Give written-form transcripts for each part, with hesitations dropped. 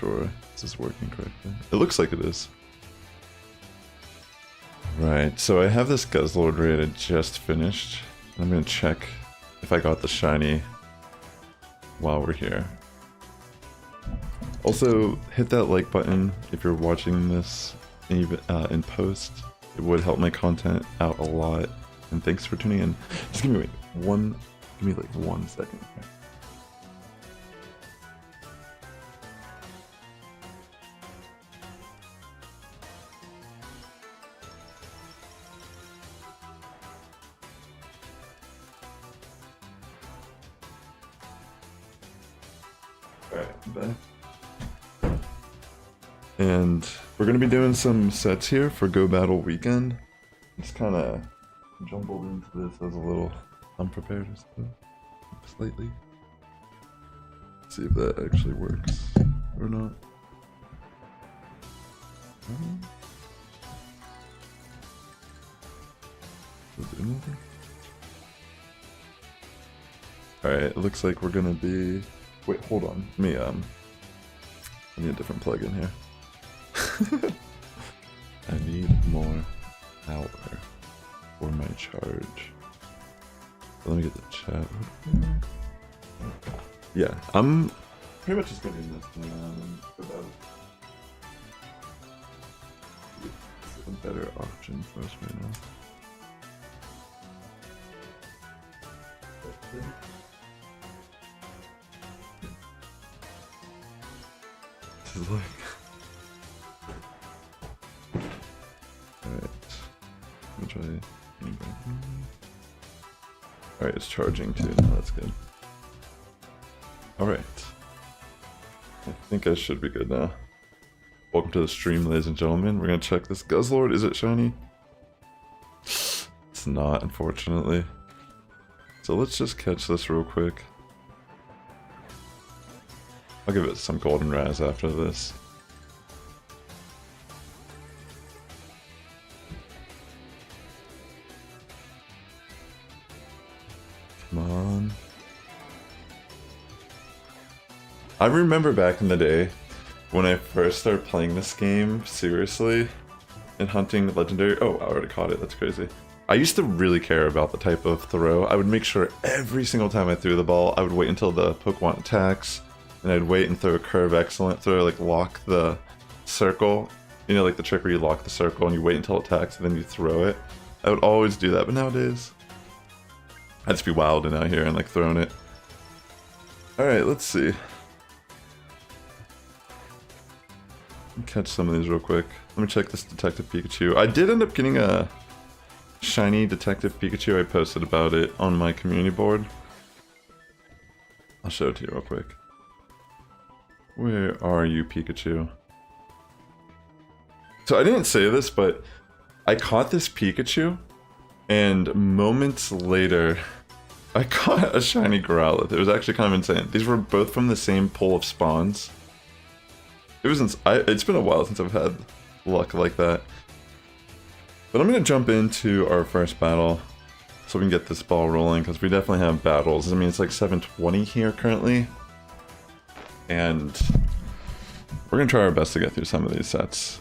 sure this is working correctly. It looks like it is. Right, so I have this Guzzlord raid I just finished. I'm gonna check if I got the shiny while we're here. Also, hit that like button if you're watching this in post. It would help my content out a lot. And thanks for tuning in. Just give me like 1 second. Alright, I'm back. And we're going to be doing some sets here for Go Battle Weekend. Just kind of jumbled into this. I was a little unprepared, I suppose. Slightly. Let's see if that actually works or not. Alright, it looks like we're gonna be... Wait, hold on. I need a different plugin here. I need more power for my charge. Let me get the chat. Yeah, I'm pretty much just getting this without a better option for us right now. This is like... Alright. Let me try... Alright, it's charging too now, that's good. Alright. I think I should be good now. Welcome to the stream, ladies and gentlemen. We're gonna check this Guzzlord. Is it shiny? It's not, unfortunately. So let's just catch this real quick. I'll give it some golden raz after this. Come on. I remember back in the day when I first started playing this game seriously and hunting legendary. Oh, I already caught it. That's crazy. I used to really care about the type of throw. I would make sure every single time I threw the ball, I would wait until the Pokemon attacks, and I'd wait and throw a curve excellent throw, like lock the circle. You know, like the trick where you lock the circle and you wait until it attacks and then you throw it. I would always do that, but nowadays, I'd just be wilding out here and like throwing it. Alright, let's see. Catch some of these real quick. Let me check this Detective Pikachu. I did end up getting a shiny Detective Pikachu. I posted about it on my community board. I'll show it to you real quick. Where are you, Pikachu? So I didn't say this, but I caught this Pikachu, and moments later, I caught a shiny Growlithe. It was actually kind of insane. These were both from the same pool of spawns. It's been a while since I've had luck like that. But I'm going to jump into our first battle so we can get this ball rolling, because we definitely have battles. I mean, it's like 7:20 here currently. And we're going to try our best to get through some of these sets.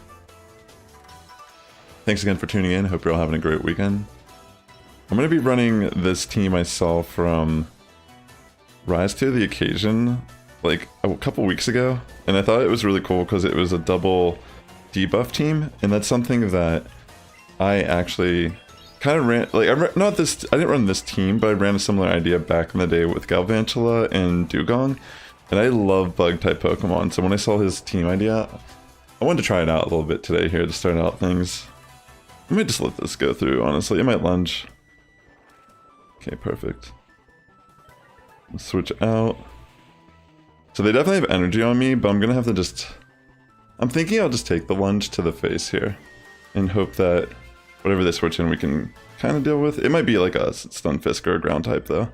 Thanks again for tuning in. Hope you're all having a great weekend. I'm going to be running this team I saw from Rise to the Occasion like a couple weeks ago, and I thought it was really cool because it was a double debuff team, and that's something that I actually kind of ran. Like I didn't run this team, but I ran a similar idea back in the day with Galvantula and Dugong, and I love bug type Pokemon. So when I saw his team idea, I wanted to try it out a little bit today here to start out things. I might just let this go through, honestly. I might lunge. Okay, perfect. Let's switch out. So they definitely have energy on me, but I'm gonna have to just... I'm thinking I'll just take the lunge to the face here and hope that whatever they switch in we can kind of deal with. It might be like a Stunfisk or a ground type though.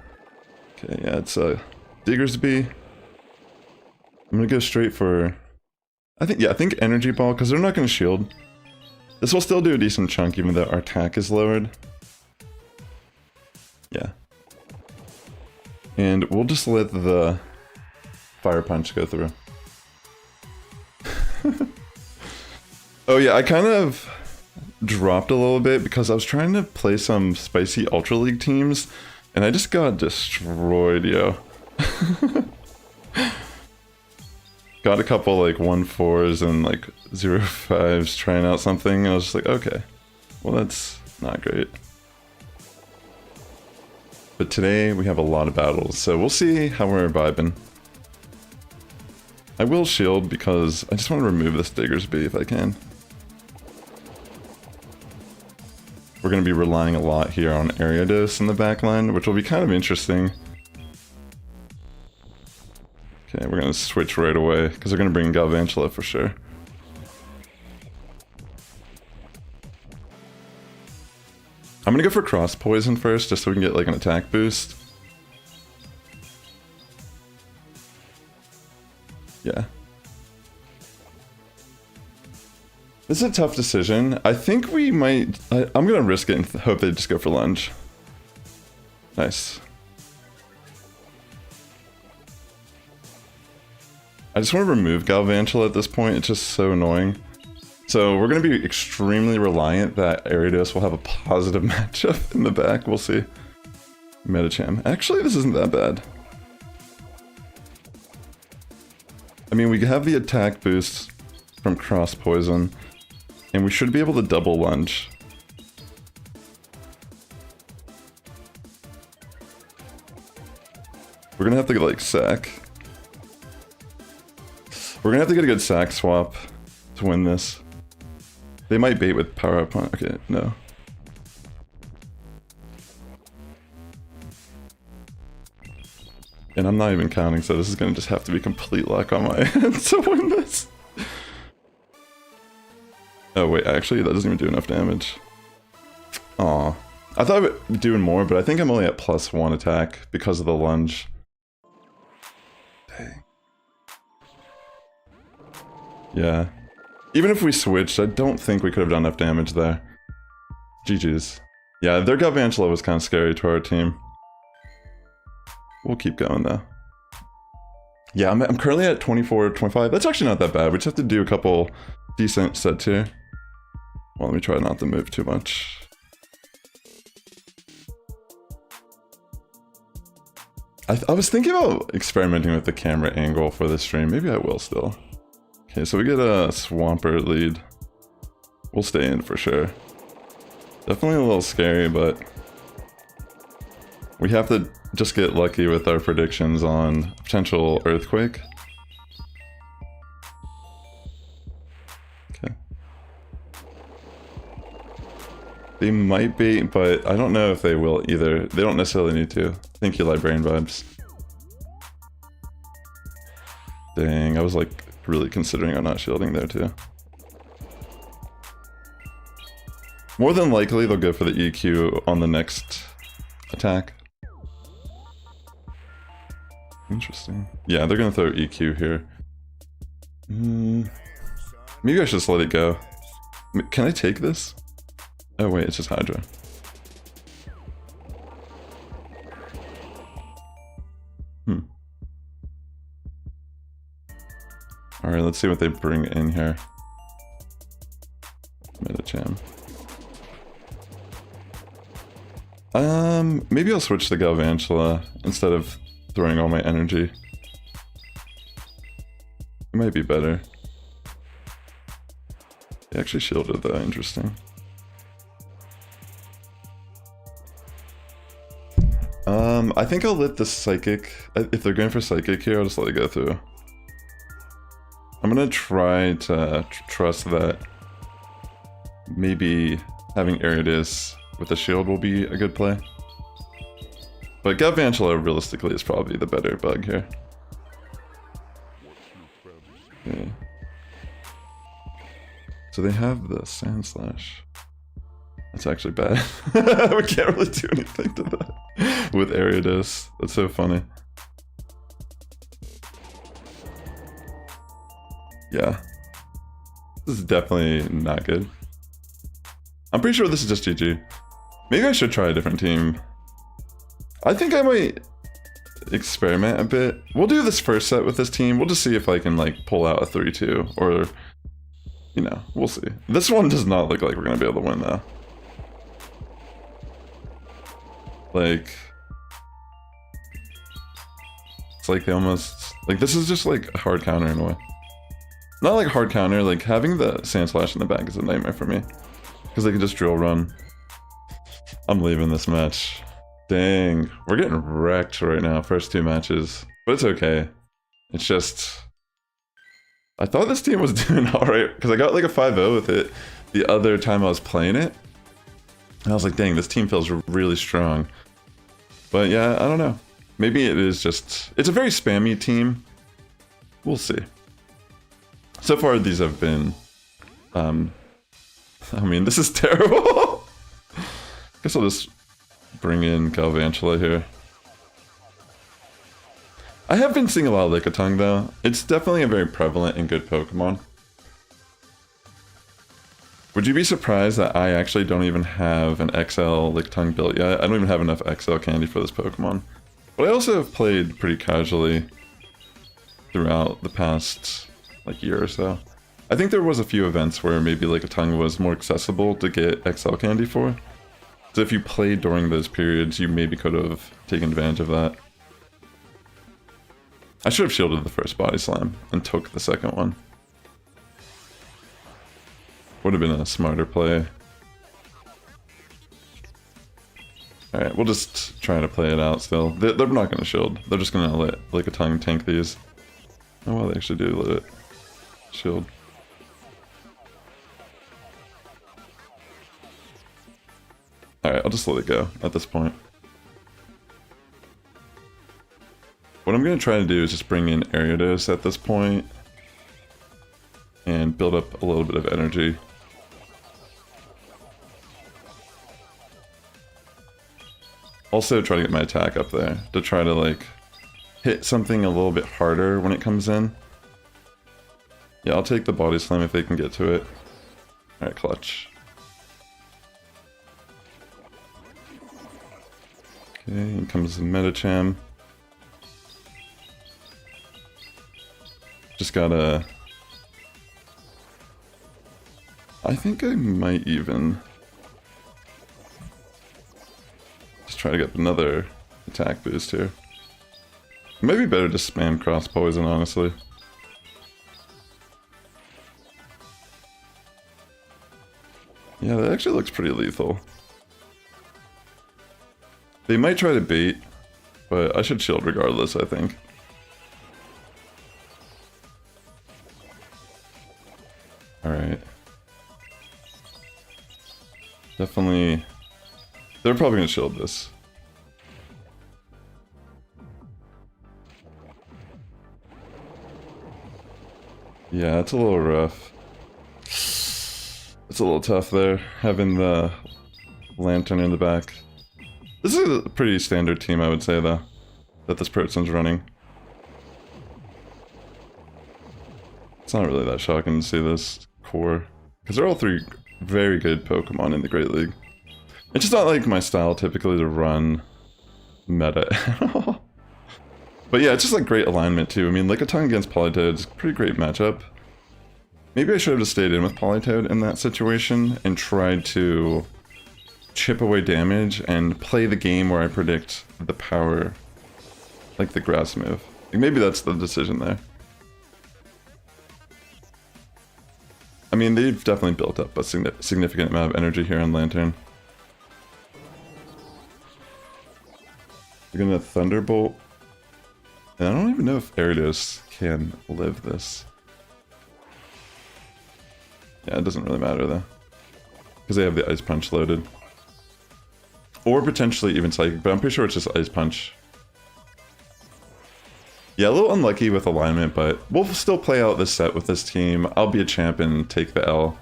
Okay, yeah, it's a Diggersby. I'm gonna go straight for... I think Energy Ball, because they're not gonna shield. This will still do a decent chunk even though our attack is lowered. Yeah. And we'll just let the Fire Punch go through. Oh yeah, I kind of dropped a little bit because I was trying to play some spicy Ultra League teams, and I just got destroyed, yo. Got a couple like 1-4s and like 0-5s trying out something, and I was just like, okay, well that's not great. But today we have a lot of battles, so we'll see how we're vibing. I will shield because I just want to remove this Diggersby if I can. We're going to be relying a lot here on Ariados in the backline, which will be kind of interesting. Okay, we're going to switch right away because they're going to bring Galvantula for sure. I'm going to go for Cross Poison first just so we can get like an attack boost. Yeah. This is a tough decision. I think we might... I'm going to risk it and hope they just go for lunge. Nice. I just want to remove Galvantula at this point. It's just so annoying. So we're going to be extremely reliant that Ariados will have a positive matchup in the back. We'll see. Metacham. Actually, this isn't that bad. I mean, we have the attack boost from Cross Poison, and we should be able to double lunge. We're gonna have to get like sack. We're gonna have to get a good sack swap to win this. They might bait with power up on. Okay, no. And I'm not even counting, so this is gonna just have to be complete luck on my end to win this. Oh wait, actually that doesn't even do enough damage. Aw. I thought I would be doing more, but I think I'm only at +1 attack because of the lunge. Dang. Yeah. Even if we switched, I don't think we could have done enough damage there. GG's. Yeah, their Galvantula was kind of scary to our team. We'll keep going though. Yeah, I'm currently at 24, 25. That's actually not that bad. We just have to do a couple decent sets here. Well, let me try not to move too much. I was thinking about experimenting with the camera angle for this stream. Maybe I will still. Okay, so we get a Swampert lead. We'll stay in for sure. Definitely a little scary, but we have to just get lucky with our predictions on potential earthquake. Okay. They might be, but I don't know if they will either. They don't necessarily need to. Thank you, Librarian Vibes. Dang, I was like really considering on not shielding there too. More than likely they'll go for the EQ on the next attack. Interesting. Yeah, they're gonna throw EQ here. Maybe I should just let it go. Can I take this? Oh wait, it's just Hydra. Alright, let's see what they bring in here. Metacham. Maybe I'll switch to Galvantula instead of throwing all my energy. It might be better. They actually shielded though, interesting. I think I'll let the Psychic, if they're going for Psychic here, I'll just let it go through. I'm gonna try to trust that maybe having Ariados with a shield will be a good play. But Galvantula realistically is probably the better bug here. Okay. So they have the Sand Slash. That's actually bad. We can't really do anything to that with Ariados. That's so funny. Yeah. This is definitely not good. I'm pretty sure this is just GG. Maybe I should try a different team. I think I might experiment a bit. We'll do this first set with this team. We'll just see if I can like pull out a 3-2 or, you know, we'll see. This one does not look like we're gonna be able to win though. Like, it's like they almost, like this is just like a hard counter in a way. Not like hard counter, like having the Sand Slash in the back is a nightmare for me. Because they can just drill run. I'm leaving this match. Dang, we're getting wrecked right now, first 2 matches. But it's okay. It's just, I thought this team was doing alright, because I got like a 5-0 with it the other time I was playing it. And I was like, dang, this team feels really strong. But yeah, I don't know. Maybe it is just, it's a very spammy team. We'll see. So far, these have been, I mean, this is terrible. Guess I'll just bring in Galvantula here. I have been seeing a lot of Lickitung though. It's definitely a very prevalent and good Pokemon. Would you be surprised that I actually don't even have an XL Lickitung built yet? I don't even have enough XL candy for this Pokemon. But I also have played pretty casually throughout the past like year or so. I think there was a few events where maybe Lickitung was more accessible to get XL candy for. So if you played during those periods, you maybe could have taken advantage of that. I should have shielded the first body slam and took the second one. Would have been a smarter play. Alright, we'll just try to play it out still. They're not going to shield. They're just going to let Lickitung tank these. Oh well, they actually do let it shield. Alright, I'll just let it go at this point. What I'm going to try to do is just bring in Ariados at this point and build up a little bit of energy. Also try to get my attack up there to try to like hit something a little bit harder when it comes in. Yeah, I'll take the body slam if they can get to it. Alright, clutch. Okay, here comes the Medicham. Just gotta... I think I might even... just try to get another attack boost here. It might be better to spam cross poison, honestly. Yeah, that actually looks pretty lethal. They might try to bait, but I should shield regardless, I think. Alright. Definitely... they're probably going to shield this. Yeah, it's a little rough. It's a little tough there, having the lantern in the back. This is a pretty standard team, I would say, though, that this person's running. It's not really that shocking to see this core, because they're all 3 very good Pokemon in the Great League. It's just not like my style typically to run meta at all. But yeah, it's just like great alignment too. I mean, Lickitung against Politoed is a pretty great matchup. Maybe I should have just stayed in with Politoed in that situation and tried to chip away damage and play the game where I predict the power, like the grass move. Like maybe that's the decision there. I mean, they've definitely built up a significant amount of energy here on Lantern. They're gonna Thunderbolt. And I don't even know if Ariados can live this. Yeah, it doesn't really matter though. Because they have the Ice Punch loaded. Or potentially even Psychic, but I'm pretty sure it's just Ice Punch. Yeah, a little unlucky with alignment, but we'll still play out this set with this team. I'll be a champ and take the L.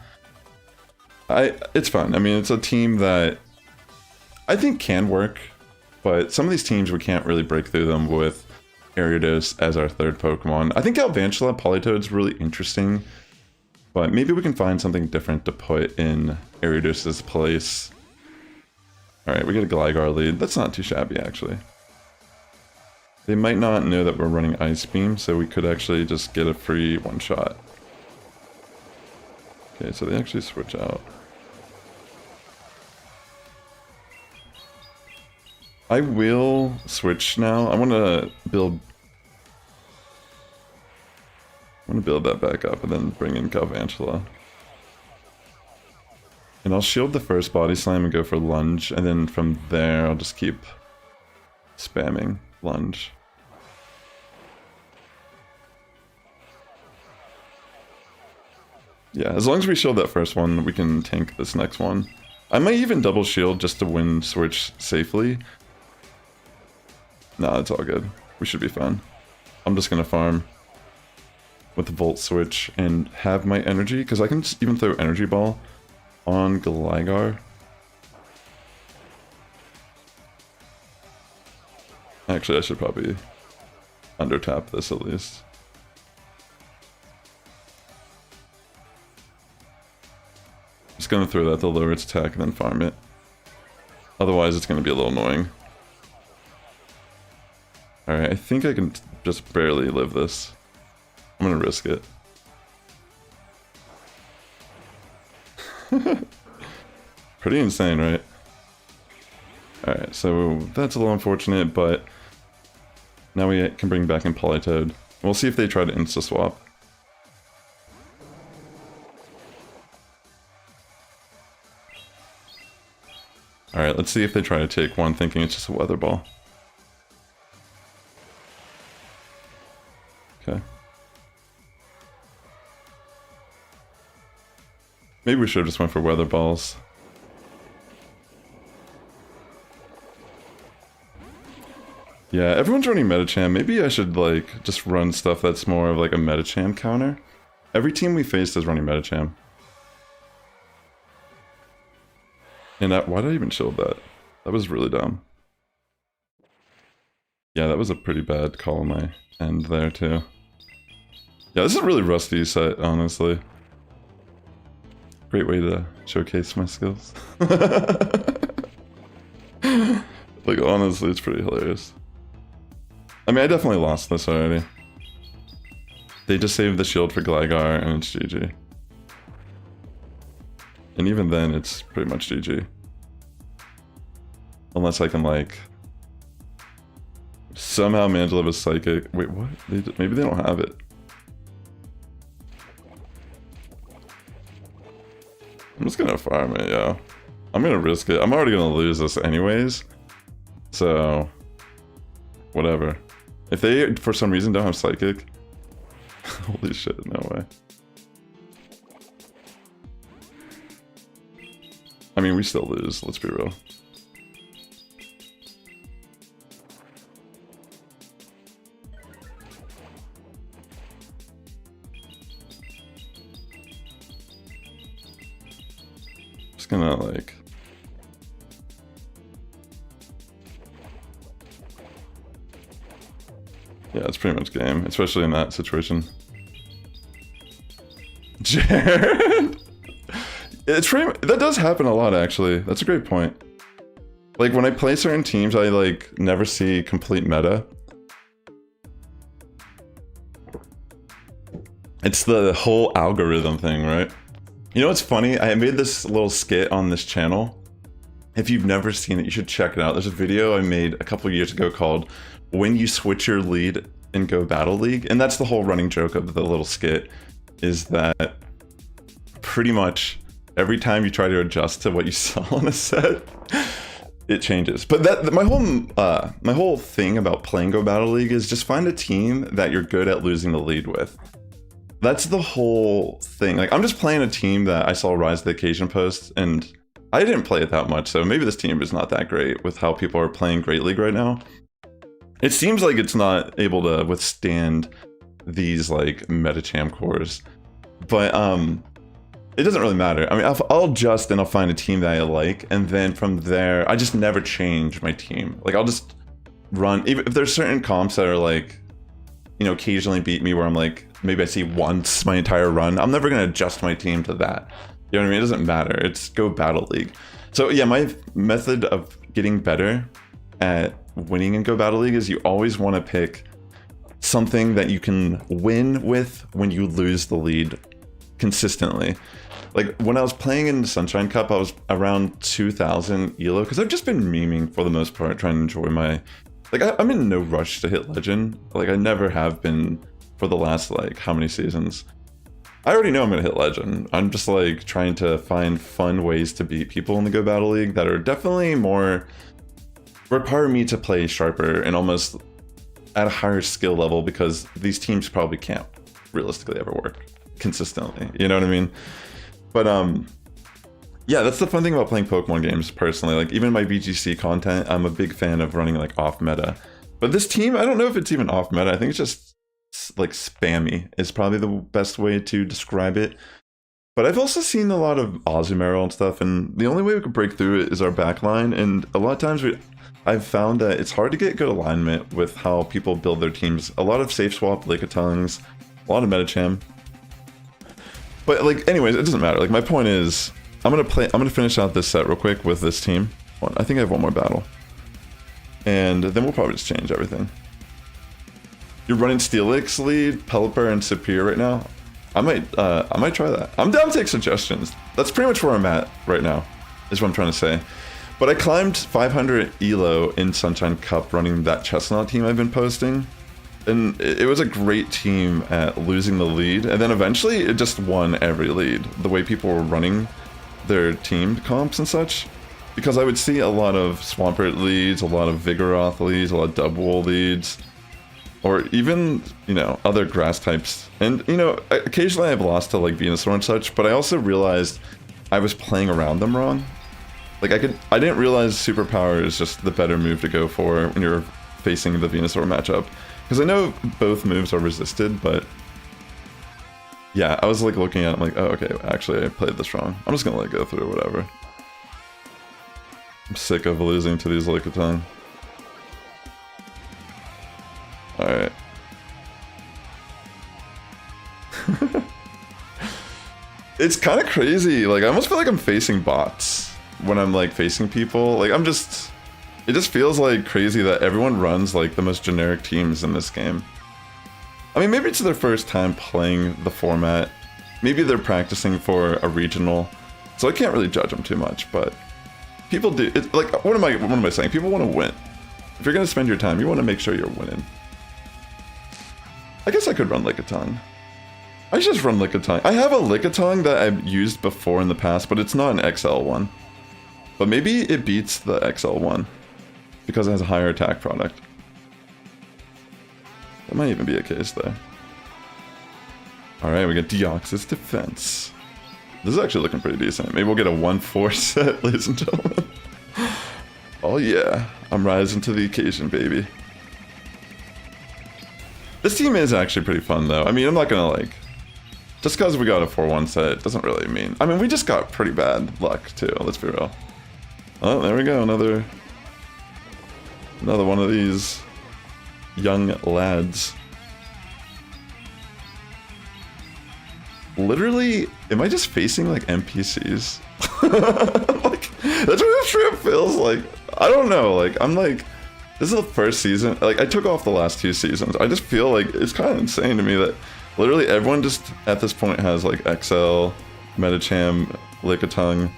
It's fun. I mean, it's a team that I think can work, but some of these teams we can't really break through them with Ariados as our 3rd Pokemon. I think Galvantula Politoed's really interesting, but maybe we can find something different to put in Ariados' place. Alright, we get a Gligar lead. That's not too shabby, actually. They might not know that we're running Ice Beam, so we could actually just get a free one-shot. Okay, so they actually switch out. I will switch now. I want to build that back up and then bring in Galvantula. And I'll shield the first body slam and go for lunge, and then from there I'll just keep spamming lunge. Yeah, as long as we shield that first one, we can tank this next one. I might even double shield just to win switch safely. Nah, it's all good. We should be fine. I'm just gonna farm with the Volt Switch and have my energy, because I can just even throw Energy Ball on Gligar. Actually, I should probably under tap this at least. Just gonna throw that to lower its attack and then farm it. Otherwise, it's gonna be a little annoying. Alright, I think I can just barely live this. I'm gonna risk it. Pretty insane, right? Alright, so that's a little unfortunate, but now we can bring back in Politoed. We'll see if they try to insta-swap. Alright, let's see if they try to take one thinking it's just a Weather Ball. Okay. Maybe we should have just went for Weather Balls. Yeah, everyone's running Metacham. Maybe I should, like, just run stuff that's more of, like, a Metacham counter. Every team we faced is running Metacham. And why did I even shield that? That was really dumb. Yeah, that was a pretty bad call on my end there, too. Yeah, this is a really rusty set, honestly. Great way to showcase my skills. Like, honestly, it's pretty hilarious. I mean, I definitely lost this already. They just saved the shield for Gligar, and it's GG. And even then, it's pretty much GG. Unless I can, like... somehow manage to live a Psychic. Wait, what? Maybe they don't have it. I'm just gonna farm it, yeah. I'm gonna risk it. I'm already gonna lose this anyways. So... whatever. If they, for some reason, don't have Psychic... holy shit, no way. I mean, we still lose, let's be real. Just gonna, like... yeah, it's pretty much game, especially in that situation. Jared! It's pretty, that does happen a lot, actually. That's a great point. Like, when I play certain teams, I, like, never see complete meta. It's the whole algorithm thing, right? You know what's funny? I made this little skit on this channel. If you've never seen it, you should check it out. There's a video I made a couple years ago called When You Switch Your Lead and Go Battle League. And that's the whole running joke of the little skit, is that pretty much every time you try to adjust to what you saw on a set, it changes. But that my whole thing about playing Go Battle League is just find a team that you're good at losing the lead with. That's the whole thing. Like, I'm just playing a team that I saw Rise to the Occasion post, and I didn't play it that much, so maybe this team is not that great with how people are playing Great League right now. It seems like it's not able to withstand these, like, Metacham cores. But, it doesn't really matter. I mean, I'll adjust and I'll find a team that I like, and then from there, I just never change my team. Like, I'll just run, even if there's certain comps that are like, you know, occasionally beat me where I'm like, maybe I see once my entire run, I'm never gonna adjust my team to that. You know what I mean? It doesn't matter. It's Go Battle League. So yeah, my method of getting better at winning in Go Battle League is you always want to pick something that you can win with when you lose the lead consistently. Like when I was playing in the Sunshine Cup, I was around 2,000 elo because I've just been memeing for the most part, trying to enjoy my, like I'm in no rush to hit legend. Like I never have been for the last like how many seasons. I already know I'm gonna hit legend. I'm just like trying to find fun ways to beat people in the Go Battle League that are definitely more require me to play sharper and almost at a higher skill level, because these teams probably can't realistically ever work consistently. You know what I mean? But yeah, that's the fun thing about playing Pokemon games personally. Like even my BGC content, I'm a big fan of running like off meta. But this team, I don't know if it's even off meta. I think it's just like spammy is probably the best way to describe it. But I've also seen a lot of Azumarill and stuff, and the only way we could break through it is our backline. And a lot of times I've found that it's hard to get good alignment with how people build their teams. A lot of safe swap, Lickitungs, a lot of Medicham. But like, anyways, it doesn't matter. Like my point is, I'm gonna finish out this set real quick with this team. I think I have one more battle, and then we'll probably just change everything. You're running Steelix lead, Pelipper, and Superior right now. I might try that. I'm down to take suggestions. That's pretty much where I'm at right now, is what I'm trying to say. But I climbed 500 elo in Sunshine Cup running that Chestnut team I've been posting. And it was a great team at losing the lead. And then eventually it just won every lead. The way people were running their team comps and such. Because I would see a lot of Swampert leads, a lot of Vigoroth leads, a lot of Dubwool leads. Or even, you know, other grass types. And, you know, occasionally I've lost to like Venusaur and such. But I also realized I was playing around them wrong. Like I didn't realize Superpower is just the better move to go for when you're facing the Venusaur matchup. Because I know both moves are resisted, but yeah, I was like looking at it, I'm like, oh, okay, actually I played this wrong. I'm just gonna let it go through, whatever. I'm sick of losing to these Lickitung. Alright. It's kind of crazy, like I almost feel like I'm facing bots when I'm like facing people. Like it just feels like crazy that everyone runs like the most generic teams in this game. I mean, maybe it's their first time playing the format. Maybe they're practicing for a regional, so I can't really judge them too much. But people do. It's like, what am I saying? People want to win. If you're gonna spend your time, you want to make sure you're winning. I guess I could run Lickitung. I should just run Lickitung. I have a Lickitung that I've used before in the past, but it's not an XL one. But maybe it beats the XL one because it has a higher attack product. That might even be a case there. Alright, we got Deoxys Defense. This is actually looking pretty decent. Maybe we'll get a 1-4 set, ladies and gentlemen. Oh yeah, I'm rising to the occasion, baby. This team is actually pretty fun though. I mean, I'm not gonna like... Just because we got a 4-1 set doesn't really mean... I mean, we just got pretty bad luck too, let's be real. Oh, there we go, another one of these young lads. Literally, am I just facing like NPCs? Like, that's what this trip feels like. I don't know, like, I'm like, this is the first season, like, I took off the last 2 seasons. I just feel like it's kind of insane to me that literally everyone just, at this point, has like XL, Medicham, Lickitung.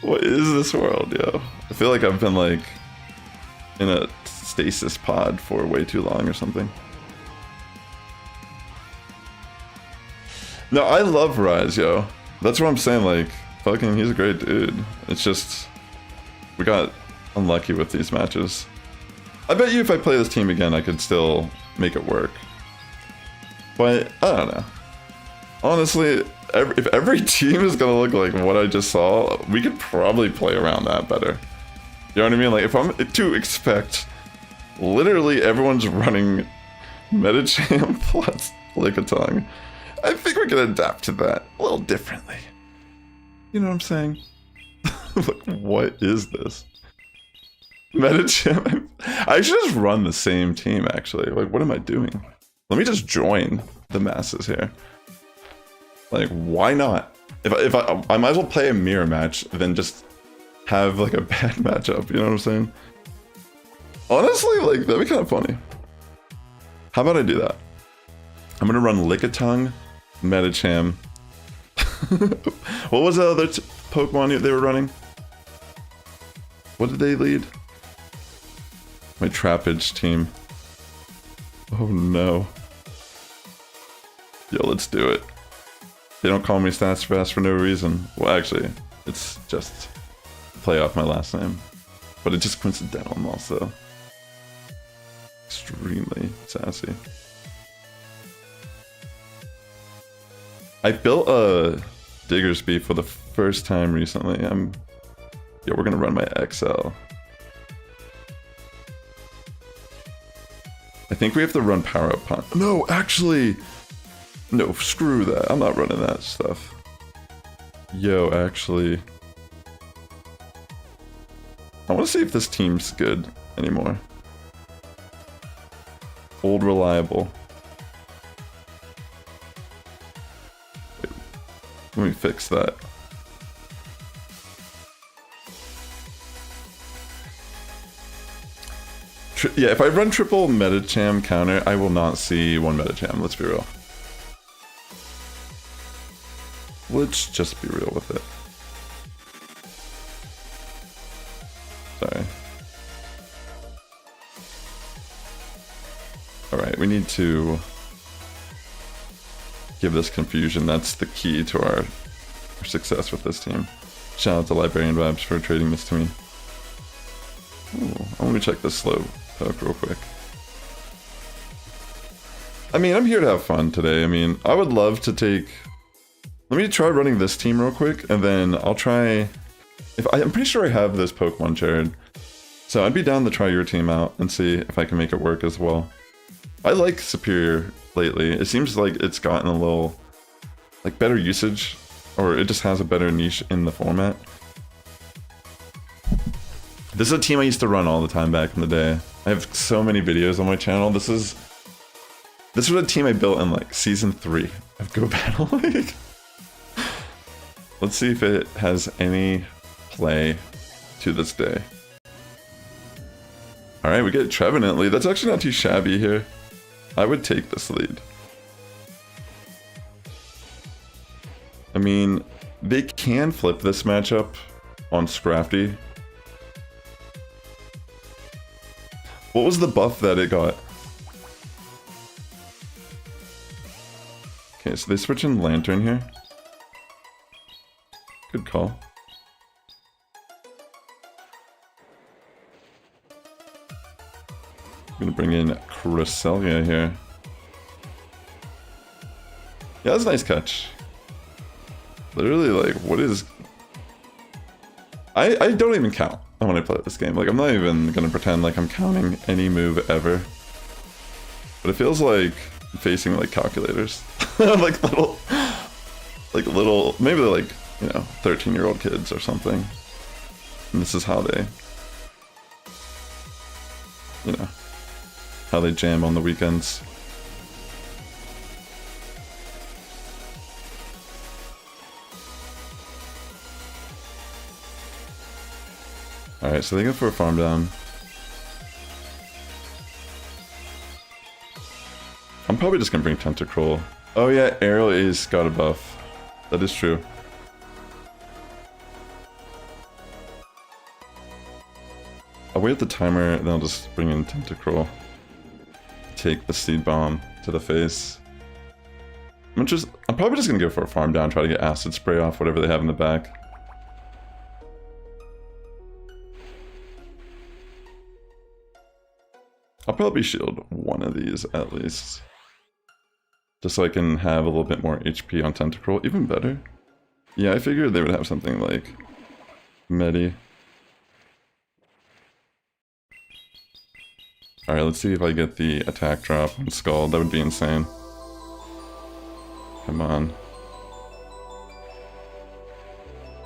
What is this world, yo? I feel like I've been like in a stasis pod for way too long or something. No, I love Rise, yo. That's what I'm saying, like, fucking, he's a great dude. It's just, we got unlucky with these matches. I bet you if I play this team again, I could still make it work. But, I don't know. Honestly, if every team is gonna look like what I just saw, we could probably play around that better. You know what I mean? Like, if I'm to expect literally everyone's running Medicham plus Lickitung, I think we can adapt to that a little differently. You know what I'm saying? Look, what is this? Medicham? I should just run the same team, actually. Like, what am I doing? Let me just join the masses here. Like, why not? If I might as well play a mirror match than just have like a bad matchup, you know what I'm saying? Honestly, like that'd be kind of funny. How about I do that? I'm gonna run Lickitung, Medicham. What was the other Pokemon they were running? What did they lead? My Trappage team. Oh no. Yo, let's do it. They don't call me Sassifrass for no reason. Well, actually, it's just play off my last name. But it's just coincidental. I'm also extremely sassy. I built a Diggersby for the first time recently. Yeah, we're gonna run my XL. I think we have to run Power Up Pond. No, actually, no, screw that. I'm not running that stuff. Yo, actually, I want to see if this team's good anymore. Old reliable. Wait, let me fix that. Yeah, if I run triple Medicham counter, I will not see one Medicham, let's be real. Let's just be real with it. Sorry. Alright, we need to give this confusion. That's the key to our success with this team. Shout out to Librarian Vibes for trading this to me. Ooh, let me check this slow poke real quick. I mean, I'm here to have fun today. I mean, I would love to take... Let me try running this team real quick, and then I'll try... I'm pretty sure I have this Pokemon Jared. So I'd be down to try your team out and see if I can make it work as well. I like Superior lately. It seems like it's gotten a little... like better usage, or it just has a better niche in the format. This is a team I used to run all the time back in the day. I have so many videos on my channel. This was a team I built in like season 3 of Go Battle League. Let's see if it has any play to this day. Alright, we get Trevenant lead. That's actually not too shabby here. I would take this lead. I mean, they can flip this matchup on Scrafty. What was the buff that it got? Okay, so they switch in Lantern here. Good call. I'm gonna bring in Cresselia here. Yeah, that's a nice catch. Literally, like, what is... I don't even count when I play this game. Like, I'm not even gonna pretend like I'm counting any move ever. But it feels like I'm facing, like, calculators. like little, maybe they're like, you know, 13-year-old kids or something. And this is how they, you know, how they jam on the weekends. Alright, so they go for a farm down. I'm probably just gonna bring Tentacruel. Oh yeah, Arrow is got a buff. That is true. I'll wait the timer, and then I'll just bring in Tentacruel. Take the Seed Bomb to the face. I'm probably just gonna go for a farm down, try to get Acid Spray off whatever they have in the back. I'll probably shield one of these at least. Just so I can have a little bit more HP on Tentacruel. Even better. Yeah, I figured they would have something like Medi. Alright, let's see if I get the attack drop on Skull. That would be insane. Come on.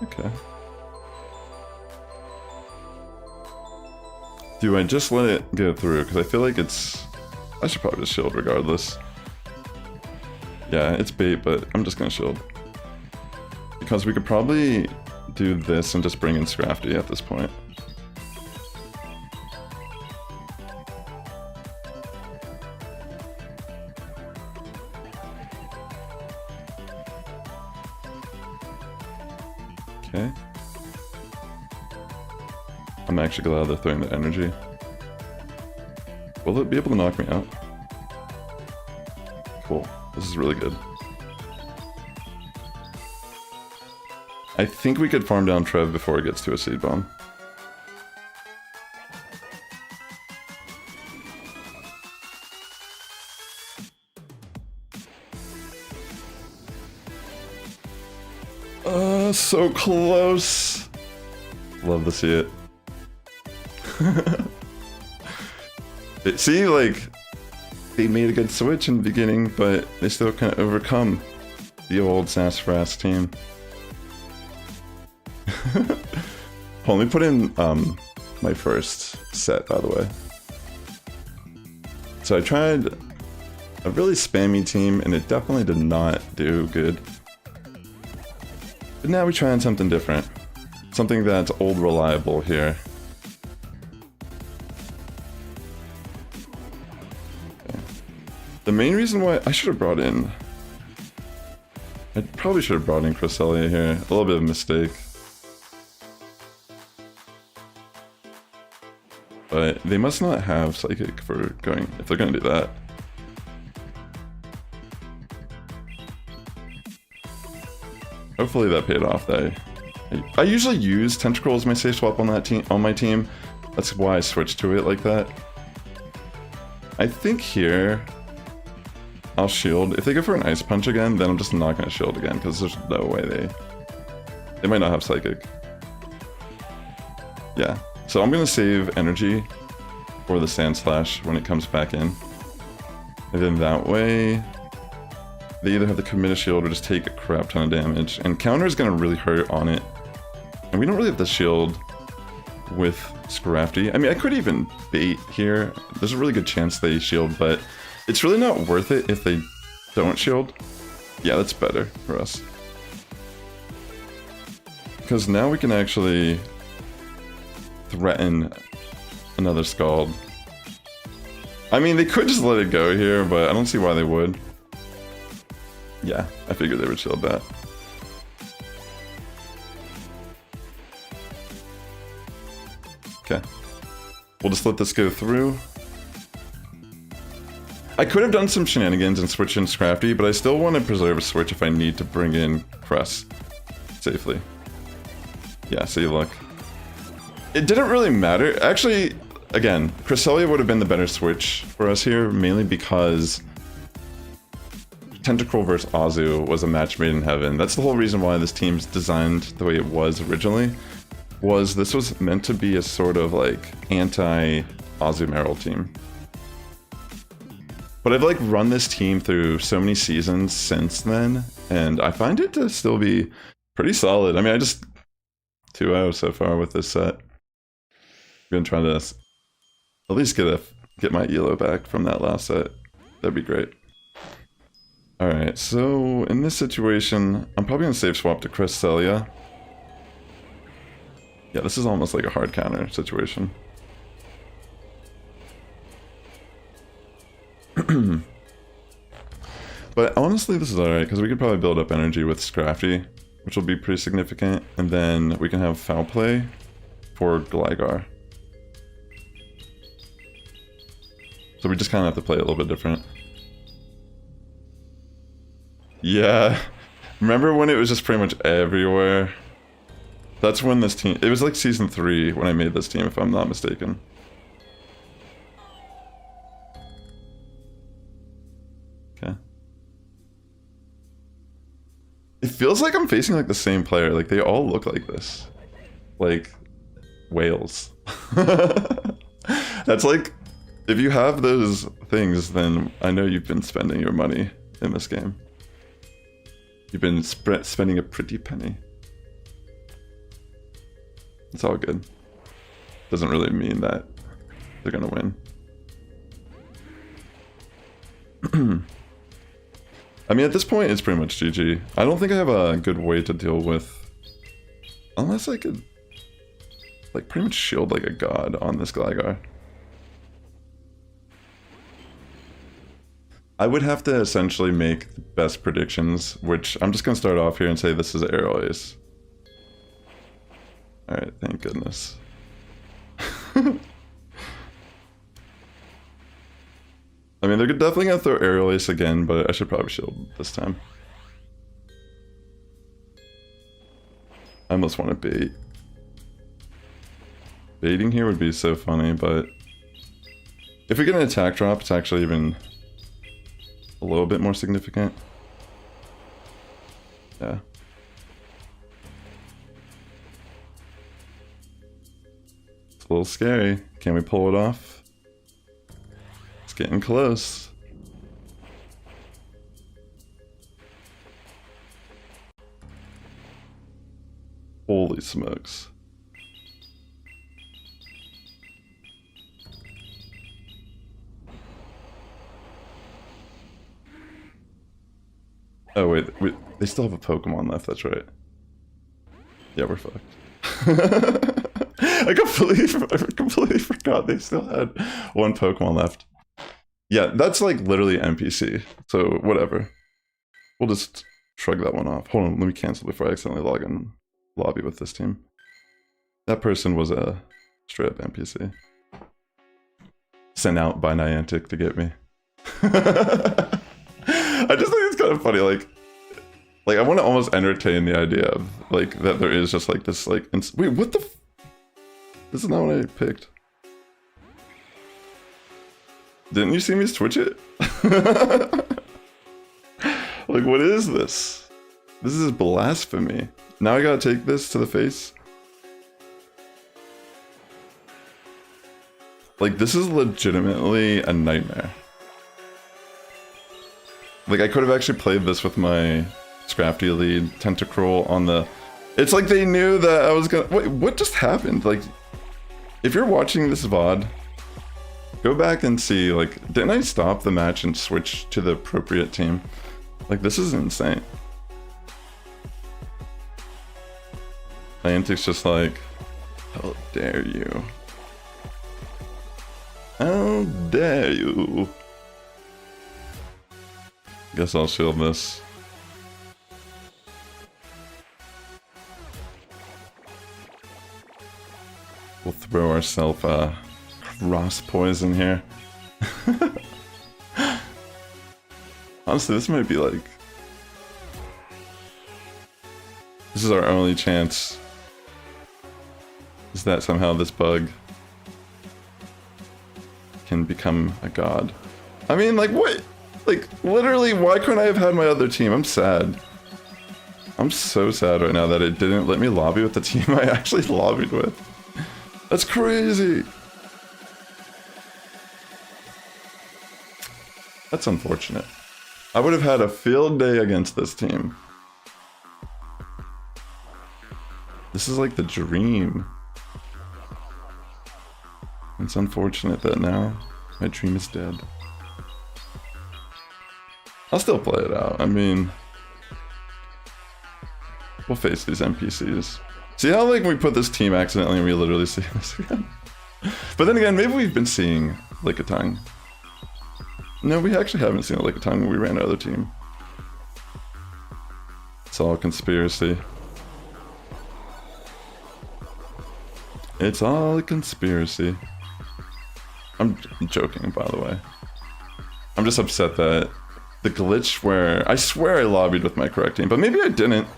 Okay. Do I just let it go through? Because I feel like it's... I should probably just shield regardless. Yeah, it's bait, but I'm just gonna shield. Because we could probably do this and just bring in Scrafty at this point. Okay. I'm actually glad they're throwing the energy. Will it be able to knock me out? Cool. This is really good. I think we could farm down Trev before it gets to a Seed Bomb. So close. Love to see it. See, like, they made a good switch in the beginning, but they still can't overcome the old Sassifrass team. Let me put in my first set, by the way. So I tried a really spammy team, and it definitely did not do good. But now we're trying something different. Something that's old reliable here. Okay. The main reason why I should have brought in... I probably should have brought in Cresselia here. A little bit of a mistake. But they must not have Psychic for going, if they're going to do that. Hopefully that paid off. I usually use Tentacle as my safe swap on that team, on my team. That's why I switched to it like that. I think here I'll shield. If they go for an Ice Punch again, then I'm just not going to shield again because there's no way they might not have Psychic. Yeah. So I'm going to save energy for the Sand Slash when it comes back in. And then that way, they either have to commit a shield or just take a crap ton of damage. And counter is going to really hurt on it. And we don't really have the shield with Scrafty. I mean, I could even bait here. There's a really good chance they shield, but it's really not worth it if they don't shield. Yeah, that's better for us. Because now we can actually threaten another Scald. I mean, they could just let it go here, but I don't see why they would. Yeah, I figured they would shield that. Okay. We'll just let this go through. I could have done some shenanigans and switched in Scrafty, but I still want to preserve a switch if I need to bring in Cress safely. Yeah, see, look. It didn't really matter. Actually, again, Cresselia would have been the better switch for us here, mainly because Tentacle versus Azu was a match made in heaven. That's the whole reason why this team's designed the way it was originally. This was meant to be a sort of like anti-Azu Meryl team. But I've like run this team through so many seasons since then, and I find it to still be pretty solid. I mean, I just 2-0 so far with this set. I'm gonna try to at least get my elo back from that last set. That'd be great. Alright, so in this situation, I'm probably gonna save swap to Cresselia. Yeah, this is almost like a hard counter situation. But honestly, this is alright, because we could probably build up energy with Scrafty, which will be pretty significant, and then we can have Foul Play for Gligar. So we just kind of have to play it a little bit different. Yeah, remember when it was just pretty much everywhere? That's when this team, it was like season 3 when I made this team, if I'm not mistaken. Okay. It feels like I'm facing like the same player, like they all look like this. Like, whales. That's like, if you have those things, then I know you've been spending your money in this game. You've been spending a pretty penny. It's all good. Doesn't really mean that they're gonna win. I mean, at this point, it's pretty much GG. I don't think I have a good way to deal with Unless I could, like, pretty much shield like a god on this Gligar. I would have to essentially make the best predictions, which I'm just going to start off here and say this is Aerial Ace. Alright, thank goodness. I mean, they're definitely going to throw Aerial Ace again, but I should probably shield this time. I almost want to bait. Baiting here would be so funny, but if we get an attack drop, it's actually even a little bit more significant. Yeah. It's a little scary. Can we pull it off? It's getting close. Holy smokes. Oh wait, they still have a Pokemon left, that's right. Yeah, we're fucked. I completely forgot they still had one Pokemon left. Yeah, that's like literally NPC, so whatever. We'll just shrug that one off. Hold on, let me cancel before I accidentally log in lobby with this team. That person was a straight up NPC. Sent out by Niantic to get me. I just think it's kind of funny, like I want to almost entertain the idea of, like, that there is just, like, this, like, wait, what the this is not what I picked. Didn't you see me switch it? Like, what is this? This is blasphemy. Now I gotta take this to the face? Like, this is legitimately a nightmare. Like, I could have actually played this with my Scrafty lead, Tentacruel on the... It's like they knew that I was gonna... Wait, what just happened? Like, if you're watching this VOD, go back and see, like, didn't I stop the match and switch to the appropriate team? Like, this is insane. Niantic's just like, how dare you? How dare you? Guess I'll shield this. We'll throw ourselves cross poison here. Honestly, this might be like... This is our only chance. Is that somehow this bug can become a god. I mean, like, what? Like, literally, why couldn't I have had my other team? I'm sad. I'm so sad right now that it didn't let me lobby with the team I actually lobbied with. That's crazy. That's unfortunate. I would have had a field day against this team. This is like the dream. It's unfortunate that now my dream is dead. I'll still play it out. I mean, we'll face these NPCs. See how, like, we put this team accidentally and we literally see this again? But then again, maybe we've been seeing Lickitung. No, we actually haven't seen a Lickitung when we ran our other team. It's all conspiracy. It's all a conspiracy. I'm joking, by the way. I'm just upset that the glitch where... I swear I lobbied with my correct team, but maybe I didn't.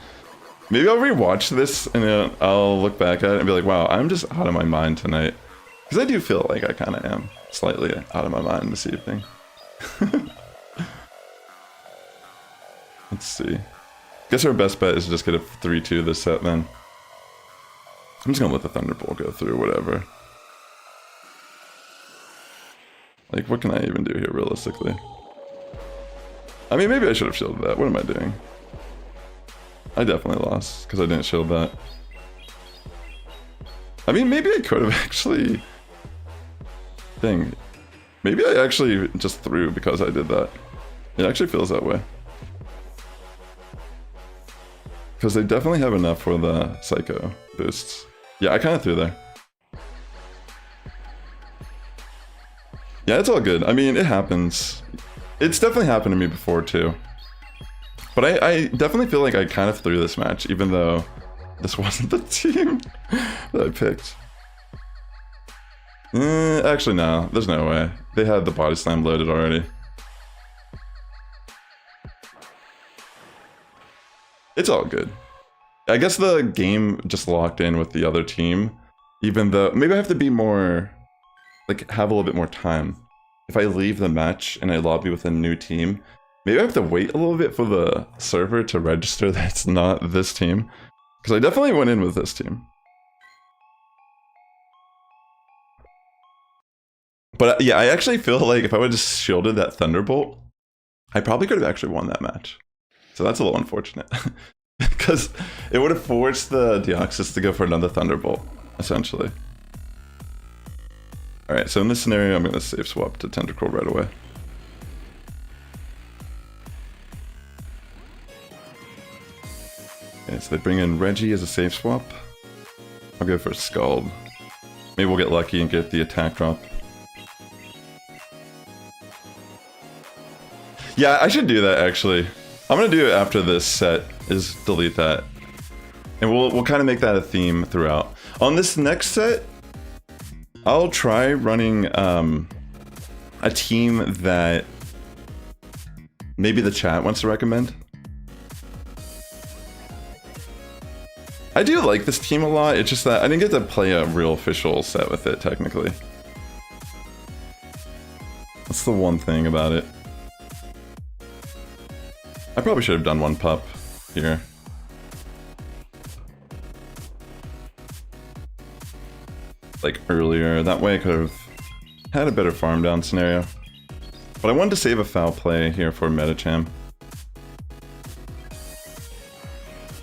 Maybe I'll rewatch this and I'll look back at it and be like, wow, I'm just out of my mind tonight. Because I do feel like I kind of am slightly out of my mind this evening. Let's see. Guess our best bet is to just get a 3-2 this set then. I'm just gonna let the Thunderbolt go through, whatever. Like, what can I even do here, realistically? I mean, maybe I should have shielded that. What am I doing? I definitely lost, because I didn't shield that. I mean, maybe I could have actually... Dang. Maybe I actually just threw because I did that. It actually feels that way. Because they definitely have enough for the Psycho boosts. Yeah, I kind of threw there. Yeah, it's all good. I mean, it happens. It's definitely happened to me before too. But I definitely feel like I kind of threw this match, even though this wasn't the team that I picked. Actually, no. There's no way. They had the body slam loaded already. It's all good. I guess the game just locked in with the other team, even though maybe I have to be more, like, have a little bit more time. If I leave the match and I lobby with a new team, maybe I have to wait a little bit for the server to register that it's not this team. Because I definitely went in with this team. But yeah, I actually feel like if I would have just shielded that Thunderbolt, I probably could have actually won that match. So that's a little unfortunate. Because it would have forced the Deoxys to go for another Thunderbolt, essentially. Alright, so in this scenario, I'm going to safe swap to Tentacruel right away. Okay, so they bring in Reggie as a safe swap. I'll go for Scald. Maybe we'll get lucky and get the attack drop. Yeah, I should do that actually. I'm gonna do it after this set, is delete that. And we'll kind of make that a theme throughout. On this next set, I'll try running a team that maybe the chat wants to recommend. I do like this team a lot, it's just that I didn't get to play a real official set with it, technically. That's the one thing about it. I probably should have done one pup here. Like earlier, that way I could have had a better farm down scenario. But I wanted to save a foul play here for Metacham.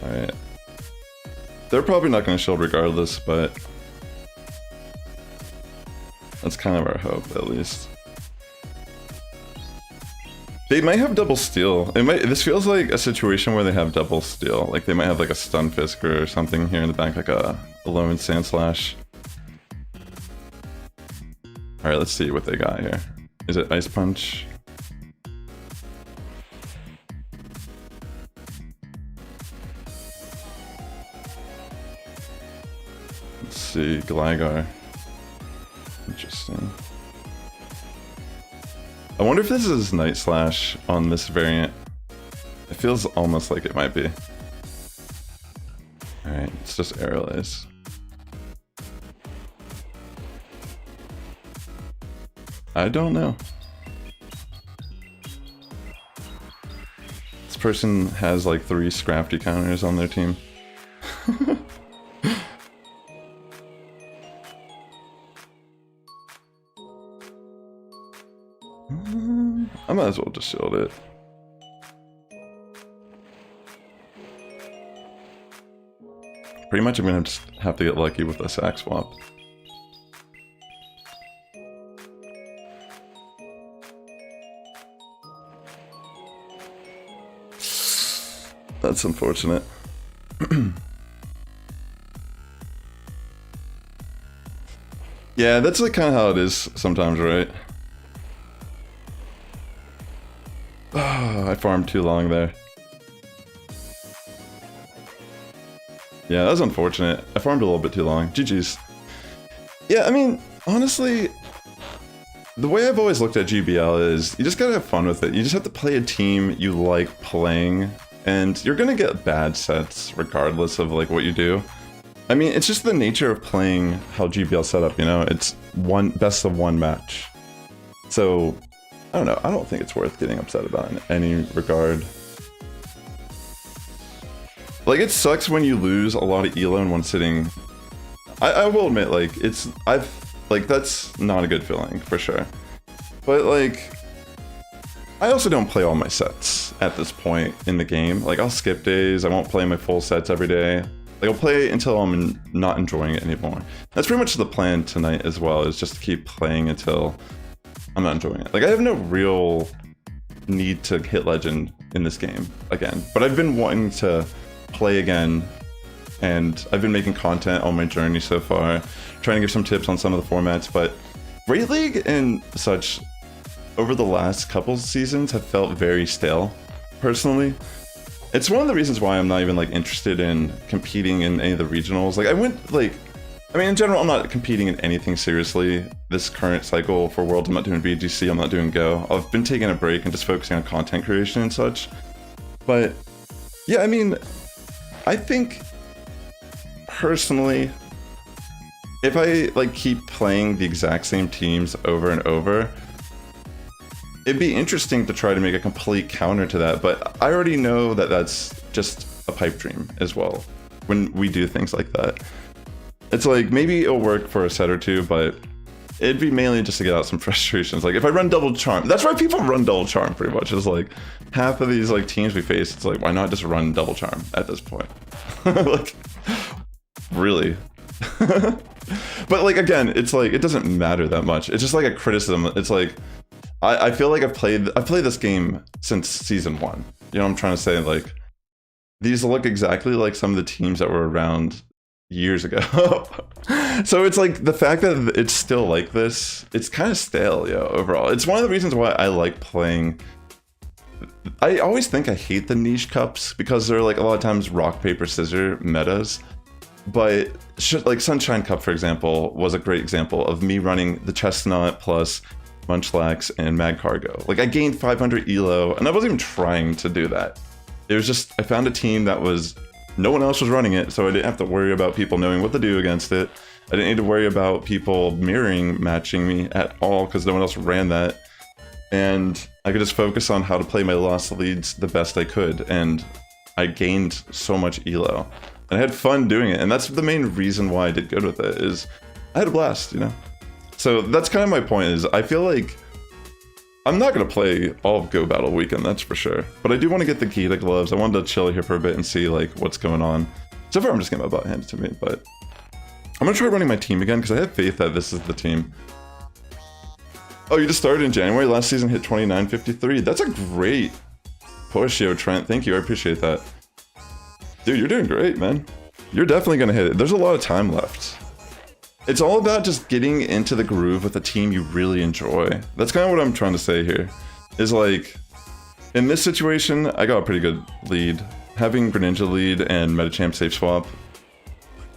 Alright. They're probably not going to shield regardless, but that's kind of our hope, at least. They might have double steal. This feels like a situation where they have double steal. Like they might have like a stun Fisker or something here in the back, like a lone sand slash. All right, let's see what they got here. Is it Ice Punch? Let's see, Gligar. Interesting. I wonder if this is Night Slash on this variant. It feels almost like it might be. Alright, it's just Aerolace. I don't know. This person has like 3 Scrafty counters on their team. I might as well just shield it. Pretty much I'm gonna just have to get lucky with a sack swap. That's unfortunate. Yeah, that's like kind of how it is sometimes, right? I farmed too long there. Yeah, that was unfortunate. I farmed a little bit too long. GG's. Yeah, I mean, honestly, the way I've always looked at GBL is you just gotta have fun with it. You just have to play a team you like playing, and you're gonna get bad sets regardless of like what you do. I mean, it's just the nature of playing how GBL set up, you know? It's best of one match. So, I don't know, I don't think it's worth getting upset about in any regard. Like, it sucks when you lose a lot of elo in one sitting. I will admit, like, that's not a good feeling, for sure. But, like, I also don't play all my sets at this point in the game. Like, I'll skip days, I won't play my full sets every day. Like, I'll play until I'm not enjoying it anymore. That's pretty much the plan tonight as well, is just to keep playing until I'm not enjoying it. Like, I have no real need to hit legend in this game again, but I've been wanting to play again, and I've been making content on my journey so far, trying to give some tips on some of the formats, but Great League and such over the last couple seasons have felt very stale, personally. It's one of the reasons why I'm not even like interested in competing in any of the regionals. Like in general, I'm not competing in anything seriously this current cycle for Worlds. I'm not doing VGC, I'm not doing Go. I've been taking a break and just focusing on content creation and such. But yeah, I mean, I think personally, if I like keep playing the exact same teams over and over, it'd be interesting to try to make a complete counter to that, but I already know that that's just a pipe dream as well when we do things like that. It's like, maybe it'll work for a set or two, but it'd be mainly just to get out some frustrations. Like if I run double charm, that's why people run double charm pretty much. It's like half of these like teams we face, it's like, why not just run double charm at this point? Like, really? But like, again, it's like, it doesn't matter that much. It's just like a criticism. It's like, I feel like I've played this game since season 1. You know what I'm trying to say? Like, these look exactly like some of the teams that were around years ago. So it's like the fact that it's still like this, it's kind of stale, yo, overall. It's one of the reasons why I like playing. I always think I hate the niche cups because they're like a lot of times rock, paper, scissors metas. But like Sunshine Cup, for example, was a great example of me running the Chestnut plus Munchlax and Mag Cargo. Like I gained 500 elo and I wasn't even trying to do that. It was just, I found a team that was, no one else was running it, so I didn't have to worry about people knowing what to do against it. I didn't need to worry about people matching me at all because no one else ran that. And I could just focus on how to play my lost leads the best I could. And I gained so much elo. And I had fun doing it. And that's the main reason why I did good with it, is I had a blast, you know? So that's kind of my point, is I feel like I'm not going to play all of Go Battle Weekend, that's for sure. But I do want to get the Geeta gloves. I wanted to chill here for a bit and see like what's going on. So far I'm just getting my butt handed to me, but I'm going to try running my team again because I have faith that this is the team. Oh, you just started in January? Last season hit 2953. That's a great push, yo, Trent. Thank you, I appreciate that. Dude, you're doing great, man. You're definitely going to hit it. There's a lot of time left. It's all about just getting into the groove with a team you really enjoy. That's kind of what I'm trying to say here. Is like, in this situation, I got a pretty good lead. Having Greninja lead and Metachamp safe swap,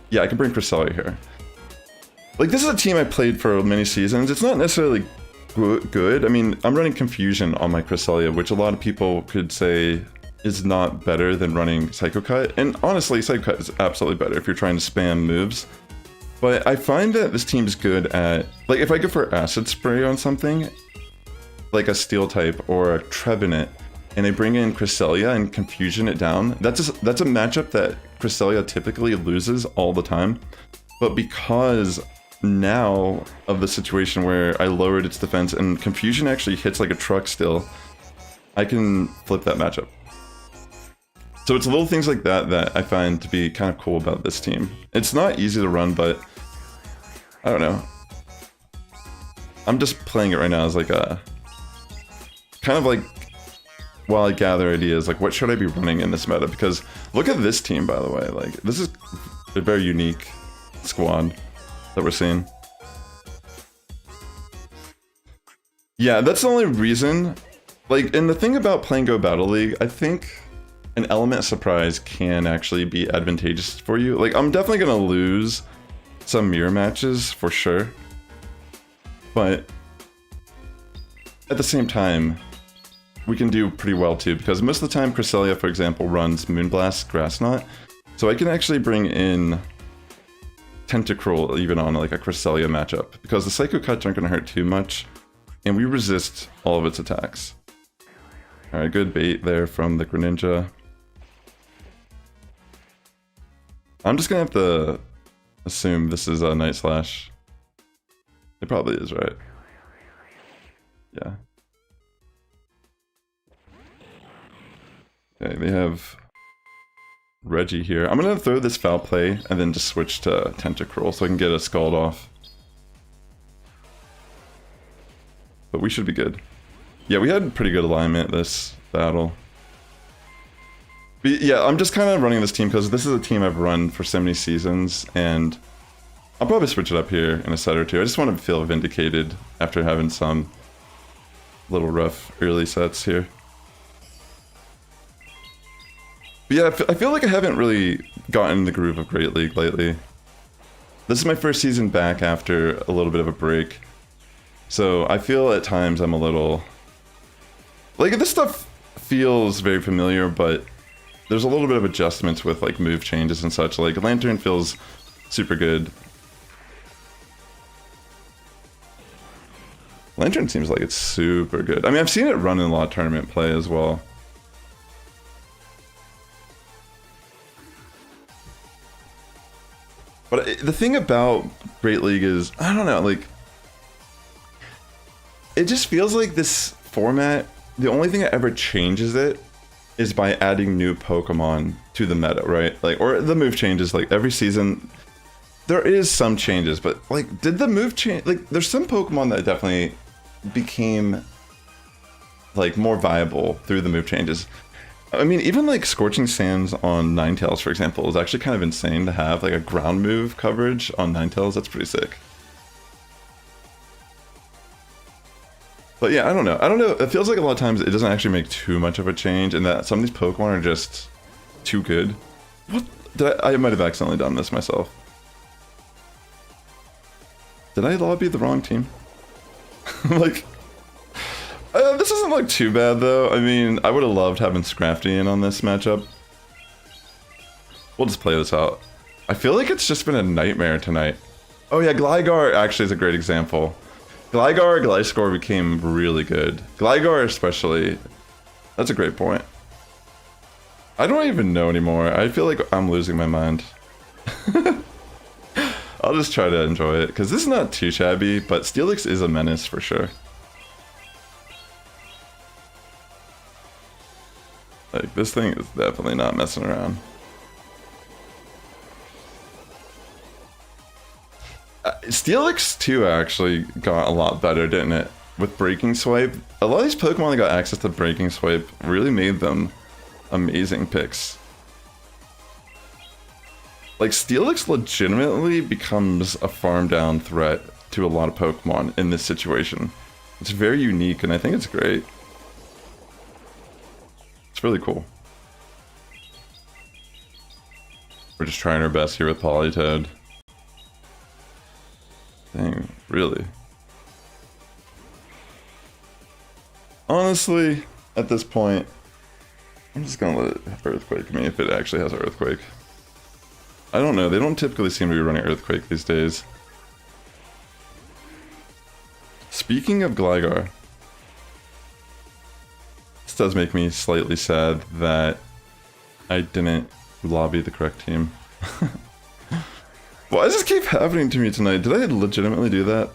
yeah, I can bring Cresselia here. Like, this is a team I played for many seasons. It's not necessarily good. I mean, I'm running Confusion on my Cresselia, which a lot of people could say is not better than running Psycho Cut. And honestly, Psycho Cut is absolutely better if you're trying to spam moves. But I find that this team's good at, like, if I go for Acid Spray on something, like a Steel type or a Trevenant, and they bring in Cresselia and Confusion it down, that's a matchup that Cresselia typically loses all the time. But because now of the situation where I lowered its defense and Confusion actually hits like a truck still, I can flip that matchup. So it's little things like that that I find to be kind of cool about this team. It's not easy to run, but I don't know. I'm just playing it right now as like a kind of like, while I gather ideas, like what should I be running in this meta? Because look at this team, by the way. Like, this is a very unique squad that we're seeing. Yeah, that's the only reason. Like, and the thing about playing Go Battle League, I think an element of surprise can actually be advantageous for you. Like, I'm definitely gonna lose some mirror matches for sure, but at the same time, we can do pretty well too, because most of the time Cresselia, for example, runs Moonblast Grass Knot, so I can actually bring in Tentacruel even on like a Cresselia matchup, because the Psycho Cuts aren't going to hurt too much, and we resist all of its attacks. Alright, good bait there from the Greninja. I'm just going to have to assume this is a Night Slash. It probably is, right? Yeah. Okay, they have Reggie here. I'm gonna throw this Foul Play and then just switch to Tentacruel so I can get a Scald off. But we should be good. Yeah, we had pretty good alignment this battle. But yeah, I'm just kind of running this team because this is a team I've run for so many seasons, and I'll probably switch it up here in a set or two. I just want to feel vindicated after having some little rough early sets here. But yeah, I feel like I haven't really gotten in the groove of Great League lately. This is my first season back after a little bit of a break. So I feel at times I'm a little... Like, this stuff feels very familiar, but there's a little bit of adjustments with like move changes and such. Like Lantern feels super good. Lantern seems like it's super good. I mean, I've seen it run in a lot of tournament play as well. But the thing about Great League is, I don't know, like, it just feels like this format, the only thing that ever changes it is by adding new Pokemon to the meta, right? Like, or the move changes, like every season, there is some changes, but like, did the move change? Like, there's some Pokemon that definitely became like more viable through the move changes. I mean, even like Scorching Sands on Ninetales, for example, is actually kind of insane to have like a ground move coverage on Ninetales. That's pretty sick. But yeah, I don't know. It feels like a lot of times it doesn't actually make too much of a change, and that some of these Pokemon are just too good. What? I might have accidentally done this myself. Did I lobby the wrong team? Like, this doesn't look too bad though. I mean, I would have loved having Scrafty in on this matchup. We'll just play this out. I feel like it's just been a nightmare tonight. Oh yeah, Gligar actually is a great example. Gliscor became really good. Gligar especially. That's a great point. I don't even know anymore. I feel like I'm losing my mind. I'll just try to enjoy it, because this is not too shabby, but Steelix is a menace for sure. Like, this thing is definitely not messing around. Steelix 2 actually got a lot better, didn't it? With Breaking Swipe. A lot of these Pokemon that got access to Breaking Swipe really made them amazing picks. Like, Steelix legitimately becomes a farm down threat to a lot of Pokemon in this situation. It's very unique, and I think it's great. It's really cool. We're just trying our best here with Politoed. Dang, really? Honestly, at this point, I'm just gonna let it Earthquake me if it actually has an Earthquake. I don't know, they don't typically seem to be running Earthquake these days. Speaking of Gligar, this does make me slightly sad that I didn't lobby the correct team. Why does this keep happening to me tonight? Did I legitimately do that?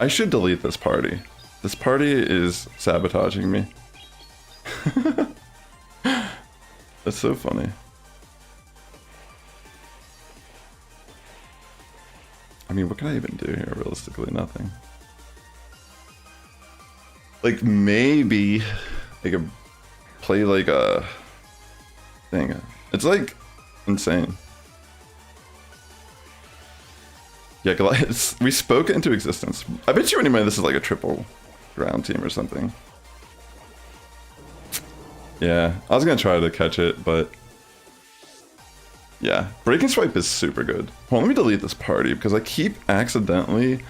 I should delete this party. This party is sabotaging me. That's so funny. I mean, what can I even do here, realistically? Nothing. Like, maybe I could play like a thing. It's like insane. Yeah, we spoke it into existence. I bet you anyway this is like a triple ground team or something. Yeah, I was gonna try to catch it, but yeah, Breaking Swipe is super good. Hold on, let me delete this party because I keep accidentally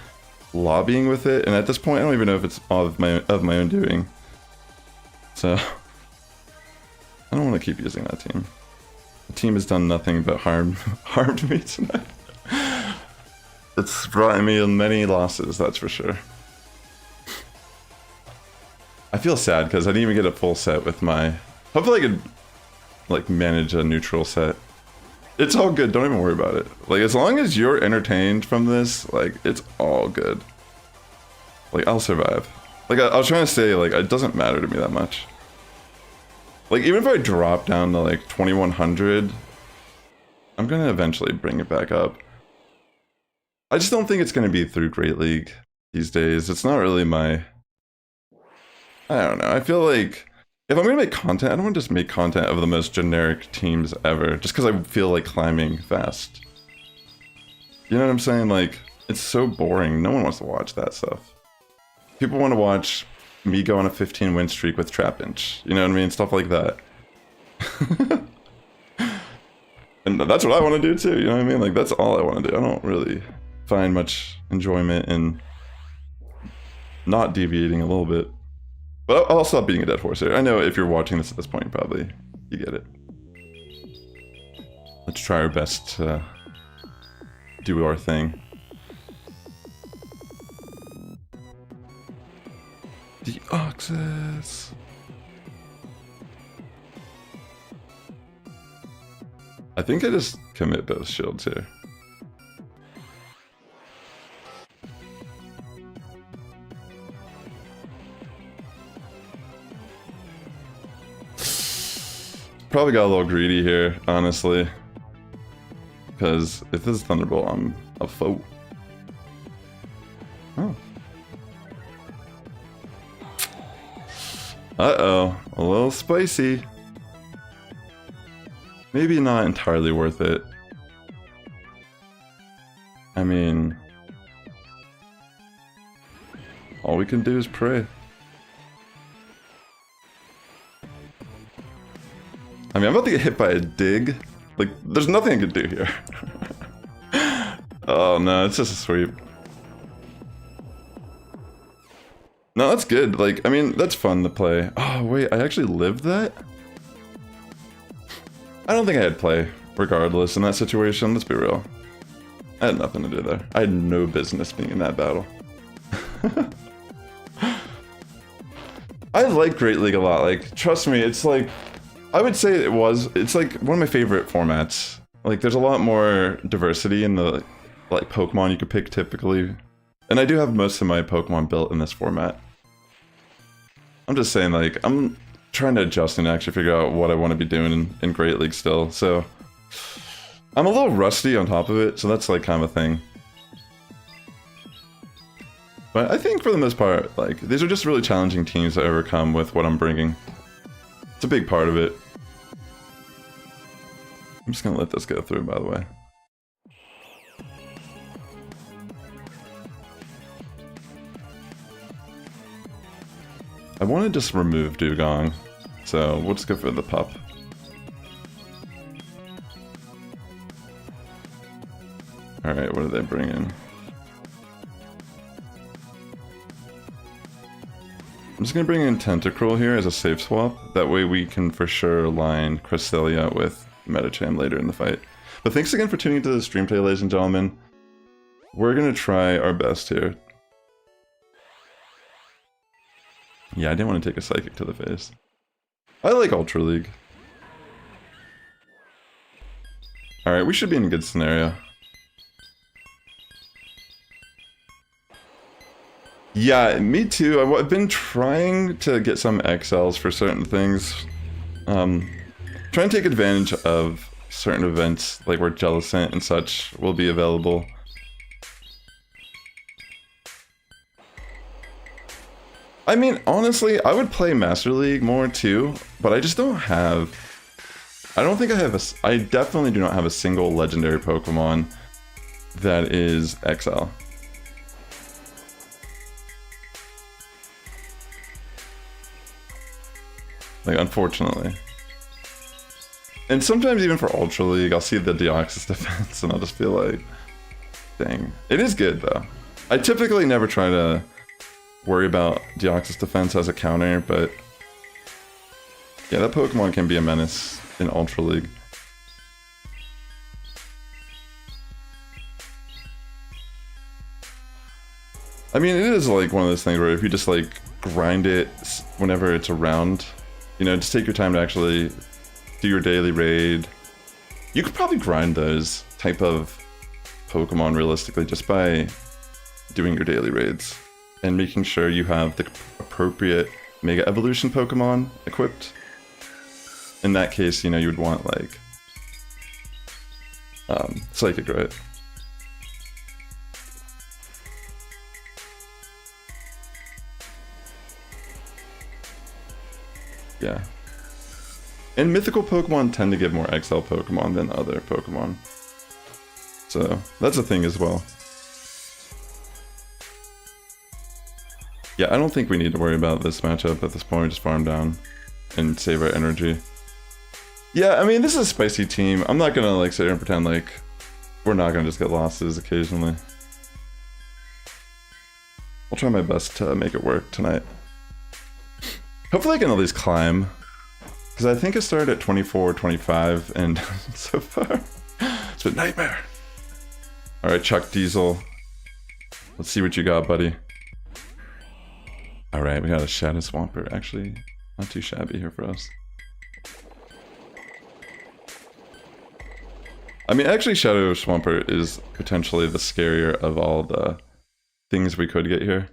lobbying with it, and at this point I don't even know if it's all of my own doing. So I don't want to keep using that team. The team has done nothing but harmed me tonight. It's brought me many losses, that's for sure. I feel sad because I didn't even get a full set with my... Hopefully I could like manage a neutral set. It's all good, don't even worry about it. Like, as long as you're entertained from this, like, it's all good. Like, I'll survive. Like, I was trying to say, like, it doesn't matter to me that much. Like, even if I drop down to like 2100, I'm gonna eventually bring it back up. I just don't think it's going to be through Great League. these days. It's not really my... I don't know. I feel like If I'm gonna make content, I don't want to just make content of the most generic teams ever, just because I feel like climbing fast. You know what I'm saying? Like, it's so boring. No one wants to watch that stuff. People want to watch me go on a 15-win streak with Trap Inch. You know what I mean? Stuff like that. And that's what I want to do too, you know what I mean? Like, that's all I want to do. I don't really find much enjoyment in not deviating a little bit. But I'll stop beating a dead horse here. I know if you're watching this at this point, you get it. Let's try our best to do our thing. The Oxus. I think I just commit both shields here. Probably got a little greedy here, honestly. Because if this is Thunderbolt, I'm a foe. Oh. Uh-oh, a little spicy. Maybe not entirely worth it. I mean, all we can do is pray. I mean, I'm about to get hit by a dig. Like, there's nothing I could do here. Oh no, it's just a sweep. No, that's good. Like, I mean, that's fun to play. Oh wait, I actually lived that? I don't think I had play, regardless, in that situation. Let's be real. I had nothing to do there. I had no business being in that battle. I like Great League a lot. Like, trust me, it's like, I would say it's like one of my favorite formats. Like, there's a lot more diversity in the, like, Pokemon you could pick typically. And I do have most of my Pokemon built in this format. I'm just saying, like, I'm trying to adjust and actually figure out what I want to be doing in Great League still, so I'm a little rusty on top of it, so that's like kind of a thing. But I think for the most part, like, these are just really challenging teams to overcome with what I'm bringing. It's a big part of it. I'm just gonna let this go through, by the way. I want to just remove Dugong, so we'll just go for the pup. Alright, what do they bring in? I'm just going to bring in Tentacruel here as a safe swap. That way we can for sure align Cresselia with Medicham later in the fight. But thanks again for tuning into the stream today, ladies and gentlemen. We're going to try our best here. Yeah, I didn't want to take a Psychic to the face. I like Ultra League. Alright, we should be in a good scenario. Yeah, me too. I've been trying to get some XLs for certain things. Trying to take advantage of certain events, like where Jellicent and such will be available. I mean, honestly, I would play Master League more too, but I just don't have... I don't think I have a... I definitely do not have a single legendary Pokemon that is XL. Like, unfortunately. And sometimes even for Ultra League, I'll see the Deoxys defense and I'll just feel like, dang. It is good though. I typically never try to worry about Deoxys defense as a counter, but yeah, that Pokemon can be a menace in Ultra League. I mean, it is like one of those things where if you just like grind it whenever it's around, you know, just take your time to actually do your daily raid. You could probably grind those type of Pokemon realistically just by doing your daily raids and making sure you have the appropriate Mega Evolution Pokemon equipped. In that case, you know, you would want like Psychic, right? Yeah. And mythical Pokemon tend to give more XL Pokemon than other Pokemon. So, that's a thing as well. Yeah, I don't think we need to worry about this matchup at this point. Just farm down and save our energy. Yeah, I mean, this is a spicy team. I'm not gonna like sit here and pretend like we're not gonna just get losses occasionally. I'll try my best to make it work tonight. Hopefully I can at least climb. Because I think I started at 24, 25, and so far, it's a nightmare. Alright, Chuck Diesel. Let's see what you got, buddy. Alright, we got a Shadow Swampert. Actually, not too shabby here for us. I mean, actually, Shadow Swampert is potentially the scarier of all the things we could get here.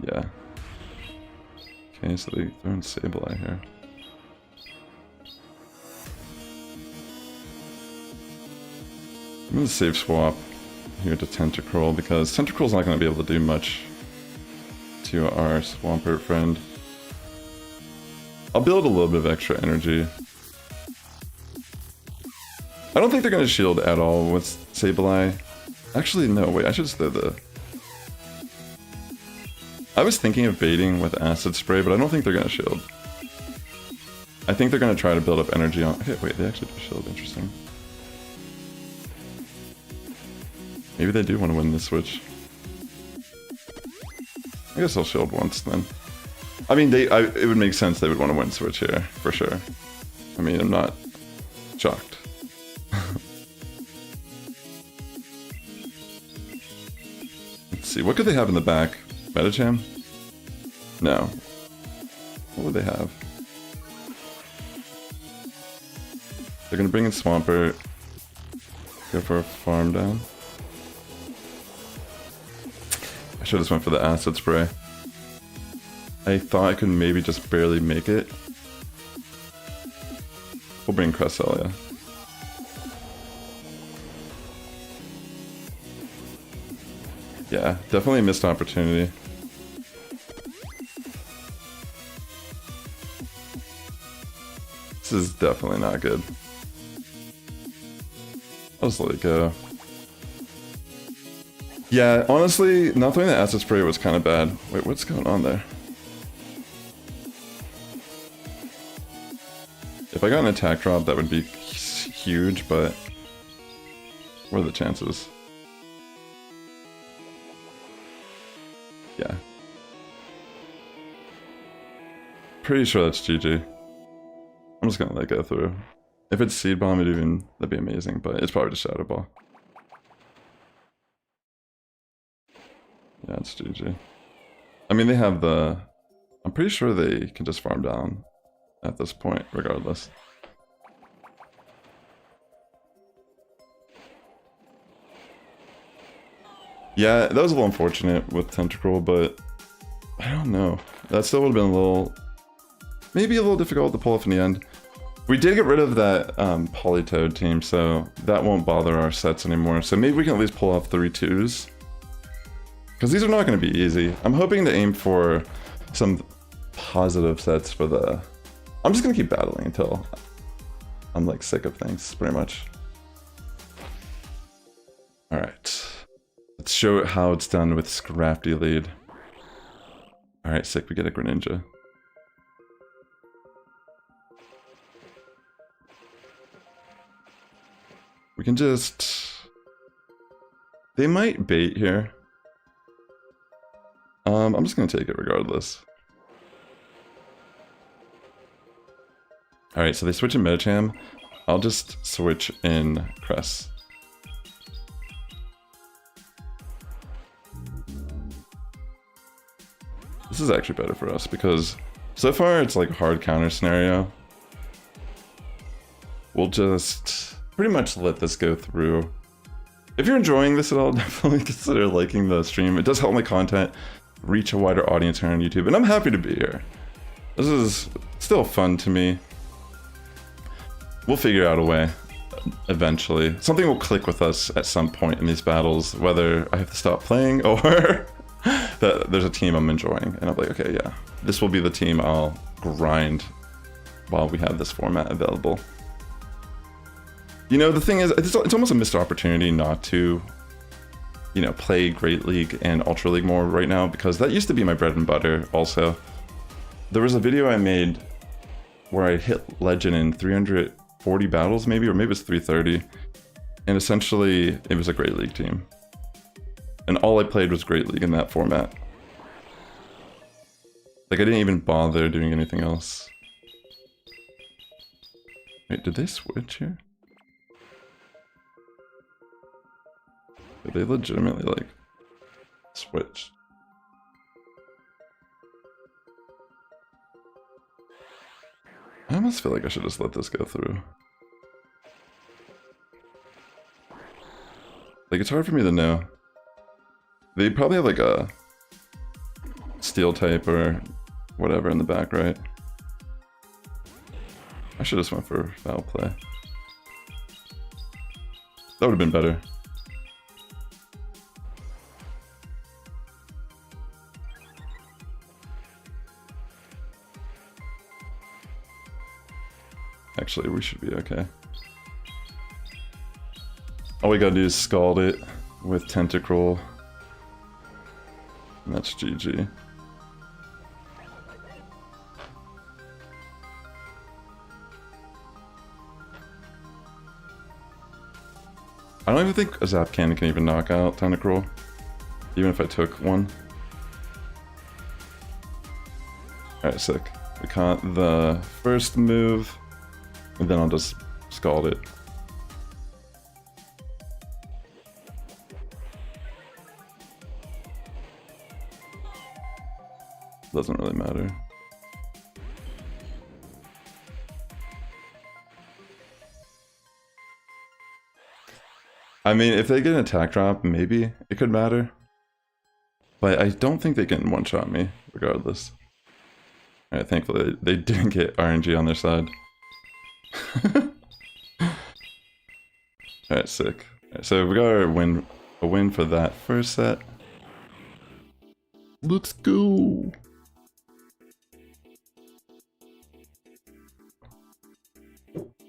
Yeah. Okay, so they throw in Sableye here. I'm gonna save swap here to Tentacruel because Tentacruel's not gonna be able to do much to our Swampert friend. I'll build a little bit of extra energy. I don't think they're gonna shield at all with Sableye. Actually, no, wait, I should just throw the... I was thinking of baiting with Acid Spray, but I don't think they're gonna shield. I think they're gonna try to build up energy on... Okay, wait, they actually do shield, interesting. Maybe they do want to win this switch. I guess I'll shield once then. I mean, it would make sense they would want to win switch here, for sure. I mean, I'm not shocked. Let's see, what could they have in the back? Metacham? No. What would they have? They're gonna bring in Swampert. Go for a farm down. I should have just went for the Acid Spray. I thought I could maybe just barely make it. We'll bring Cresselia. Yeah, definitely a missed opportunity. This is definitely not good. I'll just let it go. Yeah, honestly, not throwing the Acid Spray was kind of bad. Wait, what's going on there? If I got an attack drop, that would be huge, but what are the chances? Yeah. Pretty sure that's GG. I'm just gonna let it go through. If it's Seed Bomb, that'd be amazing, but it's probably just Shadow Ball. Yeah, it's GG. I mean, they have the... I'm pretty sure they can just farm down at this point, regardless. Yeah, that was a little unfortunate with Tentacruel, but I don't know. That still would have been a little... maybe a little difficult to pull off in the end. We did get rid of that Politoed team, so that won't bother our sets anymore. So maybe we can at least pull off 3 2s. Because these are not going to be easy. I'm hoping to aim for some positive sets for the... I'm just going to keep battling until I'm like sick of things, pretty much. Alright. Let's show it how it's done with Scrafty lead. Alright, sick, we get a Greninja. We can just... They might bait here. I'm just gonna take it regardless. Alright, so they switch in Metacham. I'll just switch in Cress. This is actually better for us because so far it's like a hard counter scenario. We'll just pretty much let this go through. If you're enjoying this at all, definitely consider liking the stream. It does help my content reach a wider audience here on YouTube, and I'm happy to be here. This is still fun to me. We'll figure out a way. eventually. Something will click with us at some point in these battles, whether I have to stop playing or that there's a team I'm enjoying. And I'm like, okay, yeah, this will be the team I'll grind while we have this format available. You know, the thing is, it's almost a missed opportunity not to, you know, play Great League and Ultra League more right now, because that used to be my bread and butter also. There was a video I made where I hit Legend in 340 battles maybe, or maybe it was 330. And essentially, it was a Great League team. And all I played was Great League in that format. Like, I didn't even bother doing anything else. Wait, did they switch here? Did they legitimately, like, switch? I almost feel like I should just let this go through. Like, it's hard for me to know. They probably have, like, a steel type or whatever in the back, right? I should have just went for foul play. That would have been better. Actually, we should be okay. All we gotta do is scald it with Tentacruel. And that's GG. I don't even think a Zap Cannon can even knock out Tentacruel, even if I took one. Alright, sick. We caught the first move, and then I'll just scald it. Doesn't really matter. I mean, if they get an attack drop, maybe it could matter. But I don't think they can one-shot me, regardless. Alright, thankfully they didn't get RNG on their side. Alright, sick. Alright, so we got our a win for that first set. Let's go!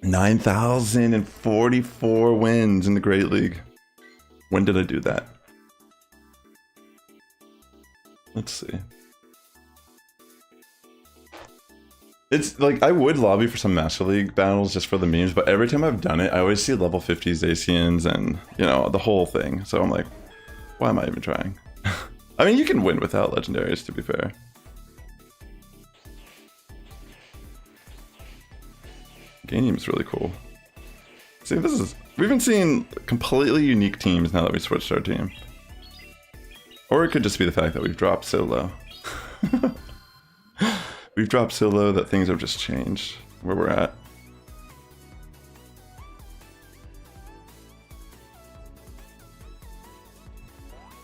$9,044 wins in the Great League. When did I do that? Let's see. It's like, I would lobby for some Master League battles just for the memes, but every time I've done it, I always see level 50s Zacians and, you know, the whole thing. So I'm like, why am I even trying? I mean, you can win without legendaries, to be fair. Ganium is really cool. See, we've been seeing completely unique teams now that we switched our team. Or it could just be the fact that we've dropped so low. We've dropped so low that things have just changed where we're at.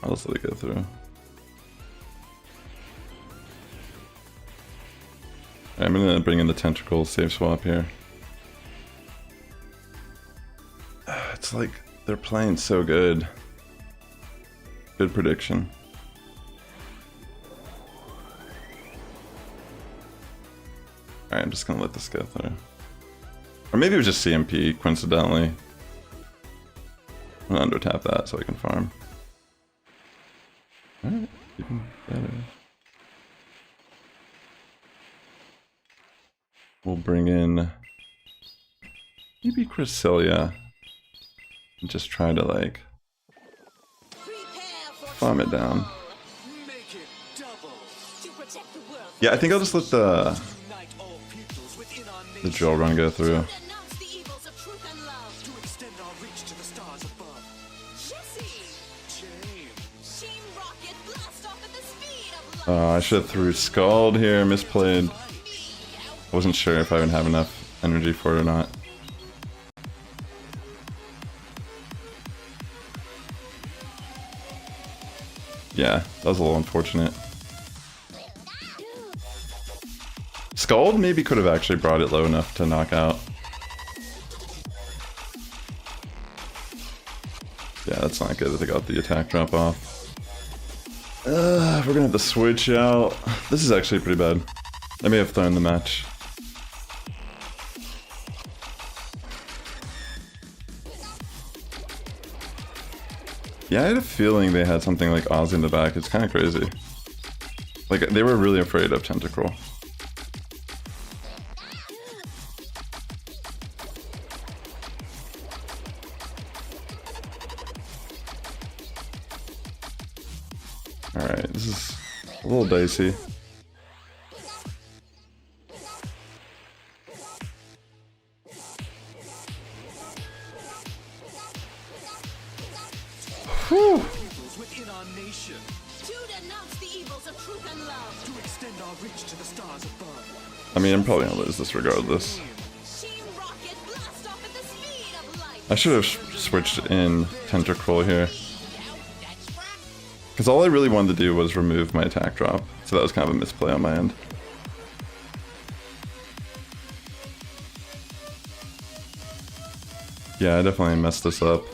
I'll just let it go through. I'm gonna bring in the Tentacruel save swap here. It's like they're playing so good. Good prediction. Alright, I'm just gonna let this go through. Or maybe it was just CMP, coincidentally. I'm gonna under tap that so I can farm. Alright, even better. We'll bring in maybe Cresselia and just try to like farm it down. Yeah, I think I'll just let the drill run go through. I should have threw Scald here, misplayed. I wasn't sure if I would have enough energy for it or not. Yeah, that was a little unfortunate. Scald maybe could have actually brought it low enough to knock out. that's not good that they got the attack drop off. We're gonna have to switch out. This is actually pretty bad. I may have thrown the match. Yeah, I had a feeling they had something like Ozzy in the back. It's kind of crazy. Like, they were really afraid of Tentacruel. Alright, this is a little dicey. Whew. I mean, I'm probably gonna lose this regardless. I should have switched in Tentacruel here. Because all I really wanted to do was remove my attack drop. So that was kind of a misplay on my end. Yeah, I definitely messed this up.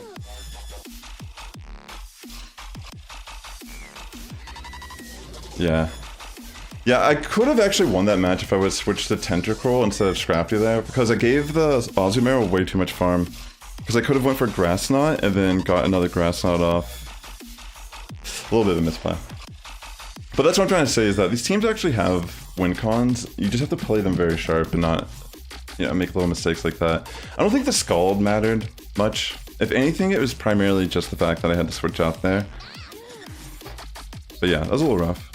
Yeah. Yeah, I could have actually won that match if I would switch to Tentacruel instead of Scrafty there, because I gave the Azumarill way too much farm. Because I could have went for Grass Knot and then got another Grass Knot off. A little bit of a misplay. But that's what I'm trying to say, is that these teams actually have win cons. You just have to play them very sharp and not, you know, make little mistakes like that. I don't think the Scald mattered much. If anything, it was primarily just the fact that I had to switch out there. But yeah, that was a little rough.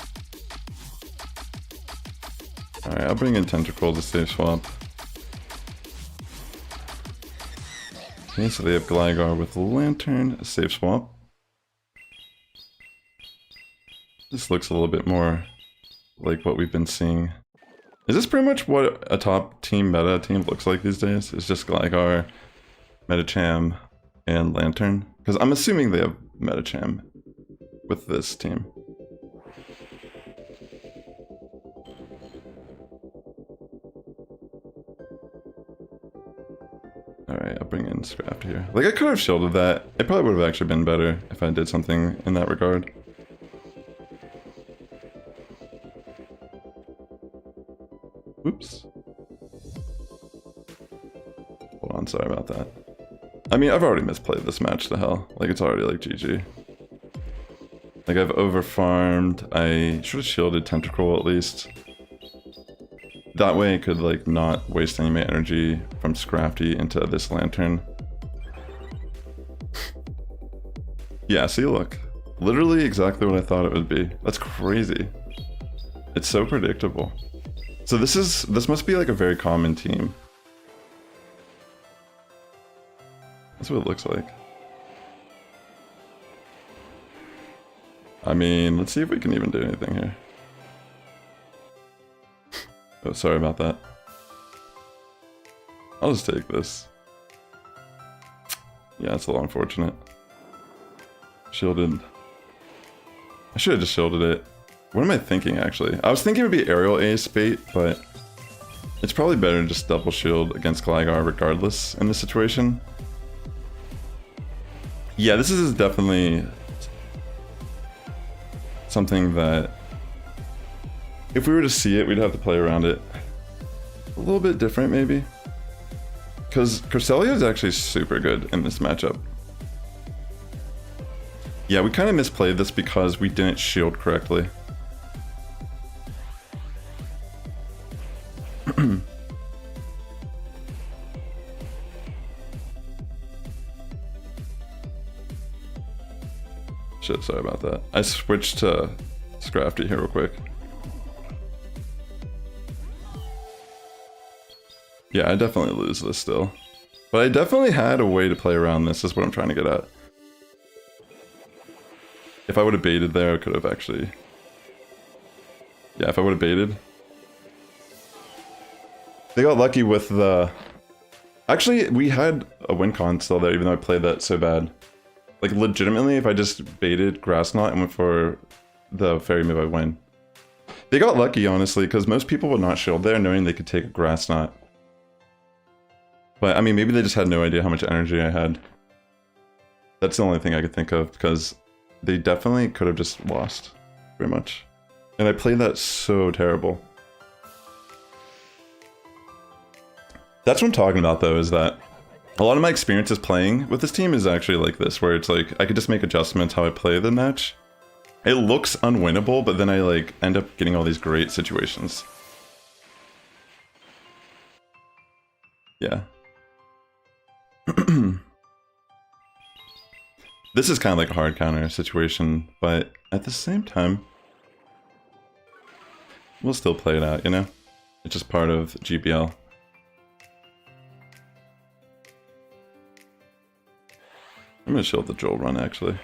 Alright, I'll bring in Tentacruel to save swap. Okay, so they have Gligar with Lantern, a save swap. This looks a little bit more like what we've been seeing. Is this pretty much what a top team meta team looks like these days? It's just Gligar, Medicham, and Lantern? Because I'm assuming they have Medicham with this team. Alright, I'll bring in Scraft here. Like, I could have shielded that. It probably would have actually been better if I did something in that regard. Oops. Hold on, sorry about that. I mean, I've already misplayed this match to hell. Like, it's already like GG. Like, I've overfarmed. I should have shielded Tentacruel at least. That way I could, like, not waste any of my energy from Scrafty into this Lantern. Yeah, see, look. Literally exactly what I thought it would be. That's crazy. It's so predictable. So this must be like a very common team. That's what it looks like. I mean, let's see if we can even do anything here. Oh, sorry about that. I'll just take this. Yeah, it's a little unfortunate. Shielded. I should have just shielded it. What am I thinking, actually? I was thinking it would be Aerial Ace bait, but it's probably better to just double shield against Gligar regardless in this situation. Yeah, this is definitely something that if we were to see it, we'd have to play around it a little bit different, maybe. Because Cresselia is actually super good in this matchup. Yeah, we kind of misplayed this because we didn't shield correctly. Shit, sorry about that. I switched to Scrafty here real quick. Yeah, I definitely lose this still. But I definitely had a way to play around this, is what I'm trying to get at. If I would have baited there, I could have actually... Yeah, if I would have baited. They got lucky with the... Actually, we had a win con still there, even though I played that so bad. Like, legitimately, if I just baited Grass Knot and went for the Fairy move, I win. They got lucky, honestly, because most people would not shield there knowing they could take a Grass Knot. But, I mean, maybe they just had no idea how much energy I had. That's the only thing I could think of, because they definitely could have just lost, pretty much. And I played that so terrible. That's what I'm talking about, though, is that a lot of my experiences playing with this team is actually like this, where it's like, I could just make adjustments how I play the match. It looks unwinnable, but then I like end up getting all these great situations. Yeah. This is kind of like a hard counter situation, but at the same time, we'll still play it out, you know? It's just part of GBL. I'm gonna shield the Joel run, actually.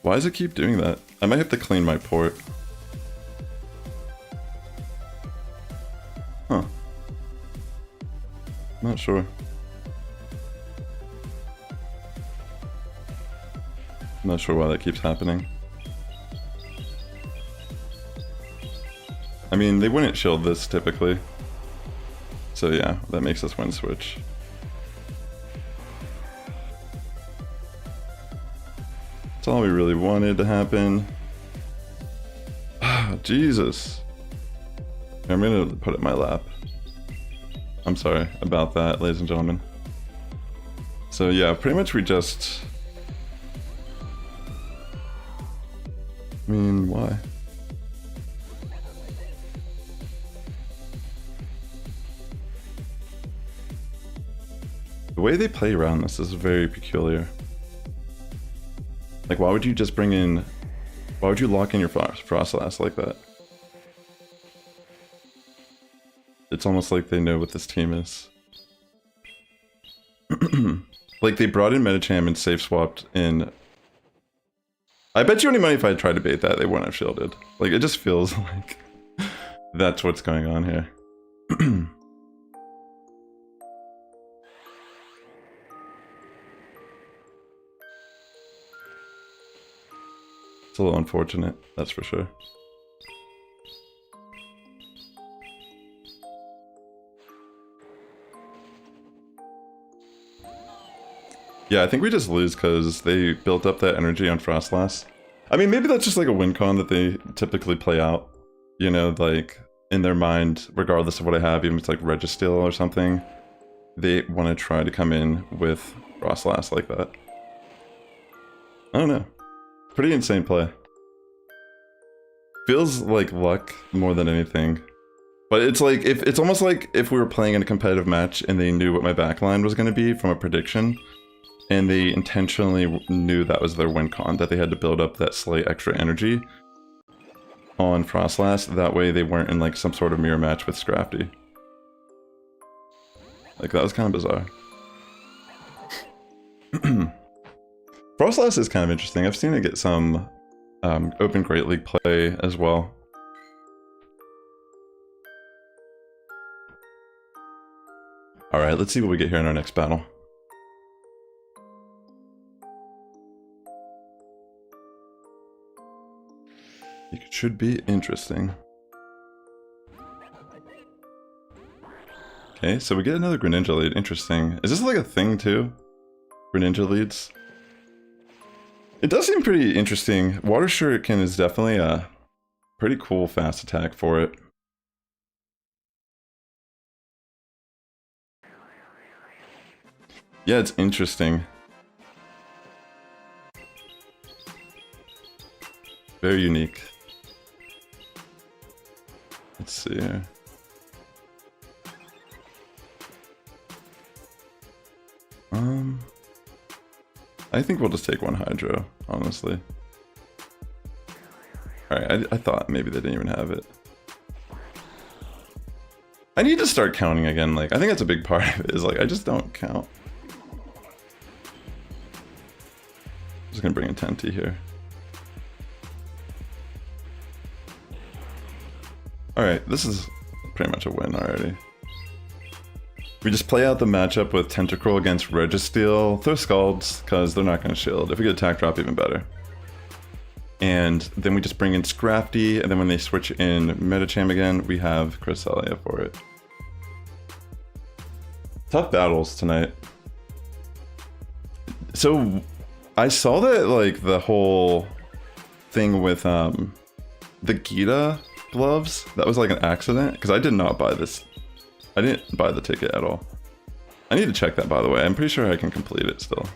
Why does it keep doing that? I might have to clean my port. Huh. Not sure. I'm not sure why that keeps happening. I mean, they wouldn't shield this typically. So yeah, that makes us win switch. That's all we really wanted to happen. Jesus. I'm gonna put it in my lap. I'm sorry about that, ladies and gentlemen. So yeah, pretty much we just... I mean, why? The way they play around this is very peculiar. Like, why would you just bring in... Why would you lock in your Frostlass like that? It's almost like they know what this team is. Like, they brought in Medicham and safe swapped in... I bet you any money if I tried to bait that, they wouldn't have shielded. Like, it just feels like that's what's going on here. It's a little unfortunate, that's for sure. Yeah, I think we just lose because they built up that energy on Frostlass. I mean, maybe that's just like a win con that they typically play out. You know, like, in their mind, regardless of what I have, even if it's like Registeel or something, they want to try to come in with Frostlass like that. I don't know. Pretty insane play. Feels like luck more than anything. But it's like, if it's almost like if we were playing in a competitive match and they knew what my backline was going to be from a prediction, and they intentionally knew that was their win con, that they had to build up that slight extra energy on Frostlass, that way they weren't in like some sort of mirror match with Scrafty. Like, that was kind of bizarre. Frostlass is kind of interesting. I've seen it get some Open Great League play as well. Alright, let's see what we get here in our next battle. It should be interesting. Okay, so we get another Greninja lead. Interesting. Is this like a thing too? Greninja leads? It does seem pretty interesting. Water Shuriken is definitely a pretty cool fast attack for it. Yeah, it's interesting. Very unique. Let's see here. I think we'll just take one Hydro, honestly. Alright, I thought maybe they didn't even have it. I need to start counting again, like, I think that's a big part of it, is like, I just don't count. I'm just gonna bring in Tenty here. Alright, this is pretty much a win already. We just play out the matchup with Tentacruel against Registeel, throw Scalds, because they're not going to shield. If we get attack drop, even better. And then we just bring in Scrafty, and then when they switch in Medicham again, we have Cresselia for it. Tough battles tonight. So I saw that like the whole thing with the Geeta gloves, that was like an accident because I did not buy this. I didn't buy the ticket at all. I need to check that, by the way. I'm pretty sure I can complete it still.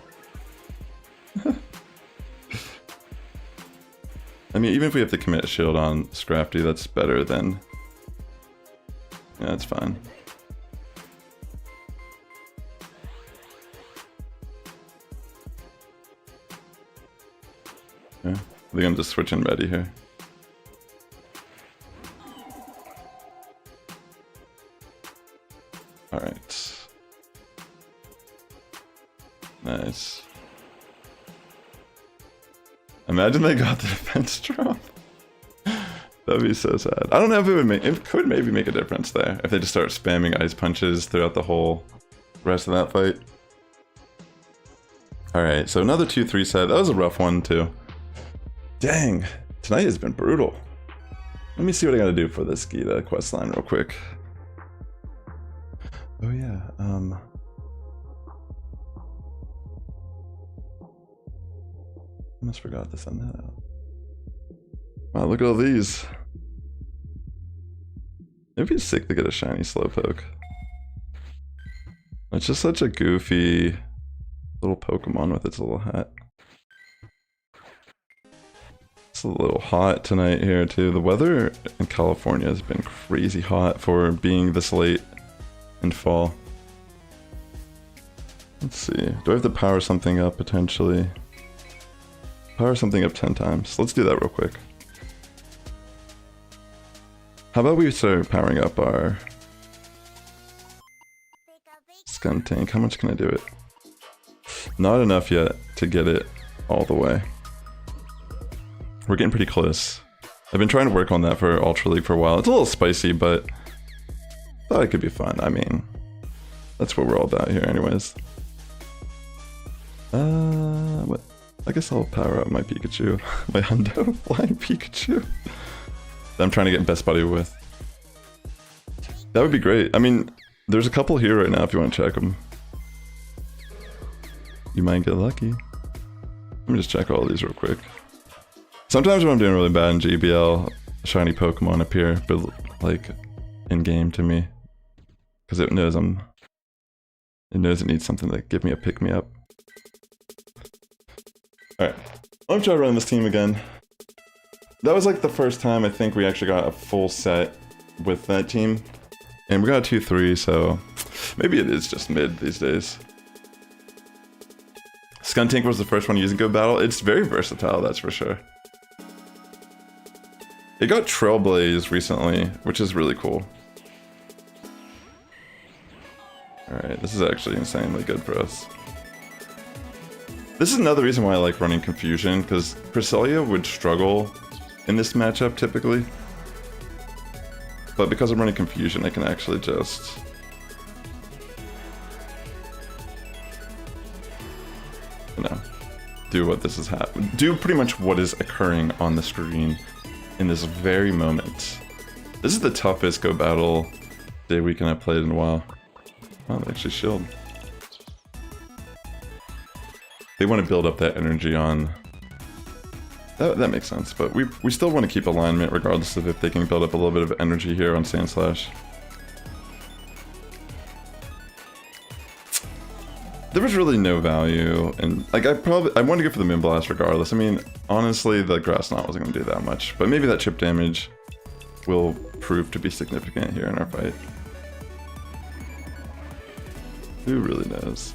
I mean, even if we have to commit shield on Scrafty, that's better than... Yeah, that's fine. Yeah, I think I'm just switching ready here. Alright. Nice. Imagine they got the defense drop. That'd be so sad. I don't know if it would make... It could maybe make a difference there. If they just start spamming ice punches throughout the whole rest of that fight. Alright, so another 2-3 set. That was a rough one too. Dang. Tonight has been brutal. Let me see what I gotta do for this Geeta questline real quick. Oh yeah, almost forgot to send that out. Wow, look at all these. It'd be sick to get a shiny Slowpoke. It's just such a goofy little Pokemon with its little hat. It's a little hot tonight here too. The weather in California has been crazy hot for being this late in fall. Let's see. Do I have to power something up potentially? Power something up 10 times. Let's do that real quick. How about we start powering up our Skuntank? How much can I do it? Not enough yet to get it all the way. We're getting pretty close. I've been trying to work on that for Ultra League for a while. It's a little spicy, but I thought it could be fun. I mean, that's what we're all about here anyways. What? I guess I'll power up my Pikachu. My Hundo Flying Pikachu. That I'm trying to get Best Buddy with. That would be great. I mean, there's a couple here right now if you want to check them. You might get lucky. Let me just check all these real quick. Sometimes when I'm doing really bad in GBL, shiny Pokemon appear, but like in game to me, because it knows it knows it needs something to give me a pick me up. All right, I'm gonna try running this team again. That was like the first time I think we actually got a full set with that team, and we got a 2-3, so maybe it is just mid these days. Skuntank was the first one using Go Battle. It's very versatile, that's for sure. It got Trailblaze recently, which is really cool. Alright, this is actually insanely good for us. This is another reason why I like running Confusion, because Cresselia would struggle in this matchup typically. But because I'm running Confusion, I can actually just... you know, do what this is happening. Do pretty much what is occurring on the screen in this very moment. This is the toughest Go Battle day weekend I've played in a while. Oh, they actually shield. They want to build up that energy on... That makes sense, but we still want to keep alignment regardless of if they can build up a little bit of energy here on Sandslash. There was really no value, and like I want to go for the Moonblast regardless. I mean, honestly, the Grass Knot wasn't going to do that much, but maybe that chip damage will prove to be significant here in our fight. Who really knows?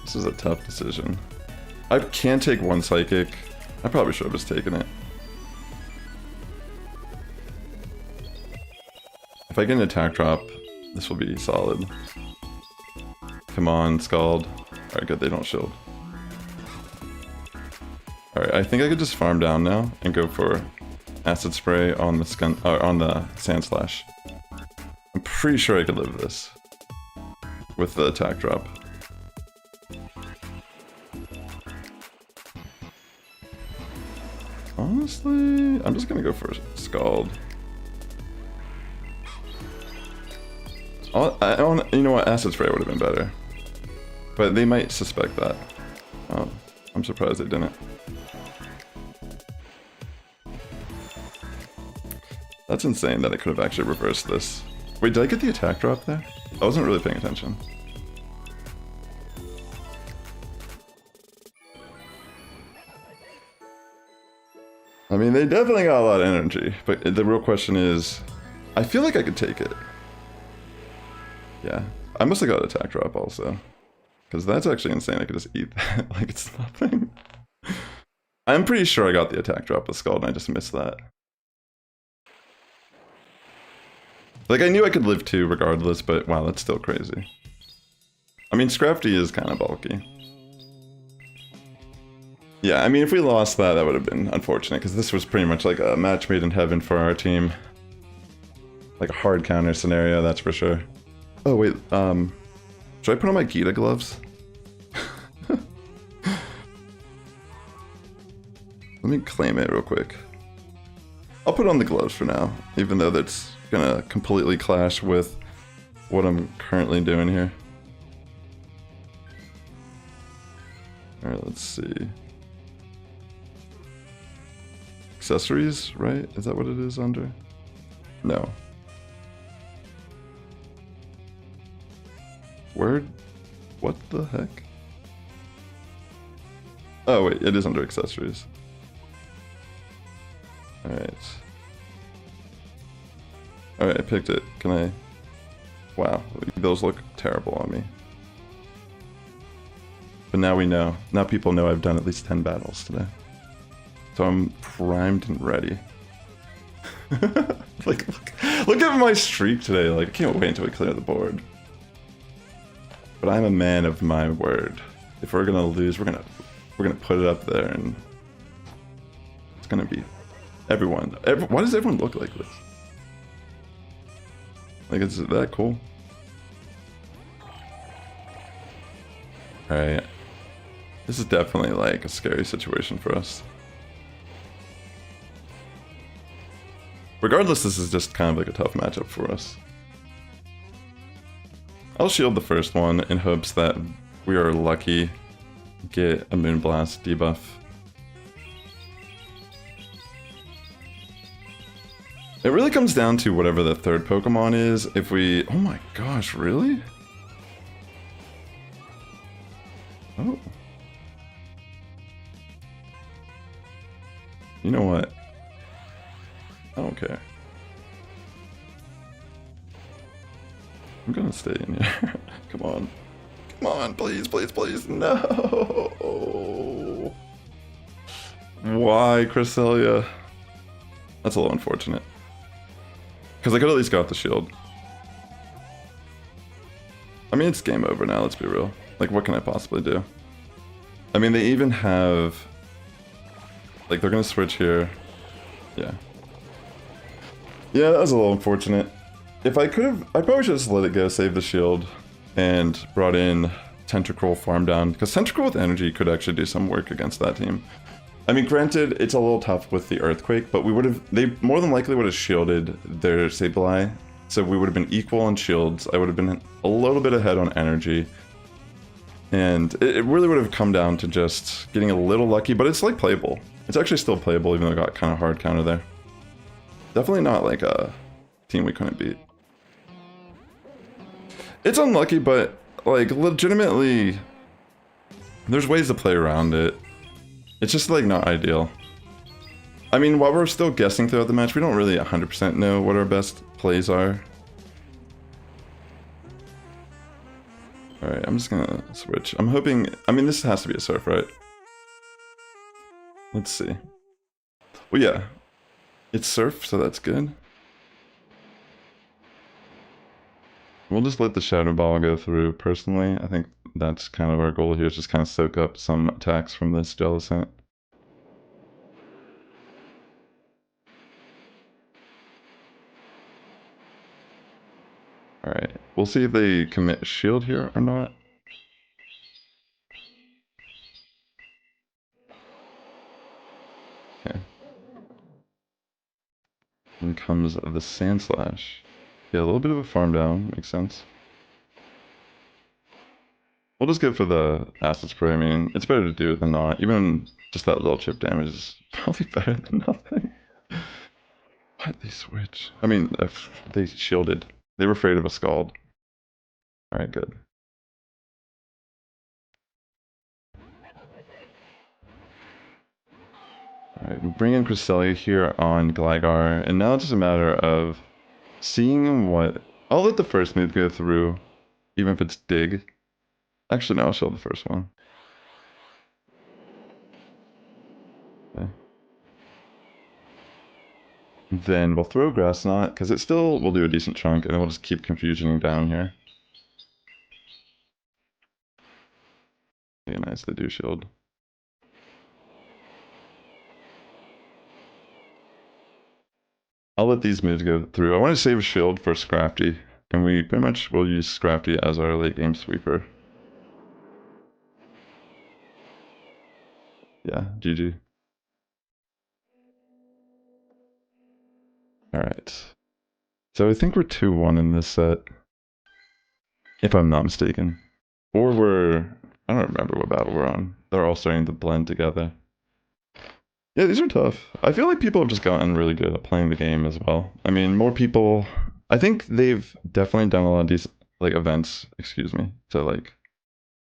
This is a tough decision. I can take one Psychic. I probably should have just taken it. If I get an attack drop, this will be solid. Come on, Scald. Alright, good, they don't shield. Alright, I think I could just farm down now and go for Acid Spray on the on the Sandslash. I'm pretty sure I could live this with the attack drop. Honestly, I'm just gonna go for Scald. I don't, you know what, Acid Spray would have been better. But they might suspect that. Oh, I'm surprised they didn't. That's insane that I could have actually reversed this. Wait, did I get the attack drop there? I wasn't really paying attention. I mean, they definitely got a lot of energy, but the real question is, I feel like I could take it. Yeah, I must have got attack drop also. Because that's actually insane, I could just eat that like it's nothing. I'm pretty sure I got the attack drop with Scald and I just missed that. Like, I knew I could live 2 regardless, but wow, that's still crazy. I mean, Scrafty is kind of bulky. Yeah, I mean, if we lost that, that would have been unfortunate, because this was pretty much like a match made in heaven for our team. Like a hard counter scenario, that's for sure. Oh, wait, should I put on my Geeta gloves? Let me claim it real quick. I'll put on the gloves for now, even though that's gonna completely clash with what I'm currently doing here. Alright, let's see. Accessories, right? Is that what it is under? No. Word? What the heck? Oh wait, it is under accessories. Alright. Alright, I picked it. Can I... Wow, those look terrible on me. But now we know. Now people know I've done at least 10 battles today. So I'm primed and ready. look at my streak today. Like, I can't wait until we clear the board. But I'm a man of my word. If we're gonna lose, we're gonna put it up there, and it's gonna be everyone. Why does everyone look like this? Like, is it that cool? Alright. This is definitely like a scary situation for us. Regardless, this is just kind of like a tough matchup for us. I'll shield the first one in hopes that we are lucky get a Moonblast debuff. It really comes down to whatever the third Pokemon is. If we... Oh my gosh, really? Oh. You know what? I don't care. I'm gonna stay in here. Come on. Come on, please, please, please. No! Why, Cresselia? That's a little unfortunate. Because I could at least got the shield. I mean, it's game over now, let's be real. Like, what can I possibly do? I mean, they even have... Like, they're gonna switch here. Yeah. Yeah, that was a little unfortunate. If I could have... I probably should have just let it go, save the shield, and brought in Tentacruel farm down. Because Tentacruel with energy could actually do some work against that team. I mean, granted, it's a little tough with the Earthquake, but we would have... They more than likely would have shielded their Sableye. So we would have been equal on shields. I would have been a little bit ahead on energy. And it really would have come down to just getting a little lucky, but it's like playable. It's actually still playable, even though it got kind of hard counter there. Definitely not like a team we couldn't beat. It's unlucky, but like legitimately, there's ways to play around it. It's just like not ideal. I mean, while we're still guessing throughout the match, we don't really 100% know what our best plays are. Alright, I'm just gonna switch. I'm hoping... I mean, this has to be a surf, right? Let's see. Well, yeah. It's surf, so that's good. We'll just let the Shadow Ball go through. Personally, I think that's kind of our goal here, is just kind of soak up some attacks from this Jellicent. Alright, we'll see if they commit shield here or not. Okay. In comes the Sand Slash. Yeah, a little bit of a farm down. Makes sense. We'll just go for the acid spray. I mean, it's better to do it than not. Even just that little chip damage is probably better than nothing. Why'd they switch? I mean, they shielded. They were afraid of a Scald. Alright, good. Alright, we bring in Cresselia here on Gligar, and now it's just a matter of seeing what... I'll let the first move go through, even if it's Dig. Actually, no, I'll show the first one. Okay. Then we'll throw Grass Knot, because it still will do a decent chunk, and then we'll just keep Confusioning down here. Yeah, nice, they do shield. I'll let these moves go through. I want to save a shield for Scrafty, and we pretty much will use Scrafty as our late game sweeper. Yeah, GG. Alright. So I think we're 2-1 in this set, if I'm not mistaken. Or we're... I don't remember what battle we're on. They're all starting to blend together. Yeah, these are tough. I feel like people have just gotten really good at playing the game as well. I mean, more people... I think they've definitely done a lot of these, like, events, excuse me, to, like,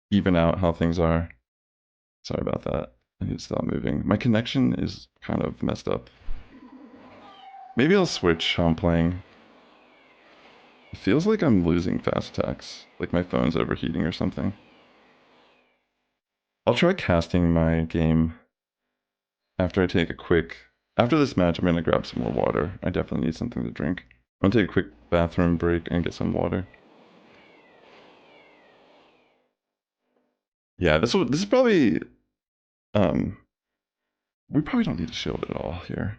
even out how things are. Sorry about that. I need to stop moving. My connection is kind of messed up. Maybe I'll switch how I'm playing. It feels like I'm losing fast attacks. Like my phone's overheating or something. I'll try casting my game after I take a quick... After this match, I'm going to grab some more water. I definitely need something to drink. I'm going to take a quick bathroom break and get some water. Yeah, this is probably... we probably don't need a shield at all here.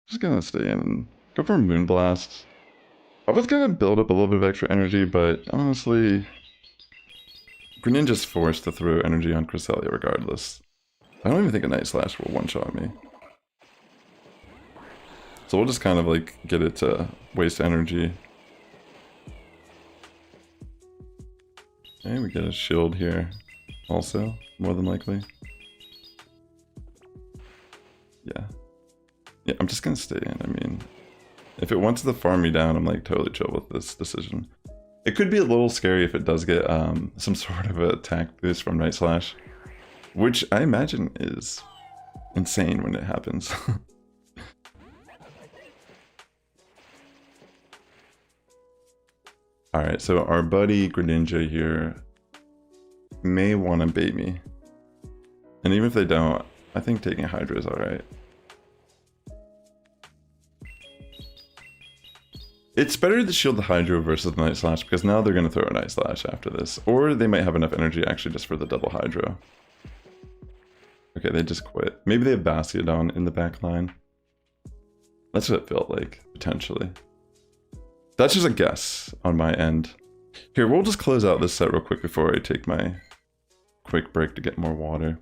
Just gonna stay in and go for Moonblast. I was gonna build up a little bit of extra energy, but honestly... Greninja's forced to throw energy on Cresselia regardless. I don't even think a Night Slash will one-shot me. So we'll just kind of like get it to waste energy. Okay, we get a shield here also, more than likely. Yeah. Yeah, I'm just gonna stay in. I mean, if it wants to farm me down, I'm like totally chill with this decision. It could be a little scary if it does get some sort of attack boost from Night Slash, which I imagine is insane when it happens. Alright, so our buddy Greninja here may want to bait me. And even if they don't, I think taking Hydra is alright. It's better to shield the Hydro versus the Night Slash, because now they're going to throw a Night Slash after this. Or they might have enough energy actually just for the double Hydro. Okay, they just quit. Maybe they have Bastiodon in the back line. That's what it felt like, potentially. That's just a guess on my end. Here, we'll just close out this set real quick before I take my quick break to get more water.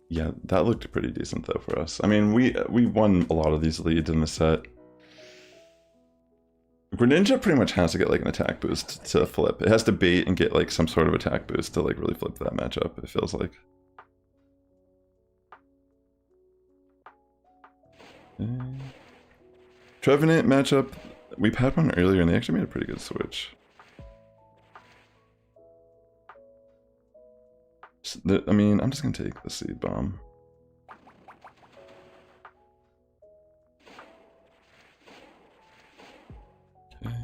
Yeah, that looked pretty decent though for us. I mean, we won a lot of these leads in the set. Greninja pretty much has to get like an attack boost to flip. It has to bait and get like some sort of attack boost to like really flip that matchup, it feels like. Trevenant matchup, we had one earlier and they actually made a pretty good switch. I mean, I'm just gonna take the Seed Bomb. Okay.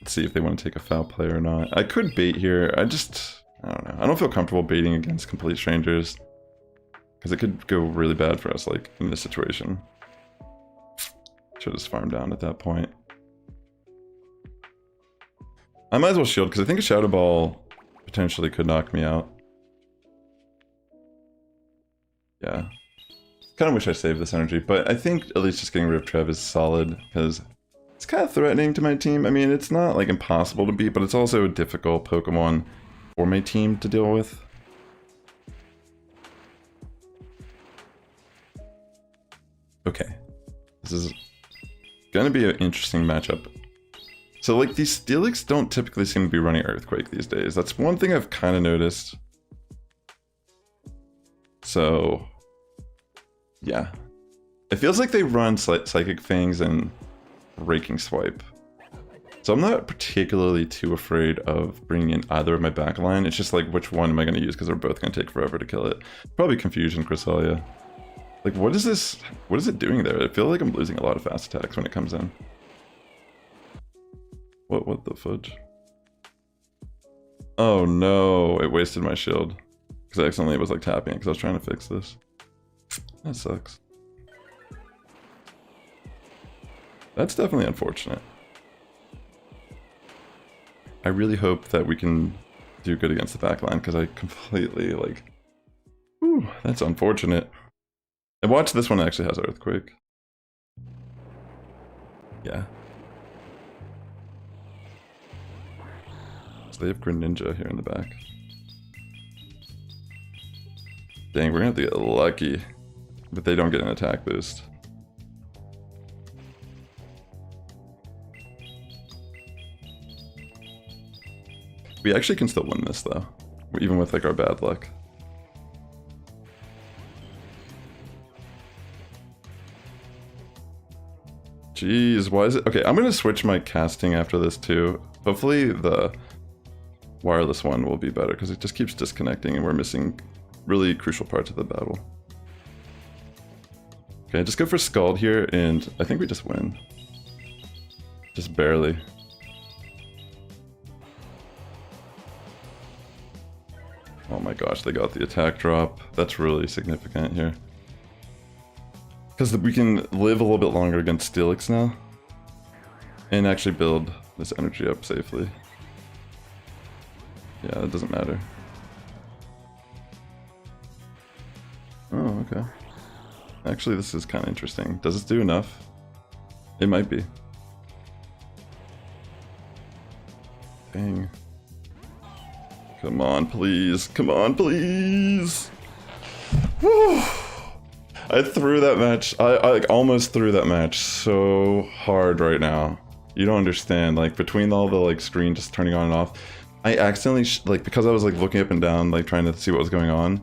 Let's see if they want to take a foul play or not. I could bait here. I don't know. I don't feel comfortable baiting against complete strangers, because it could go really bad for us, like, in this situation. Should just farm down at that point. I might as well shield, because I think a Shadow Ball potentially could knock me out. Yeah. Kind of wish I saved this energy, but I think at least just getting rid of Trev is solid, because it's kind of threatening to my team. I mean, it's not, like, impossible to beat, but it's also a difficult Pokemon for my team to deal with. Okay. This is gonna be an interesting matchup. So like these Steelix don't typically seem to be running Earthquake these days. That's one thing I've kind of noticed. So yeah, it feels like they run Psychic Fangs and Raking Swipe. So I'm not particularly too afraid of bringing in either of my backline. It's just like, which one am I going to use? Because they're both going to take forever to kill it. Probably Confusion, Cresselia. Like, what is this? What is it doing there? I feel like I'm losing a lot of fast attacks when it comes in. What the fudge? Oh no, it wasted my shield. Because I accidentally was like tapping it because I was trying to fix this. That sucks. That's definitely unfortunate. I really hope that we can do good against the backline because I completely like... Whew, that's unfortunate. And watch, this one actually has Earthquake. Yeah. So they have Greninja here in the back. Dang, we're gonna have to get lucky. But they don't get an attack boost. We actually can still win this though, even with like our bad luck. Jeez, why is it? Okay, I'm gonna switch my casting after this too. Hopefully the wireless one will be better because it just keeps disconnecting and we're missing really crucial parts of the battle. Okay, just go for Scald here and I think we just win. Just barely. Oh my gosh, they got the attack drop. That's really significant here. Because we can live a little bit longer against Steelix now. And actually build this energy up safely. Yeah, it doesn't matter. Oh, okay. Actually, this is kind of interesting. Does this do enough? It might be. Dang. Come on, please. Come on, please. Whew. I threw that match. I like almost threw that match so hard right now. You don't understand. Like between all the like screen just turning on and off, I accidentally like because I was like looking up and down like trying to see what was going on.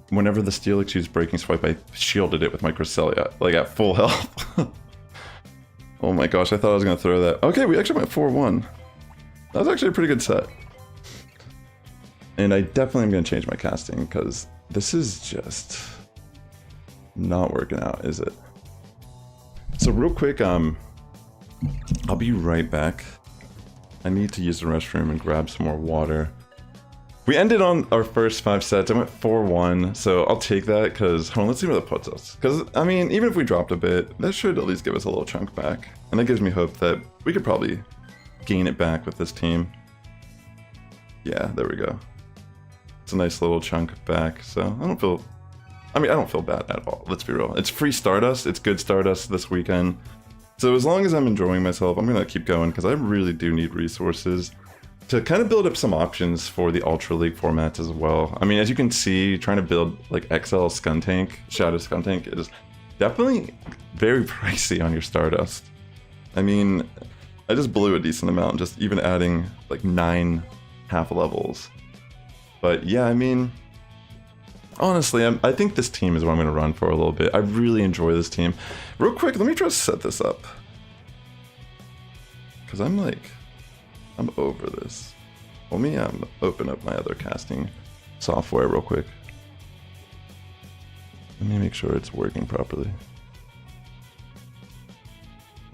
Whenever the Steelix used Breaking Swipe, I shielded it with my Cresselia like at full health. Oh my gosh, I thought I was gonna throw that. Okay, we actually went 4-1. That was actually a pretty good set. And I definitely am going to change my casting because this is just not working out, is it? So real quick, I'll be right back. I need to use the restroom and grab some more water. We ended on our first 5 sets. I went 4-1, so I'll take that because, hold on, let's see where that puts us. Because, I mean, even if we dropped a bit, that should at least give us a little chunk back. And that gives me hope that we could probably gain it back with this team. Yeah, there we go. It's a nice little chunk back, so I don't feel bad at all, let's be real. It's free Stardust, it's good Stardust this weekend. So as long as I'm enjoying myself, I'm gonna keep going because I really do need resources to kind of build up some options for the Ultra League formats as well. I mean, as you can see, trying to build like XL Skuntank, Shadow Skuntank is definitely very pricey on your Stardust. I mean, I just blew a decent amount just even adding like 9 half levels. But yeah, I mean, honestly, I think this team is what I'm going to run for a little bit. I really enjoy this team. Real quick, let me try to set this up. Because I'm over this. Let me open up my other casting software real quick. Let me make sure it's working properly.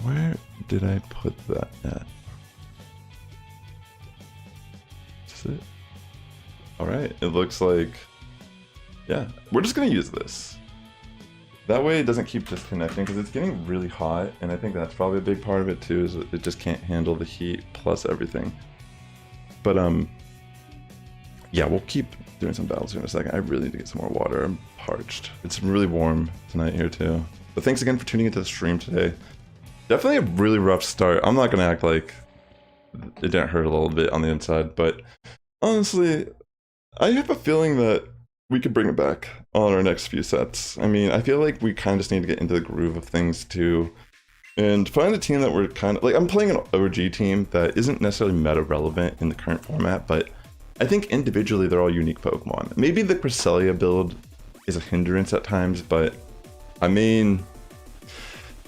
Where did I put that at? Is it? Alright, it looks like, yeah, we're just gonna use this. That way it doesn't keep disconnecting because it's getting really hot, and I think that's probably a big part of it too, is it just can't handle the heat plus everything. But yeah, we'll keep doing some battles here in a second. I really need to get some more water. I'm parched. It's really warm tonight here too. But thanks again for tuning into the stream today. Definitely a really rough start. I'm not gonna act like it didn't hurt a little bit on the inside, but honestly, I have a feeling that we could bring it back on our next few sets. I mean, I feel like we kind of just need to get into the groove of things too. And find a team that we're kind of like, I'm playing an OG team that isn't necessarily meta relevant in the current format, but I think individually they're all unique Pokemon. Maybe the Cresselia build is a hindrance at times, but I mean,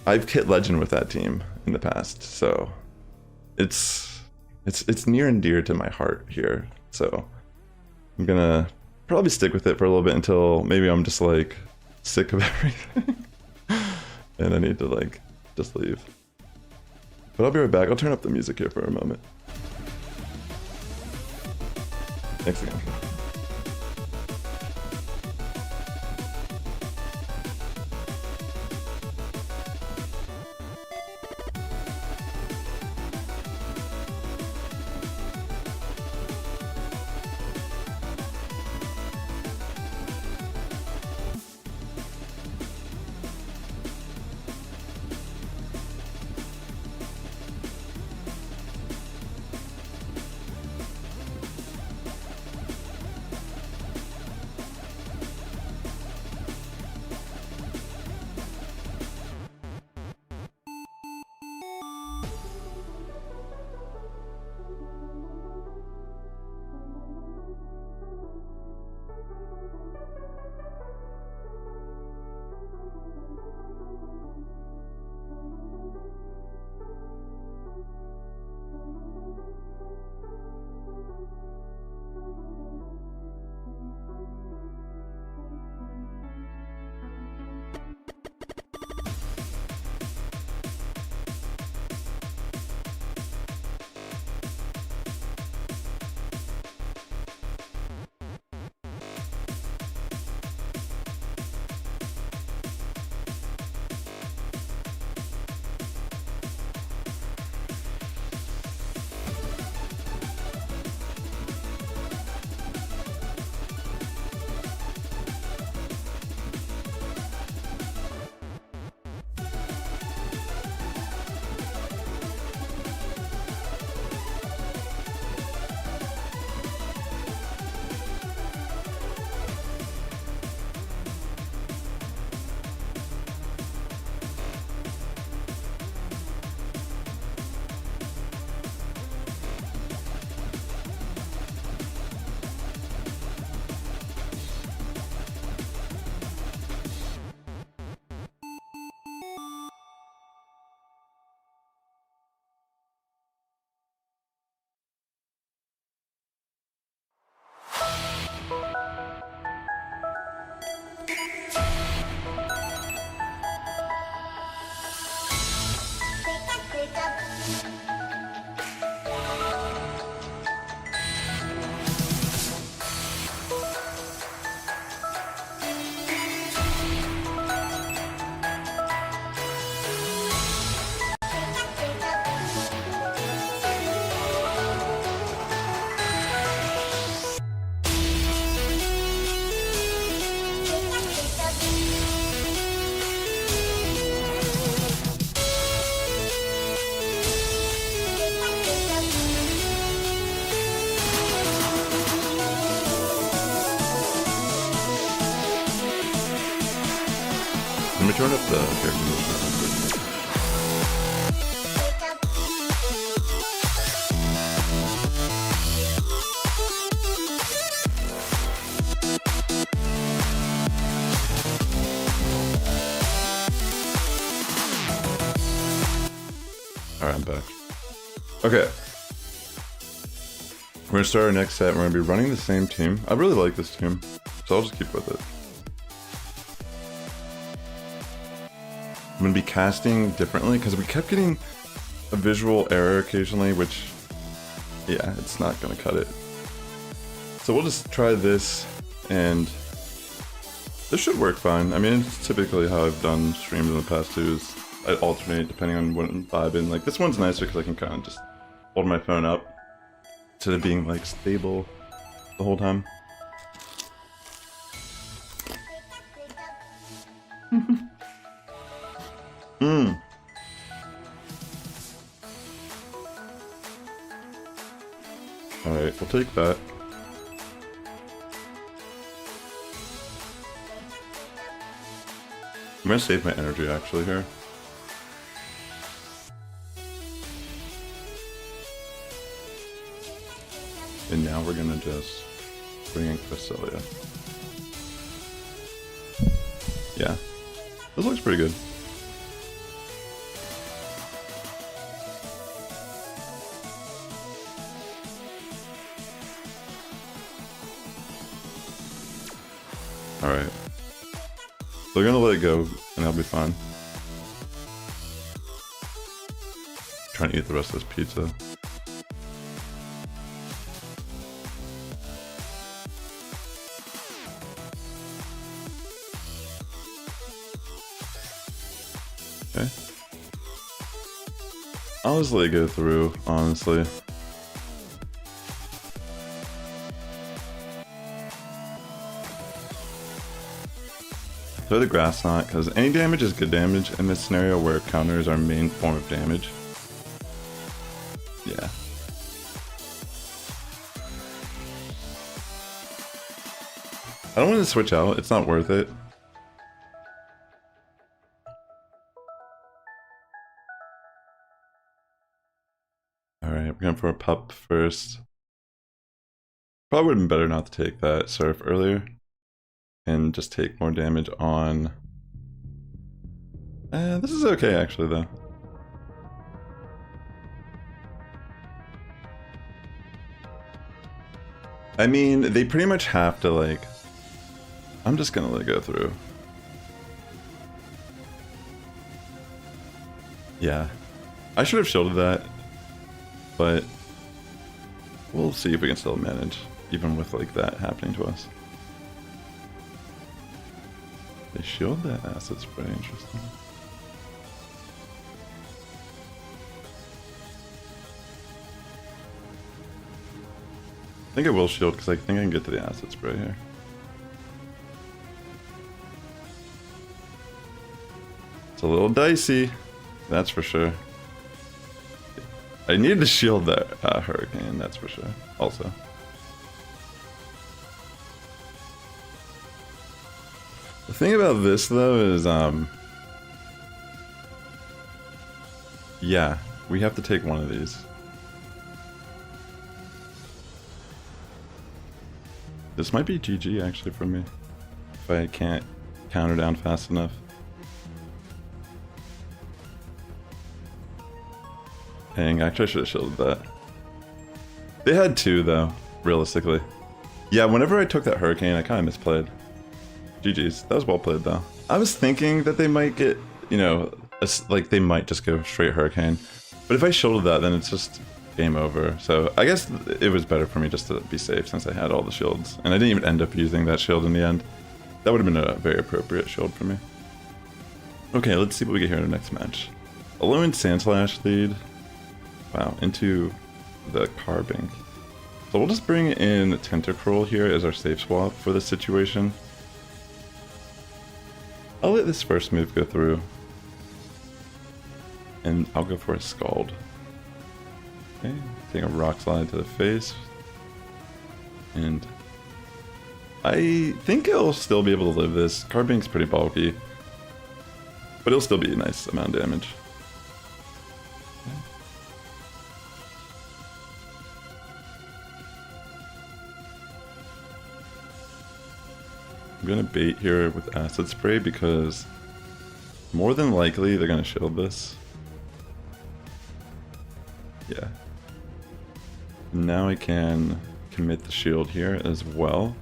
I've hit legend with that team in the past, so it's near and dear to my heart here. So I'm gonna probably stick with it for a little bit until maybe I'm just like sick of everything and I need to like just leave. But I'll be right back. I'll turn up the music here for a moment. Thanks again. Let me turn up the air conditioner. Alright, I'm back. Okay. We're gonna start our next set. We're gonna be running the same team. I really like this team, so I'll just keep with it. I'm gonna be casting differently because we kept getting a visual error occasionally, which, yeah, it's not gonna cut it. So we'll just try this, and this should work fine. I mean, it's typically how I've done streams in the past too, is I alternate depending on what I'm vibing. Like, this one's nice because I can kind of just hold my phone up instead of being like stable the whole time. Alright, we'll take that. gonna save my energy actually here. And now we're gonna just bring in Cresselia. Yeah, this looks pretty good. Alright. We're gonna let it go, and that'll be fine. Trying to eat the rest of this pizza. Okay. I'll just let it go through, honestly. Throw the grass knot, because any damage is good damage in this scenario where it counters our main form of damage. Yeah. I don't want to switch out, it's not worth it. Alright, we're going for a pup first. Probably would have been better not to take that surf earlier. And just take more damage on... this is okay actually though. I mean, they pretty much have to like... I'm just gonna let it go through. Yeah. I should have shielded that. But... we'll see if we can still manage, even with like that happening to us. They shield that acid spray, interesting. I think I will shield because I think I can get to the acid spray here. It's a little dicey, that's for sure. I need to shield that hurricane, that's for sure, also. The thing about this though is, yeah, we have to take one of these. This might be GG actually for me, if I can't counter down fast enough. Dang, actually I should have shielded that. They had two though, realistically. Yeah, whenever I took that hurricane, I kind of misplayed. GG's. That was well played, though. I was thinking that they might get, you know, like they might just go straight Hurricane. But if I shielded that, then it's just game over. So I guess it was better for me just to be safe since I had all the shields. And I didn't even end up using that shield in the end. That would have been a very appropriate shield for me. Okay, let's see what we get here in the next match. A lone Sandslash lead. Wow, into the Carbink. So we'll just bring in Tentacruel here as our safe swap for this situation. I'll let this first move go through. And I'll go for a Scald. Okay, take a Rock Slide to the face. And I think it'll still be able to live this. Carbink's pretty bulky. But it'll still be a nice amount of damage. I'm gonna bait here with Acid Spray because more than likely they're gonna shield this. Yeah. Now I can commit the shield here as well.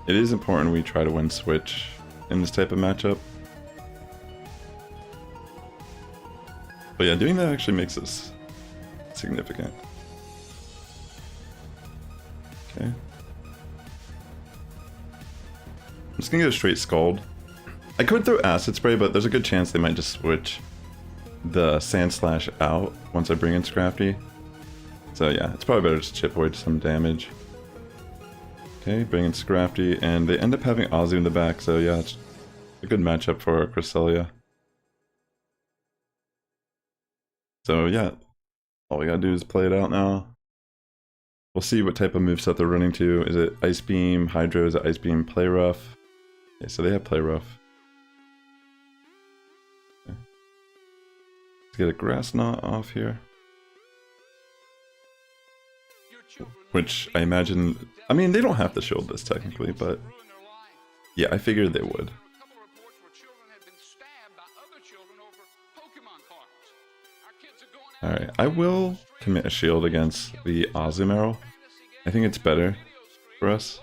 It is important we try to win switch in this type of matchup. But yeah, doing that actually makes this significant. Okay. I'm just gonna go straight Scald. I could throw Acid Spray, but there's a good chance they might just switch the Sandslash out once I bring in Scrafty. So yeah, it's probably better to chip away some damage. Okay, bring in Scrafty, and they end up having Ozzy in the back, so yeah, it's a good matchup for Cresselia. So yeah, all we gotta do is play it out now. We'll see what type of moveset they're running to. Is it Ice Beam, Hydro, is it Ice Beam, Play Rough? Okay, so they have Play Rough. Let's get a grass knot off here. Which I imagine, I mean, they don't have to shield this technically, but yeah, I figured they would. Alright, I will commit a shield against the Azumarill. I think it's better for us.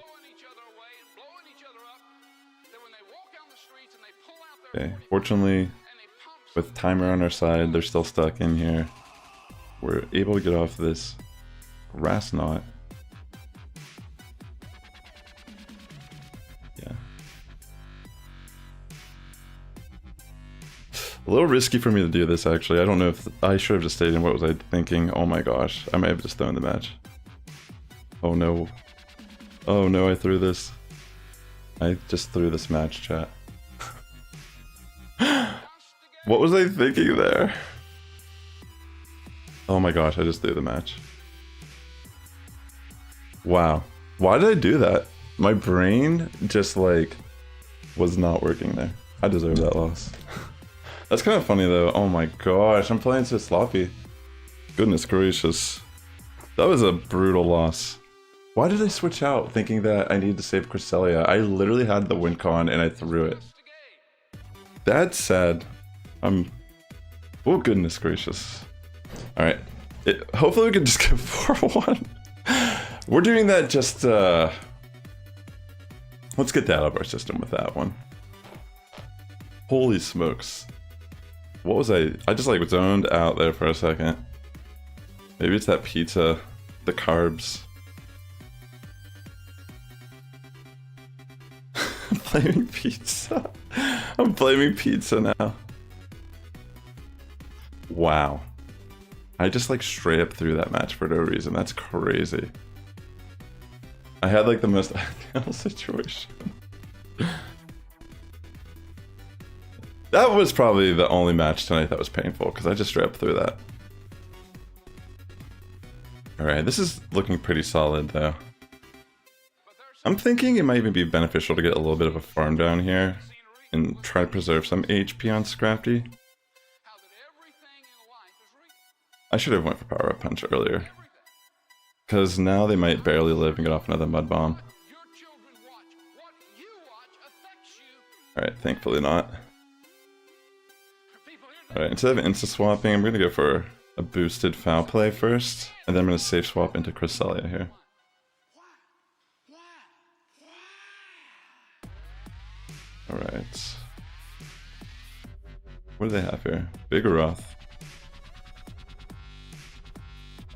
Okay, fortunately, with timer on our side, they're still stuck in here. We're able to get off this grass knot. Yeah. A little risky for me to do this, actually. I don't know if I should have just stayed in. What was I thinking? Oh my gosh, I might have just thrown the match. Oh no. Oh no, I threw this. I just threw this match, chat. What was I thinking there? Oh my gosh, I just threw the match. Wow. Why did I do that? My brain just like was not working there. I deserve that loss. That's kind of funny though. Oh my gosh, I'm playing so sloppy. Goodness gracious. That was a brutal loss. Why did I switch out thinking that I needed to save Cresselia? I literally had the win con and I threw it. That's sad. Oh goodness gracious. Alright. Hopefully we can just get 4-1. We're doing that just, let's get that out of our system with that one. Holy smokes. What was I just like zoned out there for a second. Maybe it's that pizza, the carbs. I'm blaming pizza. I'm blaming pizza now. Wow. I just like straight up threw that match for no reason. That's crazy. I had like the most ideal situation. That was probably the only match tonight that was painful because I just straight up threw that. Alright, this is looking pretty solid though. I'm thinking it might even be beneficial to get a little bit of a farm down here and try to preserve some HP on Scrafty. I should have went for Power Up Punch earlier. Because now they might barely live and get off another Mud Bomb. Alright, thankfully not. Alright, instead of insta-swapping, I'm going to go for a boosted Foul Play first. And then I'm going to safe swap into Cresselia here. Alright. What do they have here? Vigoroth.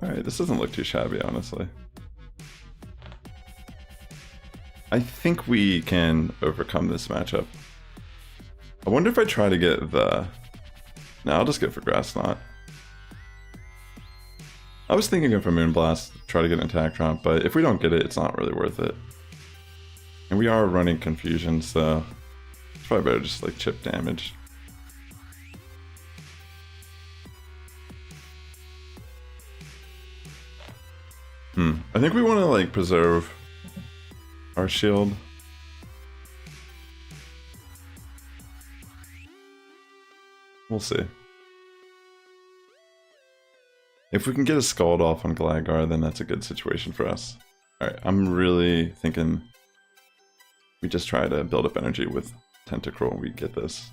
Alright, this doesn't look too shabby, honestly. I think we can overcome this matchup. I wonder if I try to get the... No, I'll just go for Grass Knot. I was thinking of a Moonblast, try to get an attack drop, but if we don't get it, it's not really worth it. And we are running Confusion, so it's probably better just like chip damage. I think we want to like preserve our shield. We'll see. If we can get a Scald off on Gligar, then that's a good situation for us. Alright, I'm really thinking we just try to build up energy with Tentacruel and we get this.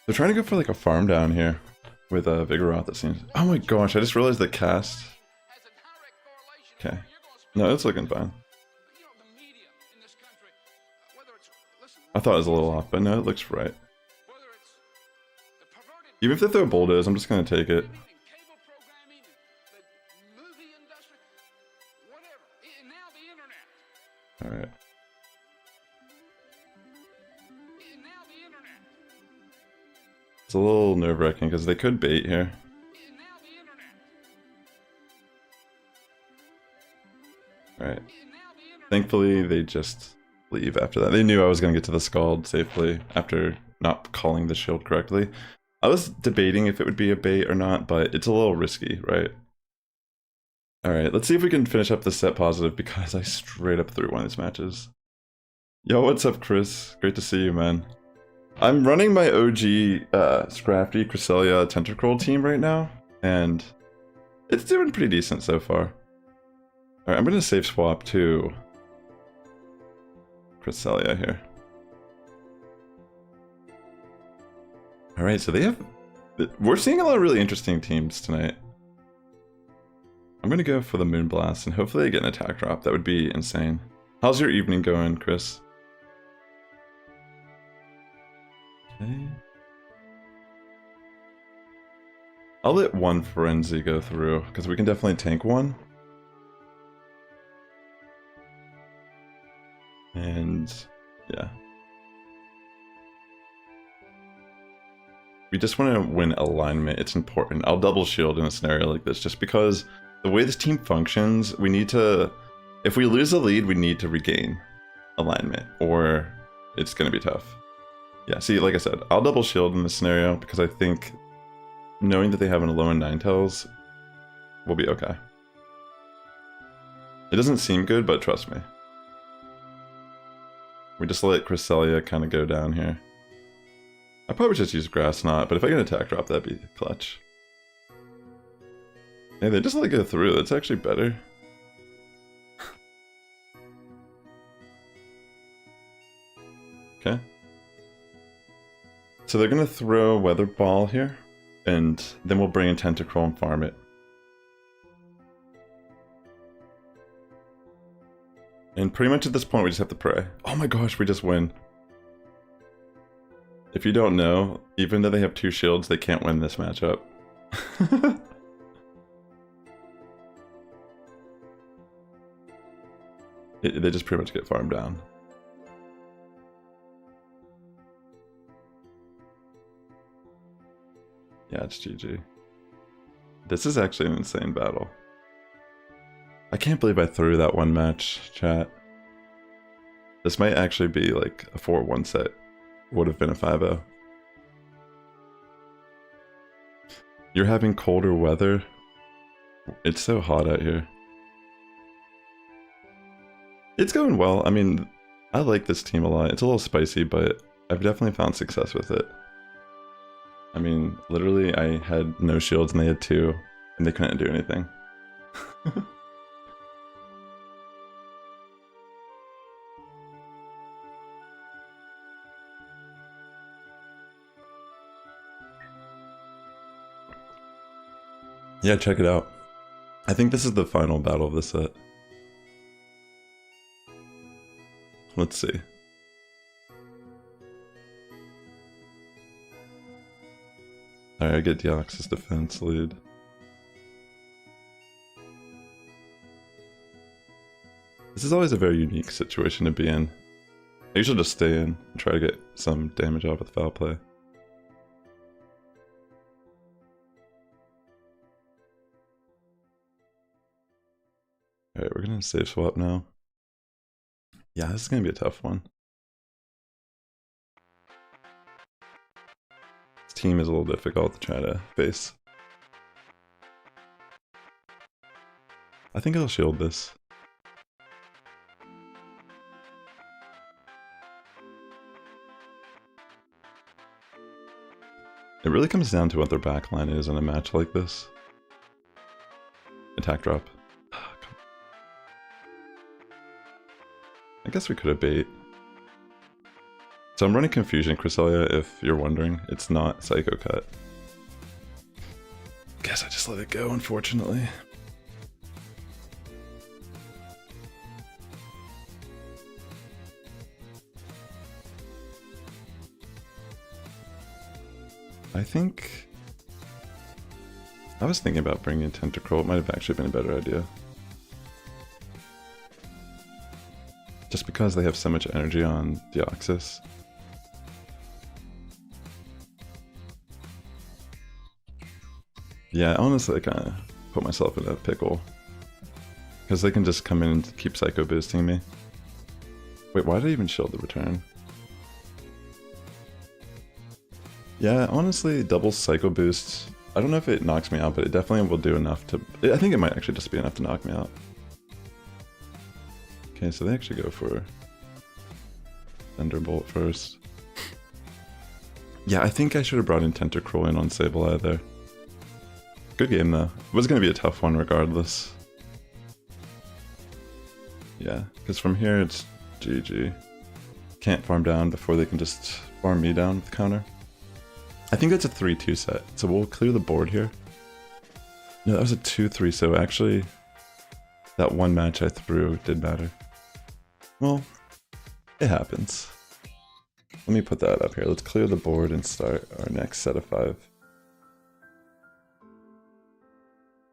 They're trying to go for like a farm down here with a Vigoroth, it seems. Oh my gosh, I just realized the cast. Okay. No, it's looking fine. I thought it was a little off, but no, it looks right. Even if they throw Bulldoze, I'm just going to take it. Alright. It's a little nerve-wracking because they could bait here. Alright. Thankfully, they just leave after that. They knew I was going to get to the Scald safely after not calling the shield correctly. I was debating if it would be a bait or not, but it's a little risky, right? Alright, let's see if we can finish up the set positive because I straight up threw one of these matches. Yo, what's up, Chris? Great to see you, man. I'm running my OG Scrafty Cresselia Tentacruel team right now, and it's doing pretty decent so far. Alright, I'm gonna save swap to Cresselia here. Alright, so they have... We're seeing a lot of really interesting teams tonight. I'm gonna go for the Moonblast, and hopefully I get an attack drop. That would be insane. How's your evening going, Chris? Okay. I'll let one Frenzy go through, because we can definitely tank one. And... yeah. We just want to win alignment. It's important. I'll double shield in a scenario like this just because the way this team functions, we need to... If we lose the lead, we need to regain alignment or it's going to be tough. Yeah, see, like I said, I'll double shield in this scenario because I think knowing that they have an Alolan Ninetales will be okay. It doesn't seem good, but trust me. We just let Cresselia kind of go down here. I probably just use Grass Knot, but if I get an attack drop, that'd be clutch. Yeah, they just let it go through. That's actually better. Okay. So they're gonna throw a Weather Ball here, and then we'll bring in Tentacruel and farm it. And pretty much at this point, we just have to pray. Oh my gosh, we just win. If you don't know, even though they have 2 shields, they can't win this matchup. They just pretty much get farmed down. Yeah, it's GG. This is actually an insane battle. I can't believe I threw that one match, chat. This might actually be like a 4-1 set. Would have been a 5-0. You're having colder weather? It's so hot out here. It's going well. I mean, I like this team a lot. It's a little spicy, but I've definitely found success with it. I mean, literally, I had no shields and they had 2, and they couldn't do anything. Yeah, check it out. I think this is the final battle of the set. Let's see. Alright, I get Deoxys defense lead. This is always a very unique situation to be in. I usually just stay in and try to get some damage off with foul play. Alright, we're gonna save swap now. Yeah, this is gonna be a tough one. This team is a little difficult to try to face. I think I'll shield this. It really comes down to what their backline is in a match like this. Attack drop. I guess we could have bait. So I'm running Confusion Cresselia, if you're wondering. It's not Psycho Cut. Guess I just let it go, unfortunately. I think... I was thinking about bringing Tentacruel. It might have actually been a better idea. Just because they have so much energy on Deoxys. Yeah, honestly, I kind of put myself in a pickle. Because they can just come in and keep Psycho boosting me. Wait, why did I even shield the return? Yeah, honestly, double Psycho boost. I don't know if it knocks me out, but it definitely will do enough to... I think it might actually just be enough to knock me out. Okay, so they actually go for Thunderbolt first. Yeah, I think I should have brought in Tentacruel in on Sableye there. Good game though. It was going to be a tough one regardless. Yeah, because from here it's GG. Can't farm down before they can just farm me down with counter. I think that's a 3-2 set, so we'll clear the board here. No, that was a 2-3, so actually that one match I threw did matter. Well, it happens. Let me put that up here. Let's clear the board and start our next set of 5.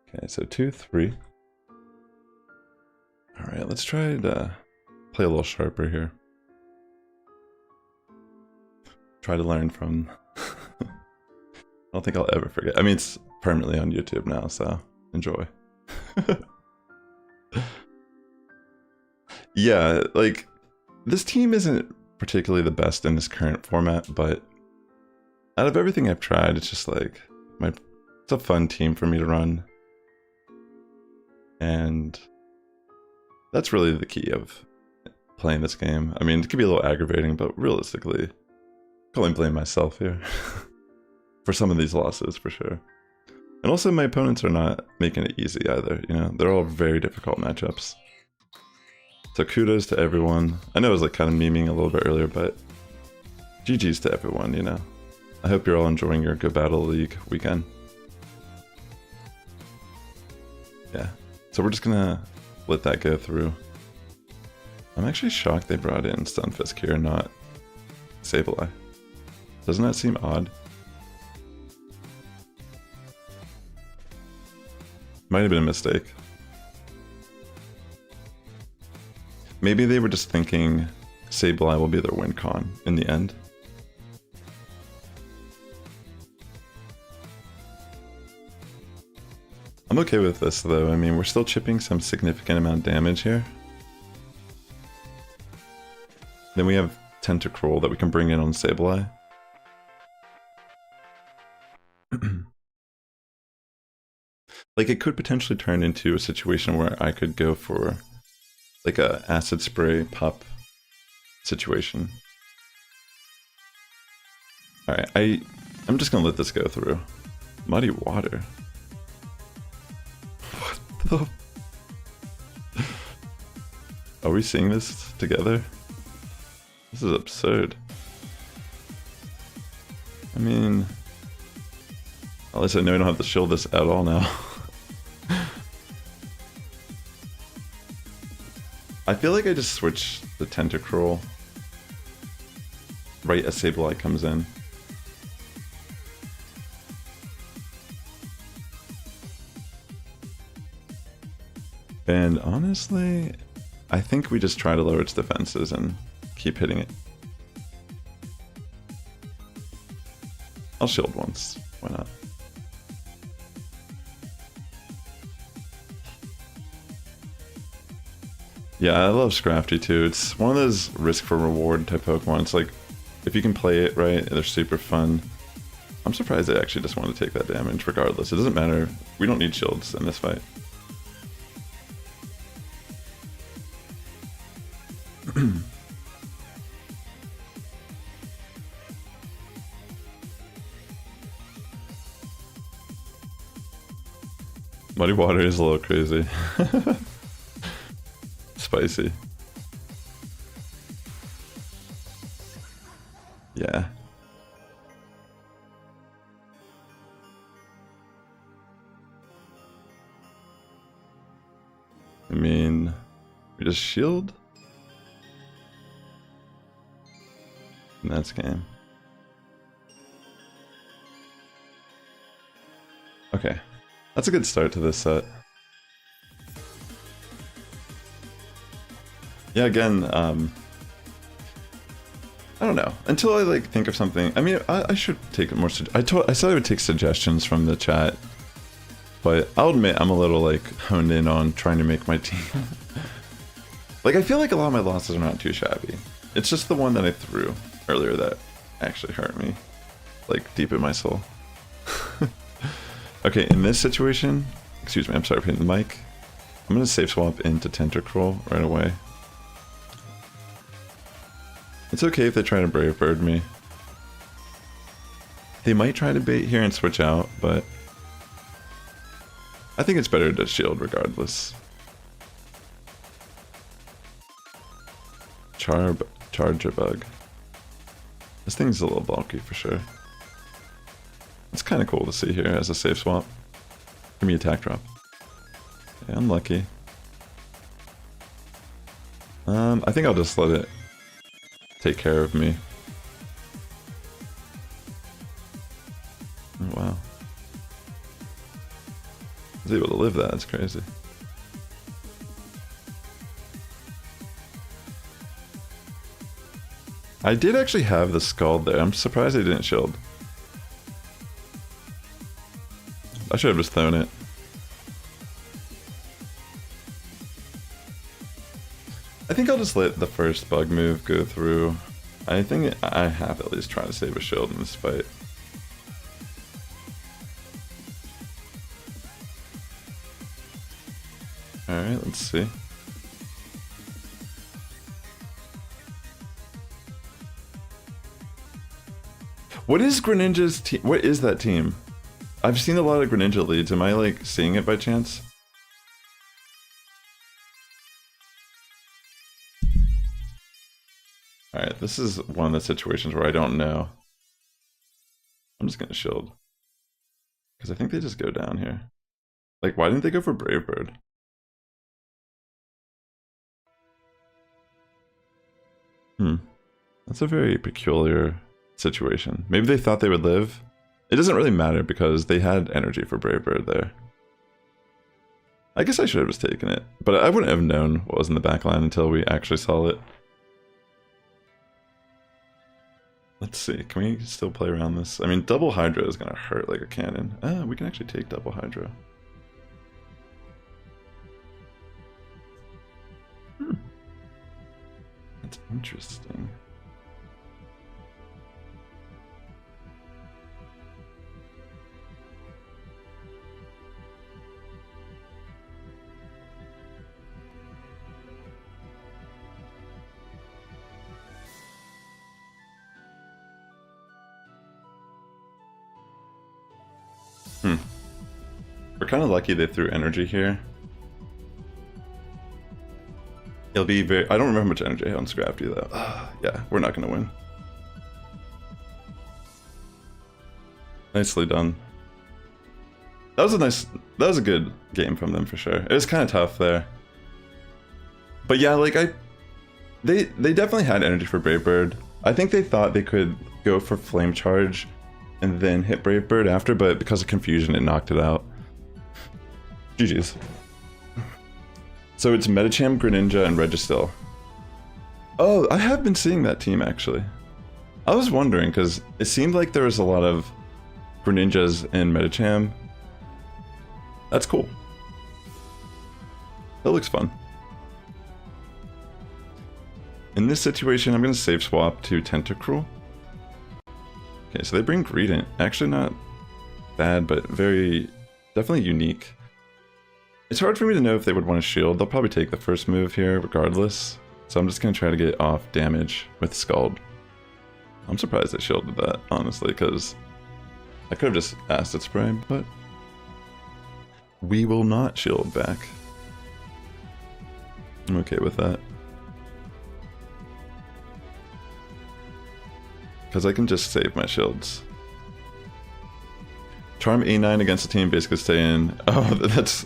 Okay, so 2-3. Alright, let's try to play a little sharper here. Try to learn from... I don't think I'll ever forget. I mean, it's permanently on YouTube now, so enjoy. Yeah, like, this team isn't particularly the best in this current format, but out of everything I've tried, it's just like, it's a fun team for me to run. And that's really the key of playing this game. I mean, it can be a little aggravating, but realistically, I can only blame myself here. For some of these losses, for sure. And also, my opponents are not making it easy either, you know? They're all very difficult matchups. So kudos to everyone. I know I was like kind of memeing a little bit earlier, but GG's to everyone, you know? I hope you're all enjoying your Go Battle League weekend. Yeah. So we're just gonna let that go through. I'm actually shocked they brought in Stunfisk here, not Sableye. Doesn't that seem odd? Might have been a mistake. Maybe they were just thinking Sableye will be their win con in the end. I'm okay with this though. I mean, we're still chipping some significant amount of damage here. Then we have Tentacruel that we can bring in on Sableye. Like, it could potentially turn into a situation where I could go for like a acid spray pop situation. Alright, I'm just gonna let this go through. Muddy water. What the... Are we seeing this together? This is absurd. I mean... At least I know I don't have to shield this at all now. I feel like I just switch the Tentacruel right as Sableye comes in. And honestly, I think we just try to lower its defenses and keep hitting it. I'll shield once, why not? Yeah, I love Scrafty too. It's one of those risk for reward type Pokemon. It's like, if you can play it right, they're super fun. I'm surprised they actually just want to take that damage regardless. It doesn't matter. We don't need shields in this fight. Muddy water is a little crazy. Spicy. Yeah. I mean, we just shield? And that's game. Okay. That's a good start to this set. Yeah, again, I don't know. Until I like think of something. I mean, I should take more. I said I would take suggestions from the chat, but I'll admit I'm a little like honed in on trying to make my team. Like, I feel like a lot of my losses are not too shabby. It's just the one that I threw earlier that actually hurt me, like deep in my soul. Okay, in this situation, excuse me, I'm sorry for hitting the mic. I'm gonna safe swap into Tentacruel right away. It's okay if they try to Brave Bird me. They might try to bait here and switch out, but I think it's better to shield regardless. Charger bug. This thing's a little bulky for sure. It's kind of cool to see here as a safe swap. Give me attack drop. Yeah, unlucky. I think I'll just let it take care of me. Oh, wow. I was able to live that, that's crazy. I did actually have the Scald there. I'm surprised I didn't shield. I should have just thrown it. I think I'll just let the first bug move go through. I think I have at least tried to save a shield in this fight. Alright, let's see. What is Greninja's team? What is that team? I've seen a lot of Greninja leads. Am I like seeing it by chance? Alright, this is one of the situations where I don't know. I'm just gonna shield. Because I think they just go down here. Like, why didn't they go for Brave Bird? That's a very peculiar situation. Maybe they thought they would live. It doesn't really matter because they had energy for Brave Bird there. I guess I should have just taken it, but I wouldn't have known what was in the backline until we actually saw it. Let's see, can we still play around this? I mean, double Hydro is gonna hurt like a cannon. We can actually take double Hydro. That's interesting. We're kind of lucky they threw energy here. It'll be very... I don't remember how much energy I had on Scrafty though. Yeah, we're not going to win. Nicely done. That was a good game from them for sure. It was kind of tough there. But yeah, like they definitely had energy for Brave Bird. I think they thought they could go for Flame Charge and then hit Brave Bird after, but because of confusion it knocked it out. GG's. So it's Medicham, Greninja, and Registyl. Oh, I have been seeing that team actually. I was wondering because it seemed like there was a lot of Greninjas and Medicham. That's cool. That looks fun. In this situation, I'm going to save swap to Tentacruel. Okay, so they bring Greedent. Actually not bad, but very, definitely unique. It's hard for me to know if they would want to shield. They'll probably take the first move here regardless. So I'm just going to try to get off damage with Scald. I'm surprised they shielded that, honestly, because I could have just Acid Spray, but we will not shield back. I'm okay with that. Because I can just save my shields. Charm A9 against a team, basically stay in. Oh, that's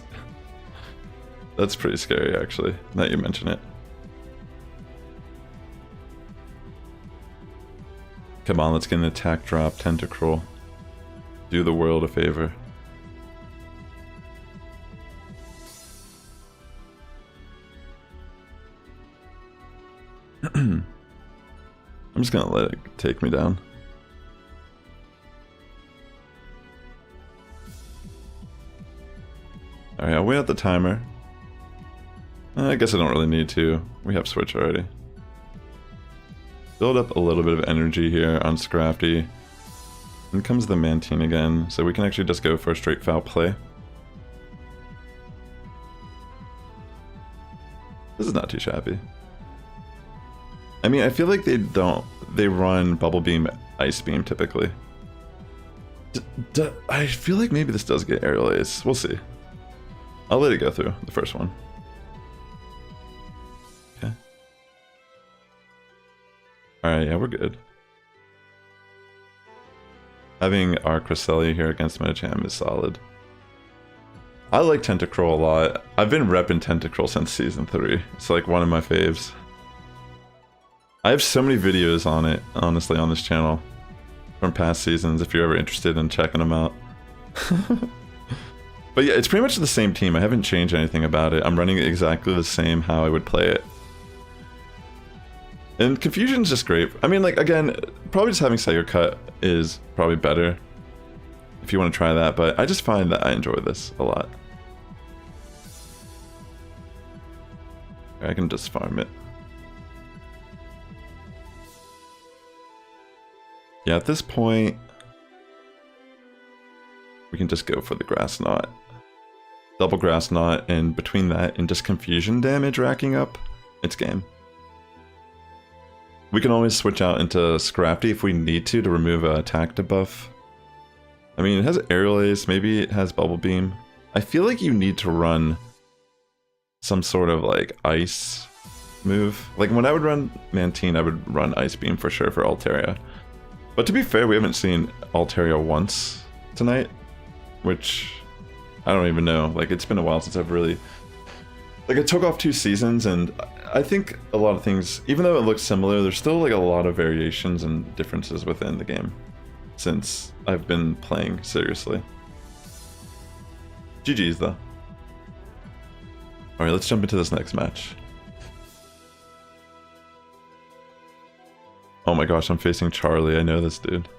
pretty scary actually, now that you mention it. Come on, let's get an attack drop, Tentacruel. Do the world a favor. I'm just gonna let it take me down. Alright, I'll wait out the timer. I guess I don't really need to. We have Switch already. Build up a little bit of energy here on Scrafty. In comes the Mantine again, so we can actually just go for a straight foul play. This is not too shabby. I mean, I feel like they run Bubble Beam, Ice Beam typically. I feel like maybe this does get aerial ace. We'll see. I'll let it go through, the first one. Okay. Alright, yeah, we're good. Having our Cresselia here against Medicham is solid. I like Tentacruel a lot. I've been repping Tentacruel since Season 3. It's like one of my faves. I have so many videos on it, honestly, on this channel. From past seasons, if you're ever interested in checking them out. But yeah, it's pretty much the same team. I haven't changed anything about it. I'm running it exactly the same how I would play it. And Confusion's just great. I mean, like, again, probably just having Psycho Cut is probably better if you want to try that, but I just find that I enjoy this a lot. I can just farm it. Yeah, at this point, we can just go for the Grass Knot. Double Grass Knot, and between that and just Confusion damage racking up, it's game. We can always switch out into Scrafty if we need to remove a attack debuff. I mean, it has Aerial Ace, maybe it has Bubble Beam. I feel like you need to run some sort of like ice move. Like when I would run Mantine, I would run Ice Beam for sure for Altaria. But to be fair, we haven't seen Altaria once tonight, which I don't even know. Like, it's been a while since I've really... Like, I took off 2 seasons, and I think a lot of things, even though it looks similar, there's still like a lot of variations and differences within the game since I've been playing seriously. GG's though. Alright, let's jump into this next match. Oh my gosh, I'm facing Charlie. I know this dude.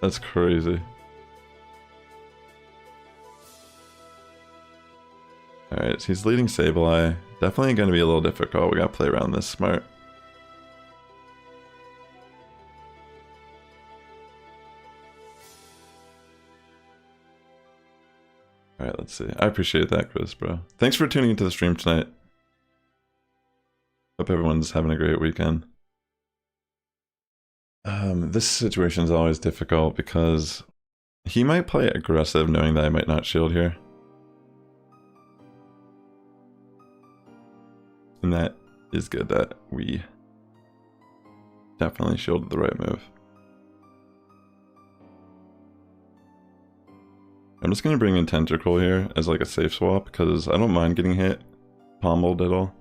That's crazy. Alright, so he's leading Sableye. Definitely going to be a little difficult. We got to play around this smart. Alright, let's see. I appreciate that, Chris, bro. Thanks for tuning into the stream tonight. Hope everyone's having a great weekend. This situation is always difficult because he might play aggressive knowing that I might not shield here. And that is good that we definitely shielded the right move. I'm just going to bring in Tentacruel here as like a safe swap because I don't mind getting hit, pommeled at all.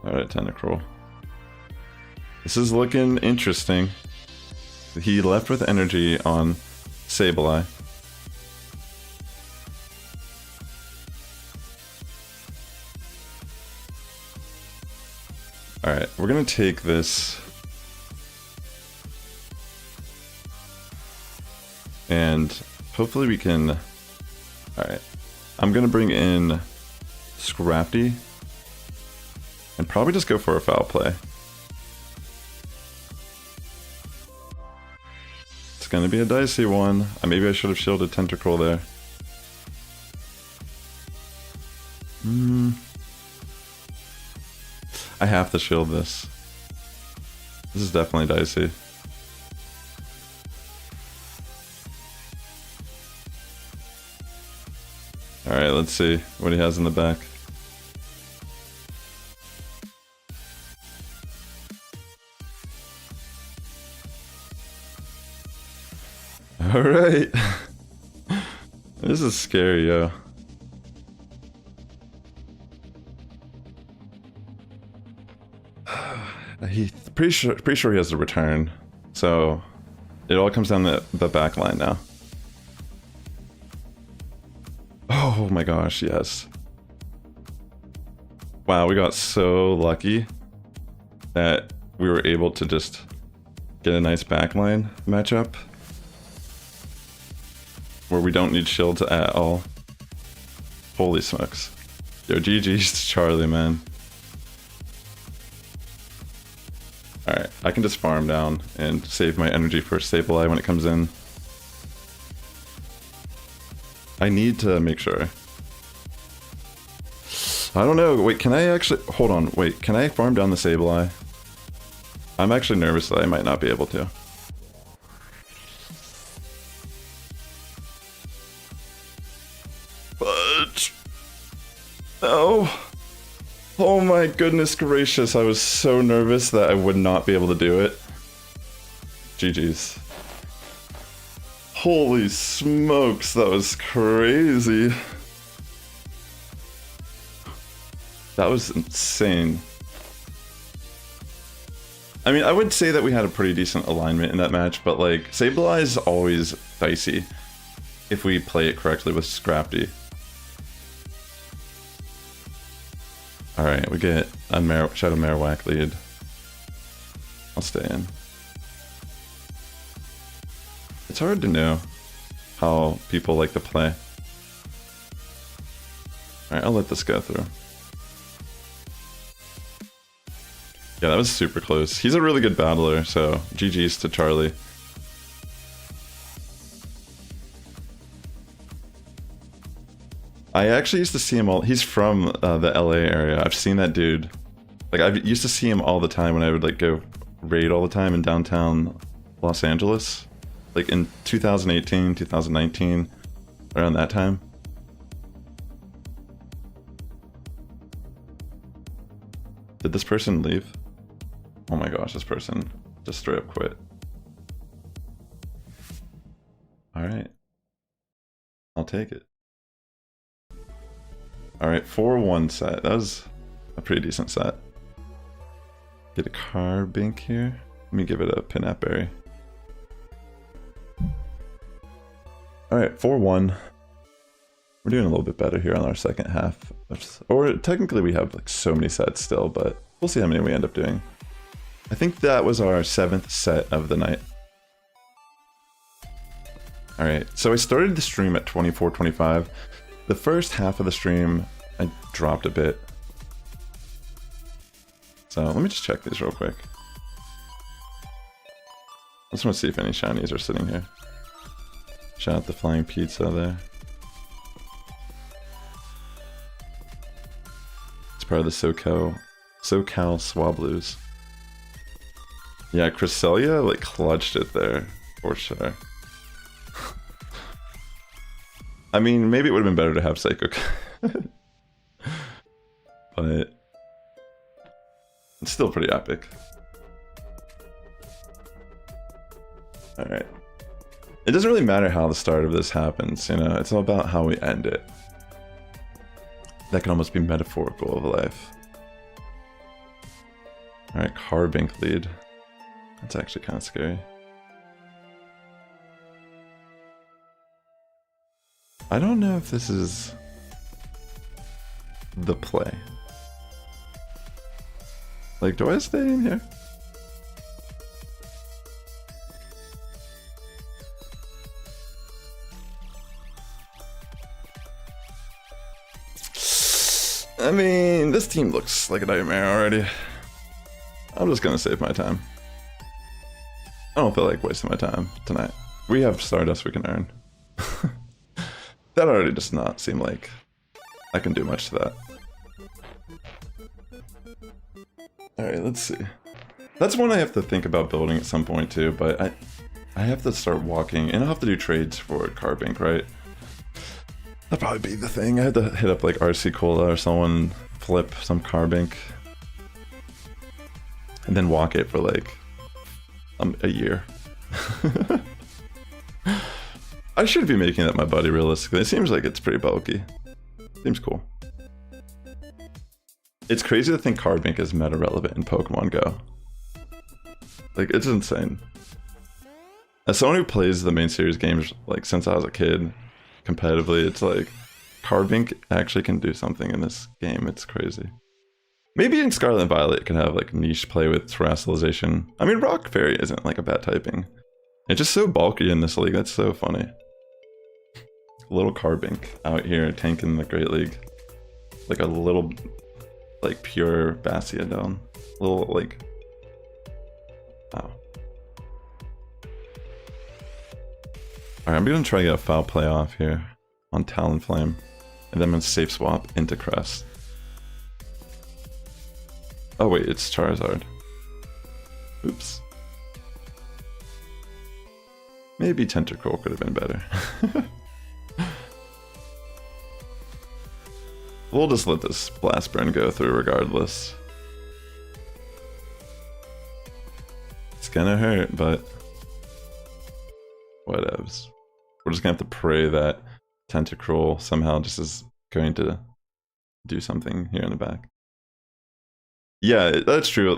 Alright, Tentacruel. This is looking interesting. He left with energy on Sableye. Alright, we're gonna take this and hopefully we can... Alright, I'm gonna bring in Scrafty and probably just go for a foul play. It's gonna be a dicey one. Maybe I should have shielded Tentacruel there. I have to shield this. This is definitely dicey. Alright, let's see what he has in the back. Alright. This is scary, yo. He's pretty sure he has the return. So it all comes down to the back line now. Oh my gosh, yes. Wow, we got so lucky that we were able to just get a nice backline matchup where we don't need shields at all. Holy smokes. Yo, GG's to Charlie, man. Alright, I can just farm down and save my energy for Sableye when it comes in. I need to make sure. I don't know, wait, can I actually... Hold on, wait, can I farm down the Sableye I'm actually nervous that I might not be able to. Fudge. No. Oh my goodness gracious, I was so nervous that I would not be able to do it. GG's. Holy smokes, that was crazy. That was insane. I mean, I would say that we had a pretty decent alignment in that match, but like, Sableye is always dicey if we play it correctly with Scrafty. Alright, we get a Shadow Marowak lead. I'll stay in. It's hard to know how people like to play. Alright, I'll let this go through. Yeah, that was super close. He's a really good battler, so GG's to Charlie. I actually used to see him all. He's from the LA area. I've seen that dude. Like, I used to see him all the time when I would like go raid all the time in downtown Los Angeles. Like in 2018, 2019, around that time. Did this person leave? Oh my gosh, this person just straight up quit. Alright. I'll take it. Alright, 4-1 set. That was a pretty decent set. Get a Carbink here. Let me give it a Pinap Berry. Alright, 4-1. We're doing a little bit better here on our second half. Or technically we have like so many sets still, but we'll see how many we end up doing. I think that was our 7th set of the night. Alright, so I started the stream at 24:25. The first half of the stream, I dropped a bit. So let me just check these real quick. I just want to see if any shinies are sitting here. Shout out the Flying Pizza there. It's part of the SoCal Swablues. Yeah, Cresselia like clutched it there, for sure. I mean, maybe it would have been better to have Psycho. But it's still pretty epic. Alright. It doesn't really matter how the start of this happens, you know, it's all about how we end it. That can almost be metaphorical of life. Alright, Carbink lead. That's actually kind of scary. I don't know if this is the play. Like, do I stay in here? I mean, this team looks like a nightmare already. I'm just gonna save my time. I don't feel like wasting my time tonight. We have Stardust we can earn. That already does not seem like I can do much to that. Alright, let's see. That's one I have to think about building at some point too, but I have to start walking, and I'll have to do trades for Carbink, right? That'd probably be the thing. I had to hit up like RC Cola or someone, flip some Carbink, and then walk it for like a year. I should be making that my buddy realistically. It seems like it's pretty bulky. Seems cool. It's crazy to think Carbink is meta relevant in Pokemon Go. Like, it's insane. As someone who plays the main series games like since I was a kid, competitively, it's like Carbink actually can do something in this game. It's crazy. Maybe in Scarlet and Violet it can have like niche play with terrestrialization. I mean, Rock Fairy isn't like a bad typing. It's just so bulky in this league. That's so funny. Little Carbink out here tanking the Great League. Like a little, like pure Bastiodon. Little like, wow. Alright, I'm gonna try to get a foul play off here on Talonflame. And then I'm gonna safe swap into Crest. Oh wait, it's Charizard. Oops. Maybe Tentacruel could have been better. We'll just let this Blast Burn go through regardless. It's gonna hurt, but whatevs. We're just gonna have to pray that Tentacruel somehow just is going to do something here in the back. Yeah, that's true.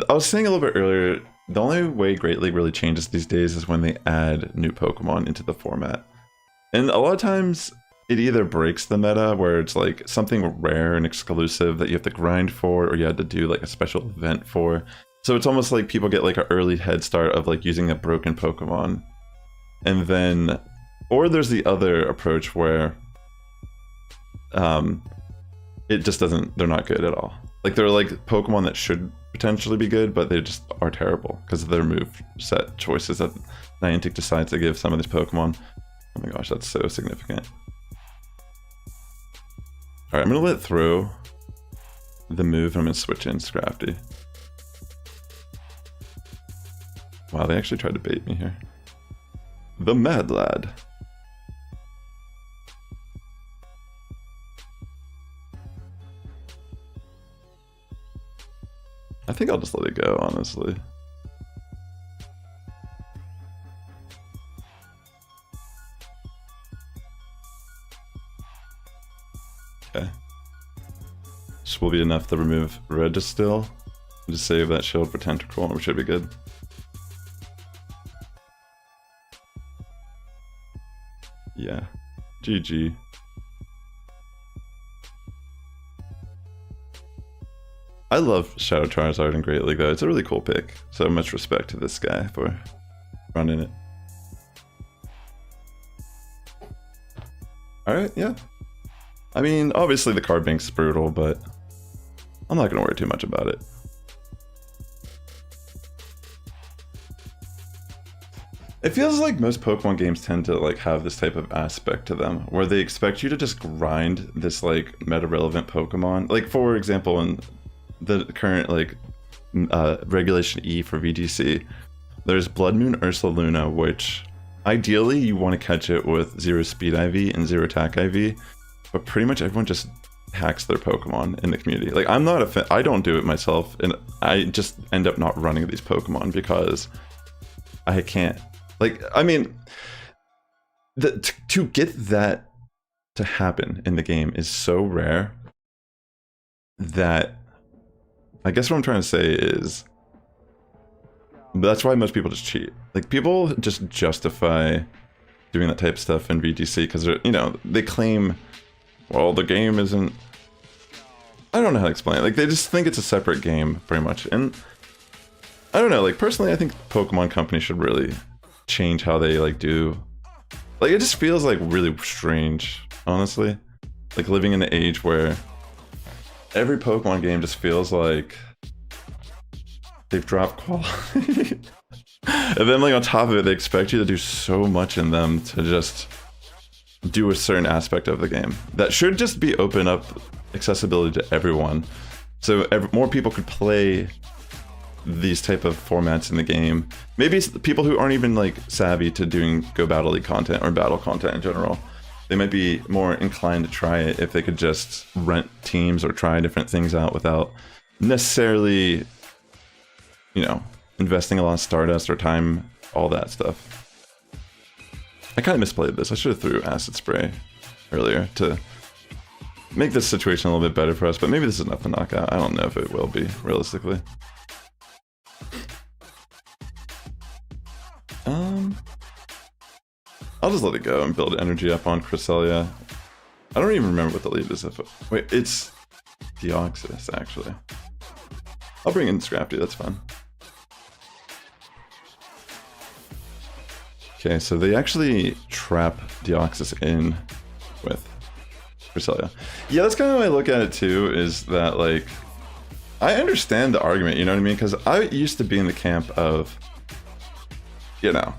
I was saying a little bit earlier, the only way Great League really changes these days is when they add new Pokemon into the format. And a lot of times, it either breaks the meta, where it's like something rare and exclusive that you have to grind for, or you had to do like a special event for. So it's almost like people get like an early head start of like using a broken Pokemon. And then, or there's the other approach where it just doesn't, they're not good at all. Like they're like Pokemon that should potentially be good, but they just are terrible because of their move set choices that Niantic decides to give some of these Pokemon. Oh my gosh, that's so significant. Alright, I'm gonna let throw the move and I'm gonna switch in Scrafty. Wow, they actually tried to bait me here. The Mad Lad. I think I'll just let it go, honestly. Okay. This will be enough to remove Registill. Just save that shield for Tentacruel and we should be good. Yeah. GG. I love Shadow Charizard in Great League though. It's a really cool pick. So much respect to this guy for running it. Alright, yeah. I mean, obviously the card bank's brutal, but I'm not gonna worry too much about it. It feels like most Pokemon games tend to like have this type of aspect to them, where they expect you to just grind this like meta-relevant Pokemon. Like for example, in the current like Regulation E for VGC, there's Blood Moon Ursaluna, which ideally you want to catch it with 0 Speed IV and 0 Attack IV. But pretty much everyone just hacks their Pokemon in the community. Like, I'm not a fan, I don't do it myself, and I just end up not running these Pokemon because I can't. Like, I mean, to get that to happen in the game is so rare that I guess what I'm trying to say is that's why most people just cheat. Like, people just justify doing that type of stuff in VGC because they're, you know, they claim, well, the game isn't, I don't know how to explain it. Like, they just think it's a separate game, pretty much. And I don't know, like, personally, I think Pokemon Company should really change how they, like, do. Like, it just feels, like, really strange, honestly. Like, living in an age where every Pokemon game just feels like they've dropped quality. And then, like, on top of it, they expect you to do so much in them to just do a certain aspect of the game that should just be open up accessibility to everyone, so more people could play these type of formats in the game. Maybe people who aren't even like savvy to doing Go Battle League content or battle content in general, they might be more inclined to try it if they could just rent teams or try different things out without necessarily, you know, investing a lot of Stardust or time, all that stuff. I kind of misplayed this. I should have threw Acid Spray earlier to make this situation a little bit better for us, but maybe this is enough to knock out. I don't know if it will be, realistically. I'll just let it go and build energy up on Cresselia. I don't even remember what the lead is. Wait, it's Deoxys, actually. I'll bring in Scrafty, that's fine. Okay, so they actually trap Deoxys in with Cresselia. Yeah, that's kind of how I look at it too, is that, like, I understand the argument, you know what I mean? Because I used to be in the camp of, you know,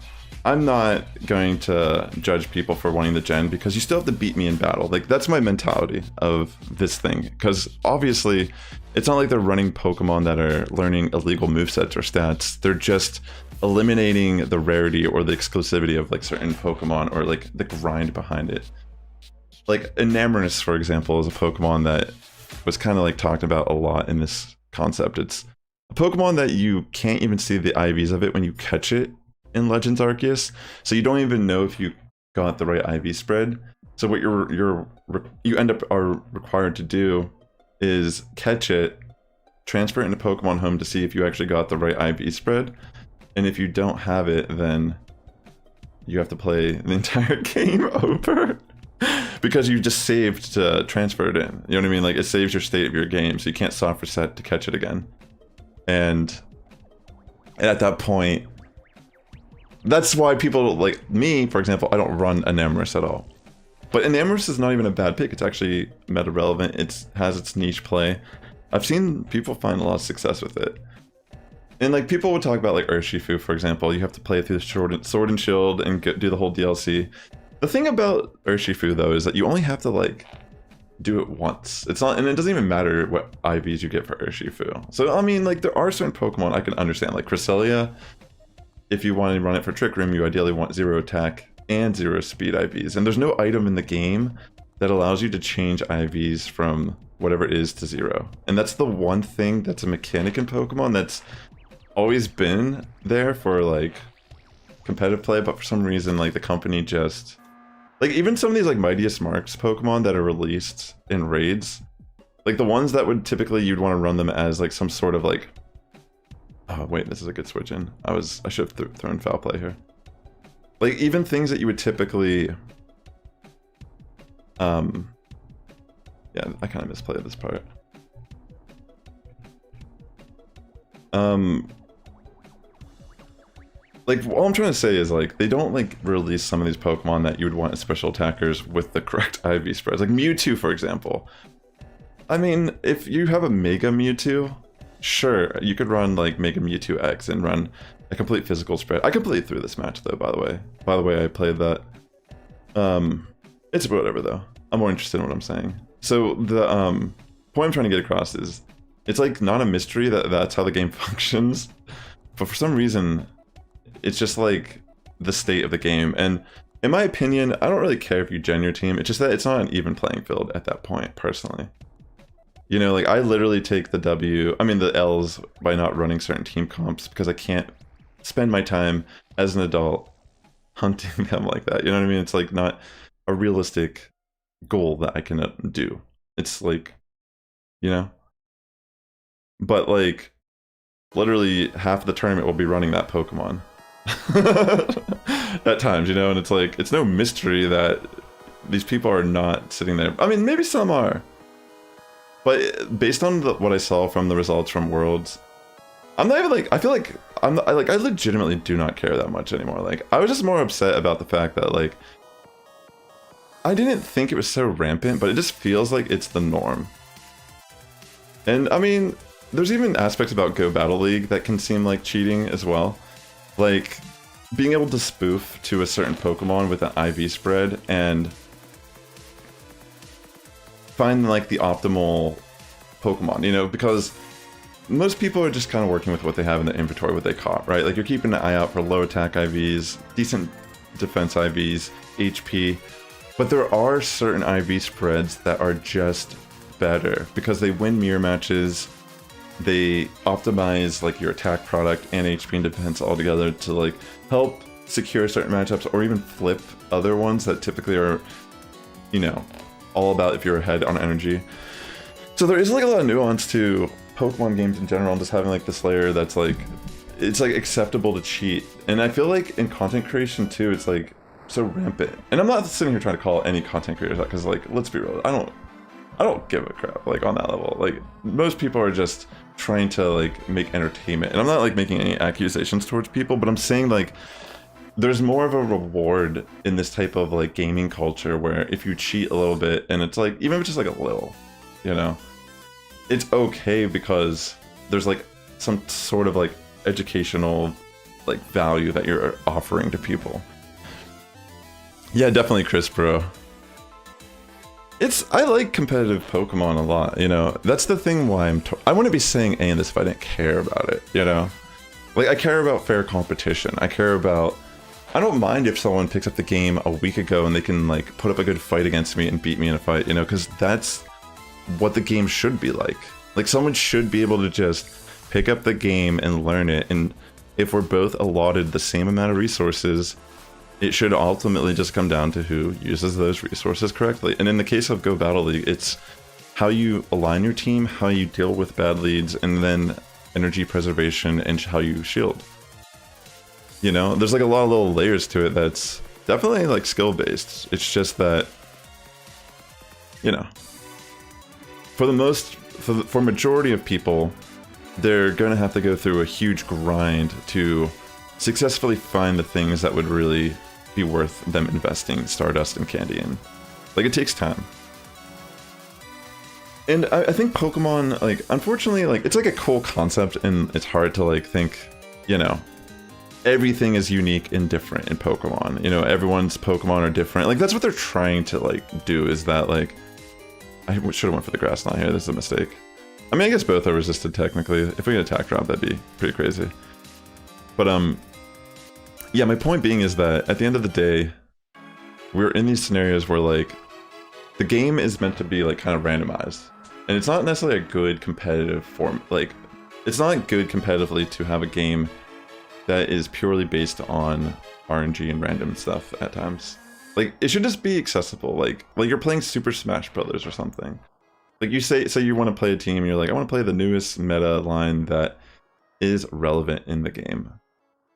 I'm not going to judge people for wanting the gen because you still have to beat me in battle. Like, that's my mentality of this thing. Because obviously, it's not like they're running Pokemon that are learning illegal movesets or stats. They're just eliminating the rarity or the exclusivity of like certain Pokemon or like the grind behind it. Like Enamorus, for example, is a Pokemon that was kind of like talked about a lot in this concept. It's a Pokemon that you can't even see the IVs of it when you catch it in Legends Arceus, so you don't even know if you got the right IV spread. So what you end up are required to do is catch it, transfer it into Pokemon Home to see if you actually got the right IV spread, and if you don't have it, then you have to play the entire game over because you just saved to transfer it in. You know what I mean? Like, it saves your state of your game, so you can't soft reset to catch it again. And at that point, that's why people like me, for example, I don't run Enamorus at all. But Enamorus is not even a bad pick. It's actually meta relevant. It has its niche play. I've seen people find a lot of success with it. And like, people would talk about like Urshifu, for example. You have to play through the Sword and Shield and do the whole DLC. The thing about Urshifu though is that you only have to like do it once. It's not, and it doesn't even matter what IVs you get for Urshifu. So I mean, like, there are certain Pokemon I can understand, like Cresselia. If you want to run it for Trick Room, you ideally want 0 attack and 0 speed IVs. And there's no item in the game that allows you to change IVs from whatever it is to 0. And that's the one thing that's a mechanic in Pokemon that's always been there for like competitive play, but for some reason like the company just... Like, even some of these like Mightiest Marks Pokemon that are released in raids, like the ones that would typically you'd want to run them as like some sort of like... Oh wait, this is a good switch in. I should have thrown foul play here. Like, even things that you would typically... Yeah, I kind of misplayed this part. Like, all I'm trying to say is, like, they don't, like, release some of these Pokemon that you would want as special attackers with the correct IV spreads. Like, Mewtwo, for example. I mean, if you have a Mega Mewtwo, sure, you could run, like, Mega Mewtwo X and run a complete physical spread. I completely threw this match, though, by the way. By the way, I played that. It's whatever, though. I'm more interested in what I'm saying. So, the, point I'm trying to get across is, it's, like, not a mystery that that's how the game functions. But for some reason... It's just like the state of the game, and in my opinion, I don't really care if you gen your team. It's just that it's not an even playing field at that point, personally. You know, like, I literally take the L's by not running certain team comps because I can't spend my time as an adult hunting them like that. You know what I mean? It's like not a realistic goal that I can do. It's like, you know? But like, literally half of the tournament will be running that Pokemon. At times, you know, and it's like, it's no mystery that these people are not sitting there. I mean, maybe some are, but based on what I saw from the results from Worlds, I'm not even like, I feel like I legitimately do not care that much anymore. Like, I was just more upset about the fact that, like, I didn't think it was so rampant, but it just feels like it's the norm. And I mean, there's even aspects about Go Battle League that can seem like cheating as well. Like, being able to spoof to a certain Pokemon with an IV spread and find, like, the optimal Pokemon, you know, because most people are just kind of working with what they have in the inventory, what they caught, right? Like, you're keeping an eye out for low attack IVs, decent defense IVs, HP, but there are certain IV spreads that are just better because they win mirror matches. They optimize like your attack product and HP and defense all together to like help secure certain matchups or even flip other ones that typically are, you know, all about if you're ahead on energy. So there is like a lot of nuance to Pokemon games in general, and just having like this layer that's like, it's like acceptable to cheat. And I feel like in content creation too, it's like so rampant. And I'm not sitting here trying to call any content creators out because, like, let's be real, I don't give a crap, like, on that level. Like, most people are just trying to, like, make entertainment. And I'm not, like, making any accusations towards people, but I'm saying, like, there's more of a reward in this type of, like, gaming culture where if you cheat a little bit, and it's, like, even if it's just, like, a little, you know, it's okay because there's, like, some sort of, like, educational, like value that you're offering to people. Yeah, definitely Chris, bro. I like competitive Pokemon a lot, you know. That's the thing why I wouldn't be saying A in this if I didn't care about it, you know. Like, I care about fair competition. I don't mind if someone picks up the game a week ago and they can like put up a good fight against me and beat me in a fight, you know, because that's what the game should be like. Like, someone should be able to just pick up the game and learn it, and if we're both allotted the same amount of resources, it should ultimately just come down to who uses those resources correctly. And in the case of Go Battle League, it's how you align your team, how you deal with bad leads, and then energy preservation and how you shield. You know, there's like a lot of little layers to it that's definitely like skill based. It's just that, you know, for majority of people, they're gonna have to go through a huge grind to successfully find the things that would really be worth them investing Stardust and candy in. Like, it takes time. And I think Pokemon, like, unfortunately, like, it's like a cool concept, and it's hard to like think, you know, everything is unique and different in Pokemon. You know, everyone's Pokemon are different. Like, that's what they're trying to like do, is that like, I should have went for the grass knot here. This is a mistake. I mean, I guess both are resisted technically. If we get attack drop, that'd be pretty crazy. But yeah, my point being is that at the end of the day, we're in these scenarios where like the game is meant to be like kind of randomized, and it's not necessarily a good competitive form. Like, it's not good competitively to have a game that is purely based on RNG and random stuff at times. Like, it should just be accessible. Like you're playing Super Smash Brothers or something. Like, you say you want to play a team, and you're like, I want to play the newest meta line that is relevant in the game.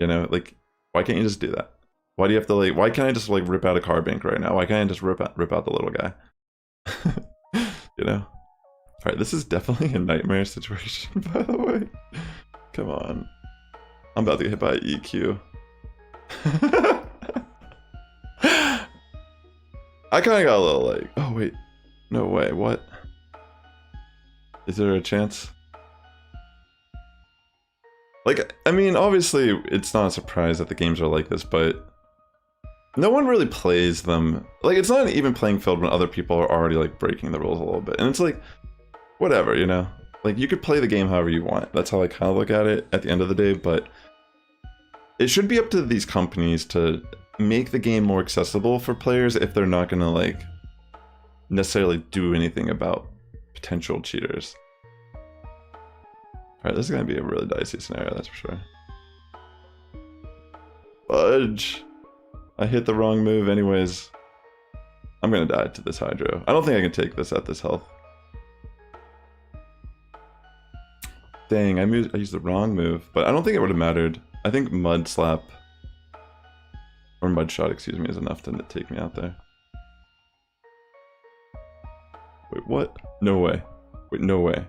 You know, like, why can't you just do that? Why do you have to like? Why can't I just like rip out a card bank right now? Why can't I just rip out the little guy? You know. All right, this is definitely a nightmare situation, by the way. Come on, I'm about to get hit by EQ. I kind of got a little like, oh wait, no way, what? Is there a chance? Like, I mean, obviously, it's not a surprise that the games are like this, but no one really plays them. Like, it's not an even playing field when other people are already, like, breaking the rules a little bit. And it's like, whatever, you know? Like, you could play the game however you want. That's how I kind of look at it at the end of the day, but it should be up to these companies to make the game more accessible for players if they're not gonna, like, necessarily do anything about potential cheaters. Alright, this is gonna be a really dicey scenario, that's for sure. Fudge! I hit the wrong move anyways. I'm gonna die to this Hydro. I don't think I can take this at this health. Dang, I used the wrong move, but I don't think it would have mattered. I think Mud Slap, or Mud Shot, excuse me, is enough to take me out there. Wait, what? No way. Wait, no way.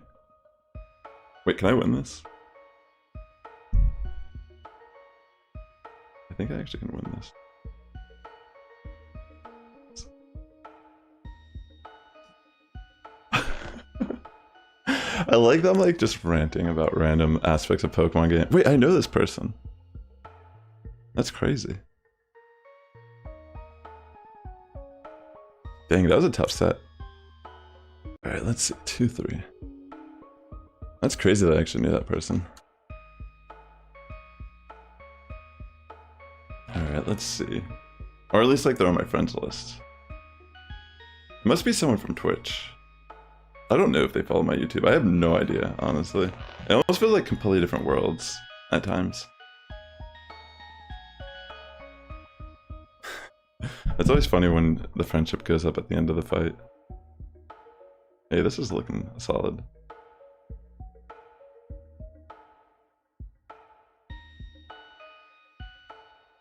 Wait, can I win this? I think I actually can win this. I like them like just ranting about random aspects of Pokemon game. Wait, I know this person. That's crazy. Dang, that was a tough set. Alright, let's see. 2-3. That's crazy that I actually knew that person. Alright, let's see. Or at least like they're on my friends list. It must be someone from Twitch. I don't know if they follow my YouTube. I have no idea, honestly. It almost feels like completely different worlds at times. It's always funny when the friendship goes up at the end of the fight. Hey, this is looking solid.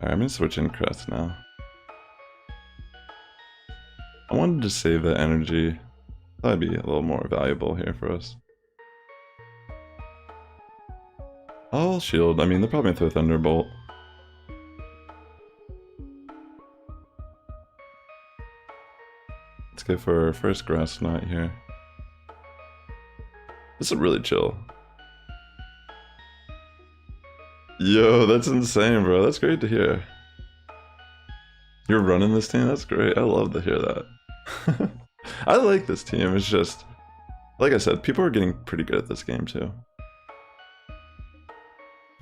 Alright, I'm gonna switch in Crest now. I wanted to save that energy. That'd be a little more valuable here for us. I'll shield. I mean, they're probably gonna throw Thunderbolt. Let's go for our first Grass Knot here. This is really chill. Yo, that's insane, bro. That's great to hear. You're running this team? That's great. I love to hear that. I like this team. It's just, like I said, people are getting pretty good at this game too.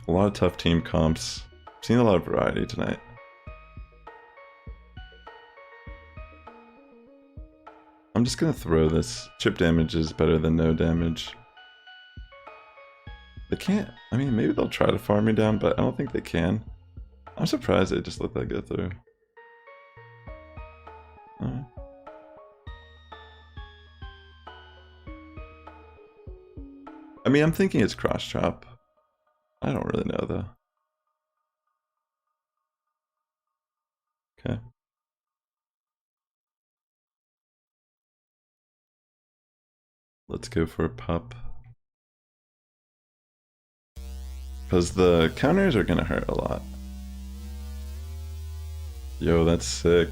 A lot of tough team comps. Seen a lot of variety tonight. I'm just gonna throw this. Chip damage is better than no damage. They can't, I mean, maybe they'll try to farm me down, but I don't think they can. I'm surprised they just let that go through. Alright. I mean, I'm thinking it's cross chop. I don't really know though. Okay. Let's go for a pup. Because the counters are gonna hurt a lot. Yo, that's sick.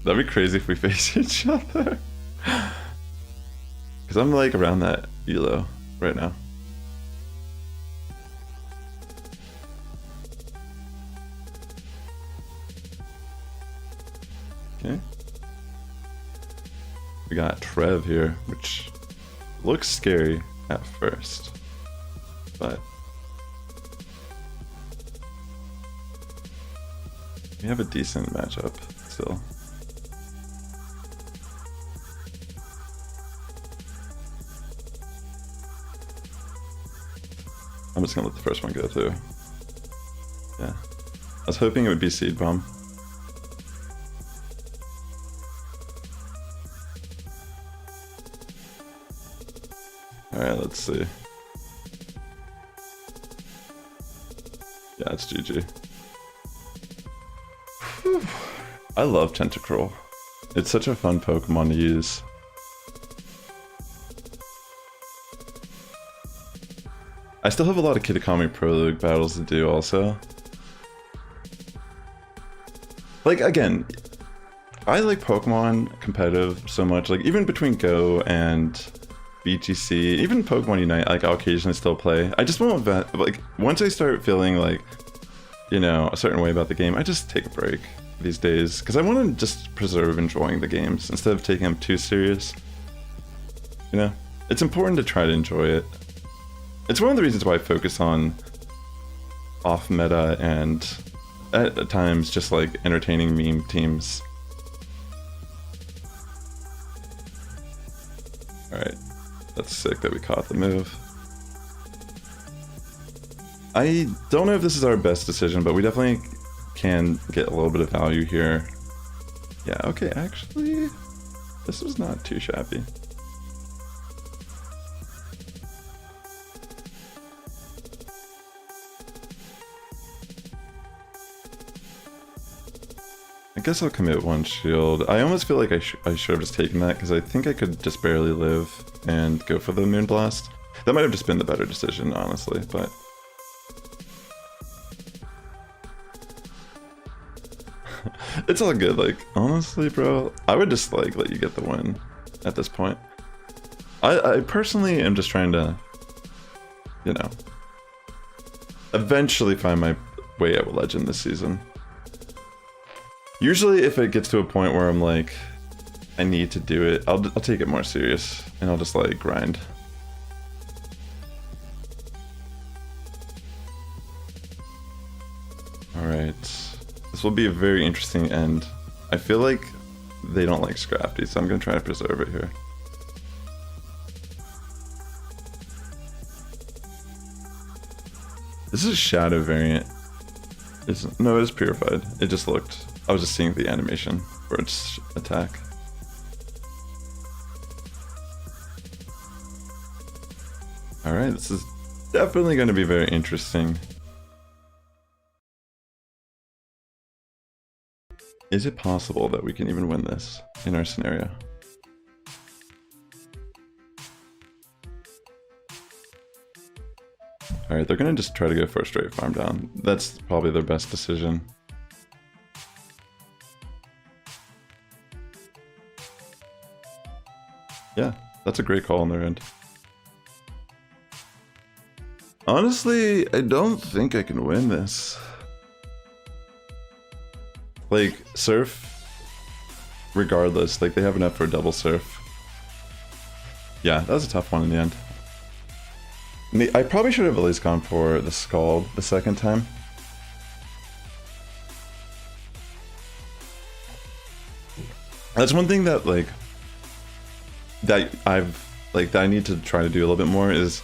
That'd be crazy if we face each other. Because I'm like around that elo right now. Okay. We got Trev here, which looks scary at first, but we have a decent matchup still. I'm just gonna let the first one go through. Yeah. I was hoping it would be Seed Bomb. Alright, let's see. Yeah, it's GG. Whew. I love Tentacruel. It's such a fun Pokemon to use. I still have a lot of Kitakami Pro League battles to do also. Like, again, I like Pokemon competitive so much. Like, even between Go and BGC, even Pokemon Unite, like, I'll occasionally still play. I just won't, like, once I start feeling like, you know, a certain way about the game, I just take a break these days. Because I want to just preserve enjoying the games instead of taking them too serious. You know? It's important to try to enjoy it. It's one of the reasons why I focus on off-meta and, at times, just like entertaining meme teams. Alright, that's sick that we caught the move. I don't know if this is our best decision, but we definitely can get a little bit of value here. Yeah, okay, actually, this was not too shabby. I guess I'll commit one shield. I almost feel like I should have just taken that because I think I could just barely live and go for the Moonblast. That might have just been the better decision, honestly, but... It's all good, like, honestly, bro, I would just, like, let you get the win at this point. I personally am just trying to, you know, eventually find my way out with Legend this season. Usually if it gets to a point where I'm like, I need to do it, I'll take it more serious and I'll just like grind. Alright, this will be a very interesting end. I feel like they don't like Scrafty, so I'm gonna try to preserve it here. This is a Shadow variant. No, it is Purified. It just looked... I was just seeing the animation for its attack. Alright, this is definitely going to be very interesting. Is it possible that we can even win this in our scenario? Alright, they're going to just try to go for a straight farm down. That's probably their best decision. Yeah, that's a great call on their end. Honestly, I don't think I can win this. Like, Surf, regardless, like they have enough for a double Surf. Yeah, that was a tough one in the end. I probably should have at least gone for the Scald the second time. That's one thing that that I need to try to do a little bit more is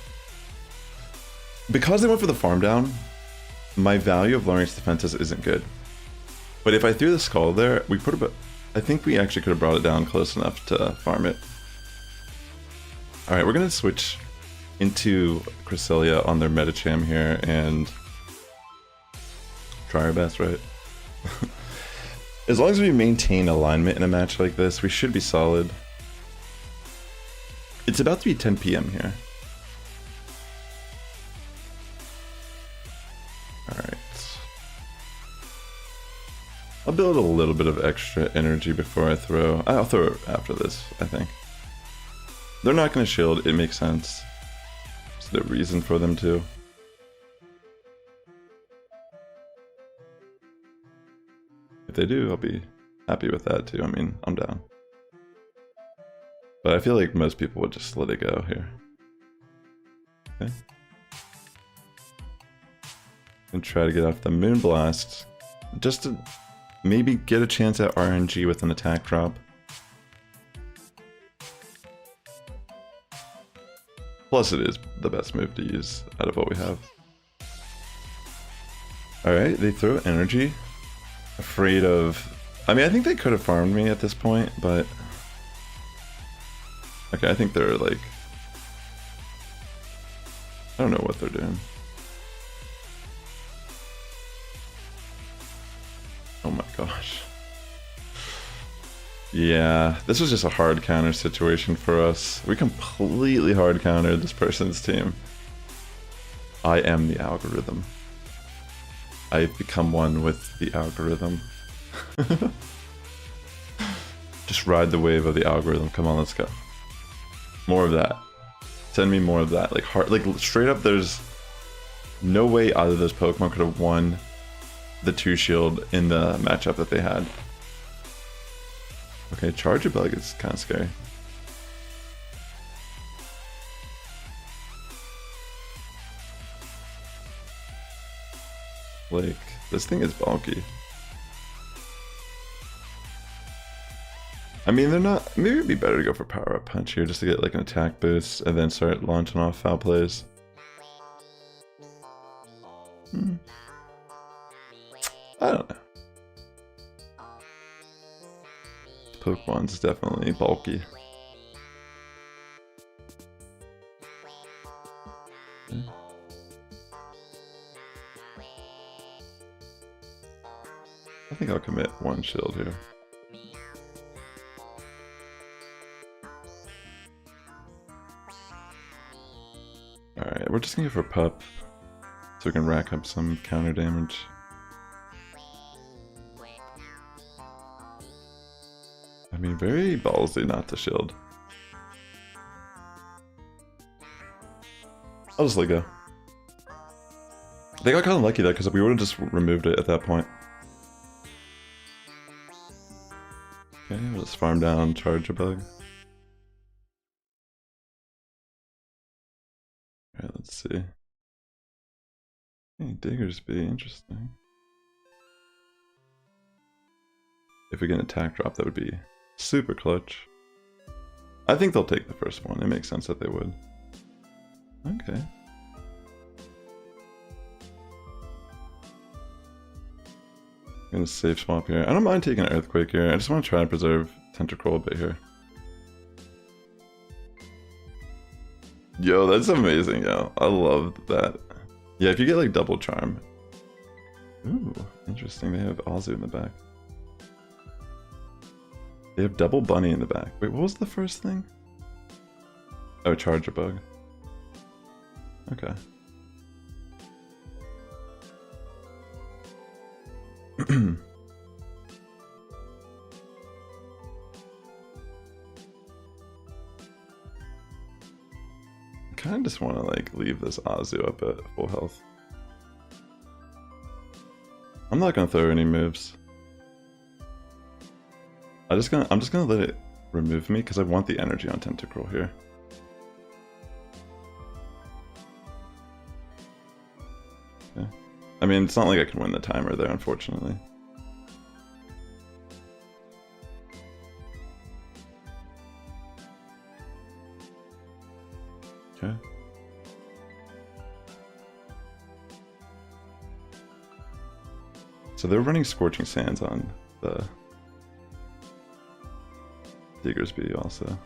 because they went for the farm down, my value of lowering its defenses isn't good. But if I threw the Scald there, I think we actually could have brought it down close enough to farm it. Alright, we're gonna switch into Cresselia on their Medicham here and try our best, right? As long as we maintain alignment in a match like this, we should be solid. It's about to be 10 PM here. Alright. I'll build a little bit of extra energy before I throw. I'll throw it after this, I think. They're not going to shield, it makes sense. There's no reason for them to. If they do, I'll be happy with that too. I mean, I'm down. But I feel like most people would just let it go here. Okay. And try to get off the Moonblast. Just to maybe get a chance at RNG with an attack drop. Plus it is the best move to use out of what we have. Alright, they throw energy. Afraid of... I mean, I think they could have farmed me at this point, but... Okay, I think they're like... I don't know what they're doing. Oh my gosh. Yeah, this was just a hard counter situation for us. We completely hard countered this person's team. I am the algorithm. I've become one with the algorithm. Just ride the wave of the algorithm. Come on, let's go. More of that. Send me more of that. Like straight up, there's no way either of those Pokemon could have won the 2 shield in the matchup that they had. Okay, Charge a Bug is kind of scary. Like, this thing is bulky. I mean, they're not... Maybe it'd be better to go for Power Up Punch here just to get like an attack boost and then start launching off foul plays. I don't know. Pokemon's definitely bulky. Okay. I think I'll commit 1 shield here. Alright, we're just gonna go for Pup so we can rack up some counter damage. I mean, very ballsy not to shield. I'll just let go. They got kind of lucky though, because we would have just removed it at that point. Okay, we'll just farm down, Charge a Bug. Alright, let's see. Hey, Diggers be interesting. If we get an attack drop, that would be super clutch. I think they'll take the first one. It makes sense that they would. Okay. I'm gonna save swap here. I don't mind taking an Earthquake here. I just want to try and preserve Tentacruel a bit here. Yo, that's amazing, yo. I love that. Yeah, if you get like double charm. Ooh, interesting. They have Azu in the back. They have double bunny in the back. Wait, what was the first thing? Oh, Charge a Bug. Okay. kind of just want to like leave this Azu up at full health. I'm not gonna throw any moves. I'm just gonna let it remove me because I want the energy on Tentacruel here. Okay. I mean, it's not like I can win the timer there, unfortunately. Okay. So they're running Scorching Sands on the Diggersby also.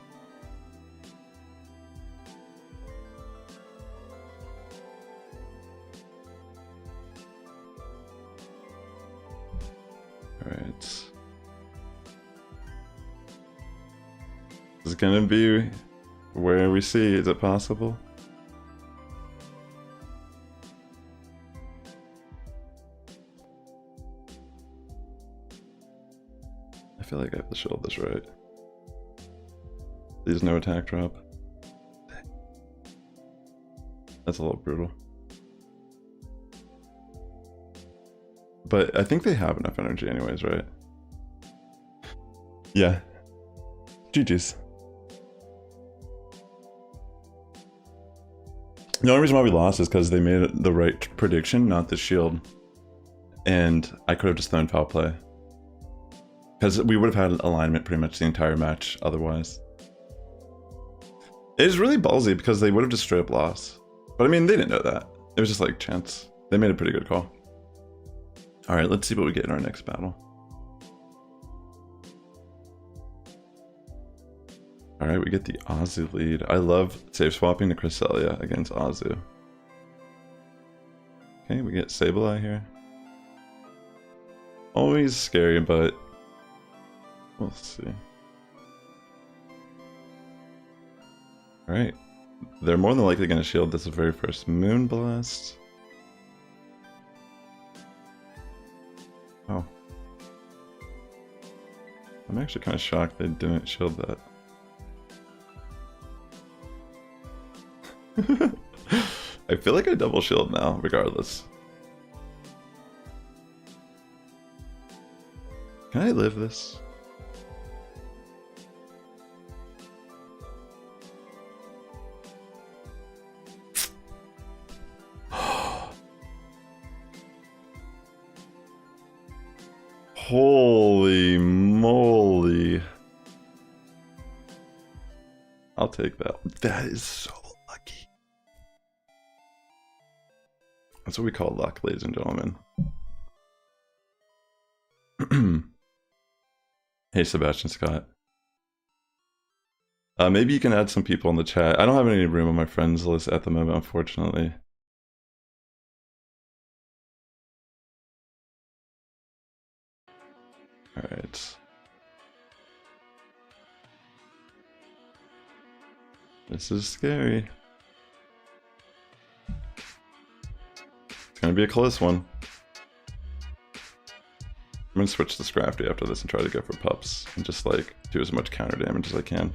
Alright. This is gonna be where we see, is it possible? I feel like I have to shield this right. There's no attack drop. That's a little brutal. But I think they have enough energy anyways, right? Yeah. GG's. The only reason why we lost is because they made the right prediction, not the shield. And I could have just thrown foul play. Because we would have had alignment pretty much the entire match otherwise. It is really ballsy because they would have just straight up lost. But I mean, they didn't know that. It was just like chance. They made a pretty good call. Alright, let's see what we get in our next battle. Alright, we get the Azu lead. I love safe swapping the Cresselia against Azu. Okay, we get Sableye here. Always scary, but we'll see. Alright. They're more than likely going to shield this very first Moonblast. Oh. I'm actually kind of shocked they didn't shield that. I feel like I double shield now, regardless. Can I live this? Holy moly. I'll take that. That is so lucky. That's what we call luck, ladies and gentlemen. Hey, Sebastian Scott. Maybe you can add some people in the chat. I don't have any room on my friends list at the moment, unfortunately. Alright. This is scary. It's gonna be a close one. I'm gonna switch to Scrafty after this and try to go for pups and just like do as much counter damage as I can.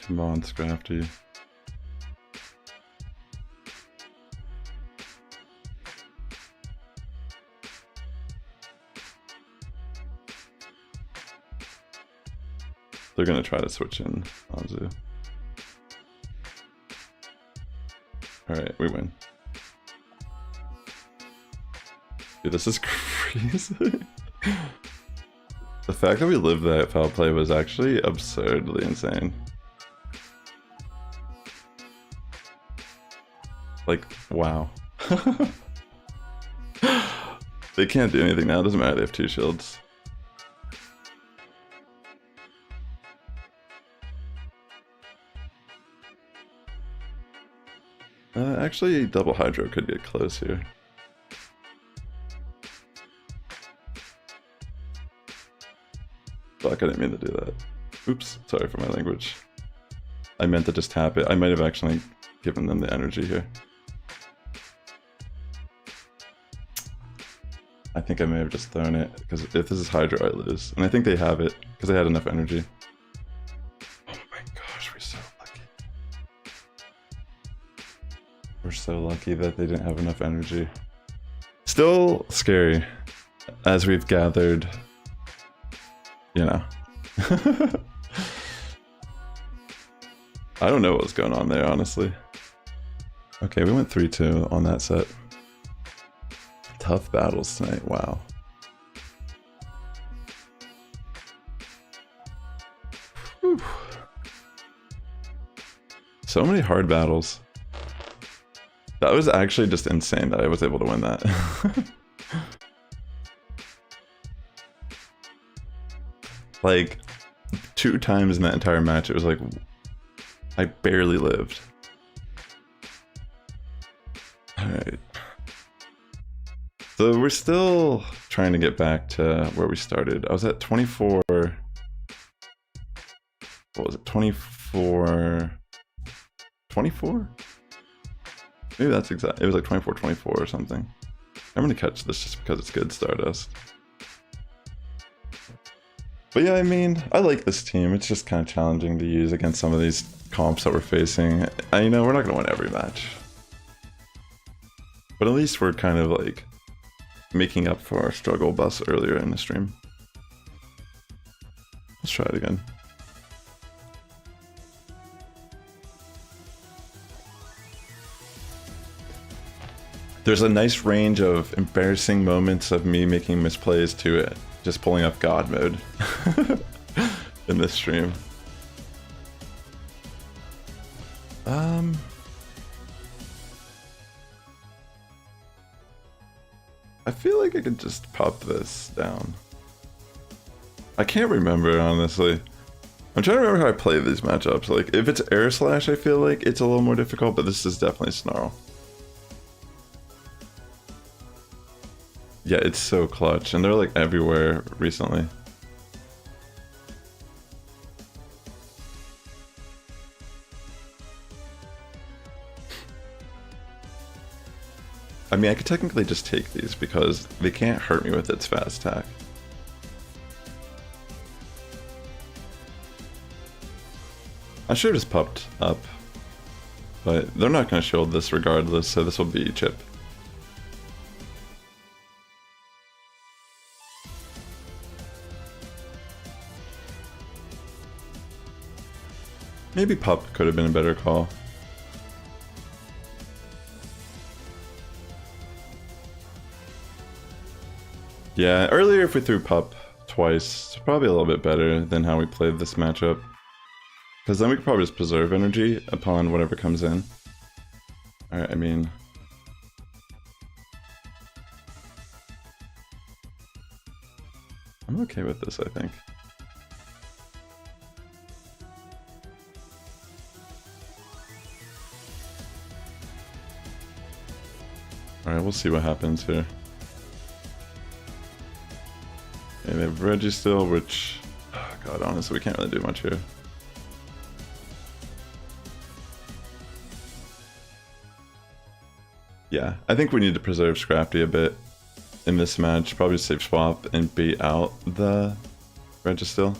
Come on, Scrafty. They're gonna try to switch in Azu. Alright, we win. Dude, this is crazy. The fact that we lived that foul play was actually absurdly insane. Like, wow. They can't do anything now, it doesn't matter, they have 2 shields. Actually, double Hydro could get close here. Fuck, I didn't mean to do that. Oops, sorry for my language. I meant to just tap it. I might have actually given them the energy here. I think I may have just thrown it, because if this is Hydro, I lose. And I think they have it, because they had enough energy. Oh my gosh, we're so lucky. We're so lucky that they didn't have enough energy. Still scary, as we've gathered, you know. I don't know what's going on there, honestly. Okay, we went 3-2 on that set. Tough battles tonight, wow. Whew. So many hard battles. That was actually just insane that I was able to win that. Like, 2 times in that entire match, it was like, I barely lived. Alright. So we're still trying to get back to where we started. I was at 24... What was it? 24... 24? Maybe that's exact. It was like 24-24 or something. I'm gonna catch this just because it's good Stardust. But yeah, I mean, I like this team. It's just kind of challenging to use against some of these comps that we're facing. You know, we're not gonna win every match. But at least we're kind of like making up for our struggle bus earlier in the stream. Let's try it again. There's a nice range of embarrassing moments of me making misplays to it, just pulling up God mode in this stream. I feel like I could just pop this down. I can't remember, honestly. I'm trying to remember how I play these matchups. Like, if it's Air Slash, I feel like it's a little more difficult, but this is definitely Snarl. Yeah, it's so clutch, and they're like everywhere recently. I mean, I could technically just take these because they can't hurt me with its fast attack. I should have just popped up, but they're not going to shield this regardless, so this will be chip. Maybe Pup could have been a better call. Yeah, earlier if we threw Pup twice, it's probably a little bit better than how we played this matchup. Because then we could probably just preserve energy upon whatever comes in. Alright, I mean... I'm okay with this, I think. Alright, we'll see what happens here. Okay, they have Reggie still, which... Oh god, honestly, we can't really do much here. Yeah, I think we need to preserve Scrafty a bit in this match. Probably save swap and bait out the Registill.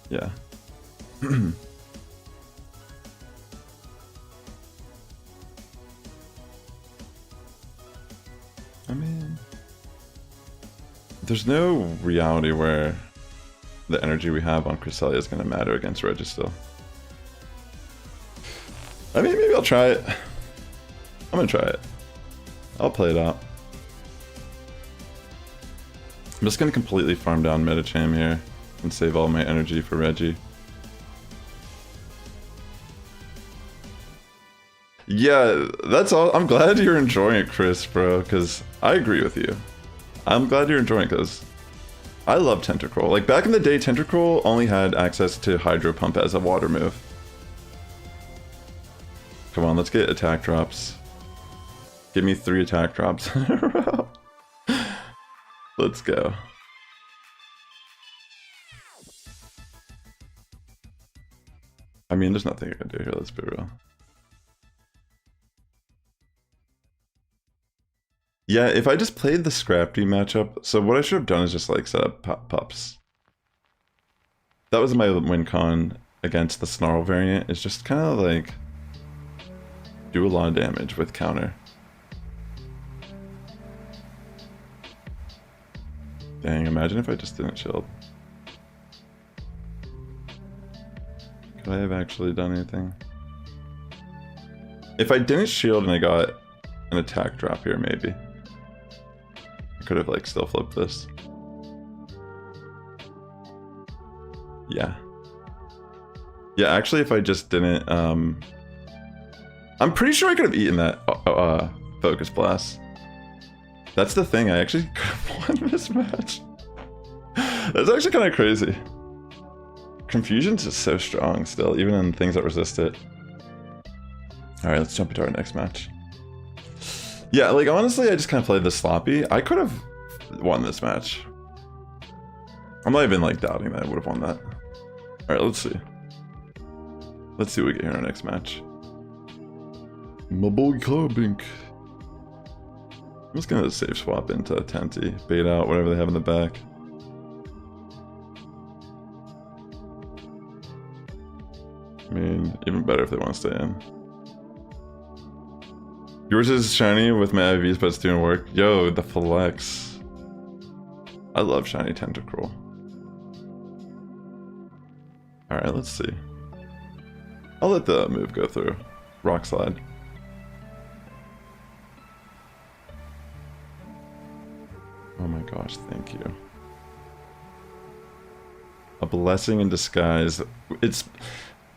Yeah. I mean, there's no reality where the energy we have on Cresselia is going to matter against Registill. I mean, maybe I'll try it. I'm gonna try it. I'll play it out. I'm just gonna completely farm down Metacham here and save all my energy for Reggie. Yeah, that's all. I'm glad you're enjoying it, Chris, bro, because I agree with you. I'm glad you're enjoying it, because I love Tentacruel. Like, back in the day, Tentacruel only had access to Hydro Pump as a water move. Come on, let's get attack drops. Give me 3 attack drops in a row. Let's go. I mean, there's nothing I can do here, let's be real. Yeah, if I just played the Scrafty matchup, so what I should have done is just like set up pups. That was my win con against the Snarl variant, is just kind of like do a lot of damage with counter. Dang, imagine if I just didn't shield. Could I have actually done anything? If I didn't shield and I got an attack drop here, maybe. I could have like still flipped this. Yeah. Yeah, actually if I just didn't, I'm pretty sure I could have eaten that Focus Blast. That's the thing, I actually could have won this match. That's actually kind of crazy. Confusion's just so strong still, even in things that resist it. Alright, let's jump into our next match. Yeah, like honestly, I just kind of played this sloppy. I could have won this match. I'm not even like doubting that I would have won that. Alright, let's see. Let's see what we get here in our next match. My boy Carbink. I'm just gonna save swap into Tenty, bait out whatever they have in the back. I mean, even better if they want to stay in. Yours is shiny with my IVs, but it's doing work. Yo, the flex. I love shiny Tentacruel. Alright, let's see. I'll let the move go through. Rock Slide. Oh my gosh, thank you. A blessing in disguise.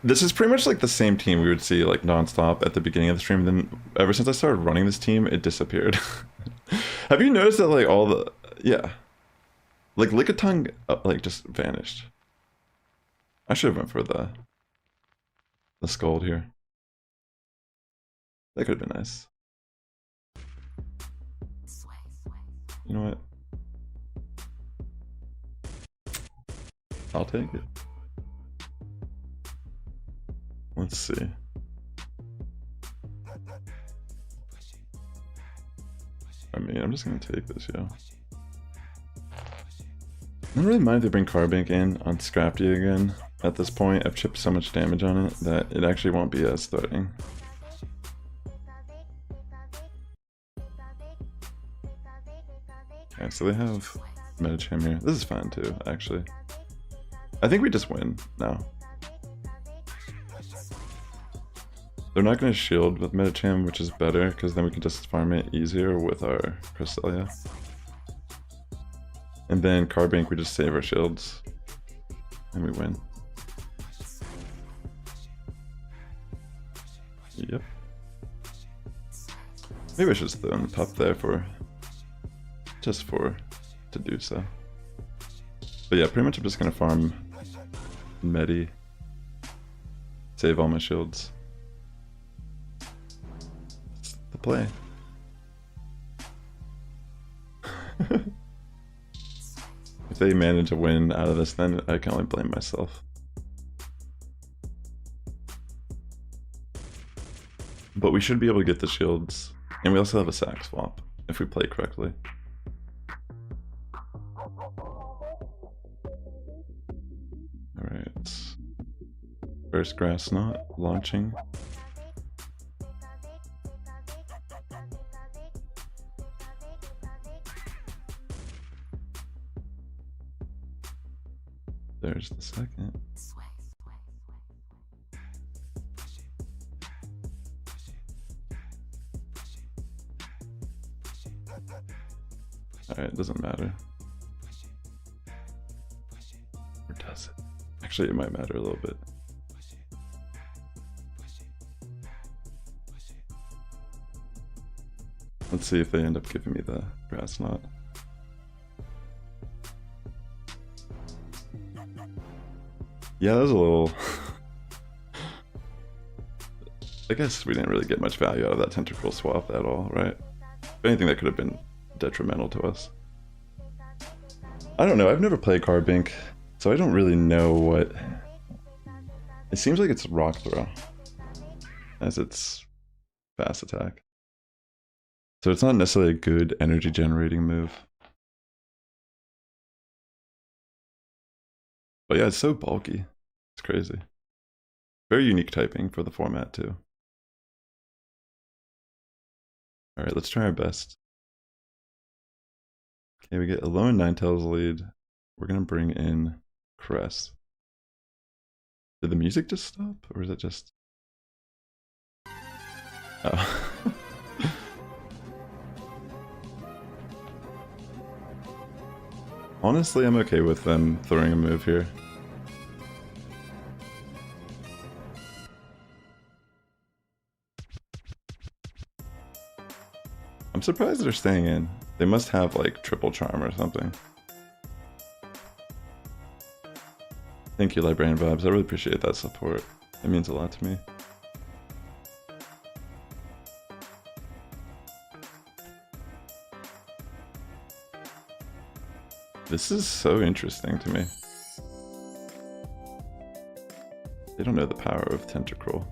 This is pretty much like the same team we would see like nonstop at the beginning of the stream. Then ever since I started running this team, it disappeared. Have you noticed that like all the, yeah, like Lickitung like just vanished. I should have went for the Scold here. That could have been nice. You know what? I'll take it. Let's see. I mean, I'm just gonna take this, yo. I don't really mind if they bring Carbink in on Scrafty again. At this point, I've chipped so much damage on it that it actually won't be as threatening. Okay, so they have Medicham here. This is fine too, actually. I think we just win now. They're not going to shield with Medicham, which is better, because then we can just farm it easier with our Cresselia. And then Carbink, we just save our shields. And we win. Yep. Maybe I should just throw in the pup there for... just to do so. But yeah, pretty much I'm just going to farm Medi. Save all my shields. The play. If they manage a win out of this, then I can only blame myself. But we should be able to get the shields, and we also have a sack swap if we play correctly. Alright. First Grass Knot launching. There's the second. Alright, it doesn't matter. Or does it? Actually, it might matter a little bit. Let's see if they end up giving me the Grass Knot. Yeah, that was a little... I guess we didn't really get much value out of that Tentacruel swap at all, right? If anything, that could have been detrimental to us. I don't know, I've never played Carbink, so I don't really know what... It seems like it's Rock Throw as its fast attack. So it's not necessarily a good energy generating move. But yeah, it's so bulky. It's crazy. Very unique typing for the format too. Alright, let's try our best. Okay, we get a low and Ninetales lead. We're gonna bring in Caress. Did the music just stop? Or is it just... Oh. Honestly, I'm okay with them throwing a move here. I'm surprised they're staying in. They must have like triple charm or something. Thank you, Librarian Vibes. I really appreciate that support. It means a lot to me. This is so interesting to me. They don't know the power of Tentacruel.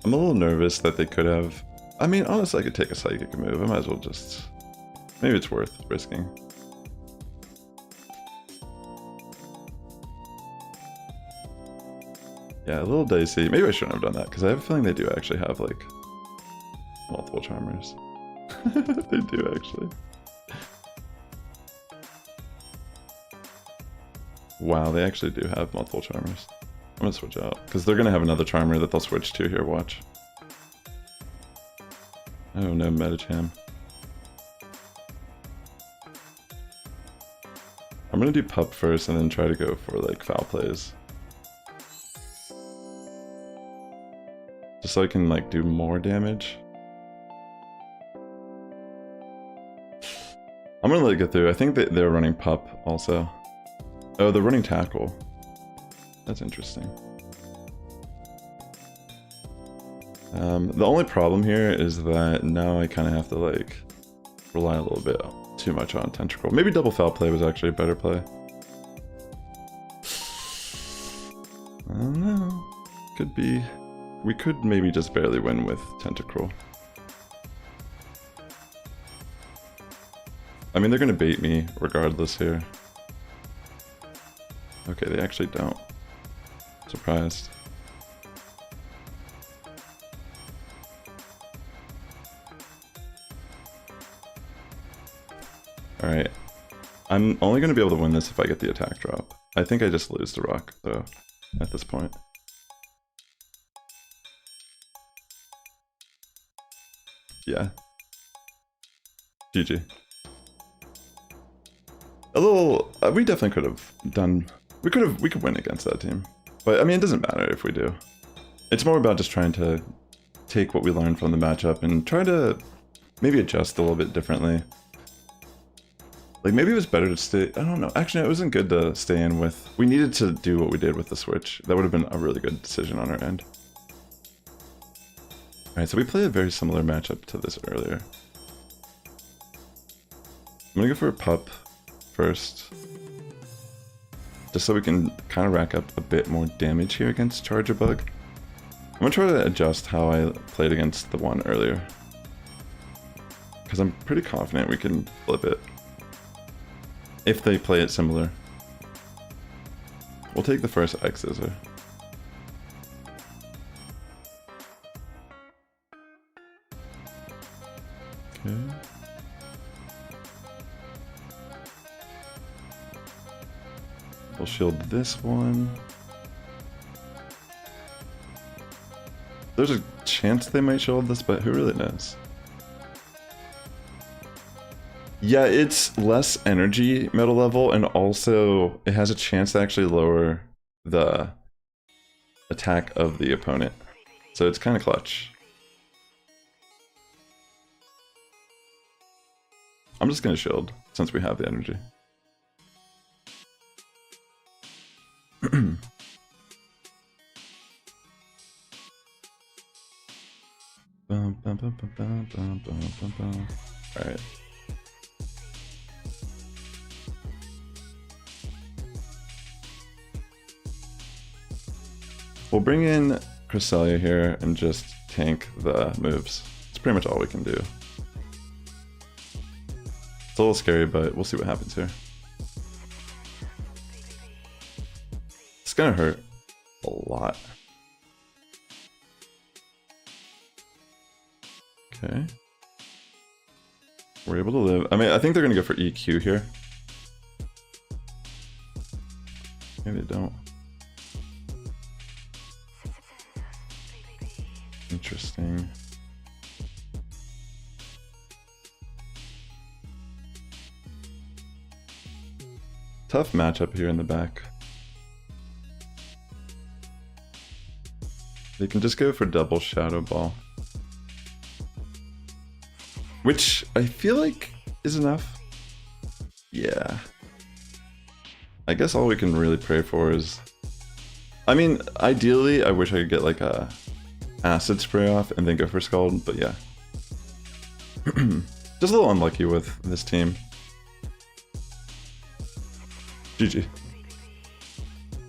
I'm a little nervous that they could have... I mean, honestly, I could take a Psychic move. I might as well just... Maybe it's worth risking. Yeah, a little dicey. Maybe I shouldn't have done that, because I have a feeling they do actually have, like, multiple Charmers. They do, actually. Wow, they actually do have multiple Charmers. I'm gonna switch out, because they're gonna have another Charmer that they'll switch to here, watch. Oh no, Metacham. I'm gonna do Pup first and then try to go for, like, foul plays. Just so I can, like, do more damage. I'm gonna let it go through. I think that they're running Pup also. Oh, they're running Tackle. That's interesting. The only problem here is that now I kind of have to, like, rely a little bit too much on Tentacruel. Maybe double foul play was actually a better play. I don't know. Could be. We could maybe just barely win with Tentacruel. I mean, they're gonna bait me regardless here. Okay, they actually don't. Surprised. Alright. I'm only gonna be able to win this if I get the attack drop. I think I just lose to Rock, though, at this point. Yeah. GG. A little... we definitely could have done... We could win against that team. But, I mean, it doesn't matter if we do. It's more about just trying to take what we learned from the matchup and try to maybe adjust a little bit differently. Like, maybe it was better to stay... I don't know. Actually, it wasn't good to stay in with... We needed to do what we did with the switch. That would have been a really good decision on our end. Alright, so we played a very similar matchup to this earlier. I'm gonna go for a Pup first. Just so we can kind of rack up a bit more damage here against Charger Bug. I'm gonna try to adjust how I played against the one earlier. Because I'm pretty confident we can flip it. If they play it similar. We'll take the first X-Scissor. Okay. We'll shield this one. There's a chance they might shield this, but who really knows? Yeah, it's less energy metal level, and also it has a chance to actually lower the attack of the opponent. So it's kind of clutch. I'm just gonna shield, since we have the energy. Alright. we'll bring in Cresselia here and just tank the moves. It's pretty much all we can do. It's a little scary, but we'll see what happens here. It's gonna hurt a lot. Okay. We're able to live. I mean, I think they're gonna go for EQ here. Maybe they don't. Interesting. Tough matchup here in the back. They can just go for double Shadow Ball. Which I feel like is enough. Yeah. I guess all we can really pray for is... I mean, ideally, I wish I could get like a Acid Spray off and then go for Scald, but yeah. Just a little unlucky with this team. GG.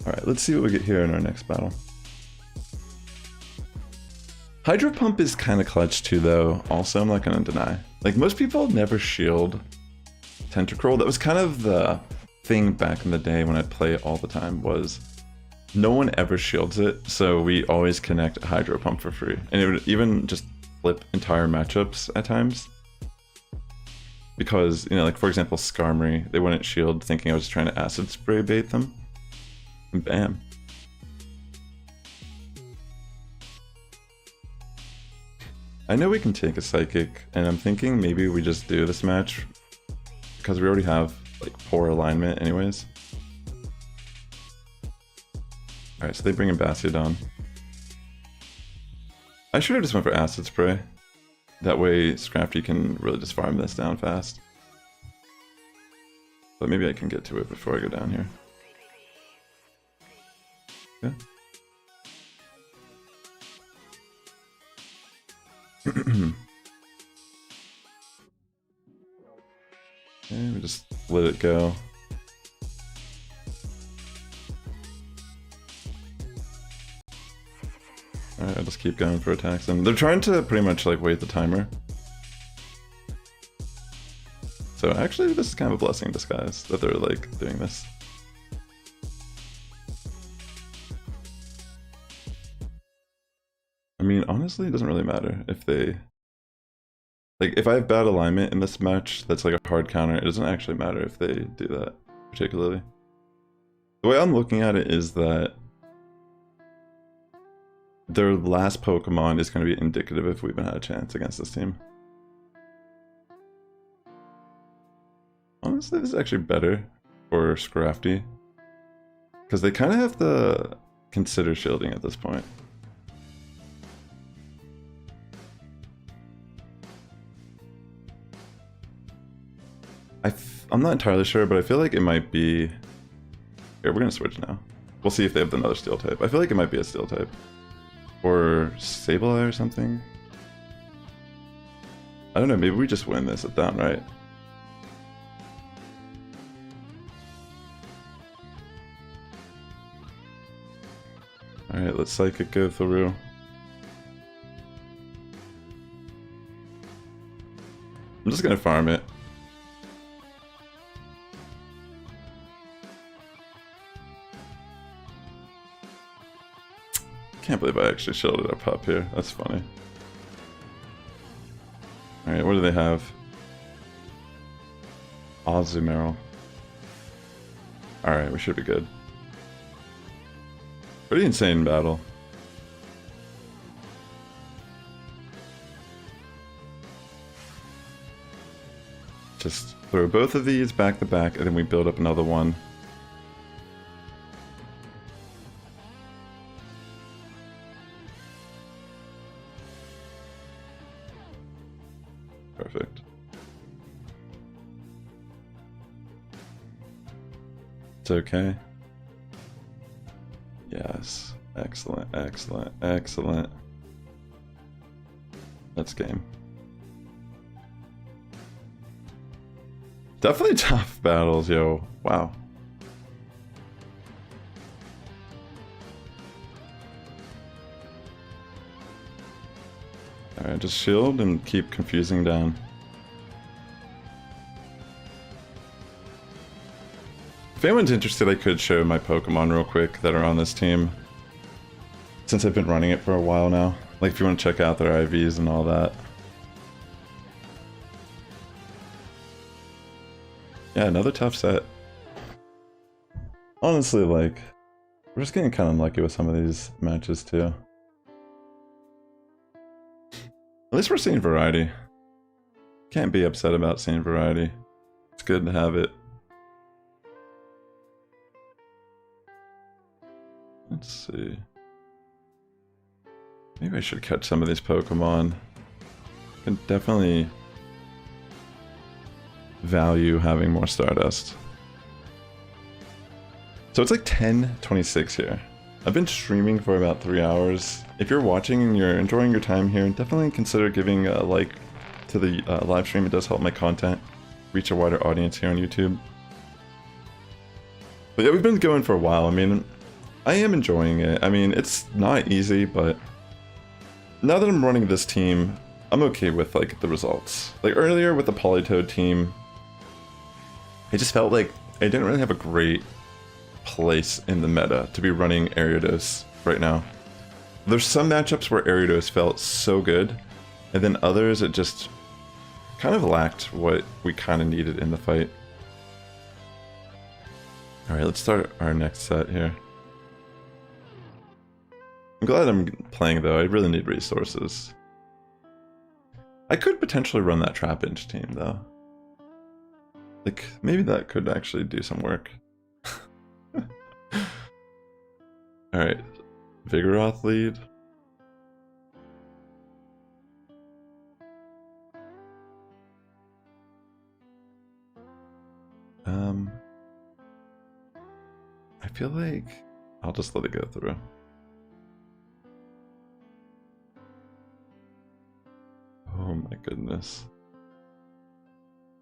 Alright, let's see what we get here in our next battle. Hydro Pump is kind of clutch too, though. Also, I'm not gonna deny. Like, most people never shield Tentacruel. That was kind of the thing back in the day when I'd play it all the time, was no one ever shields it, so we always connect a Hydro Pump for free. And it would even just flip entire matchups at times. Because, you know, like for example, Skarmory, they wouldn't shield thinking I was trying to Acid Spray bait them. And bam. I know we can take a Psychic, and I'm thinking maybe we just do this match because we already have like poor alignment anyways. Alright, so they bring in Bastiodon. I should have just went for Acid Spray. That way Scrafty can really just farm this down fast. But maybe I can get to it before I go down here. Yeah. Okay, we just let it go. Alright, I'll just keep going for attacks. And they're trying to pretty much like wait the timer. So actually this is kind of a blessing in disguise that they're like doing this. I mean, honestly, it doesn't really matter if they... Like, if I have bad alignment in this match, that's like a hard counter, it doesn't actually matter if they do that, particularly. The way I'm looking at it is that their last Pokemon is going to be indicative if we even had a chance against this team. Honestly, this is actually better for Scrafty, because they kind of have to consider shielding at this point. I'm not entirely sure, but I feel like it might be... Here, we're gonna switch now. We'll see if they have another Steel type. I feel like it might be a Steel type. Or Sableye or something? I don't know, maybe we just win this at down, right? Alright, let's Psychic go through. I'm just gonna farm it. Can't believe I actually shielded our pup here. That's funny. Alright, what do they have? Azumarill. Alright, we should be good. Pretty insane battle. Just throw both of these back to back, and then we build up another one. Perfect. It's okay. Yes. Excellent, excellent, excellent. That's game. Definitely tough battles, yo. Wow. Alright, just shield and keep confusing down. If anyone's interested, I could show my Pokemon real quick that are on this team, since I've been running it for a while now. Like, if you want to check out their IVs and all that. Yeah, another tough set. Honestly, like, we're just getting kind of unlucky with some of these matches, too. At least we're seeing variety. Can't be upset about seeing variety. It's good to have it. Let's see. Maybe I should catch some of these Pokemon. I can definitely value having more Stardust. So it's like 10:26 here. I've been streaming for about 3 hours. If you're watching and you're enjoying your time here, definitely consider giving a like to the live stream. It does help my content reach a wider audience here on YouTube. But yeah, we've been going for a while. I mean, I am enjoying it. I mean, it's not easy, but now that I'm running this team, I'm okay with like the results. Like earlier with the Politoed team, it just felt like I didn't really have a great place in the meta to be running Ariados right now. There's some matchups where Ariados felt so good, and then others it just kind of lacked what we kind of needed in the fight. Alright, let's start our next set here. I'm glad I'm playing though, I really need resources. I could potentially run that Trapinch team though. Like, maybe that could actually do some work. Alright, Vigoroth lead. I feel like I'll just let it go through. Oh my goodness.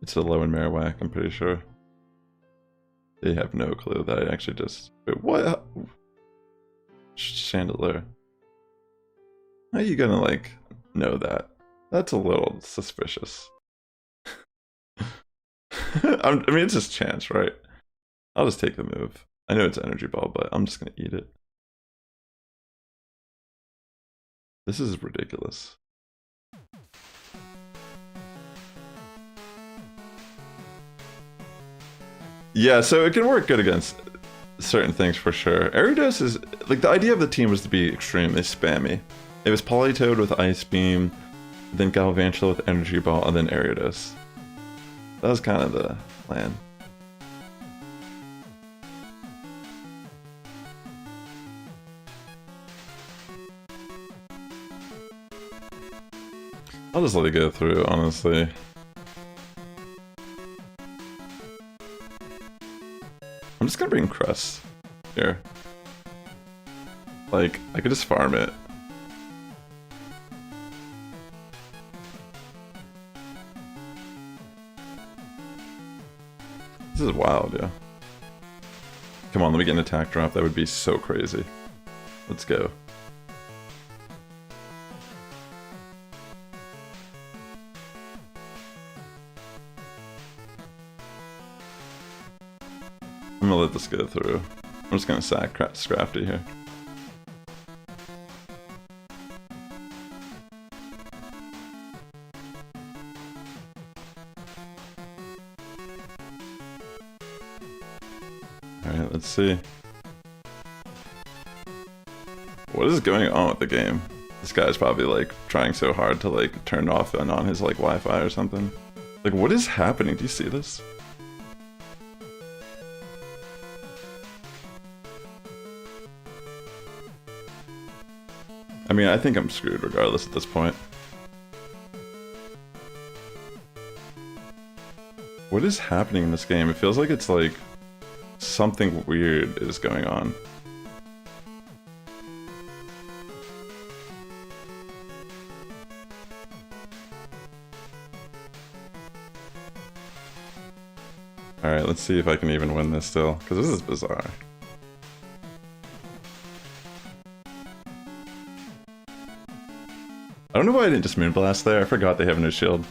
It's a low in Marowak, I'm pretty sure. They have no clue that I actually just... Wait, what? Chandelier. How are you gonna, like, know that? That's a little suspicious. I mean, it's just chance, right? I'll just take the move. I know it's Energy Ball, but I'm just gonna eat it. This is ridiculous. Yeah, so it can work good against certain things for sure. Ariados is, like, the idea of the team was to be extremely spammy. It was Politoed with Ice Beam, then Galvantula with Energy Ball, and then Ariados. That was kind of the plan. I'll just let it go through, honestly. I'm just gonna bring Crust here. Like, I could just farm it. This is wild, yeah. Come on, let me get an attack drop. That would be so crazy. Let's go. I'm gonna let this go through. I'm just gonna sack Scrafty here. Alright, let's see. What is going on with the game? This guy's probably like trying so hard to like turn off and on his like Wi-Fi or something. Like, what is happening? Do you see this? I mean, I think I'm screwed regardless at this point. What is happening in this game? It feels like it's like something weird is going on. Alright, let's see if I can even win this still, because this is bizarre. I don't know why I didn't just Moonblast there. I forgot they have no shield.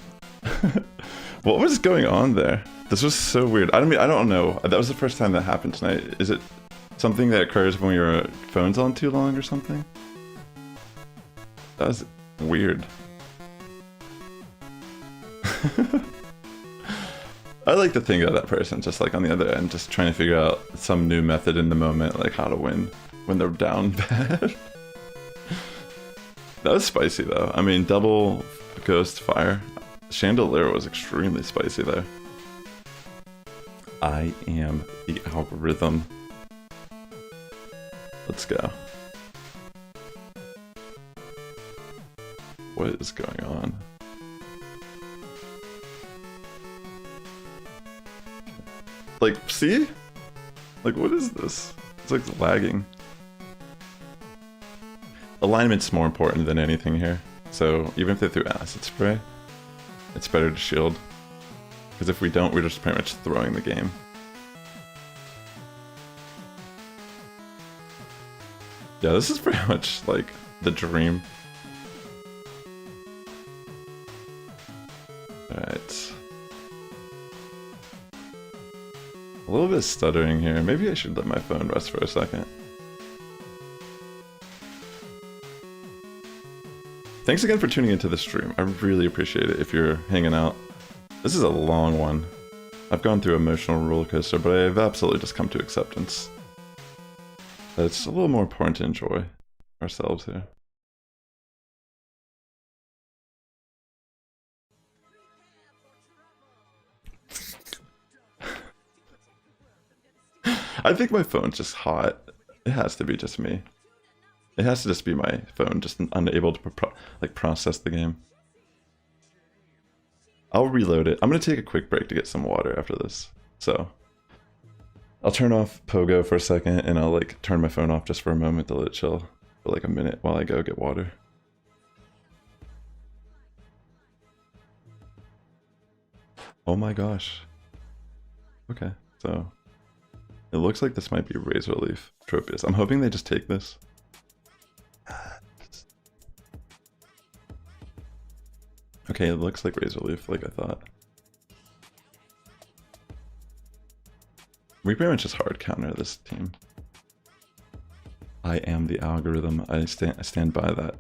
What was going on there? This was so weird. I don't know. That was the first time that happened tonight. Is it something that occurs when your phone's on too long or something? That was weird. I like to think of that person just like on the other end, just trying to figure out some new method in the moment, like how to win when they're down bad. That was spicy though. I mean, double ghost fire. Chandelier was extremely spicy there. I am the algorithm. Let's go. What is going on? Like, see? Like, what is this? It's like lagging. Alignment's more important than anything here. So even if they threw acid spray, it's better to shield. Because if we don't, we're just pretty much throwing the game. Yeah, this is pretty much like the dream. Alright. A little bit of stuttering here. Maybe I should let my phone rest for a second. Thanks again for tuning into the stream. I really appreciate it if you're hanging out. This is a long one. I've gone through an emotional roller coaster, but I've absolutely just come to acceptance. It's a little more important to enjoy ourselves here. I think my phone's just hot. It has to be just me. It has to just be my phone just unable to process the game. I'll reload it. I'm gonna take a quick break to get some water after this. So I'll turn off Pogo for a second and I'll like turn my phone off just for a moment to let it chill for like a minute while I go get water. Oh my gosh. Okay, so it looks like this might be Razor Leaf Tropius. I'm hoping they just take this. Okay, it looks like Razor Leaf, like I thought. We pretty much just hard counter this team. I am the algorithm. I stand by that.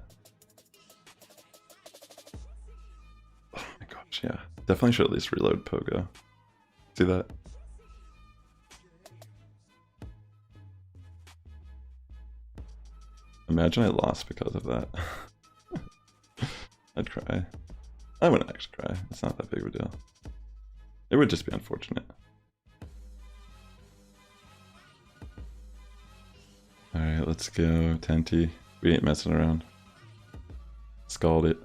Oh my gosh, yeah. Definitely should at least reload Pogo. See that? Imagine I lost because of that. I'd cry. I wouldn't actually cry. It's not that big of a deal. It would just be unfortunate. Alright, let's go, Tenty. We ain't messing around. Scald it.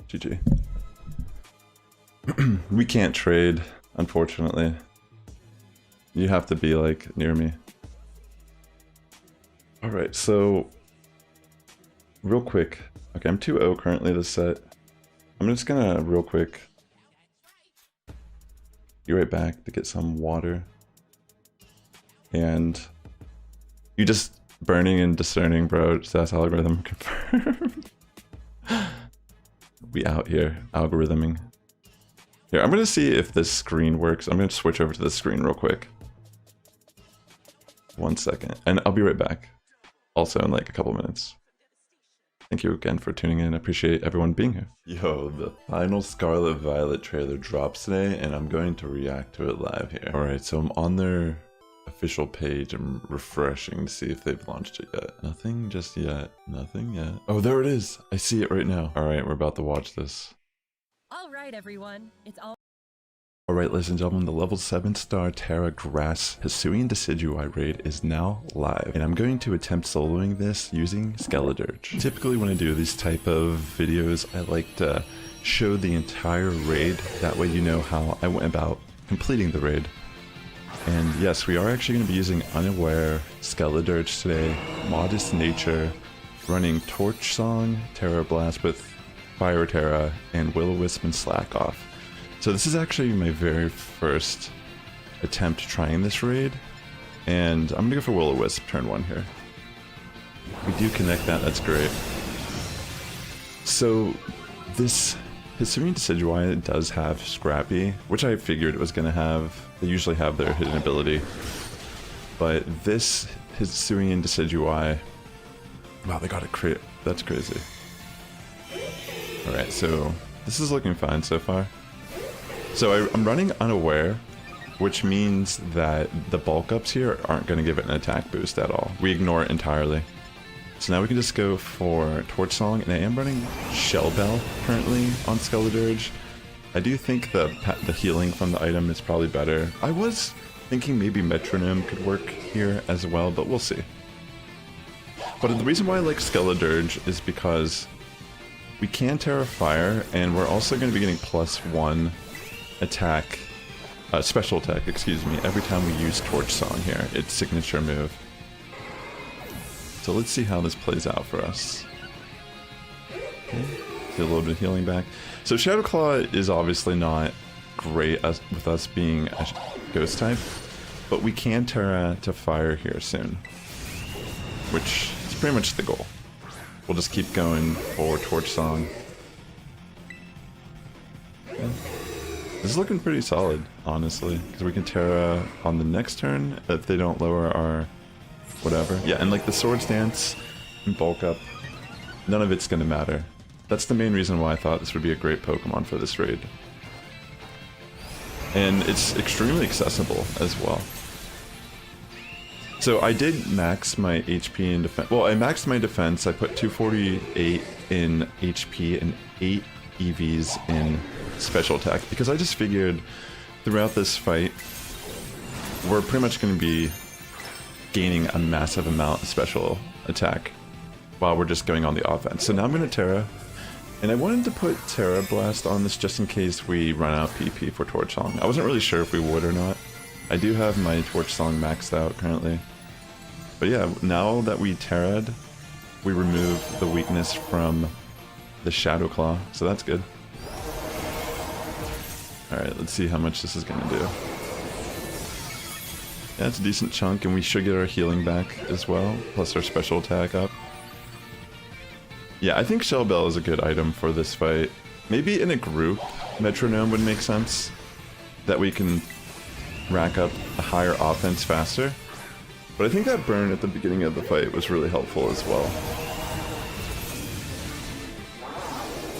GG. We can't trade, unfortunately. You have to be like near me. Alright, so real quick. Okay, I'm 2-0 currently this set. I'm just gonna real quick be right back to get some water. And you just burning and discerning, bro. Sass algorithm confirmed. We out here algorithming. Here, I'm gonna see if this screen works. I'm gonna switch over to the screen real quick. 1 second, and I'll be right back. Also in like a couple minutes. Thank you again for tuning in. I appreciate everyone being here. Yo, the final Scarlet Violet trailer drops today, and I'm going to react to it live here. Alright, so I'm on their official page. I'm refreshing to see if they've launched it yet. Nothing just yet. Nothing yet. Oh, there it is. I see it right now. Alright, we're about to watch this. Alright, everyone. It's all. Alright, ladies and gentlemen, the level 7-star Terra Grass Hisuian Decidueye raid is now live, and I'm going to attempt soloing this using Skeledirge. Typically when I do these type of videos, I like to show the entire raid, that way you know how I went about completing the raid. And yes, we are actually going to be using Unaware, Skeledirge today, Modest Nature, running Torch Song, Terra Blast with Fire Terra, and Will-O-Wisp and Slack Off. So this is actually my very first attempt trying this raid, and I'm gonna go for Will-O-Wisp turn 1 here. We do connect that, that's great. So this Hisuian Decidueye does have Scrappy, which I figured it was going to have. They usually have their hidden ability. But this Hisuian Decidueye... Wow, they got it crit. That's crazy. Alright, so this is looking fine so far. So I'm running Unaware, which means that the bulk ups here aren't going to give it an attack boost at all. We ignore it entirely. So now we can just go for Torch Song, and I am running Shell Bell currently on Skeledirge. I do think the healing from the item is probably better. I was thinking maybe Metronome could work here as well, but we'll see. But the reason why I like Skeledirge is because we can Terra Fire, and we're also going to be getting +1 attack, special attack, excuse me, every time we use Torch Song here. It's signature move. So let's see how this plays out for us. Okay. Get a little bit of healing back. So Shadow Claw is obviously not great with us being a ghost type, but we can Terra to Fire here soon, which is pretty much the goal. We'll just keep going for Torch Song. Okay. This is looking pretty solid, honestly, because we can Terra on the next turn if they don't lower our whatever. Yeah, and like the Swords Dance and Bulk Up, none of it's going to matter. That's the main reason why I thought this would be a great Pokemon for this raid. And it's extremely accessible as well. So I did max my HP and defense. Well, I maxed my defense. I put 248 in HP and 8 EVs in special attack because I just figured throughout this fight we're pretty much going to be gaining a massive amount of special attack while we're just going on the offense. So now I'm going to Terra, and I wanted to put Terra Blast on this just in case we run out PP for Torch Song. I wasn't really sure if we would or not. I do have my Torch Song maxed out currently. But yeah, now that we Terra'd, we remove the weakness from the Shadow Claw, so that's good. Alright, let's see how much this is going to do. Yeah, it's a decent chunk, and we should get our healing back as well, plus our special attack up. Yeah, I think Shell Bell is a good item for this fight. Maybe in a group, Metronome would make sense, that we can rack up a higher offense faster. But I think that burn at the beginning of the fight was really helpful as well.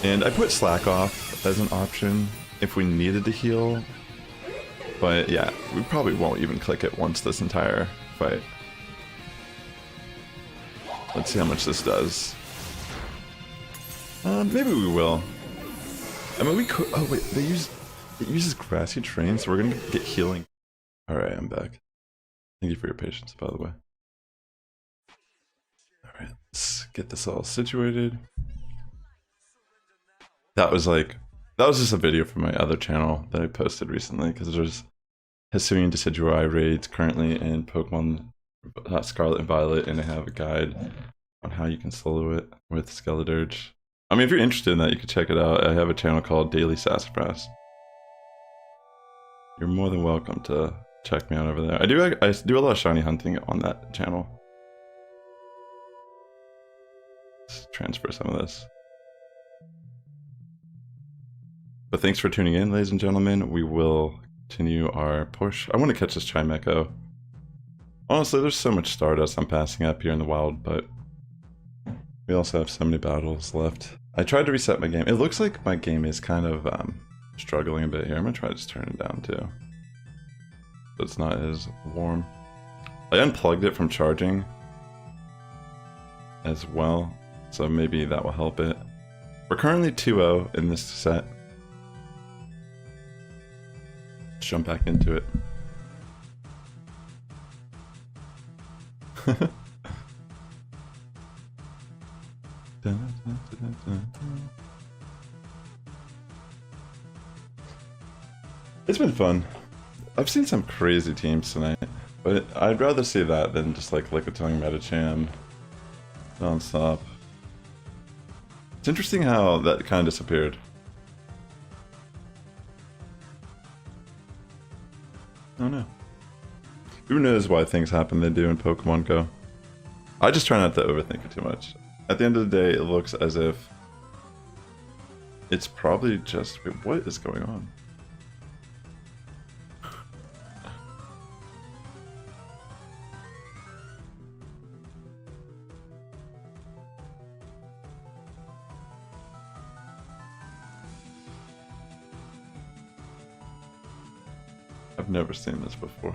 And I put Slack Off as an option if we needed to heal. But yeah, we probably won't even click it once this entire fight. Let's see how much this does. Maybe we will. I mean, we could. Oh wait, it uses Grassy Terrain, so we're gonna get healing. All right, I'm back. Thank you for your patience, by the way. All right, let's get this all situated. That was just a video from my other channel that I posted recently because there's Hisuian Decidueye raids currently in Pokemon Scarlet and Violet, and I have a guide on how you can solo it with Skeledirge. I mean, if you're interested in that, you can check it out. I have a channel called Daily Sassifrass. You're more than welcome to check me out over there. I do a lot of shiny hunting on that channel. Let's transfer some of this. But thanks for tuning in, ladies and gentlemen. We will continue our push. I want to catch this Chimecho. Honestly, there's so much Stardust I'm passing up here in the wild, but we also have so many battles left. I tried to reset my game. It looks like my game is kind of struggling a bit here. I'm gonna try to just turn it down too, so it's not as warm. I unplugged it from charging as well, so maybe that will help it. We're currently 2-0 in this set. Let's jump back into it. It's been fun. I've seen some crazy teams tonight, but I'd rather see that than just like Lickitung Medicham non-stop. It's interesting how that kind of disappeared. I don't know. Who knows why things happen they do in Pokemon Go? I just try not to overthink it too much. At the end of the day, it looks as if it's probably just... Wait, what is going on? I've never seen this before.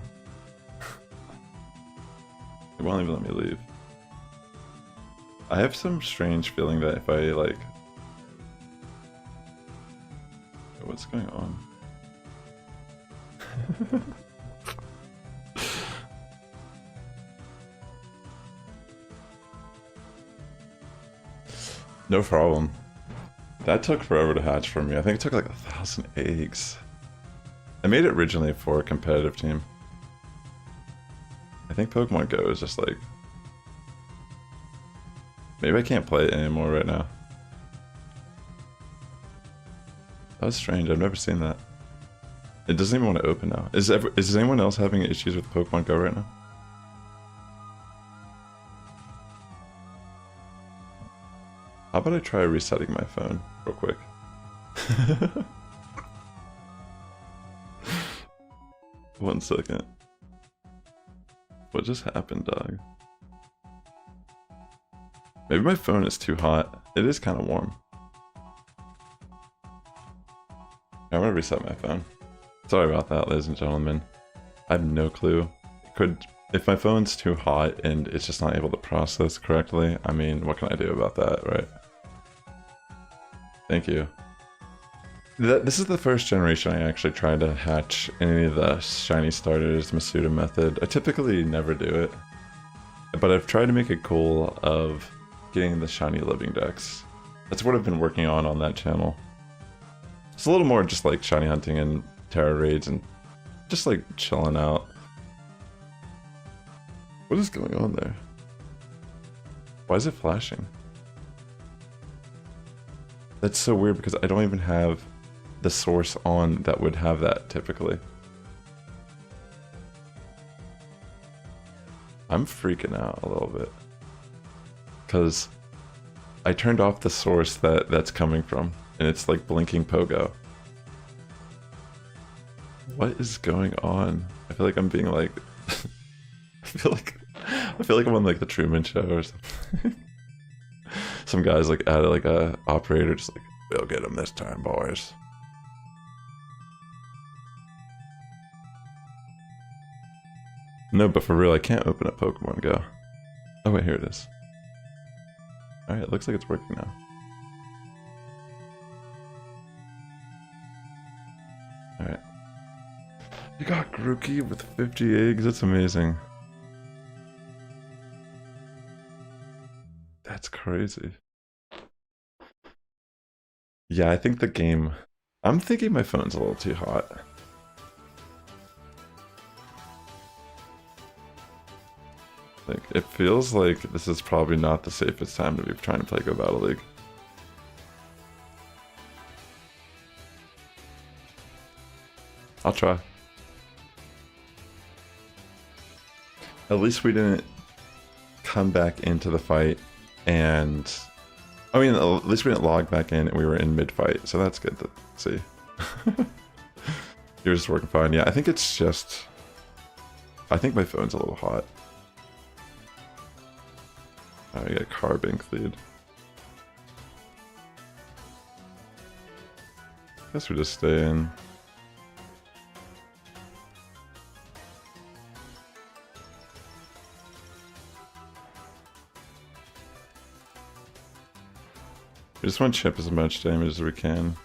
It won't even let me leave. I have some strange feeling that if I like... What's going on? No problem. That took forever to hatch for me. I think it took like 1,000 eggs. I made it originally for a competitive team. I think Pokemon Go is just like... Maybe I can't play it anymore right now. That was strange, I've never seen that. It doesn't even want to open now. Is anyone else having issues with Pokemon Go right now? How about I try resetting my phone real quick? One second. What just happened, dog? Maybe my phone is too hot. It is kind of warm. I'm gonna reset my phone. Sorry about that, ladies and gentlemen. I have no clue. If my phone's too hot and it's just not able to process correctly, I mean, what can I do about that, right? Thank you. This is the first generation I actually tried to hatch any of the shiny starters, Masuda method. I typically never do it, but I've tried to make a goal of getting the shiny living decks. That's what I've been working on that channel. It's a little more just like shiny hunting and terror raids and just like chilling out. What is going on there? Why is it flashing? That's so weird because I don't even have the source on that would have that typically. I'm freaking out a little bit because I turned off the source that's coming from and it's like blinking pogo. What is going on? I feel like I'm being like I feel like I'm on like the Truman Show or something. Some guys like added like a operator just like, we'll get him this time, boys. No, but for real, I can't open up Pokemon Go. Oh wait, here it is. Alright, it looks like it's working now. Alright. You got Grookey with 50 eggs, that's amazing. That's crazy. Yeah, I think the game... I'm thinking my phone's a little too hot. Like, it feels like this is probably not the safest time to be trying to play Go Battle League. I'll try. At least we didn't come back into the fight and... I mean, at least we didn't log back in and we were in mid-fight, so that's good to see. You're just working fine. Yeah, I think it's just... I think my phone's a little hot. I got Carbink lead. Guess we just stay in. We just want to chip as much damage as we can.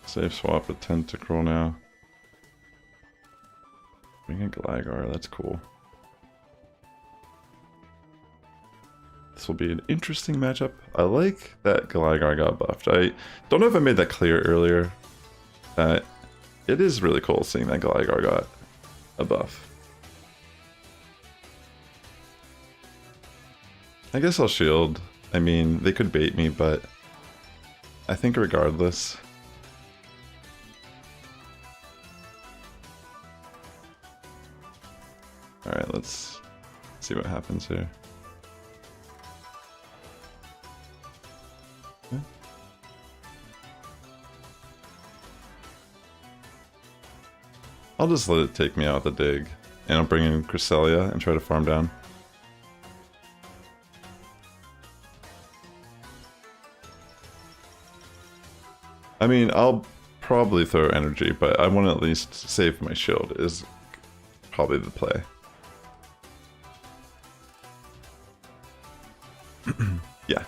Save swap a Tentacruel now. Bring a Gligar, that's cool. This will be an interesting matchup. I like that Gligar got buffed. I don't know if I made that clear earlier. That it is really cool seeing that Gligar got a buff. I guess I'll shield. I mean, they could bait me, but I think regardless... See what happens here. Okay. I'll just let it take me out the dig, and I'll bring in Cresselia and try to farm down. I mean, I'll probably throw energy, but I want to at least save my shield is probably the play. Yeah.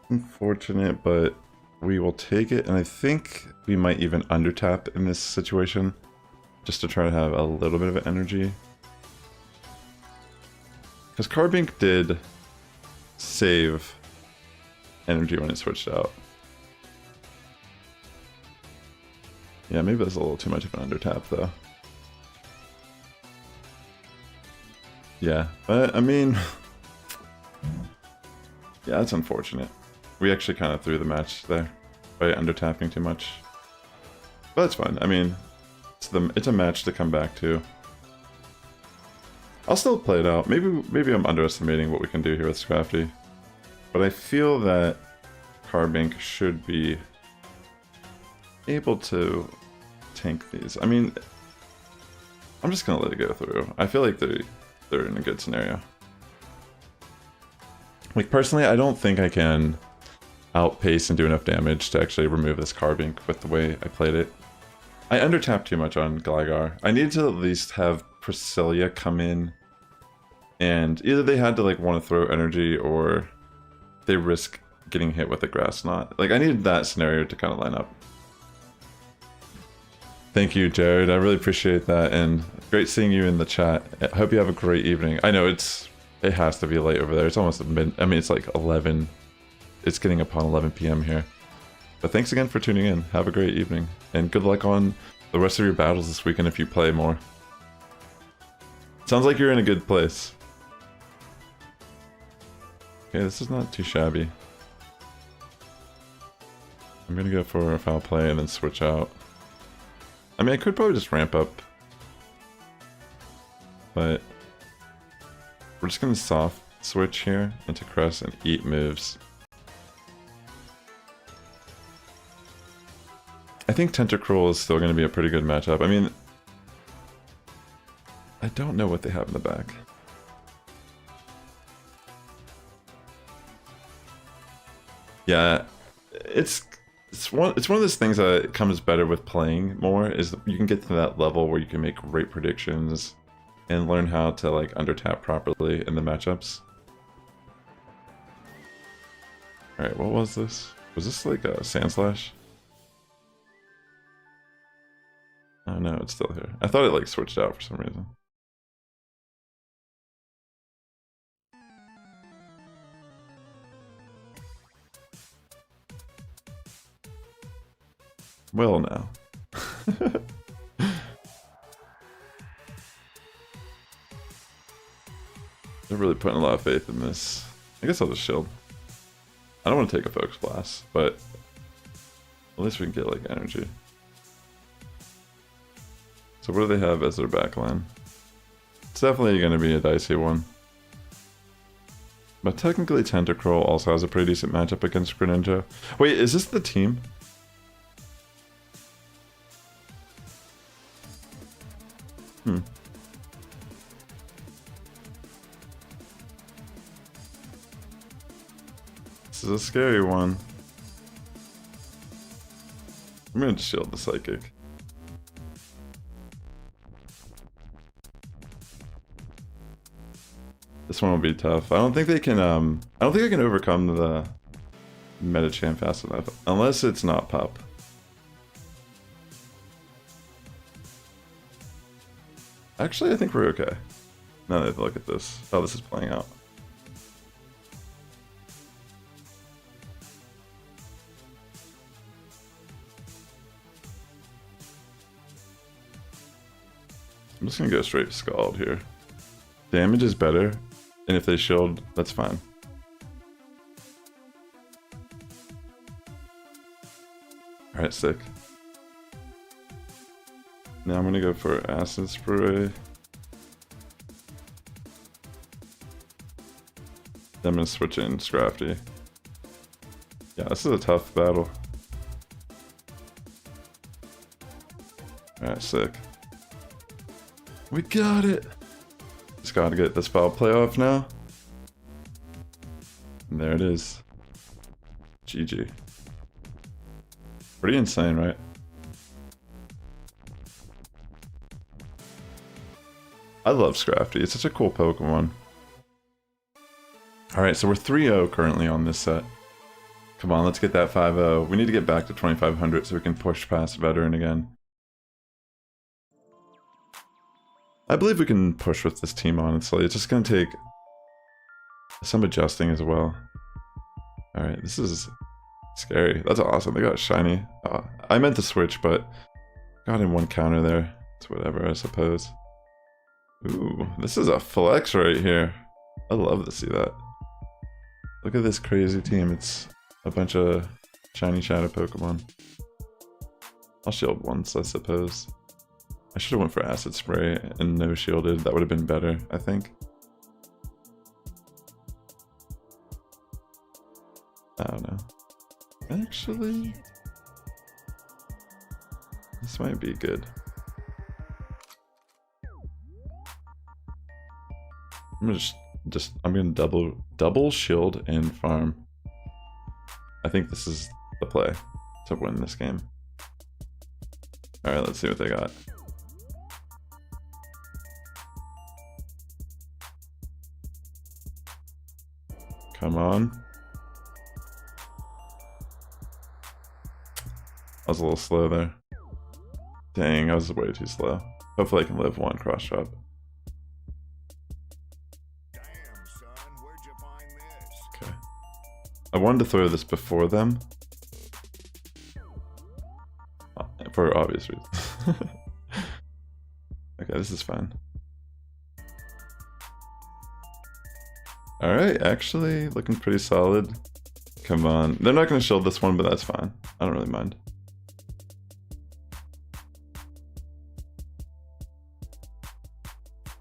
Unfortunate, but we will take it, and I think we might even undertap in this situation just to try to have a little bit of energy. Because Carbink did save energy when it switched out. Yeah, maybe that's a little too much of an undertap though. Yeah, but I mean, yeah, that's unfortunate. We actually kind of threw the match there by undertapping too much. But that's fine. I mean, it's a match to come back to. I'll still play it out. Maybe I'm underestimating what we can do here with Scrafty. But I feel that Carbink should be able to tank these. I mean, I'm just gonna let it go through. I feel like they're in a good scenario. Like personally, I don't think I can outpace and do enough damage to actually remove this Carbink with the way I played it. I undertapped too much on Gligar. I needed to at least have Cresselia come in, and either they had to like want to throw energy or they risk getting hit with a grass knot. Like I needed that scenario to kind of line up. Thank you, Jared. I really appreciate that, and great seeing you in the chat. I hope you have a great evening. I know it has to be late over there. It's almost I mean, it's like 11. It's getting upon 11 p.m. here. But thanks again for tuning in. Have a great evening, and good luck on the rest of your battles this weekend if you play more. Sounds like you're in a good place. Okay, this is not too shabby. I'm gonna go for a foul play and then switch out. I mean, I could probably just ramp up, but we're just gonna soft switch here into Crest and eat moves. I think Tentacruel is still going to be a pretty good matchup. I mean, I don't know what they have in the back. Yeah, it's one of those things that comes better with playing more, is you can get to that level where you can make great predictions and learn how to like undertap properly in the matchups. Alright, what was this? Was this like a Sandslash? Oh no, it's still here. I thought it like switched out for some reason. Well now. They're really putting a lot of faith in this. I guess I'll just shield. I don't want to take a Focus Blast, but at least we can get like energy. So what do they have as their backline? It's definitely going to be a dicey one. But technically Tentacruel also has a pretty decent matchup against Greninja. Wait, is this the team? This is a scary one. I'm going to shield the Psychic. This one will be tough. I don't think they can I don't think I can overcome the Metachan fast enough. Unless it's not Pup. Actually, I think we're okay. Now that I look at this. How this is playing out. I'm just gonna go straight Scald here. Damage is better, and if they shield, that's fine. Alright, sick. Now I'm gonna go for Acid Spray. Then I'm gonna switch in Scrafty. Yeah, this is a tough battle. Alright, sick. We got it! Just gotta get this foul play off now. And there it is. GG. Pretty insane, right? I love Scrafty. It's such a cool Pokemon. Alright, so we're 3-0 currently on this set. Come on, let's get that 5-0. We need to get back to 2500 so we can push past Veteran again. I believe we can push with this team, honestly. It's just going to take some adjusting as well. Alright, this is scary. That's awesome. They got shiny. I meant to switch, but got in one counter there. It's whatever, I suppose. Ooh, this is a flex right here. I love to see that. Look at this crazy team. It's a bunch of shiny shadow Pokemon. I'll shield once, I suppose. I should have went for Acid Spray and no shielded. That would have been better, I think. I don't know. Actually, this might be good. I'm gonna I'm gonna double shield and farm. I think this is the play to win this game. All right, let's see what they got. Come on. I was a little slow there. Dang, I was way too slow. Hopefully I can live one cross drop. Okay. I wanted to throw this before them. For obvious reasons. Okay, this is fine. Alright, actually looking pretty solid. Come on. They're not going to shield this one, but that's fine. I don't really mind.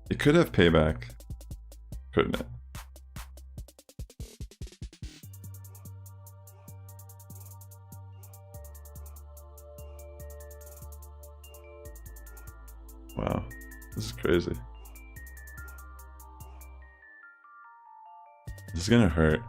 It could have payback, couldn't it? Wow, this is crazy. This is gonna hurt.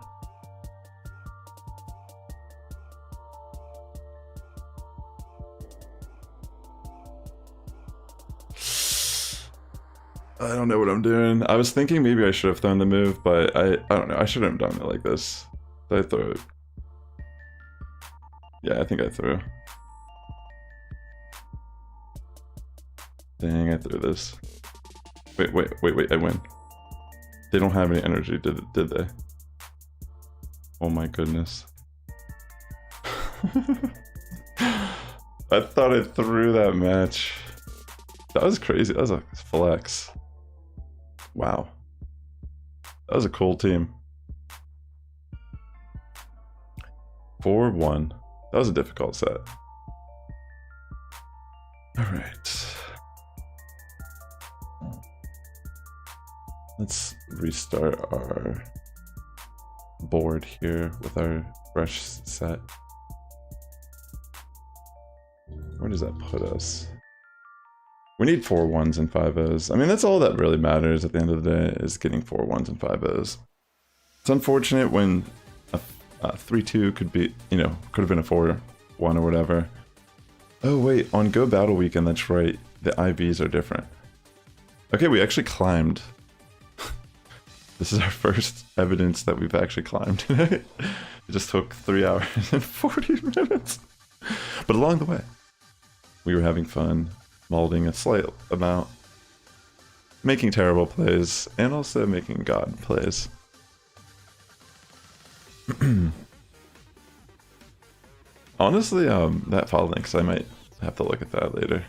I don't know what I'm doing. I was thinking maybe I should have thrown the move, but I don't know. I shouldn't have done it like this. Did I throw it? Yeah, I think I threw. Dang, I threw this. Wait, I win. They don't have any energy, did they? Oh my goodness. I thought I threw that match. That was crazy. That was a flex. Wow. That was a cool team. 4-1. That was a difficult set. Alright. Let's restart our board here with our fresh set. Where does that put us? We need 4 1s and 5 O's. I mean, that's all that really matters at the end of the day, is getting 4 1s and 5 O's. It's unfortunate when a 3-2 could be, you know, could have been a 4-1 or whatever. Oh wait, on Go Battle Weekend, that's right, the IVs are different. Okay, we actually climbed. This is our first evidence that we've actually climbed today. It just took 3 hours and 40 minutes. But along the way, we were having fun, molding a slight amount, making terrible plays, and also making God plays. Honestly, that follow links, I might have to look at that later.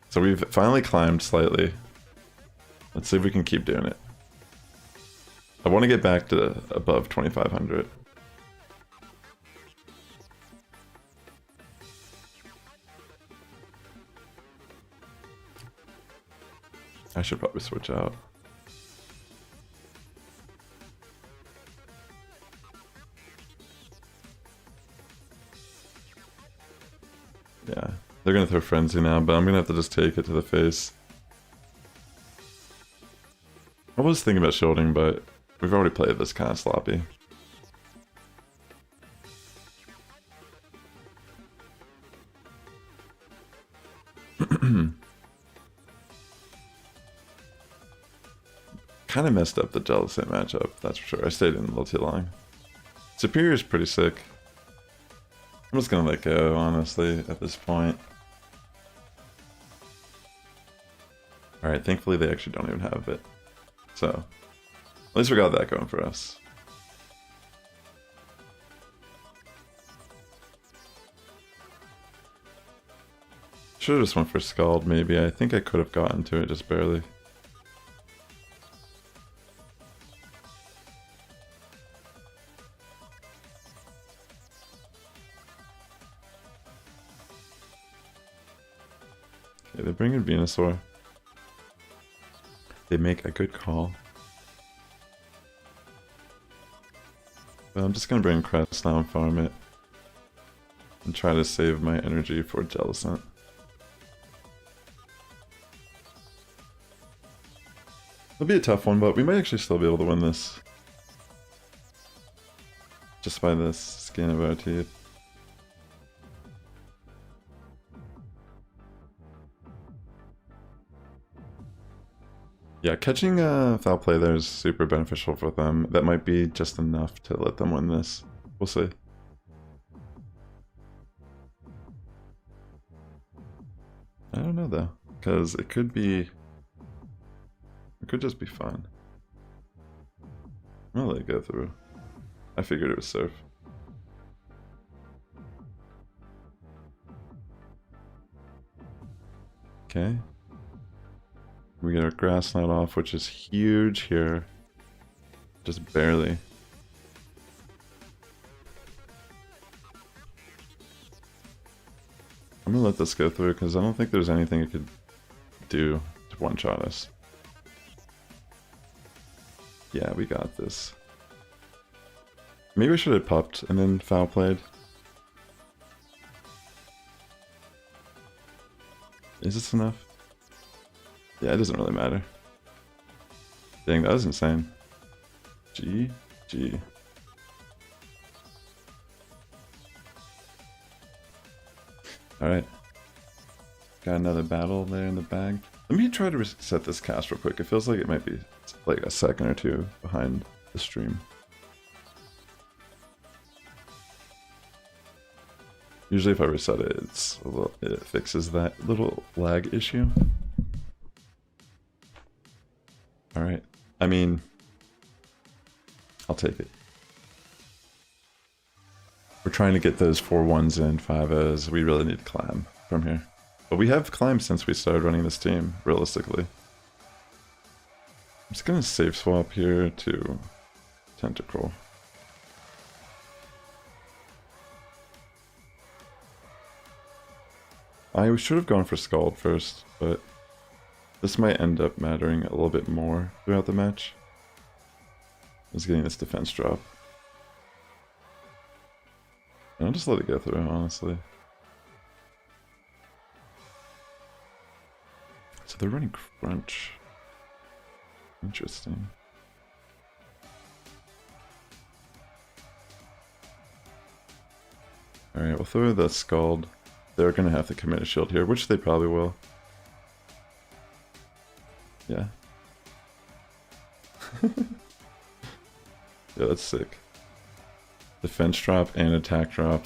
So we've finally climbed slightly. Let's see if we can keep doing it. I want to get back to above 2500. I should probably switch out. Yeah, they're gonna throw Frenzy now, but I'm gonna have to just take it to the face. I was thinking about shielding, but we've already played this kind of sloppy. Kind of messed up the Jellicent matchup, that's for sure. I stayed in a little too long. Superior's pretty sick. I'm just gonna let go, honestly, at this point. Alright, thankfully they actually don't even have it. So, at least we got that going for us. Should've just went for Scald, maybe. I think I could have gotten to it just barely. Okay, they bring in Venusaur. They make a good call. But I'm just gonna bring Crest now and farm it. And try to save my energy for Jellicent. It'll be a tough one, but we might actually still be able to win this. Just by the skin of our teeth. Yeah, catching foul play there is super beneficial for them. That might be just enough to let them win this. We'll see. I don't know though, because it could just be fun. I'll let it go through. I figured it was Surf. Okay. We get our Grass Knot off, which is huge here. Just barely. I'm gonna let this go through because I don't think there's anything it could do to one-shot us. Yeah, we got this. Maybe I should have popped and then foul played. Is this enough? Yeah, it doesn't really matter. Dang, that was insane. GG. Alright. Got another battle there in the bag. Let me try to reset this cast real quick. It feels like it might be like a second or two behind the stream. Usually if I reset it, it fixes that little lag issue. Alright. I mean, I'll take it. We're trying to get those 4-1s and 5-0s. We really need to climb from here. But we have climbed since we started running this team, realistically. I'm just gonna save swap here to Tentacle. I should have gone for Scald first, but this might end up mattering a little bit more throughout the match. I was getting this defense drop. And I'll just let it go through, honestly. So they're running Crunch. Interesting. Alright, we'll throw the Scald. They're gonna have to commit a shield here, which they probably will. Yeah. Yeah, that's sick. Defense drop and attack drop.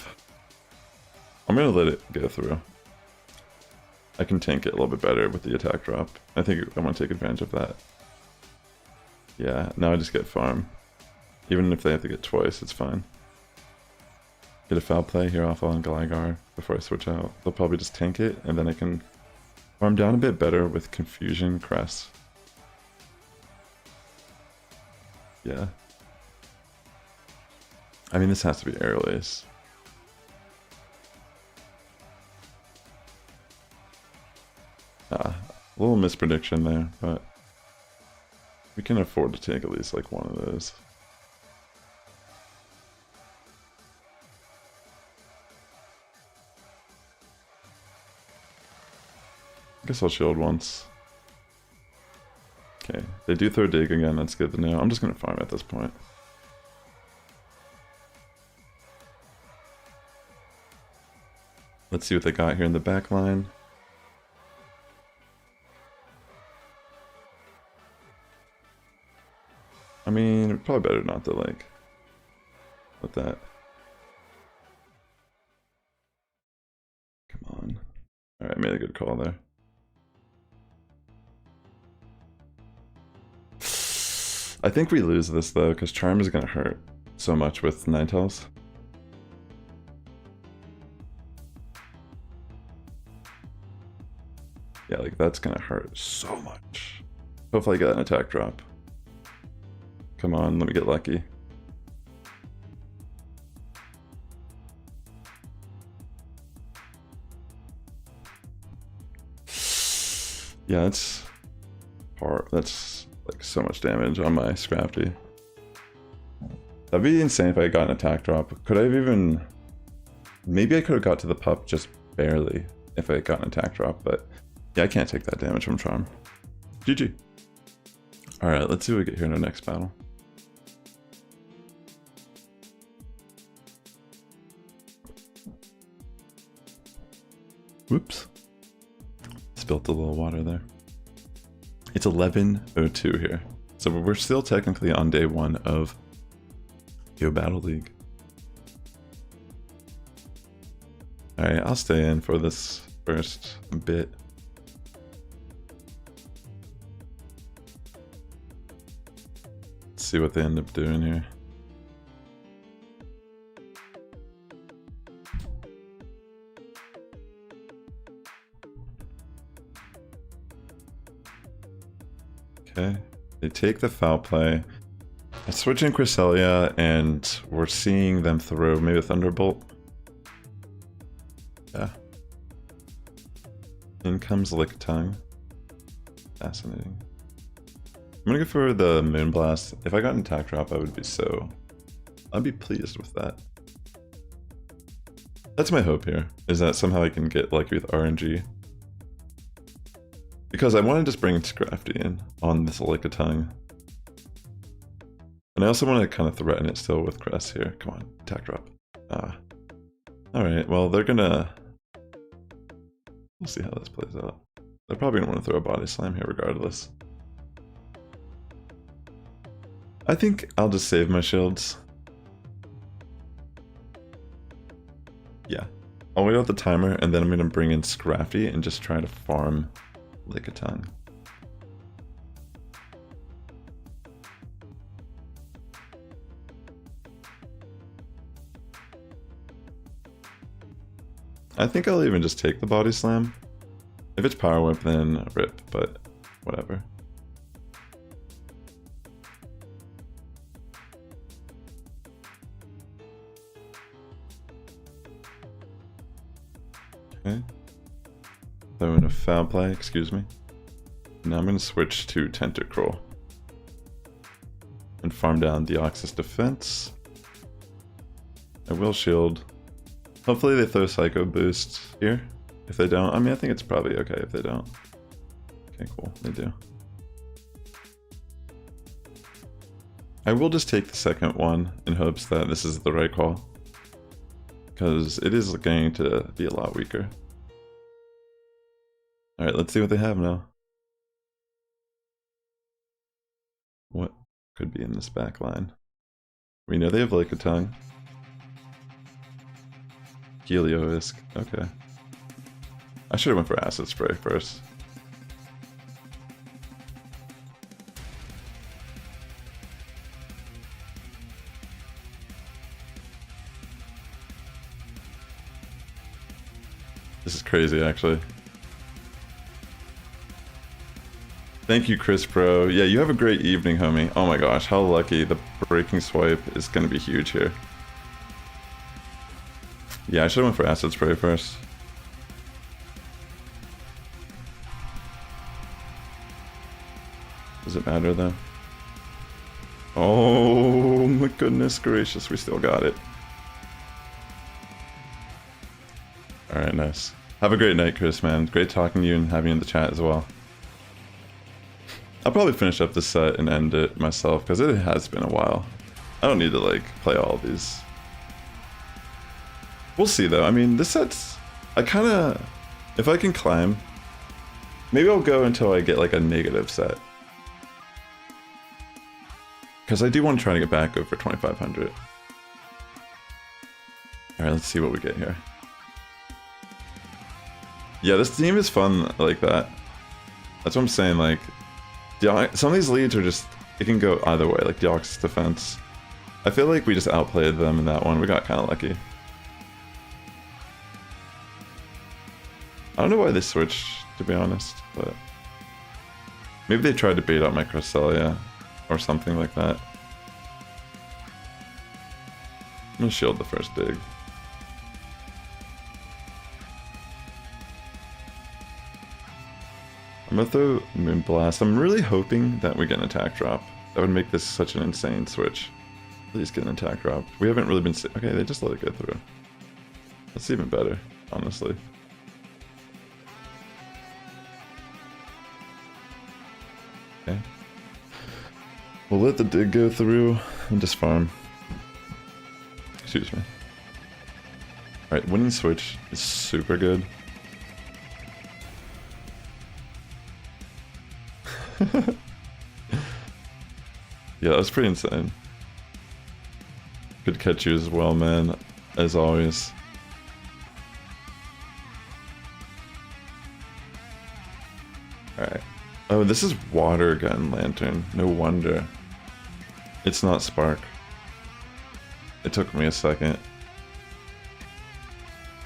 I'm gonna let it go through. I can tank it a little bit better with the attack drop. I think I want to take advantage of that. Yeah, now I just get farm. Even if they have to get twice, it's fine. Get a foul play here off on Gligar before I switch out. They'll probably just tank it, and then I can farm down a bit better with Confusion Crest. Yeah. I mean, this has to be Aerial Ace. A little misprediction there, but we can afford to take at least like one of those. I guess I'll shield once. Okay, they do throw dig again, that's good to know. I'm just gonna farm at this point. Let's see what they got here in the back line. I mean, probably better not to like let that. Come on. Alright, made a good call there. I think we lose this though, because Charm is gonna hurt so much with Ninetales. Yeah, like that's gonna hurt so much. Hopefully I get an attack drop. Come on, let me get lucky. Yeah, that's hard. That's like so much damage on my Scrafty. That'd be insane if I got an attack drop. Could I have even... Maybe I could have got to the pup just barely if I got an attack drop, but yeah, I can't take that damage from Charm. GG. Alright, let's see what we get here in our next battle. Whoops. Spilt a little water there. It's 11:02 here. So we're still technically on day 1 of Yo Battle League. Alright, I'll stay in for this first bit. Let's see what they end up doing here. Okay, they take the foul play. I switch in Cresselia, and we're seeing them throw maybe a Thunderbolt. Yeah. In comes Lick Tongue. Fascinating. I'm gonna go for the Moonblast. If I got an attack drop, I would be so... I'd be pleased with that. That's my hope here, is that somehow I can get lucky with RNG. Because I want to just bring Scrafty in on this Lickitung. And I also want to kind of threaten it still with Cress here. Come on, attack drop. Alright, well they're gonna... We'll see how this plays out. They're probably gonna want to throw a Body Slam here regardless. I think I'll just save my shields. Yeah. I'll wait out the timer and then I'm gonna bring in Scrafty and just try to farm Lickitung. I think I'll even just take the Body Slam. If it's Power Whip, then rip, but whatever. Okay. Throw in a foul play, excuse me. Now I'm going to switch to Tentacruel. And farm down Deoxys Defense. I will shield. Hopefully they throw Psycho Boost here. If they don't, I mean I think it's probably okay if they don't. Okay, cool, they do. I will just take the second one in hopes that this is the right call. Because it is going to be a lot weaker. Alright, let's see what they have now. What could be in this back line? We know they have Lickitung. Heliolisk, okay. I should have went for Acid Spray first. This is crazy, actually. Thank you, Chris Pro. Yeah, you have a great evening, homie. Oh my gosh, how lucky. The Breaking Swipe is going to be huge here. Yeah, I should have went for Acid Spray first. Does it matter though? Oh my goodness gracious, we still got it. Alright, nice. Have a great night, Chris, man. Great talking to you and having you in the chat as well. I'll probably finish up this set and end it myself, because it has been a while. I don't need to, like, play all these. We'll see, though. I mean, this set's... I kind of... If I can climb... Maybe I'll go until I get, like, a negative set. Because I do want to try to get back over 2,500. Alright, let's see what we get here. Yeah, this team is fun like that. That's what I'm saying, like... Some of these leads are just... It can go either way, like Deoxys defense. I feel like we just outplayed them in that one. We got kind of lucky. I don't know why they switched, to be honest, but... Maybe they tried to bait out my Cresselia, or something like that. I'm gonna shield the first dig. I'm gonna throw Moonblast. I'm really hoping that we get an attack drop. That would make this such an insane switch. Please get an attack drop. We haven't really been... Okay, they just let it go through. That's even better, honestly. Okay. We'll let the dig go through and just farm. Excuse me. Alright, winning switch is super good. Yeah, that was pretty insane. Good catch you as well, man, as always. Alright. Oh, this is Water Gun Lantern. No wonder. It's not Spark. It took me a second.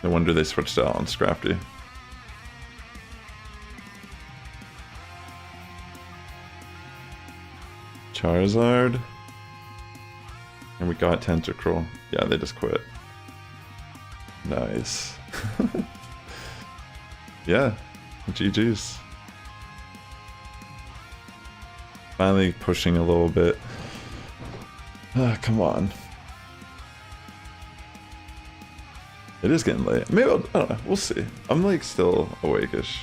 No wonder they switched out on Scrafty. Charizard. And we got Tentacruel. Yeah, they just quit. Nice. Yeah, GG's. Finally pushing a little bit. Ah, come on. It is getting late. Maybe I don't know. We'll see. I'm like still awake-ish.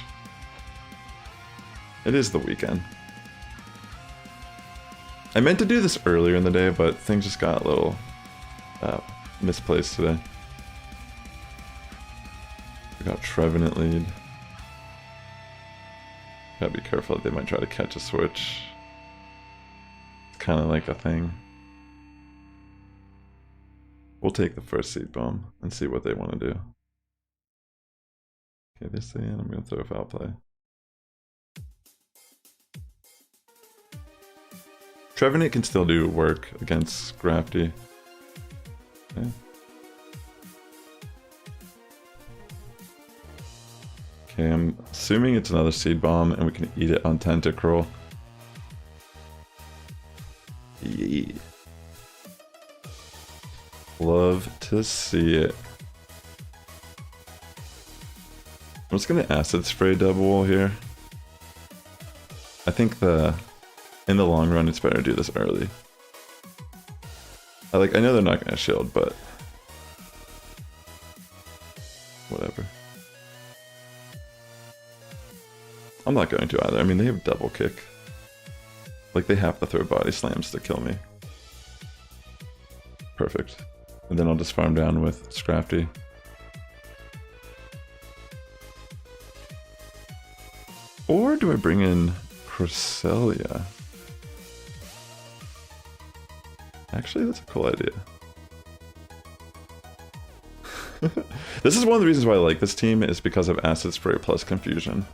It is the weekend. I meant to do this earlier in the day, but things just got a little misplaced today. We got Trevenant lead. Gotta be careful, they might try to catch a switch. It's kind of like a thing. We'll take the first seed bomb and see what they want to do. Okay, they stay in. I'm going to throw a foul play. Trevenant can still do work against Scrafty. Okay. Okay, I'm assuming it's another seed bomb and we can eat it on Tentacruel. Yeah. Love to see it. I'm just gonna acid spray double here. I think in the long run it's better to do this early. I know they're not gonna shield, but whatever. I'm not going to either. I mean, they have double kick. Like, they have to throw body slams to kill me. Perfect. And then I'll just farm down with Scrafty. Or do I bring in Cresselia? Actually, that's a cool idea. This is one of the reasons why I like this team, is because of Acid Spray plus Confusion.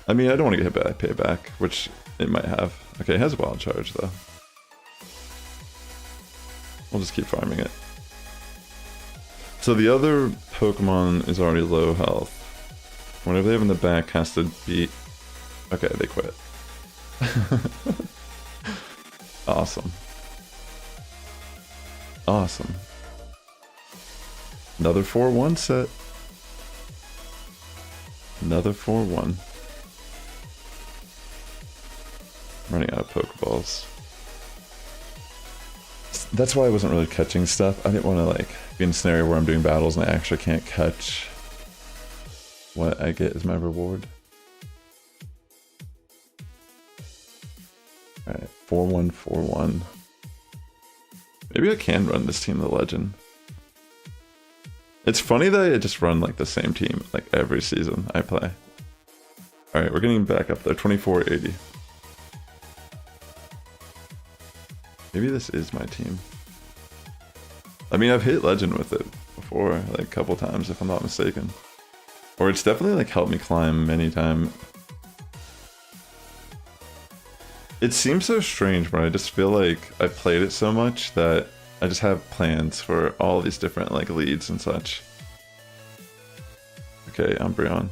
I mean, I don't want to get hit by payback, which it might have. Okay, it has a wild charge though. We'll just keep farming it. So the other Pokemon is already low health. Whatever they have in the back has to be... Okay, they quit. Awesome. Awesome. Another 4-1 set. Another 4-1. Running out of Pokeballs. That's why I wasn't really catching stuff. I didn't want to like be in a scenario where I'm doing battles and I actually can't catch what I get as my reward. Alright, 4-1, 4-1. Maybe I can run this team, the Legend. It's funny that I just run like the same team like every season I play. Alright, we're getting back up there, 2480. Maybe this is my team. I mean, I've hit Legend with it before, like a couple times if I'm not mistaken. Or it's definitely like helped me climb many times. It seems so strange, but I just feel like I played it so much that I just have plans for all these different like leads and such. Okay, Umbreon.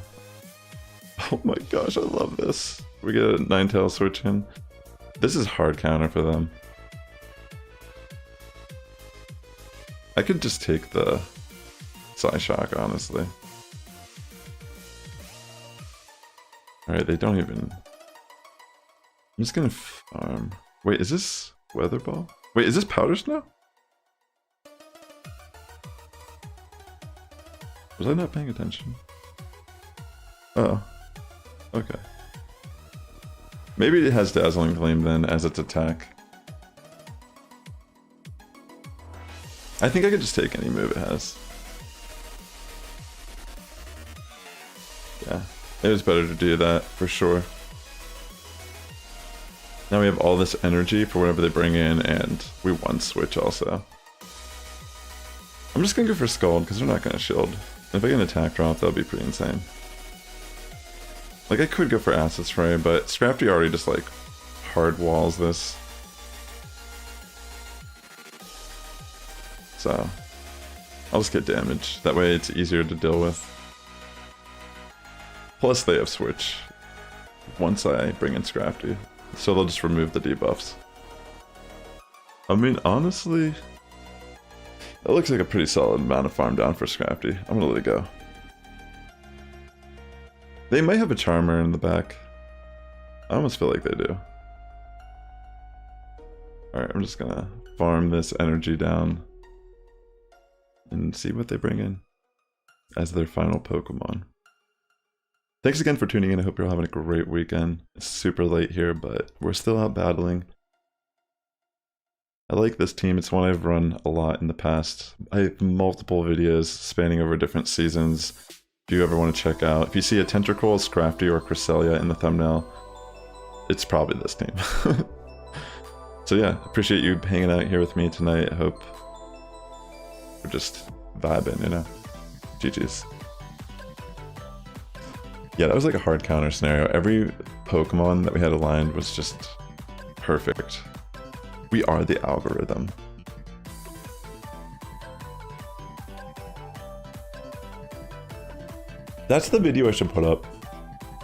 Oh my gosh, I love this. We get a Ninetales switch in. This is hard counter for them. I could just take the Psyshock, honestly. Alright, they don't even... I'm just gonna farm. Wait, is this Weather Ball? Wait, is this Powder Snow? Was I not paying attention? Oh. Okay. Maybe it has Dazzling Gleam then as its attack. I think I could just take any move it has. Yeah, it was better to do that for sure. Now we have all this energy for whatever they bring in, and we one switch also. I'm just gonna go for Scald because they're not gonna shield. If I get an attack drop, that would be pretty insane. Like I could go for Acid Spray, but Scrafty already just like hard walls this. So I'll just get damage. That way it's easier to deal with. Plus they have switch once I bring in Scrafty. So they'll just remove the debuffs. I mean, honestly, that looks like a pretty solid amount of farm down for Scrafty. I'm gonna let it go. They might have a Charmer in the back. I almost feel like they do. Alright, I'm just gonna farm this energy down and see what they bring in as their final Pokemon. Thanks again for tuning in. I hope you're all having a great weekend. It's super late here, but we're still out battling. I like this team. It's one I've run a lot in the past. I have multiple videos spanning over different seasons. If you ever want to check out. If you see a Tentacle, Scrafty, or Cresselia in the thumbnail, it's probably this team. So yeah, appreciate you hanging out here with me tonight. I hope we're just vibing, you know? GG's. Yeah, that was like a hard counter scenario. Every Pokemon that we had aligned was just perfect. We are the algorithm. That's the video I should put up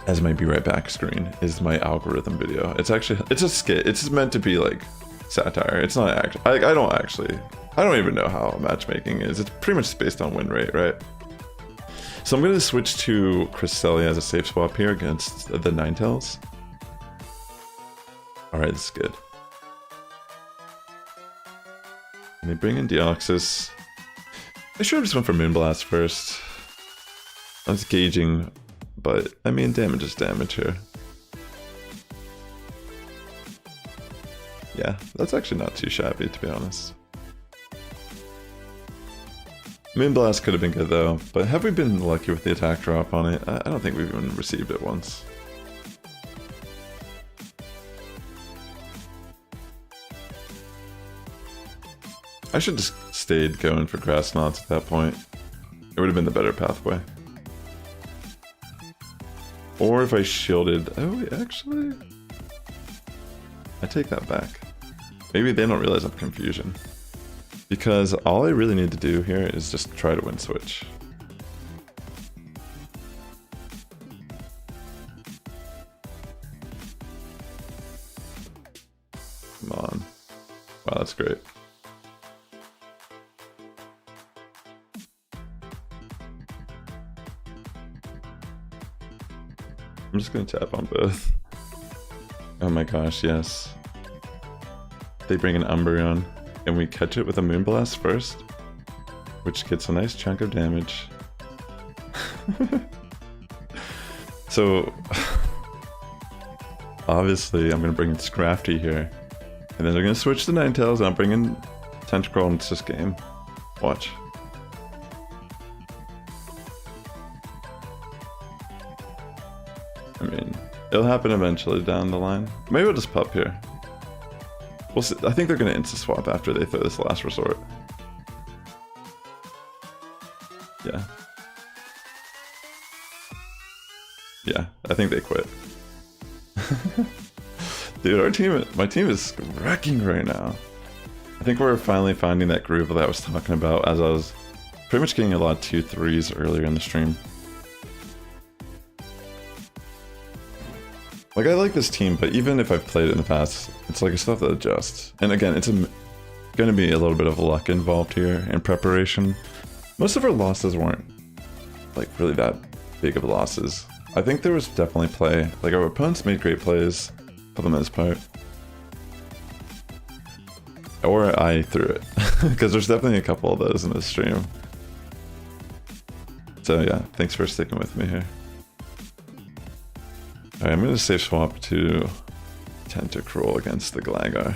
as my be right back screen, is my algorithm video. It's actually, it's a skit. It's meant to be like satire. It's not actually, I don't even know how matchmaking is. It's pretty much based on win rate, right? So I'm going to switch to Cresselia as a safe swap here against the Ninetales. Alright, this is good. Let me bring in Deoxys. I should have just went for Moonblast first. I was gauging, but I mean, damage is damage here. Yeah, that's actually not too shabby, to be honest. Moonblast could have been good though, but have we been lucky with the attack drop on it? I don't think we've even received it once. I should just stayed going for Grass Knots at that point. It would have been the better pathway. Or if I shielded... Oh, actually... I take that back. Maybe they don't realize I'm Confusion. Because all I really need to do here is just try to win switch. Come on. Wow, that's great. I'm just gonna tap on both. Oh my gosh, yes. They bring an Umbreon, and we catch it with a Moonblast first, which gets a nice chunk of damage. So, obviously, I'm gonna bring in Scrafty here, and then they're gonna switch to Ninetales, and I'm bringing Tentacruel, and it's just game. Watch. I mean, it'll happen eventually down the line. Maybe we'll just pup here. We'll see. I think they're gonna insta swap after they throw this last resort. Yeah. Yeah, I think they quit. Dude, my team is wrecking right now. I think we're finally finding that groove that I was talking about as I was pretty much getting a lot of 2-3s earlier in the stream. Like, I like this team, but even if I've played it in the past, it's like I still have to adjust. And again, it's going to be a little bit of luck involved here in preparation. Most of our losses weren't like really that big of losses. I think there was definitely play. Like, our opponents made great plays for the most part. Or I threw it, because there's definitely a couple of those in this stream. So yeah, thanks for sticking with me here. Alright, I'm going to safe swap to Tentacruel against the Gligar.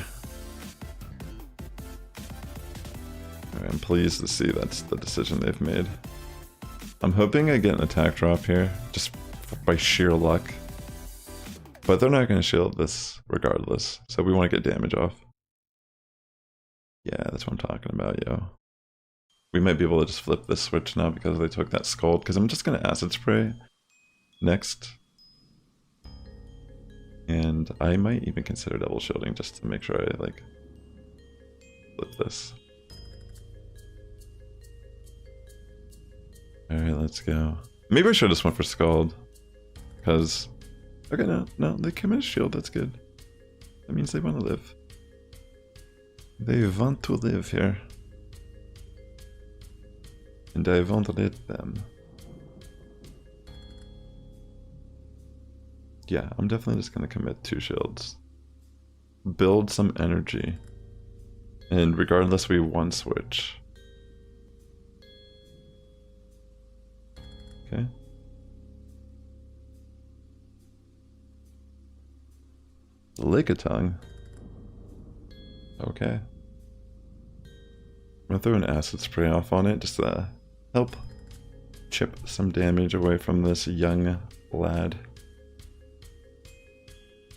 Alright, I'm pleased to see that's the decision they've made. I'm hoping I get an attack drop here, just by sheer luck. But they're not going to shield this regardless, so we want to get damage off. Yeah, that's what I'm talking about, yo. We might be able to just flip this switch now because they took that Scald, because I'm just going to Acid Spray next. And I might even consider double shielding just to make sure I, like, flip this. Alright, let's go. Maybe I should have just went for Scald. Because... Okay, no, they commit a shield, that's good. That means they want to live. They want to live here. And I won't let them. Yeah, I'm definitely just going to commit 2 shields. Build some energy. And regardless, we one switch. Okay. Lickitung. Okay. I'm gonna throw an acid spray off on it just to help chip some damage away from this young lad.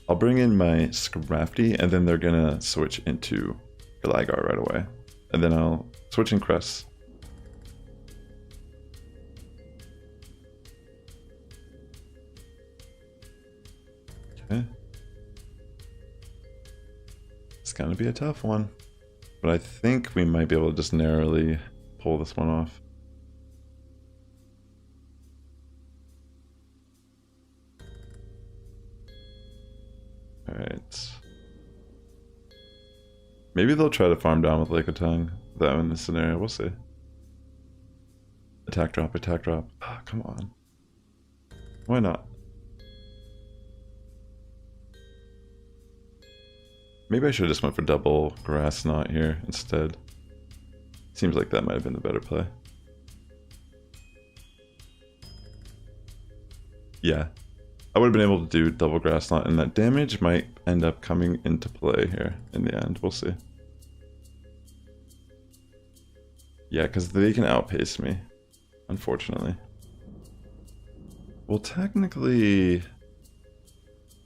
I'll bring in my Scrafty, and then they're gonna switch into Gligar right away. And then I'll switch in Cress. Okay. It's gonna be a tough one. But I think we might be able to just narrowly pull this one off. Alright. Maybe they'll try to farm down with Lickitung, though, in this scenario. We'll see. Attack drop, attack drop. Oh, come on. Why not? Maybe I should have just went for double Grass Knot here instead. Seems like that might have been the better play. Yeah. I would have been able to do double Grass Knot, and that damage might end up coming into play here in the end. We'll see. Yeah, because they can outpace me, unfortunately. Well, technically,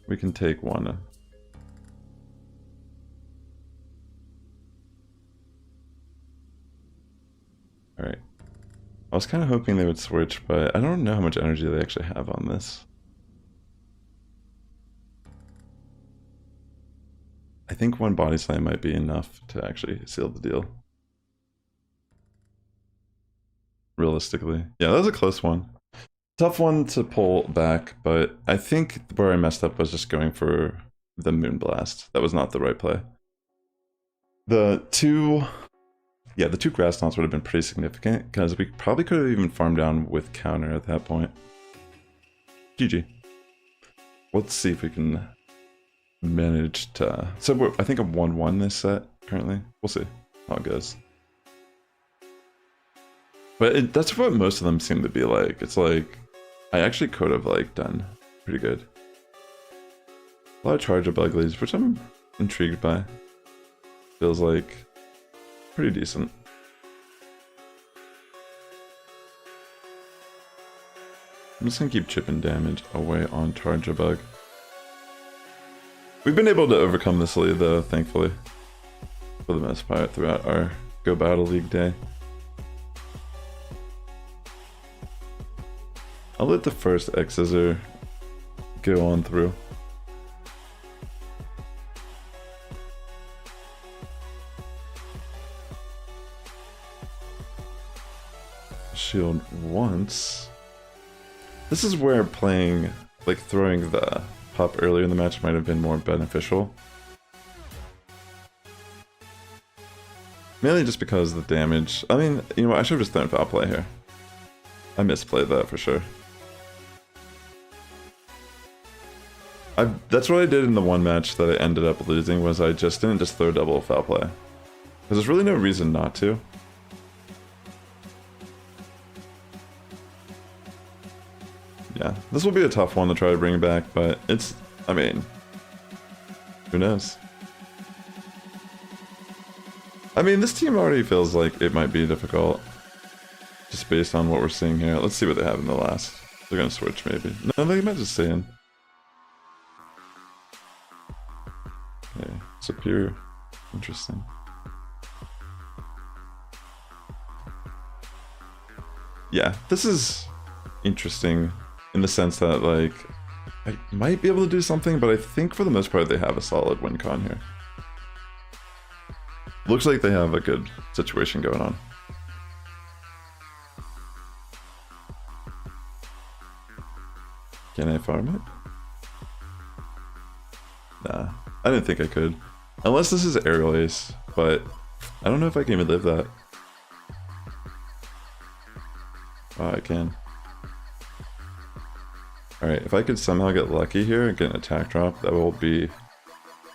we can take one. Alright. I was kind of hoping they would switch, but I don't know how much energy they actually have on this. I think one Body Slam might be enough to actually seal the deal. Realistically. Yeah, that was a close one. Tough one to pull back, but I think where I messed up was just going for the Moonblast. That was not the right play. The two Grass Knots would have been pretty significant, because we probably could have even farmed down with counter at that point. GG. let's see if we can manage to... So I think I'm 1-1 this set currently. We'll see how it goes. But that's what most of them seem to be like. It's like, I actually could have like done pretty good. A lot of charge of uglies, which I'm intrigued by. Feels like pretty decent. I'm just gonna keep chipping damage away on Charjabug. We've been able to overcome this lead though, thankfully. For the most part throughout our Go Battle League day. I'll let the first X-Scissor go on through. Shield once. This is where playing, like throwing the pup earlier in the match might have been more beneficial. Mainly just because of the damage. I mean, you know what, I should have just thrown foul play here. I misplayed that for sure. That's what I did in the one match that I ended up losing, was I just didn't just throw double foul play. Because there's really no reason not to. Yeah, this will be a tough one to try to bring back, but it's, I mean, who knows? I mean, this team already feels like it might be difficult. Just based on what we're seeing here. Let's see what they have in the last. They're gonna switch maybe. No, they might just stay in. Okay, superior. Interesting. Yeah, this is interesting in the sense that, like, I might be able to do something, but I think for the most part they have a solid win con here. Looks like they have a good situation going on. Can I farm it? Nah, I didn't think I could. Unless this is Aerial Ace, but I don't know if I can even live that. Oh, I can. Alright, if I could somehow get lucky here and get an attack drop, that will be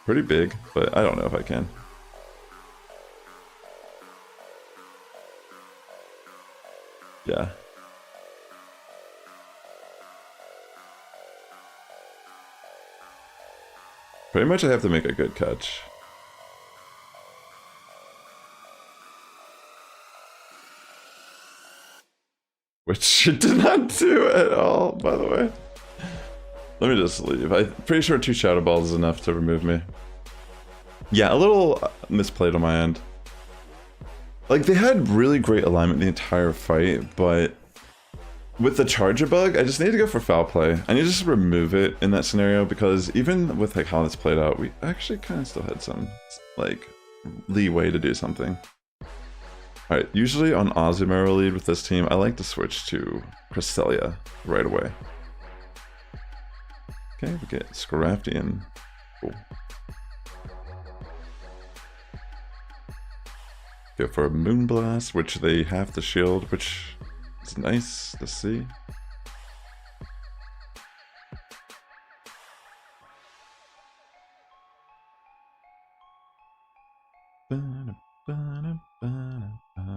pretty big, but I don't know if I can. Yeah. Pretty much I have to make a good catch. Which it did not do at all, by the way. Let me just leave. I'm pretty sure 2 Shadow Balls is enough to remove me. Yeah, a little misplayed on my end. Like, they had really great alignment the entire fight, but with the Charjabug, I just need to go for foul play. I need to just remove it in that scenario, because even with like how this played out, we actually kind of still had some like leeway to do something. Alright, usually on Azumarill lead with this team, I like to switch to Cresselia right away. Okay, we get Scrafty. Cool. Go for a Moonblast, which they have to shield, which is nice to see. I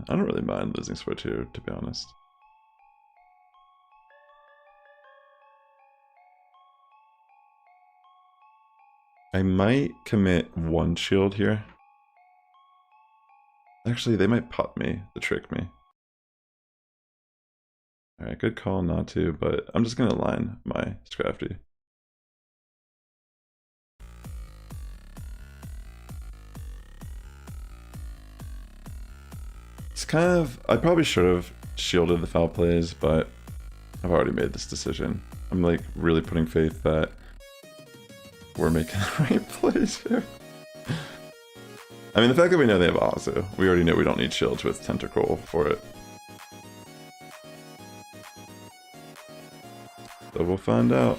don't really mind losing switch here, to be honest. I might commit 1 shield here. Actually, they might pop me to trick me. Alright, good call not to, but I'm just gonna line my Scrafty. It's kind of, I probably should have shielded the foul plays, but I've already made this decision. I'm like really putting faith that we're making the right plays here. I mean, the fact that we know they have Azu, we already know we don't need shields with Tentacruel for it. So we'll find out.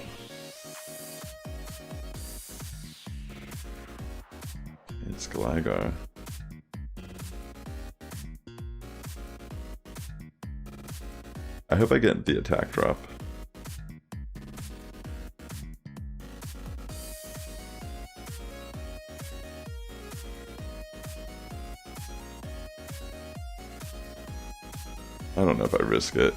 It's Gligar. I hope I get the attack drop. I don't know if I risk it.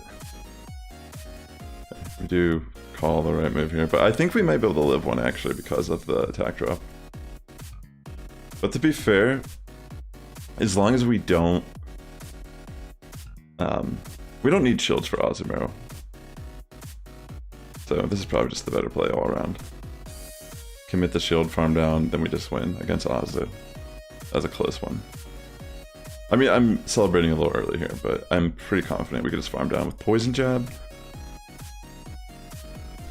We do call the right move here, but I think we might be able to live one actually because of the attack drop. But to be fair, as long as we don't need shields for Azumarill. So this is probably just the better play all around. Commit the shield, farm down, then we just win against Azu. That's a close one. I mean, I'm celebrating a little early here, but I'm pretty confident we could just farm down with Poison Jab.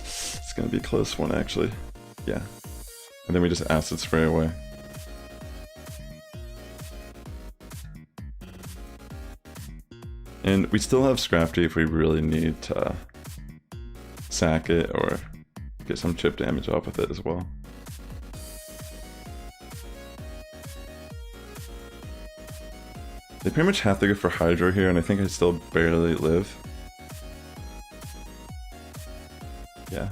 It's gonna be a close one, actually. Yeah. And then we just Acid Spray away. And we still have Scrafty if we really need to sack it or get some chip damage off with it as well. They pretty much have to go for Hydro here, and I think I still barely live. Yeah.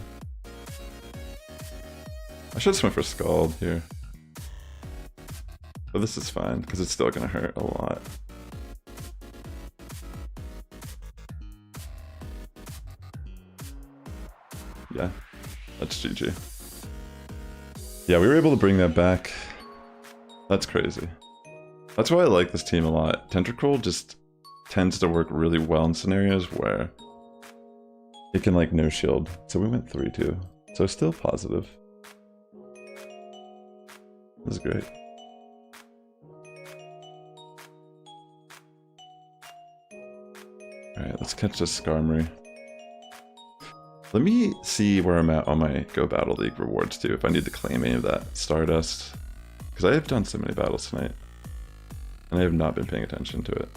I should swim for Scald here. But this is fine, because it's still going to hurt a lot. Yeah, that's GG. Yeah, we were able to bring that back. That's crazy. That's why I like this team a lot. Tentacruel just tends to work really well in scenarios where it can like no shield. So we went 3-2. So still positive. This is great. Alright, let's catch this Skarmory. Let me see where I'm at on my Go Battle League rewards too, if I need to claim any of that Stardust. Because I have done so many battles tonight. And I have not been paying attention to it.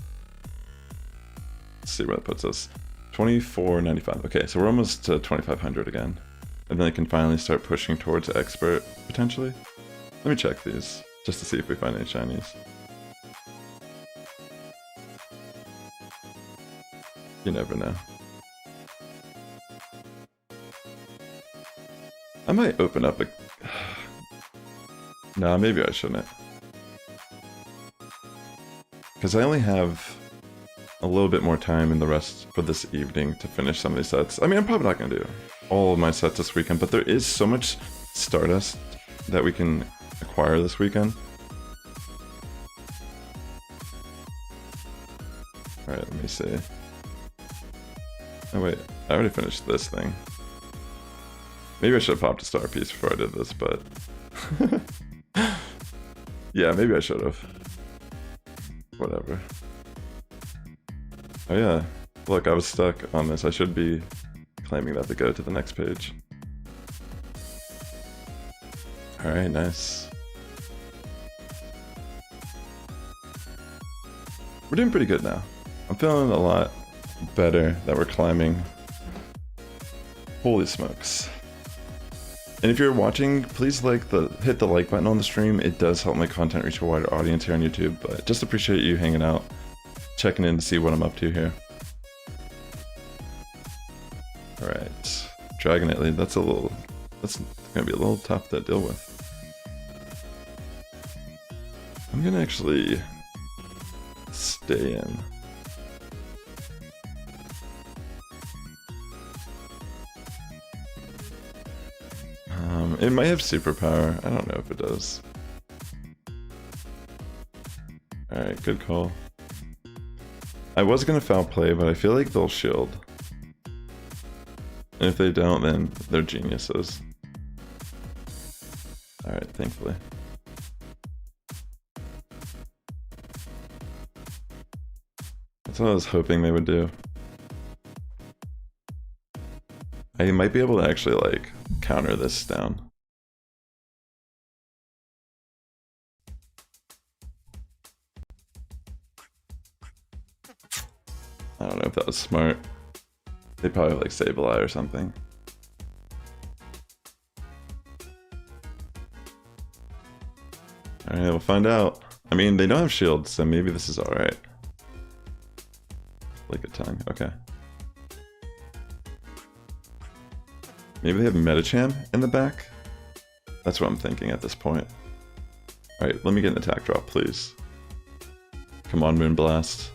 Let's see where that puts us. 24.95. Okay, so we're almost to 2,500 again. And then I can finally start pushing towards Expert, potentially. Let me check these, just to see if we find any shinies. You never know. I might open up a... Nah, maybe I shouldn't. Because I only have a little bit more time in the rest for this evening to finish some of these sets. I mean, I'm probably not going to do all of my sets this weekend, but there is so much Stardust that we can acquire this weekend. Alright, let me see. Oh wait, I already finished this thing. Maybe I should have popped a star piece before I did this, but... yeah, maybe I should have. Whatever. Oh yeah, look, I was stuck on this. I should be claiming that to go to the next page. Alright, nice. We're doing pretty good now. I'm feeling a lot better that we're climbing. Holy smokes. And if you're watching, please hit the like button on the stream. It does help my content reach a wider audience here on YouTube, but just appreciate you hanging out, checking in to see what I'm up to here. Alright, Dragonite, that's gonna be a little tough to deal with. I'm gonna actually stay in. It might have superpower. I don't know if it does. Alright, good call. I was gonna foul play, but I feel like they'll shield. And if they don't, then they're geniuses. Alright, thankfully. That's what I was hoping they would do. I might be able to actually, like, counter this down. I don't know if that was smart. They probably like Sableye or something. Alright, we'll find out. I mean, they don't have shields, so maybe this is alright. Like a tongue, okay. Maybe they have Medicham in the back? That's what I'm thinking at this point. Alright, let me get an attack drop, please. Come on, Moonblast.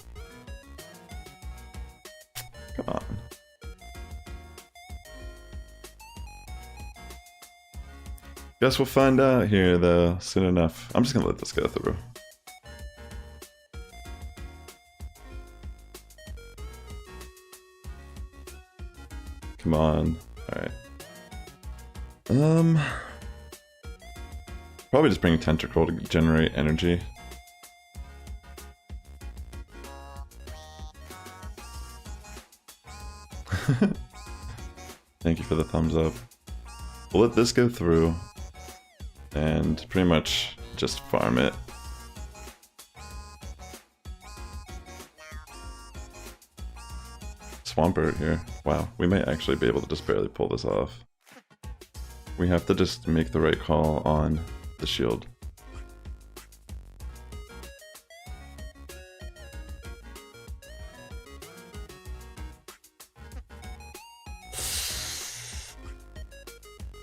Guess we'll find out here though soon enough. I'm just gonna let this go through. Come on. Alright. Probably just bring Tentacle to generate energy. Thank you for the thumbs up. We'll let this go through and pretty much just farm it. Swampert here. Wow, we might actually be able to just barely pull this off. We have to just make the right call on the shield.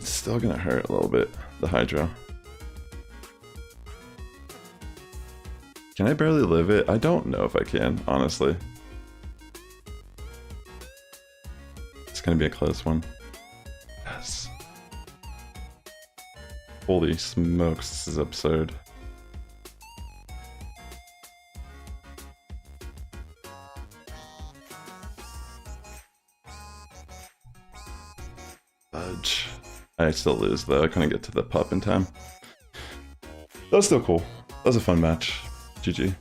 It's still gonna hurt a little bit, the Hydro. Can I barely live it? I don't know if I can, honestly. It's gonna be a close one. Yes. Holy smokes, this is absurd. Fudge. I still lose though, I couldn't get to the pup in time. That was still cool. That was a fun match. GG.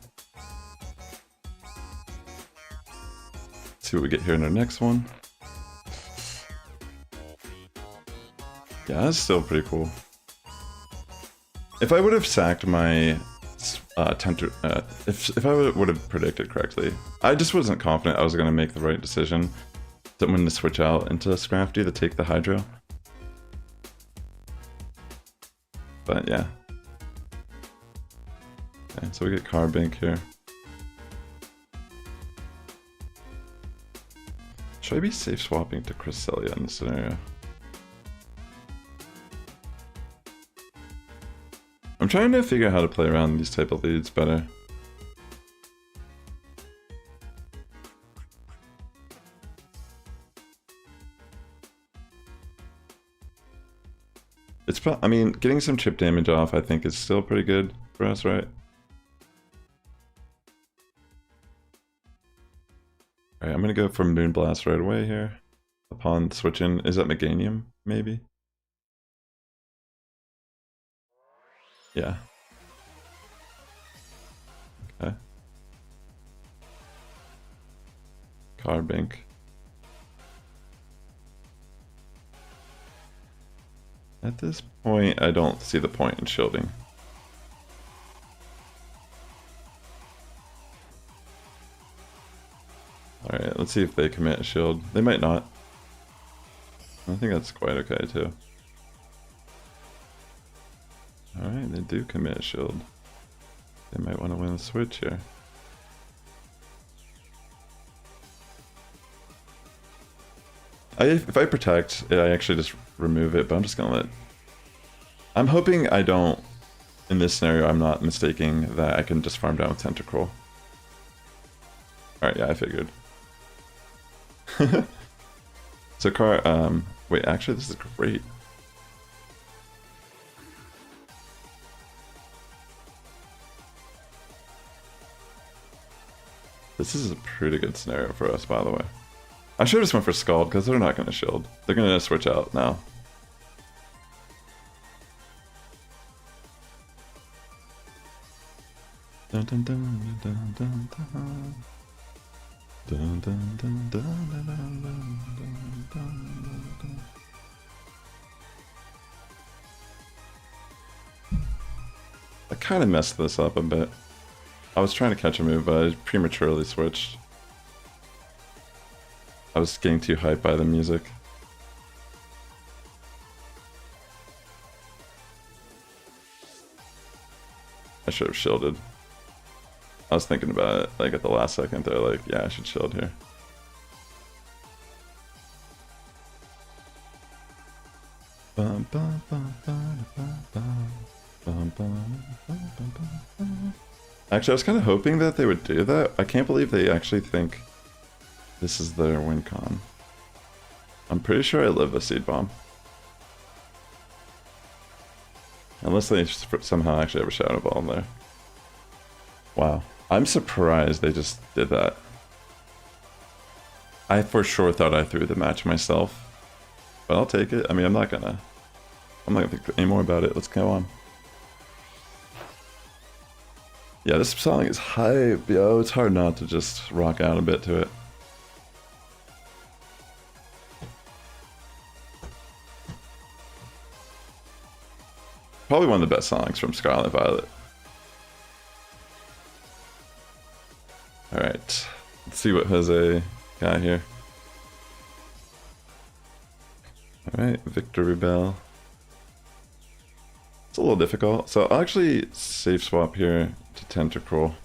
See what we get here in our next one. Yeah, that's still pretty cool. If I would have sacked my if I would have predicted correctly, I just wasn't confident I was going to make the right decision when to switch out into Scrafty to take the Hydro. But yeah. Okay, so we get Carbink here. Should I be safe swapping to Cresselia in this scenario? I'm trying to figure out how to play around these type of leads better. I mean, getting some chip damage off I think is still pretty good for us, right? Alright, I'm gonna go for Moonblast right away here. Upon switching, is that Meganium, maybe? Yeah. Okay. Carbink. At this point, I don't see the point in shielding. Alright, let's see if they commit a shield. They might not. I think that's quite okay too. Alright, they do commit a shield. They might want to win a switch here. If I protect, I actually just remove it, but I'm just gonna let... I'm hoping I don't, in this scenario, I'm not mistaking that I can just farm down with Tentacruel. Alright, yeah, I figured. So wait, actually this is great. This is a pretty good scenario for us, by the way. I should have just went for Scald, because they're not going to shield. They're going to switch out now. Dun, dun, dun, dun, dun, dun. Dun, dun, dun, dun, dun, dun, dun, dun, dun. I kind of messed this up a bit. I was trying to catch a move, but I prematurely switched. I was getting too hyped by the music. I should have shielded. I was thinking about it, like at the last second, they're like, yeah, I should shield here. Bum, bum, bum, bum, bum, bum. Bum, bum, bum, bum, bum. Actually, I was kind of hoping that they would do that. I can't believe they actually think this is their win con. I'm pretty sure I live a Seed Bomb. Unless they somehow actually have a Shadow Ball in there. Wow. I'm surprised they just did that. I for sure thought I threw the match myself. But I'll take it. I mean, I'm not gonna think any more about it. Let's go on. Yeah, this song is hype, yo. It's hard not to just rock out a bit to it. Probably one of the best songs from Scarlet Violet. Alright, let's see what Jose got here. Alright, Victory Bell. It's a little difficult, so I'll actually safe swap here to Tentacruel.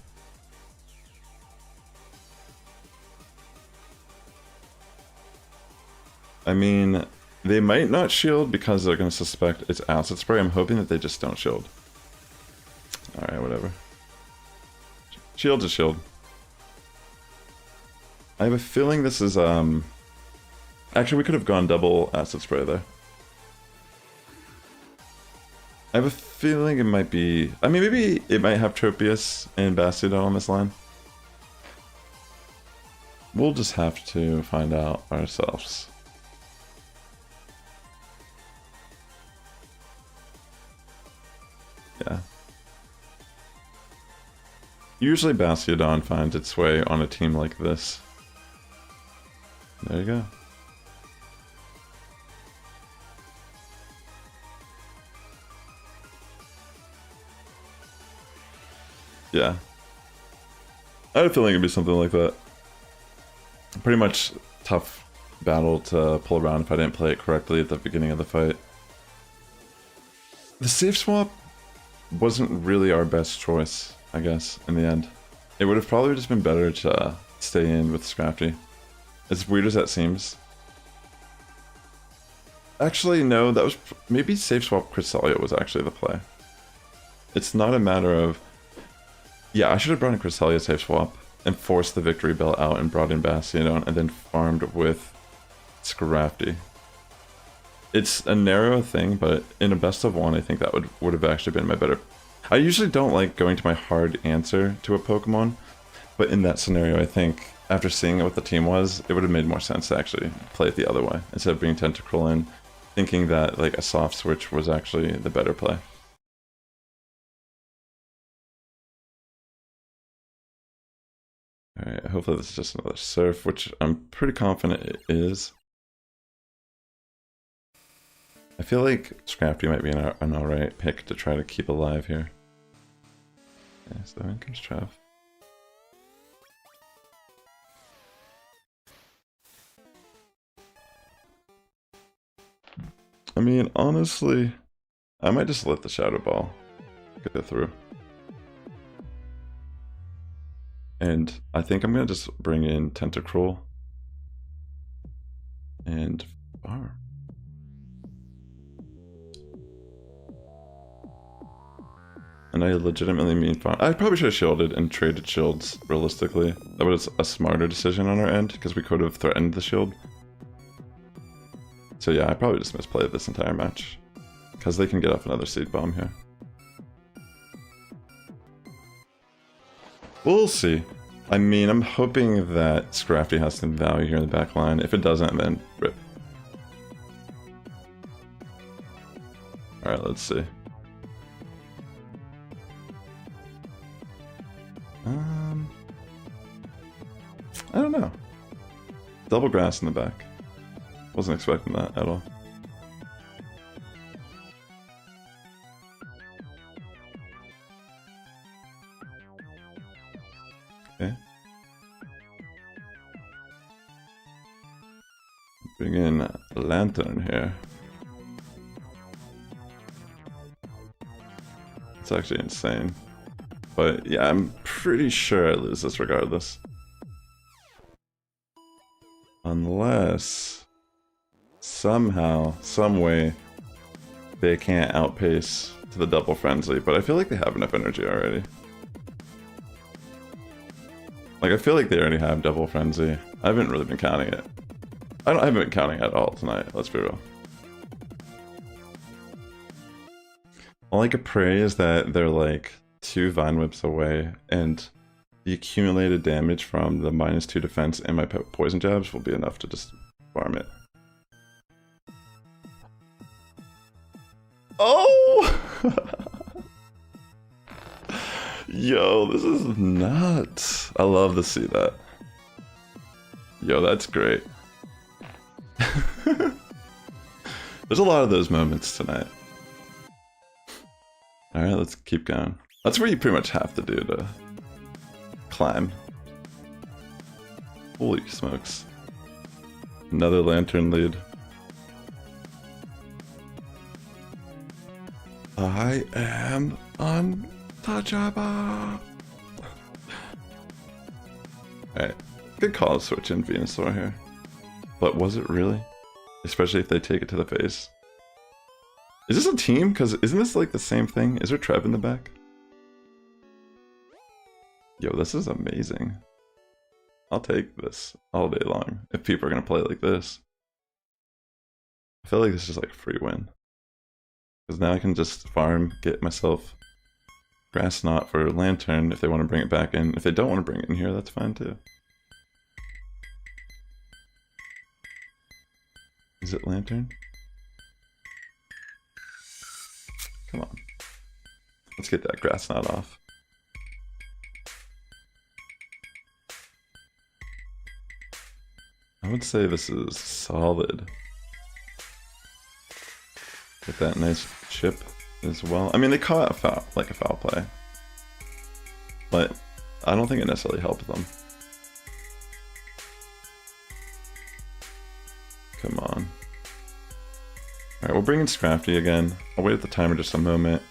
I mean, they might not shield because they're going to suspect it's Acid Spray. I'm hoping that they just don't shield. Alright, whatever. Shield's a shield. I have a feeling this is, actually, we could have gone double Acid Spray there. I have a feeling it might be... I mean, maybe it might have Tropius and Bastiodon on this line. We'll just have to find out ourselves. Yeah. Usually Bastiodon finds its way on a team like this. There you go. Yeah. I had a feeling it'd be something like that. Pretty much tough battle to pull around if I didn't play it correctly at the beginning of the fight. The safe swap wasn't really our best choice, I guess, in the end. It would have probably just been better to stay in with Scrafty. As weird as that seems. Actually, no, that was... Maybe safe swap Cresselia was actually the play. It's not a matter of... Yeah, I should have brought in Cresselia safe swap and forced the Victory Bell out and brought in Bastiodon and then farmed with Scrafty. It's a narrow thing, but in a best of one, I think that would have actually been my better... I usually don't like going to my hard answer to a Pokemon, but in that scenario, I think, after seeing what the team was, it would have made more sense to actually play it the other way, instead of bringing Tentacruel in, thinking that like a soft switch was actually the better play. Alright, hopefully this is just another Surf, which I'm pretty confident it is. I feel like Scrafty might be an alright pick to try to keep alive here. Okay, so in comes Trav. I mean, honestly, I might just let the Shadow Ball go through. And I think I'm gonna just bring in Tentacruel and farm. And I legitimately mean farm. I probably should have shielded and traded shields, realistically. That was a smarter decision on our end, because we could have threatened the shield. So yeah, I probably just misplayed this entire match. Because they can get off another Seed Bomb here. We'll see. I mean, I'm hoping that Scrafty has some value here in the back line. If it doesn't, then rip. Alright, let's see. I don't know. Double grass in the back. Wasn't expecting that at all. Okay. Bring in Lantern here. It's actually insane. But yeah, I'm pretty sure I lose this regardless. Unless somehow, some way, they can't outpace to the Double Frenzy, but I feel like they have enough energy already. Like, I feel like they already have Double Frenzy. I haven't really been counting it. I haven't been counting at all tonight, let's be real. All I could pray is that they're like 2 Vine Whips away, and the accumulated damage from the -2 defense and my poison jabs will be enough to just farm it. Oh! Yo, this is nuts. I love to see that. Yo, that's great. There's a lot of those moments tonight. Alright, let's keep going. That's what you pretty much have to do to climb. Holy smokes. Another lantern lead. I am untouchable. Alright, good call to switch in Venusaur here. But was it really? Especially if they take it to the face. Is this a team? Because isn't this like the same thing? Is there Trev in the back? Yo, this is amazing. I'll take this all day long if people are going to play like this. I feel like this is like a free win. Because now I can just farm, get myself Grass Knot for Lantern if they want to bring it back in. If they don't want to bring it in here, that's fine too. Is it Lantern? Come on. Let's get that Grass Knot off. I would say this is solid. Get that nice chip as well. I mean, they caught a foul, like a foul play, but I don't think it necessarily helped them. Come on. Alright, we'll bring in Scrafty again. I'll wait at the timer just a moment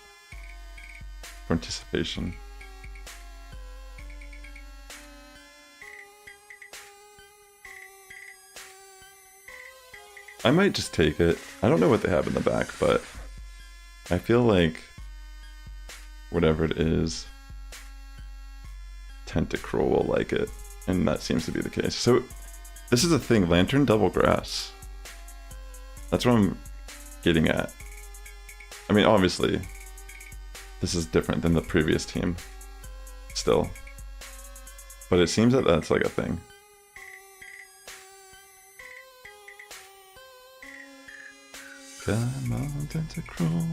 for anticipation. I might just take it. I don't know what they have in the back, but I feel like whatever it is, Tentacruel will like it, and that seems to be the case. So this is the thing, Lantern double grass. That's what I'm getting at. I mean, obviously, this is different than the previous team, still. But it seems that that's like a thing. Come on, Tentacruel,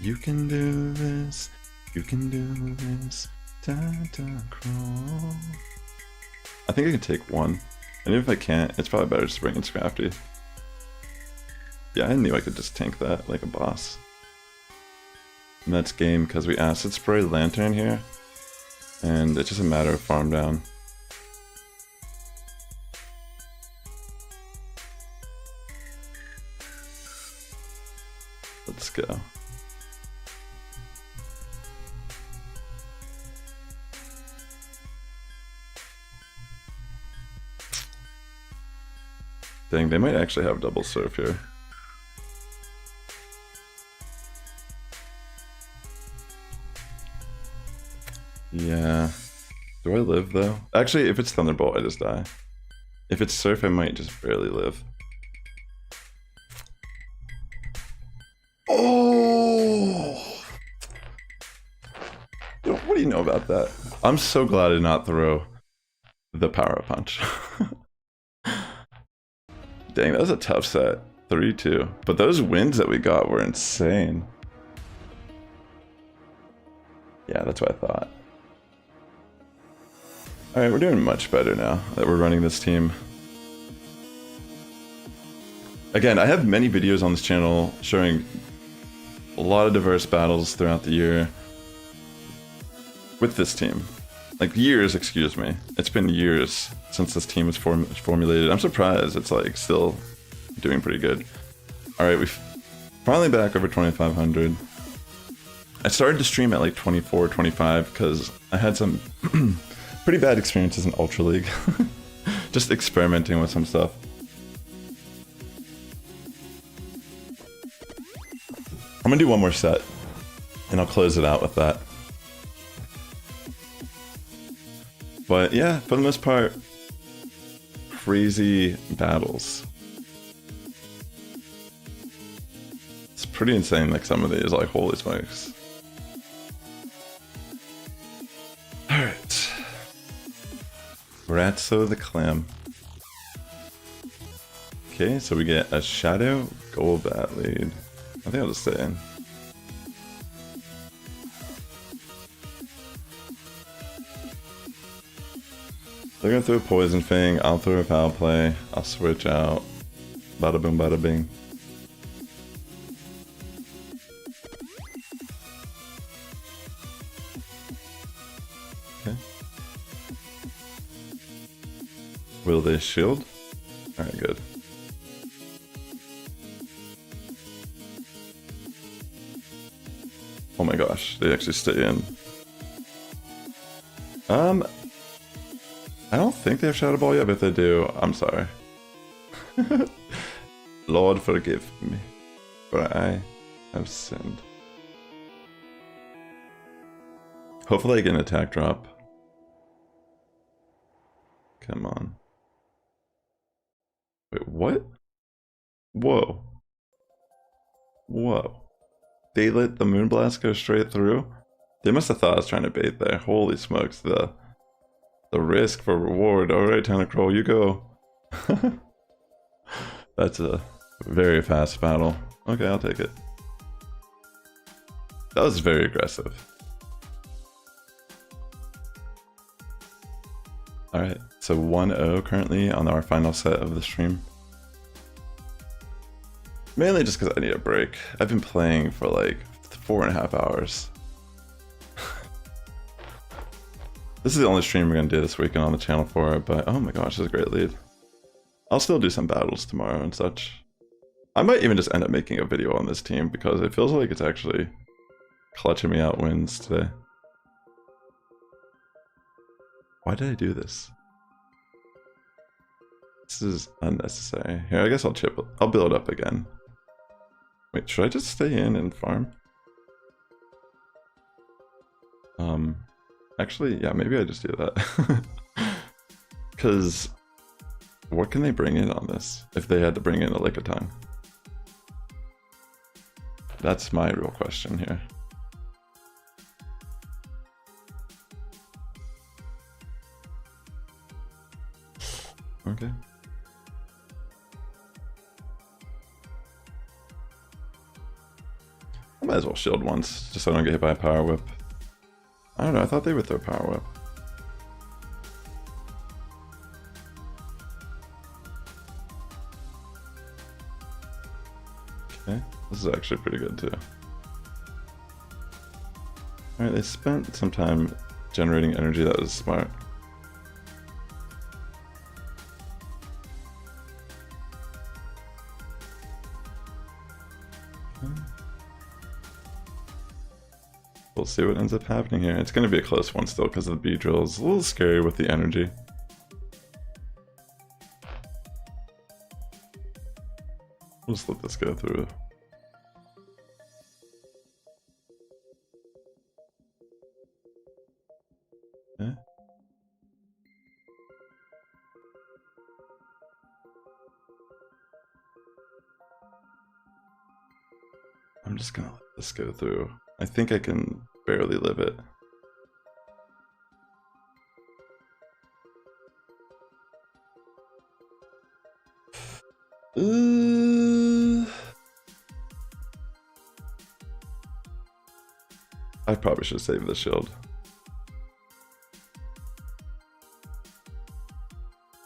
you can do this, you can do this, Tentacruel. I think I can take one, and if I can't, it's probably better just to bring in Scrafty. Yeah, I knew I could just tank that like a boss. And that's game, because we Acid Spray Lantern here, and it's just a matter of farm down. Let's go. Dang, they might actually have double surf here. Yeah. Do I live though? Actually, if it's Thunderbolt, I just die. If it's surf, I might just barely live. Oh! What do you know about that? I'm so glad I did not throw the power punch. Dang, that was a tough set. 3-2. But those wins that we got were insane. Yeah, that's what I thought. Alright, we're doing much better now that we're running this team. Again, I have many videos on this channel showing a lot of diverse battles throughout the year with this team. Like years, excuse me. It's been years since this team was formulated. I'm surprised it's like still doing pretty good. Alright, we're finally back over 2,500. I started to stream at like 24, 25 because I had some pretty bad experiences in Ultra League. Just experimenting with some stuff. I'm gonna do one more set and I'll close it out with that. But yeah, for the most part, crazy battles. It's pretty insane, like some of these, like holy smokes. Ratso the Clam. Okay, so we get a Shadow Golbat lead. I think I'll just stay in. They're gonna throw Poison Fang, I'll throw a Foul Play, I'll switch out. Bada boom, bada bing. Okay. Will they shield? Alright, good. Oh my gosh, they actually stay in. I don't think they have Shadow Ball yet, but if they do, I'm sorry. Lord, forgive me, for I have sinned. Hopefully I get an attack drop. Come on. Wait, what? Whoa. Whoa. They let the Moonblast go straight through? They must have thought I was trying to bait there. Holy smokes, the risk for reward. Alright, Tentacruel, you go. That's a very fast battle. Okay, I'll take it. That was very aggressive. Alright, so 1-0 currently on our final set of the stream. Mainly just because I need a break. I've been playing for like 4.5 hours. This is the only stream we're going to do this weekend on the channel for it, but oh my gosh, this is a great lead. I'll still do some battles tomorrow and such. I might even just end up making a video on this team because it feels like it's actually clutching me out wins today. Why did I do this? This is unnecessary. Here, I guess I'll build up again. Wait, should I just stay in and farm? Actually, yeah, maybe I just do that. Because what can they bring in on this if they had to bring in a Lickitung? That's my real question here. Okay. I might as well shield once, just so I don't get hit by a Power Whip. I don't know, I thought they would throw Power Whip. Okay, this is actually pretty good too. Alright, they spent some time generating energy, that was smart. We'll see what ends up happening here. It's going to be a close one still because of the Beedrill. It's a little scary with the energy. We'll just let this go through. Okay. I'm just going to let this go through. I think I can barely live it. I probably should save the shield.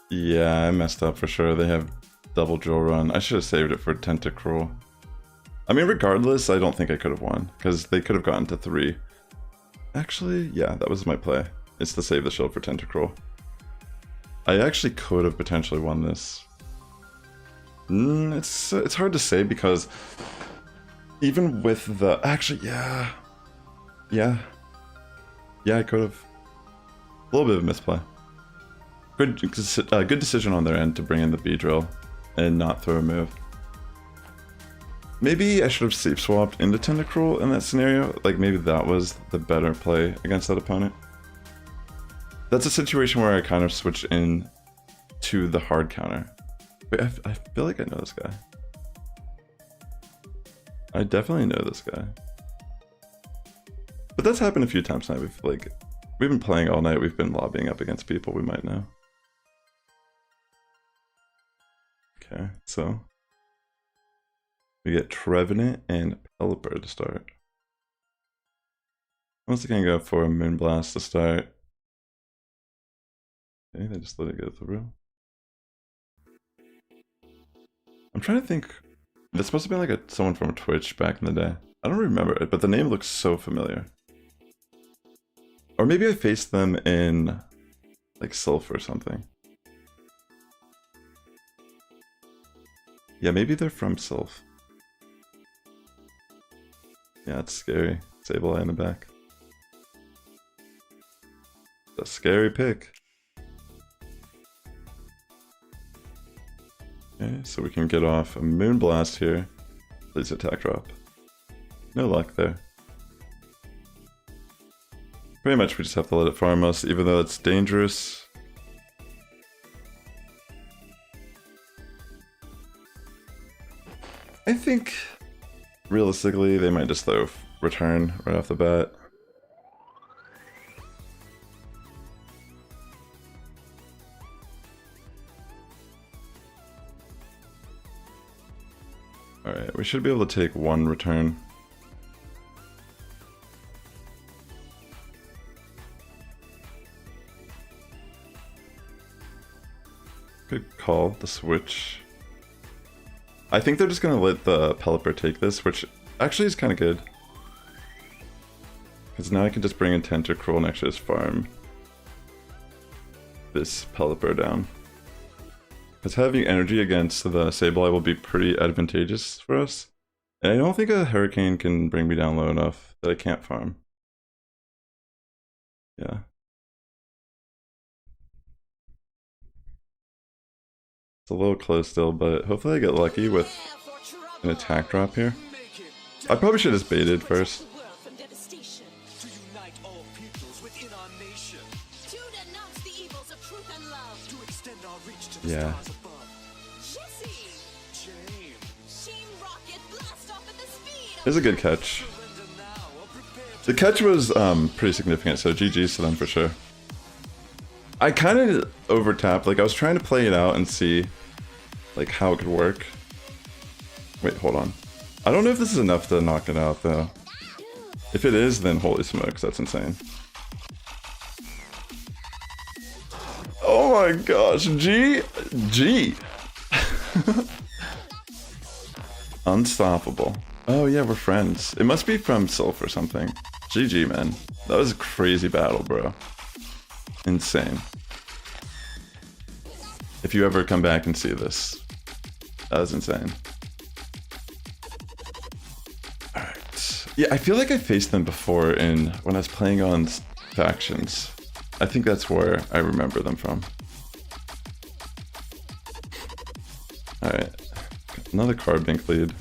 Yeah, I messed up for sure. They have double drill run. I should have saved it for Tentacruel. I mean, regardless, I don't think I could have won, because they could have gotten to 3. Actually, yeah, that was my play. It's to save the shield for Tentacruel. I actually could have potentially won this. It's hard to say, because even with the... Actually, yeah. Yeah, I could have. A little bit of a misplay. Good decision on their end to bring in the Beedrill and not throw a move. Maybe I should have safe swapped into Tentacruel in that scenario. Like, maybe that was the better play against that opponent. That's a situation where I kind of switched in to the hard counter. Wait, I feel like I know this guy. I definitely know this guy. But that's happened a few times now. We've been playing all night. We've been lobbying up against people we might know. Okay, so we get Trevenant and Pelipper to start. I'm also gonna go for a Moonblast to start. Okay, they just let it go through. I'm trying to think. This must have been like someone from Twitch back in the day. I don't remember it, but the name looks so familiar. Or maybe I faced them in like Sylph or something. Yeah, maybe they're from Sylph. Yeah, it's scary. Sableye in the back. A scary pick. Okay, so we can get off a Moonblast here. Please attack drop. No luck there. Pretty much we just have to let it farm us, even though it's dangerous. I think, realistically, they might just throw return right off the bat. Alright, we should be able to take one return. Good call, the switch. I think they're just gonna let the Pelipper take this, which actually is kind of good. Because now I can just bring in Tentacruel and actually just farm this Pelipper down. Because having energy against the Sableye will be pretty advantageous for us. And I don't think a Hurricane can bring me down low enough that I can't farm. Yeah. It's a little close still, but hopefully I get lucky with an attack drop here. I probably should have just baited first. Yeah. It was a good catch. The catch was pretty significant, so GG's to them for sure. I kind of over-tapped, like I was trying to play it out and see like how it could work. Wait, hold on. I don't know if this is enough to knock it out though. If it is, then holy smokes, that's insane. Oh my gosh, G. Unstoppable. Oh yeah, we're friends. It must be from Sylph or something. GG, man. That was a crazy battle, bro. Insane. If you ever come back and see this, that was insane. Alright. Yeah, I feel like I faced them before when I was playing on factions. I think that's where I remember them from. Alright. Another card bank lead.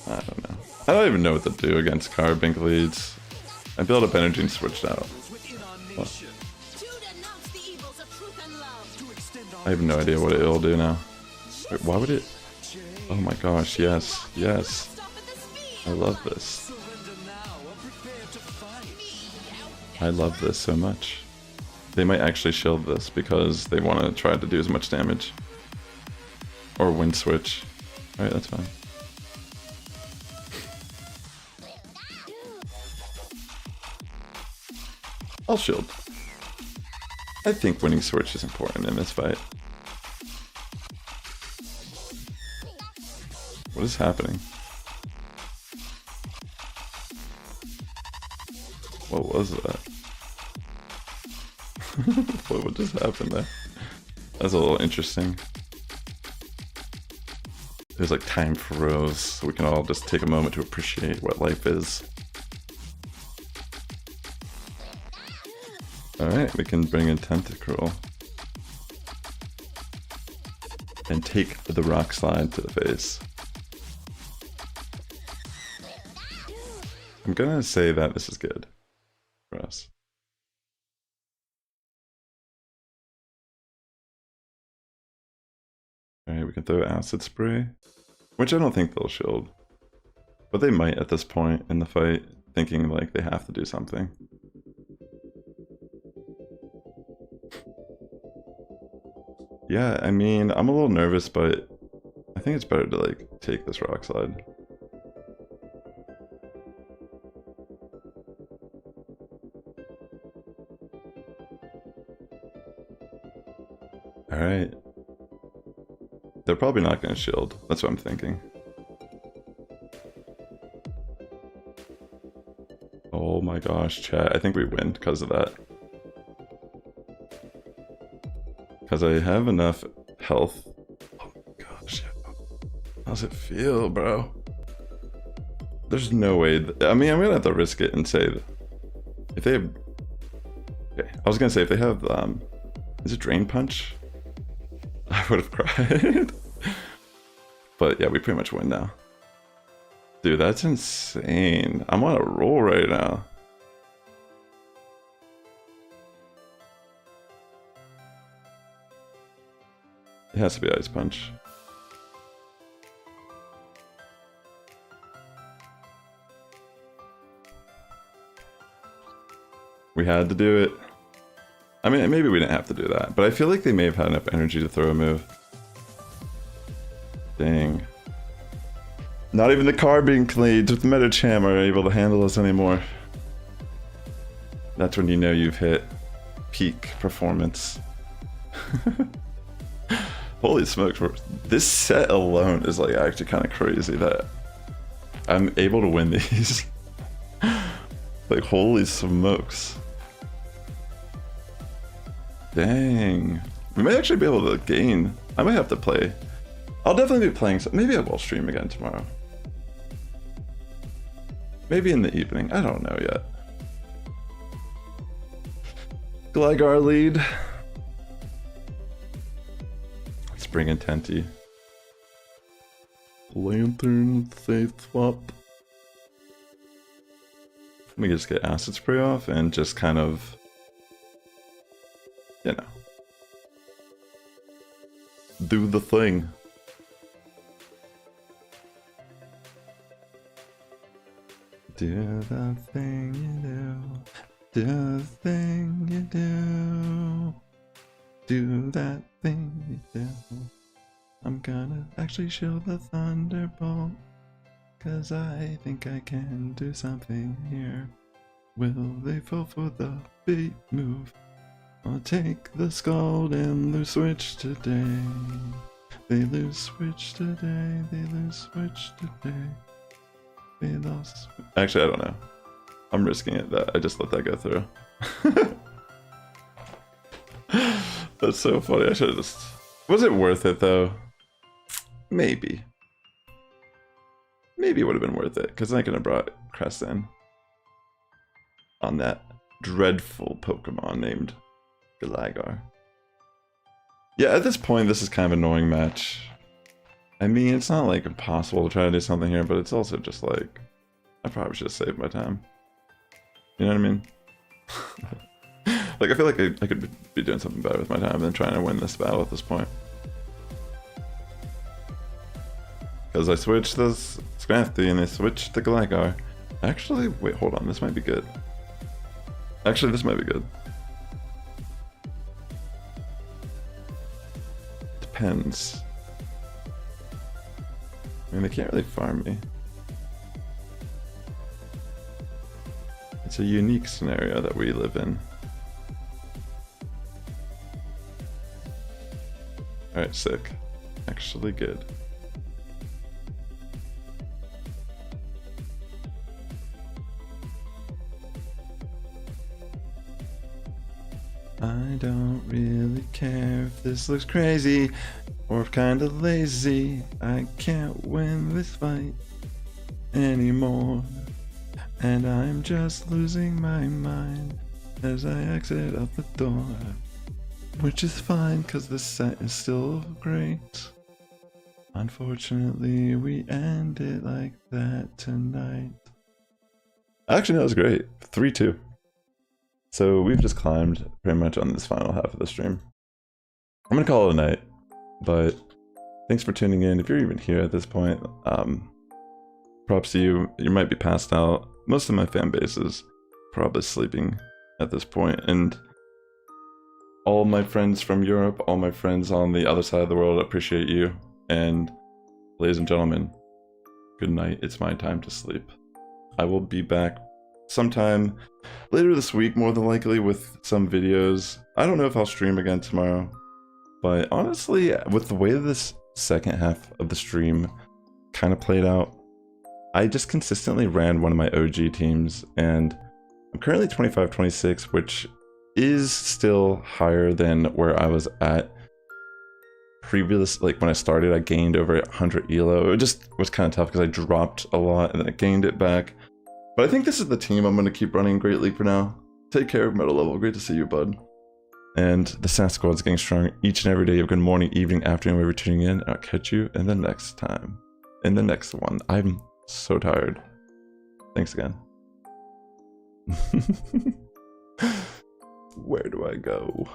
I don't know. I don't even know what to do against card bank leads. I built up energy and switched out. What? I have no idea what it'll do now. Wait, why would it? Oh my gosh, yes, yes. I love this. I love this so much. They might actually shield this because they want to try to do as much damage. Or wind switch. Alright, that's fine. I'll shield. I think winning switch is important in this fight. What is happening? What was that? What just happened there? That's a little interesting. There's like time froze, so we can all just take a moment to appreciate what life is. Alright, we can bring in Tentacruel. And take the rock slide to the face. I'm gonna say that this is good for us. Alright, we can throw Acid Spray, which I don't think they'll shield. But they might at this point in the fight. thinking like they have to do something. Yeah, I mean, I'm a little nervous, but I think it's better to like take this rock slide. Alright. They're probably not going to shield. That's what I'm thinking. Oh my gosh, chat. I think we win because of that. Because I have enough health. Oh my gosh. How's it feel, bro? There's no way. I mean, I'm going to have to risk it and say that if they have... Okay, I was going to say if they have... is it Drain Punch? I would have cried. But yeah, we pretty much win now. Dude, that's insane. I'm on a roll right now. It has to be Ice Punch. We had to do it. I mean, maybe we didn't have to do that, but I feel like they may have had enough energy to throw a move. Dang. Not even the card being cleaned with Metacham are able to handle us anymore. That's when you know you've hit peak performance. Holy smokes, this set alone is like actually kind of crazy that I'm able to win these. Like, holy smokes. Dang. We might actually be able to gain. I might have to play. I'll definitely be playing some. Maybe I will stream again tomorrow. Maybe in the evening. I don't know yet. Gligar lead. Let's bring in Tenty. Lantern, safe swap. Let me just get Acid Spray off and just kind of, you know, do the thing. Do the thing you do. Do the thing you do. Do that thing you do. I'm gonna actually show the Thunderbolt. Cause I think I can do something here. Will they fall for the bait move? I'll take the Scald and lose Switch today. They lose Switch today. They lose Switch today. They lost. Actually, I don't know. I'm risking it. That I just let that go through. That's so funny. I should have just. Was it worth it though? Maybe. Maybe it would have been worth it, because I could have brought Crest in on that dreadful Pokemon named Gligar. Yeah, at this point, this is kind of an annoying match. I mean, it's not like impossible to try to do something here, but it's also just like, I probably should have saved my time. You know what I mean? Like, I feel like I could be doing something better with my time than trying to win this battle at this point. Because I switched this Scrafty and I switched the Gligar. Actually, wait, hold on, this might be good. Actually, this might be good. Depends. I mean, they can't really farm me. It's a unique scenario that we live in. Alright, sick. Actually good. I don't really care if this looks crazy or kinda lazy. I can't win this fight anymore. And I'm just losing my mind as I exit out the door. Which is fine, cause this set is still great. Unfortunately, we end it like that tonight. Actually, that was great. 3-2. So we've just climbed pretty much on this final half of the stream. I'm gonna call it a night, but thanks for tuning in. If you're even here at this point, props to you. You might be passed out. most of my fan base is probably sleeping at this point, and all my friends from Europe, all my friends on the other side of the world appreciate you. And ladies and gentlemen, good night. It's my time to sleep. I will be back sometime later this week, more than likely, with some videos. I don't know if I'll stream again tomorrow, but honestly, with the way this second half of the stream kind of played out, I just consistently ran one of my OG teams, and I'm currently 25-26, which is still higher than where I was at previous. Like when I started, I gained over 100 elo. It just was kind of tough because I dropped a lot and then I gained it back. But I think this is the team I'm going to keep running Great League for now. Take care, Metal Level. Great to see you, bud. And the Sass Squad's getting stronger each and every day. Good morning, evening, afternoon, wherever you're tuning in. I'll catch you in the next time. In the next one. I'm so tired. Thanks again. Where do I go?